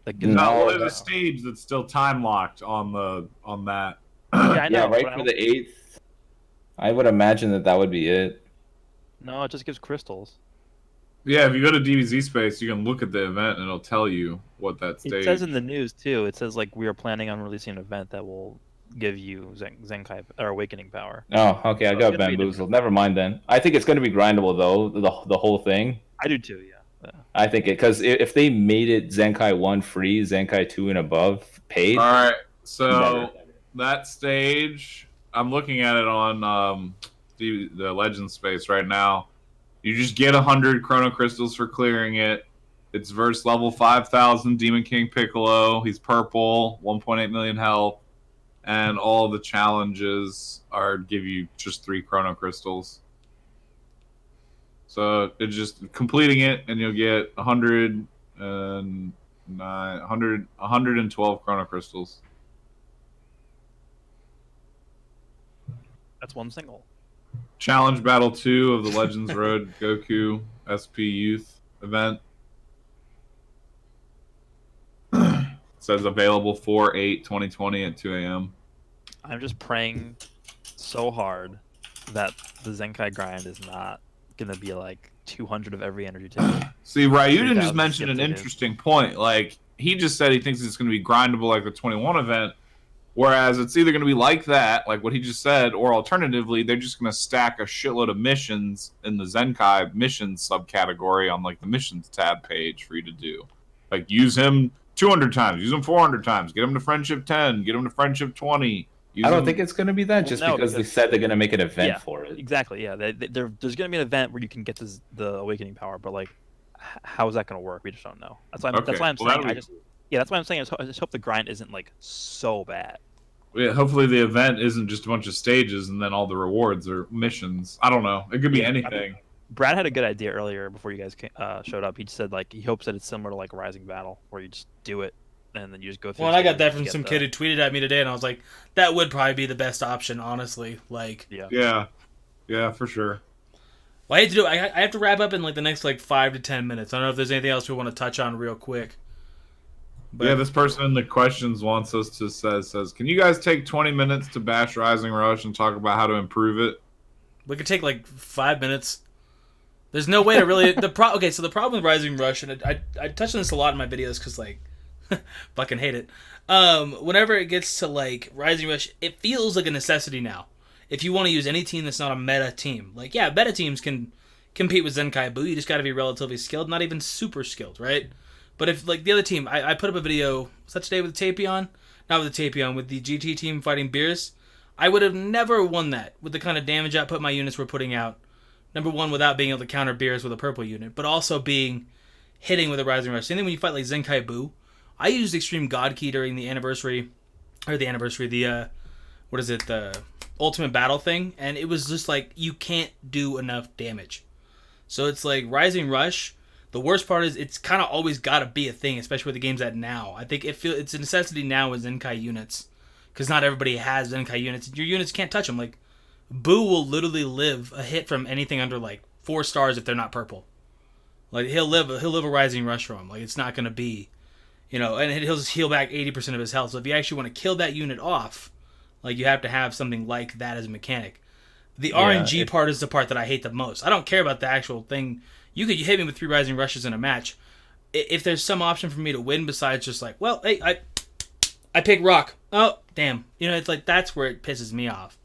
Like, No, there's a stage that's still time locked on that. Yeah, I know. Yeah, right for the 8th. I would imagine that would be it. No, it just gives crystals. Yeah, if you go to DBZ Space, you can look at the event and it'll tell you what that stage. It says in the news too. It says like we are planning on releasing an event that will give you Zenkai or Awakening power. Oh, okay, I So got it's gonna be bamboozled. Never mind then. I think it's going to be grindable though, the whole thing. I do too. Yeah. I think it because if they made it Zenkai 1 free, Zenkai 2 and above paid. All right, so better. that stage, I'm looking at it on the Legend Space right now. You just get 100 Chrono Crystals for clearing it. It's versus level 5,000 Demon King Piccolo. He's purple, 1.8 million health, and all the challenges are give you just 3 Chrono Crystals. So it's just completing it, and you'll get 112 Chrono Crystals. That's one single. Challenge Battle 2 of the Legends Road Goku SP Youth event. It says available 4/8/2020 at 2 a.m. I'm just praying so hard that the Zenkai grind is not going to be like 200 of every energy ticket. See, Ryuden 3,000 just mentioned an skip tickets. interesting point. Like, he just said he thinks it's going to be grindable like the 21 event, whereas it's either going to be like that, like what he just said, or alternatively, they're just going to stack a shitload of missions in the Zenkai missions subcategory on like the missions tab page for you to do. Like, use him 200 times, use him 400 times, get him to Friendship 10, get him to Friendship 20. I don't think it's going to be that just no, because they because- said they're going to make an event Yeah, for it. Exactly. Yeah. There's going to be an event where you can get the Awakening power, but like, how is that going to work? We just don't know. That's why I'm Okay, saying. well, that'll be That's why I'm saying. I just hope the grind isn't like so bad. Yeah, hopefully the event isn't just a bunch of stages and then all the rewards are missions. I don't know. It could be anything. Brad had a good idea earlier before you guys showed up. He said like he hopes that it's similar to like Rising Battle, where you just do it and then you just go through. Well, and I got stages that to from get some the- kid who tweeted at me today, and I was like, that would probably be the best option, honestly. Like, Yeah. Yeah, for sure. well, I hate to do it. I have to wrap up in like the next like 5 to 10 minutes. I don't know if there's anything else we want to touch on real quick. But Yeah, this person in the questions wants us to says, can you guys take 20 minutes to bash Rising Rush and talk about how to improve it? we could take like 5 minutes. There's no way to really okay. So the problem with Rising Rush, and I touched on this a lot in my videos because like, fucking hate it. Whenever it gets to like Rising Rush, it feels like a necessity now. If you want to use any team that's not a meta team, like yeah, meta teams can compete with Zenkai Buu. You just got to be relatively skilled, not even super skilled, right? But if like the other team, I put up a video. Was that today with Tapion? Not with the Tapion, with the GT team fighting Beerus. I would have never won that with the kind of damage output my units were putting out. Number one, without being able to counter Beerus with a purple unit, but also hitting with a Rising Rush. Same thing when you fight like Zenkai Buu. I used Extreme God Key during the Ultimate Battle thing, and it was just like, you can't do enough damage. So it's like, Rising Rush, the worst part is it's kind of always got to be a thing, especially with the game's at now. I think it's a necessity now with Zenkai units, because not everybody has Zenkai units. Your units can't touch them. Like, Buu will literally live a hit from anything under like 4 stars if they're not purple. Like, he'll live a Rising Rush from him. Like, it's not going to be, and he'll just heal back 80% of his health. So if you actually want to kill that unit off, like, you have to have something like that as a mechanic. The RNG part is the part that I hate the most. I don't care about the actual thing. You could hit me with 3 Rising Rushes in a match. If there's some option for me to win besides just like, well, hey, I pick Rock. Oh, damn. It's like, that's where it pisses me off.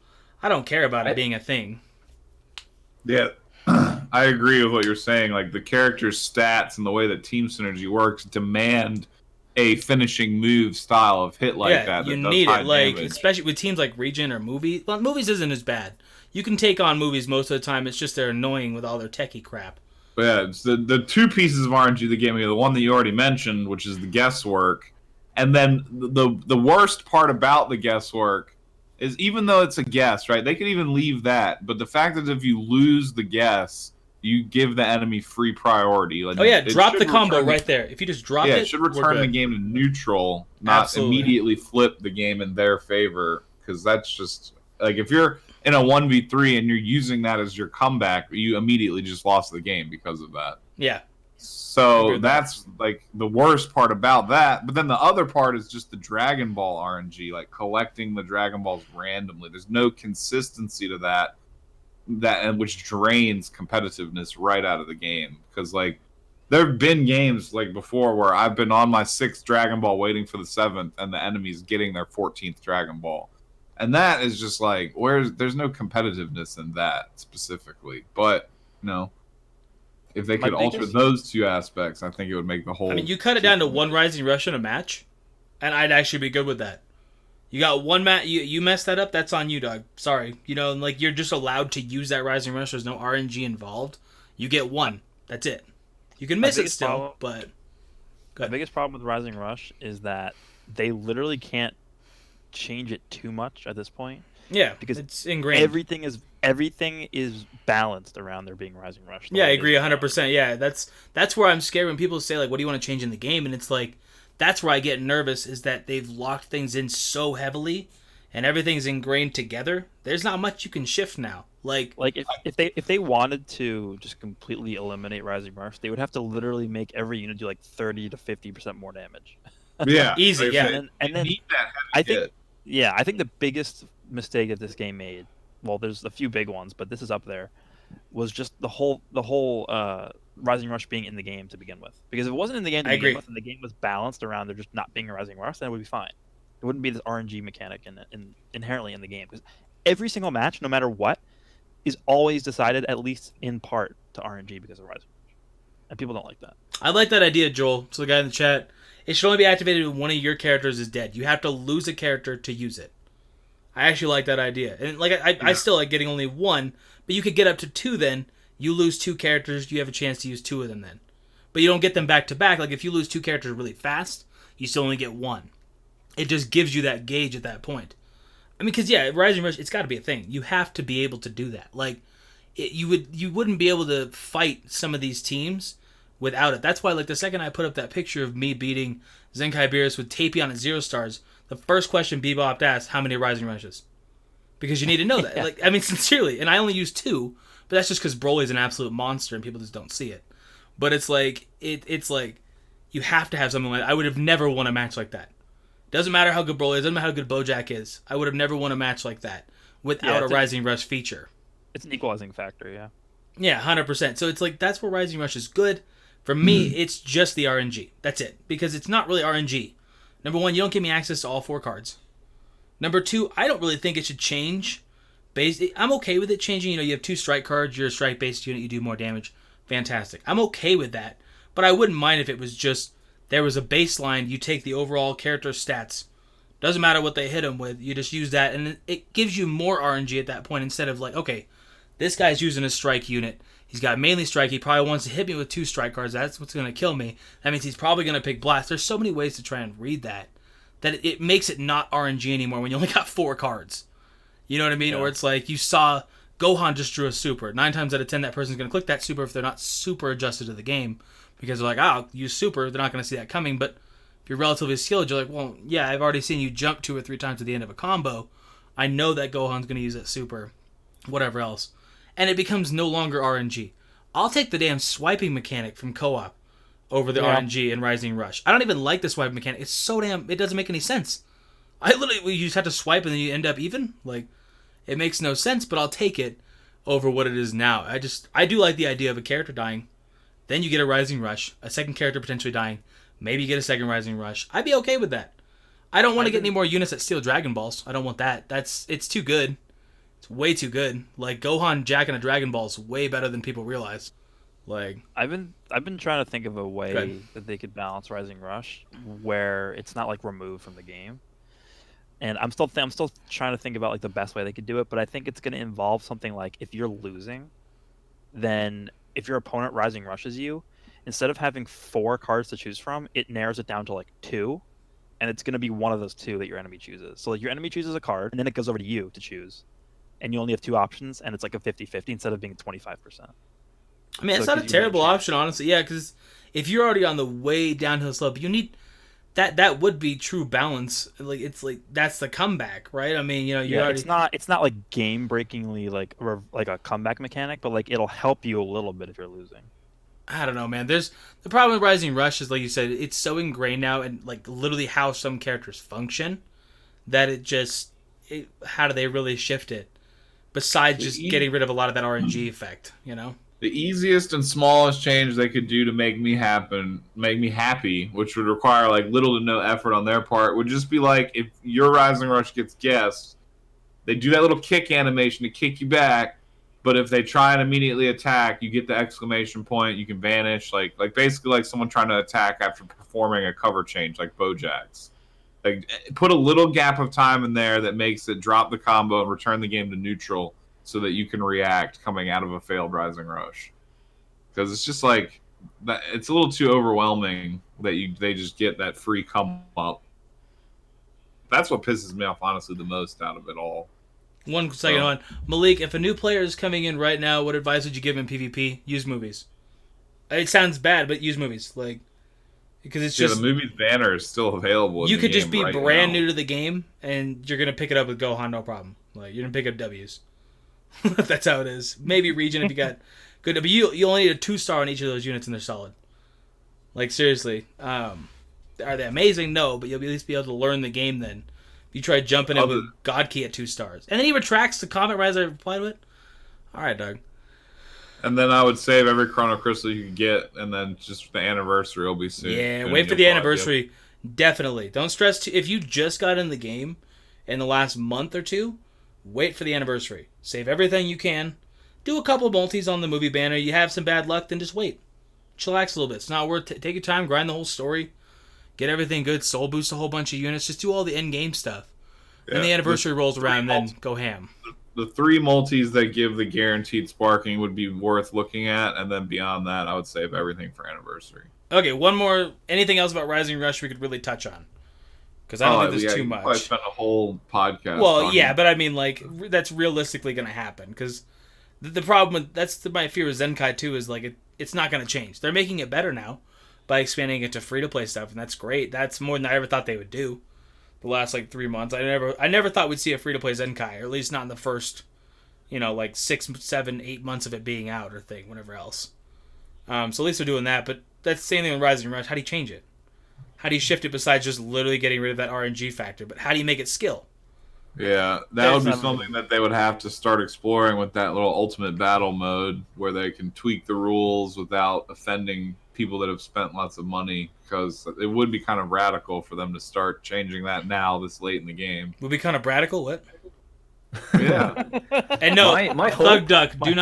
I don't care about it being a thing. Yeah, I agree with what you're saying. Like, the character's stats and the way that team synergy works demand a finishing move style of hit like that. You That does need high it, like damage. especially with teams like Region or Movie. Well, Movies isn't as bad. You can take on Movies most of the time. It's just they're annoying with all their techie crap. But yeah, it's the two pieces of RNG that gave me the one that you already mentioned, which is the guesswork, and then the worst part about the guesswork is even though it's a guess, right? They could even leave that, but the fact that if you lose the guess, you give the enemy free priority. Like, Oh yeah, it drop should the combo return right there. If you just drop yeah, it, it should we're return the good. game to neutral, not Absolutely. immediately flip the game in their favor. Because that's just like if you're in a 1v3 and you're using that as your comeback, you immediately just lost the game because of that. Yeah. So that's like the worst part about that. But then the other part is just the Dragon Ball RNG, like collecting the Dragon Balls randomly. There's no consistency to that, and which drains competitiveness right out of the game. Because like there have been games like before where I've been on my 6th Dragon Ball waiting for the 7th, and the enemy's getting their 14th Dragon Ball. And that is just like there's no competitiveness in that specifically. But if they could alter those two aspects, I think it would make the whole. I mean, you cut it down to one Rising Rush in a match, and I'd actually be good with that. You got one match, you messed that up, that's on you, dog. Sorry. Like you're just allowed to use that Rising Rush. There's no RNG involved. You get one. That's it. You can miss it still, but. The biggest problem with Rising Rush is that they literally can't change it too much at this point. Yeah, because it's ingrained. Everything is balanced around there being Rising Rush. Yeah, I agree 100%. Yeah, that's where I'm scared when people say like, "What do you want to change in the game?" And it's like, that's where I get nervous is that they've locked things in so heavily, and everything's ingrained together. There's not much you can shift now. Like if they wanted to just completely eliminate Rising Rush, they would have to literally make every unit do like 30 to 50% more damage. Yeah, easy. Yeah, and then I think the biggest mistake that this game made, well, there's a few big ones, but this is up there, was just the whole Rising Rush being in the game to begin with. Because if it wasn't in the game to begin with, and the game was balanced around there just not being a Rising Rush, then it would be fine. It wouldn't be this RNG mechanic inherently in the game. Because every single match, no matter what, is always decided at least in part to RNG because of Rising Rush, and people don't like that. I like that idea, Joel. So the guy in the chat, it should only be activated when one of your characters is dead. You have to lose a character to use it. I actually like that idea. And like I still like getting only one, but you could get up to 2 then. You lose 2 characters, you have a chance to use 2 of them then. But you don't get them back to back. Like if you lose 2 characters really fast, you still only get 1. It just gives you that gauge at that point. I mean, because Rising Rush, it's got to be a thing. You have to be able to do that. Like, you wouldn't be able to fight some of these teams without it. That's why, like, the second I put up that picture of me beating Zenkai Beerus with Tapion at 0 stars, the first question Bebop asked, how many Rising Rushes? Because you need to know that. Like, I mean, sincerely. And I only use 2, but that's just because Broly's an absolute monster and people just don't see it. But it's like, it's like, you have to have something like that. I would have never won a match like that. Doesn't matter how good Broly is, doesn't matter how good Bojack is. I would have never won a match like that without a Rising Rush feature. It's an equalizing factor, yeah. Yeah, 100%. So it's like, that's where Rising Rush is good. For me, it's just the RNG. That's it. Because it's not really RNG. Number 1, you don't give me access to all 4 cards. Number 2, I don't really think it should change. I'm okay with it changing. You have 2 strike cards, you're a strike-based unit, you do more damage. Fantastic. I'm okay with that. But I wouldn't mind if it was just, there was a baseline, you take the overall character stats. Doesn't matter what they hit him with, you just use that, and it gives you more RNG at that point instead of like, okay, this guy's using a strike unit. He's got mainly strike. He probably wants to hit me with 2 strike cards. That's what's going to kill me. That means he's probably going to pick blast. There's so many ways to try and read that it makes it not RNG anymore when you only got 4 cards. You know what I mean? Yeah. Or it's like you saw Gohan just drew a super. 9 times out of 10, that person's going to click that super if they're not super adjusted to the game. Because they're like, I'll use super. They're not going to see that coming. But if you're relatively skilled, you're like, well, yeah, I've already seen you jump 2 or 3 times at the end of a combo. I know that Gohan's going to use that super. Whatever else. And it becomes no longer RNG. I'll take the damn swiping mechanic from co-op over the RNG and Rising Rush. I don't even like the swiping mechanic. It's so damn... It doesn't make any sense. You just have to swipe and then you end up even. Like, it makes no sense, but I'll take it over what it is now. I do like the idea of a character dying. Then you get a Rising Rush. A second character potentially dying. Maybe you get a second Rising Rush. I'd be okay with that. I don't want to get any more units that steal Dragon Balls. I don't want that. It's too good. It's way too good. Like, Gohan jacking a Dragon Ball is way better than people realize. Like, I've been trying to think of a ahead. way that they could balance Rising Rush where it's not like removed from the game. And I'm still trying to think about like the best way they could do it, but I think it's going to involve something like if you're losing, then if your opponent Rising Rushes you, instead of having 4 cards to choose from, it narrows it down to like 2, and it's going to be one of those 2 that your enemy chooses. So like your enemy chooses a card, and then it goes over to you to choose, and you only have 2 options, and it's like a 50-50 instead of being 25%. I mean, it's So not a it gives you more terrible chance. option, honestly. Yeah, because if you're already on the way downhill slope, you need that would be true balance. Like, it's like that's the comeback, right? I mean, you know, you Yeah, already it's not like game breakingly like a comeback mechanic, but like it'll help you a little bit if you're losing. I don't know, man. There's the problem with Rising Rush is, like you said, it's so ingrained now and like literally how some characters function that how do they really shift it? Besides The just e- getting rid of a lot of that RNG effect, you know? The easiest and smallest change they could do to make me happy, which would require like little to no effort on their part, would just be like if your Rising Rush gets guessed, they do that little kick animation to kick you back. But if they try and immediately attack, you get the exclamation point. You can vanish, like basically like someone trying to attack after performing a cover change, like Bojack's. Like put a little gap of time in there that makes it drop the combo and return the game to neutral, so that you can react coming out of a failed Rising Rush. Because it's just like that. It's a little too overwhelming that they just get that free come up. That's what pisses me off, honestly, the most out of it all. 1 second on. Malik, if a new player is coming in right now, what advice would you give in PvP? Use movies. It sounds bad, but use movies. Like, because it's just the movie's banner is still available. you could just be right brand now. new to the game and you're gonna pick it up with Gohan, no problem. Like, you're gonna pick up W's. That's how it is. Maybe region if you got good, but you only need a 2-star on each of those units and they're solid. Like, seriously, are they amazing? No, but you'll at least be able to learn the game then. If you try jumping in with God Key at 2 stars, and then he retracts the comment right as I replied to it. All right, Doug. And then I would save every Chrono Crystal you can get, and then just the anniversary will be soon. Yeah, soon wait for you'll the probably anniversary. Definitely. Don't stress. If you just got in the game in the last month or 2, wait for the anniversary. Save everything you can. Do a couple multis on the movie banner. You have some bad luck, then just wait. Chillax a little bit. It's not worth it. Take your time, grind the whole story. Get everything good. Soul boost a whole bunch of units. Just do all the in-game stuff. Yeah, And the anniversary rolls around, then multi- go ham. The 3 multis that give the guaranteed sparking would be worth looking at, and then beyond that, I would save everything for anniversary. Okay, one more. Anything else about Rising Rush we could really touch on? Because I don't think there's too you could probably much. spend a whole podcast. Well, talking yeah, but I mean, like, that's realistically going to happen. Because the problem with my fear with Zenkai too is like it's not going to change. They're making it better now by expanding it to free to play stuff, and that's great. That's more than I ever thought they would do. The last like 3 months, I never thought we'd see a free to play Zenkai, or at least not in the first, like 6, 7, 8 months of it being out or thing, whatever else. So at least they're doing that. But that's the same thing with Rising Rush. How do you change it? How do you shift it besides just literally getting rid of that RNG factor? But how do you make it skill? Yeah, that would be something that they would have to start exploring with that little ultimate battle mode where they can tweak the rules without offending people that have spent lots of money, because it would be kind of radical for them to start changing that now this late in the game. Would be kind of Bradical. What? Yeah. And no, My Thug hope- Duck, do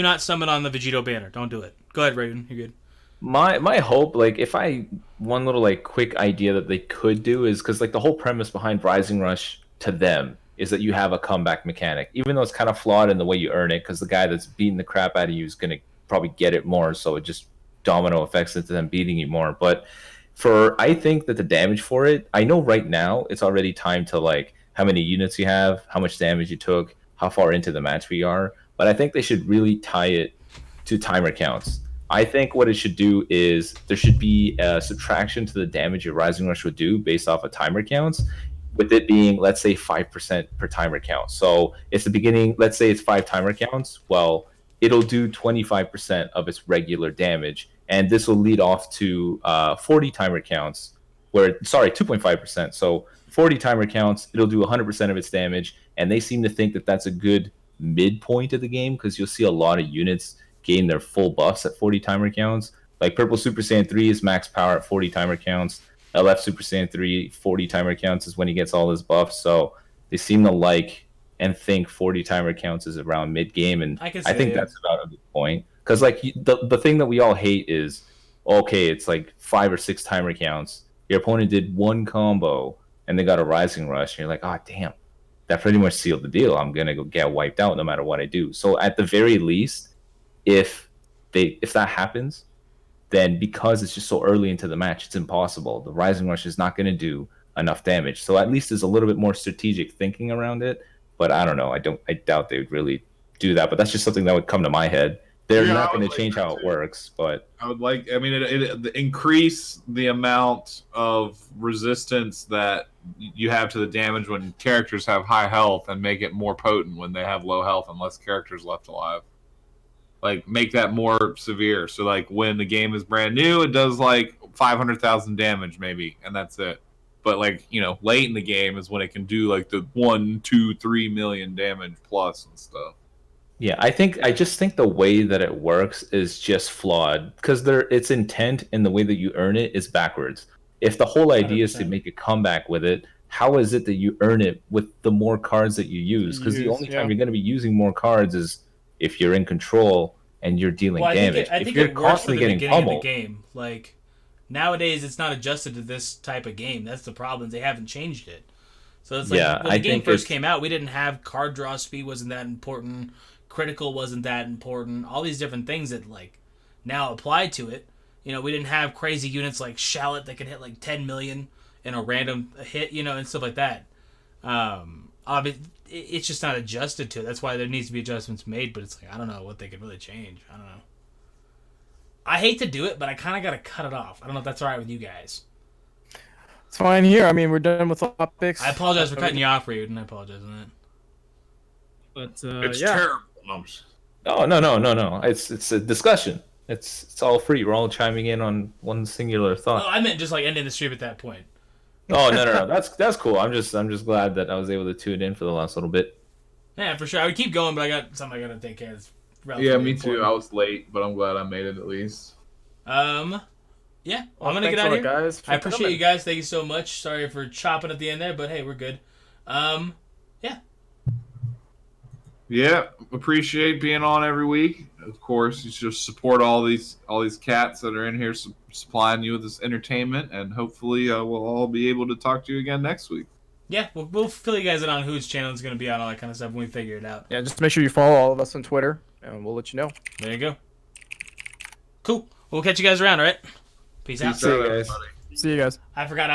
not summon on the Vegito banner. Don't do it. Go ahead, Raven. You're good. My hope, like, if I one little like quick idea that they could do is because like the whole premise behind Rising Rush to them is that you have a comeback mechanic, even though it's kind of flawed in the way you earn it, because the guy that's beating the crap out of you is gonna probably get it more, so it just domino effects into them beating you more. But I think that the damage for it, I know right now it's already time to like how many units you have, how much damage you took, how far into the match we are. But I think they should really tie it to timer counts. I think what it should do is there should be a subtraction to the damage your Rising Rush would do based off of timer counts, with it being, let's say, 5% per timer count. So it's the beginning, let's say it's 5 timer counts. Well, it'll do 25% of its regular damage. And this will lead off to 40 timer counts, 2.5%. So 40 timer counts, it'll do 100% of its damage. And they seem to think that that's a good midpoint of the game, because you'll see a lot of units gain their full buffs at 40 timer counts. Like Purple Super Saiyan 3 is max power at 40 timer counts. LF Super Saiyan 3, 40 timer counts is when he gets all his buffs. So they seem to like and think 40 timer counts is around mid game, and I think that's about a good point. Because like the thing that we all hate is, okay, it's like 5 or 6 timer counts. Your opponent did one combo and they got a Rising Rush, and you're like, oh damn, that pretty much sealed the deal. I'm gonna go get wiped out no matter what I do. So at the very least, if that happens, then because it's just so early into the match, it's impossible. The Rising Rush is not going to do enough damage. So at least there's a little bit more strategic thinking around it. But I don't know. I doubt they would really do that. But that's just something that would come to my head. They're not going to change how it works. But I would like. I mean, it increase the amount of resistance that you have to the damage when characters have high health, and make it more potent when they have low health and less characters left alive. Like, make that more severe. So, like, when the game is brand new, it does, like, 500,000 damage, maybe, and that's it. But, like, you know, late in the game is when it can do, like, the 1, 2, 3 million damage plus and stuff. yeah, I just think the way that it works is just flawed. Because its intent and the way that you earn it is backwards. If the whole idea is to 100%. make a comeback with it, how is it that you earn it with the more cards that you use? Because the only time you're going to be using more cards is if you're in control and you're dealing damage. I if think you're it works for constantly the getting beginning of pummeled, the game. Like, nowadays, it's not adjusted to this type of game. That's the problem. They haven't changed it. So it's like, Yeah, when I the game think first it's- came out, we didn't have card draw speed wasn't that important. Critical wasn't that important. All these different things that, like, now apply to it. You know, we didn't have crazy units like Shallot that could hit, like, 10 million in a random hit, you know, and stuff like that. It's just not adjusted to it. That's why there needs to be adjustments made, but it's like, I don't know what they could really change. I don't know. I hate to do it, but I kind of got to cut it off. I don't know if that's all right with you guys. It's fine here. I mean, we're done with topics. I apologize for cutting you off, Reed, and I apologize on that. But It's yeah. terrible. No. It's a discussion. It's all free. We're all chiming in on one singular Oh, thought. I meant just like ending the stream at that point. Oh no. That's cool. I'm just glad that I was able to tune in for the last little bit. Yeah, for sure. I would keep going, but I got something I got to take care of. It's Yeah, relatively me too. I important. was late, but I'm glad I made it at least. Yeah, Well, I'm gonna get thanks out a of lot, here. guys, for I appreciate coming. you guys. Thank you so much. Sorry for chopping at the end there, but hey, we're good. Yeah. Yeah, appreciate being on every week. Of course, you should support all these cats that are in here supplying you with this entertainment, and hopefully we'll all be able to talk to you again next week. Yeah, we'll fill you guys in on whose channel is going to be on, all that kind of stuff when we figure it out. Yeah, just make sure you follow all of us on Twitter, and we'll let you know. There you go. Cool. We'll catch you guys around, all right? Peace out. See you guys. everybody. See you guys. I forgot I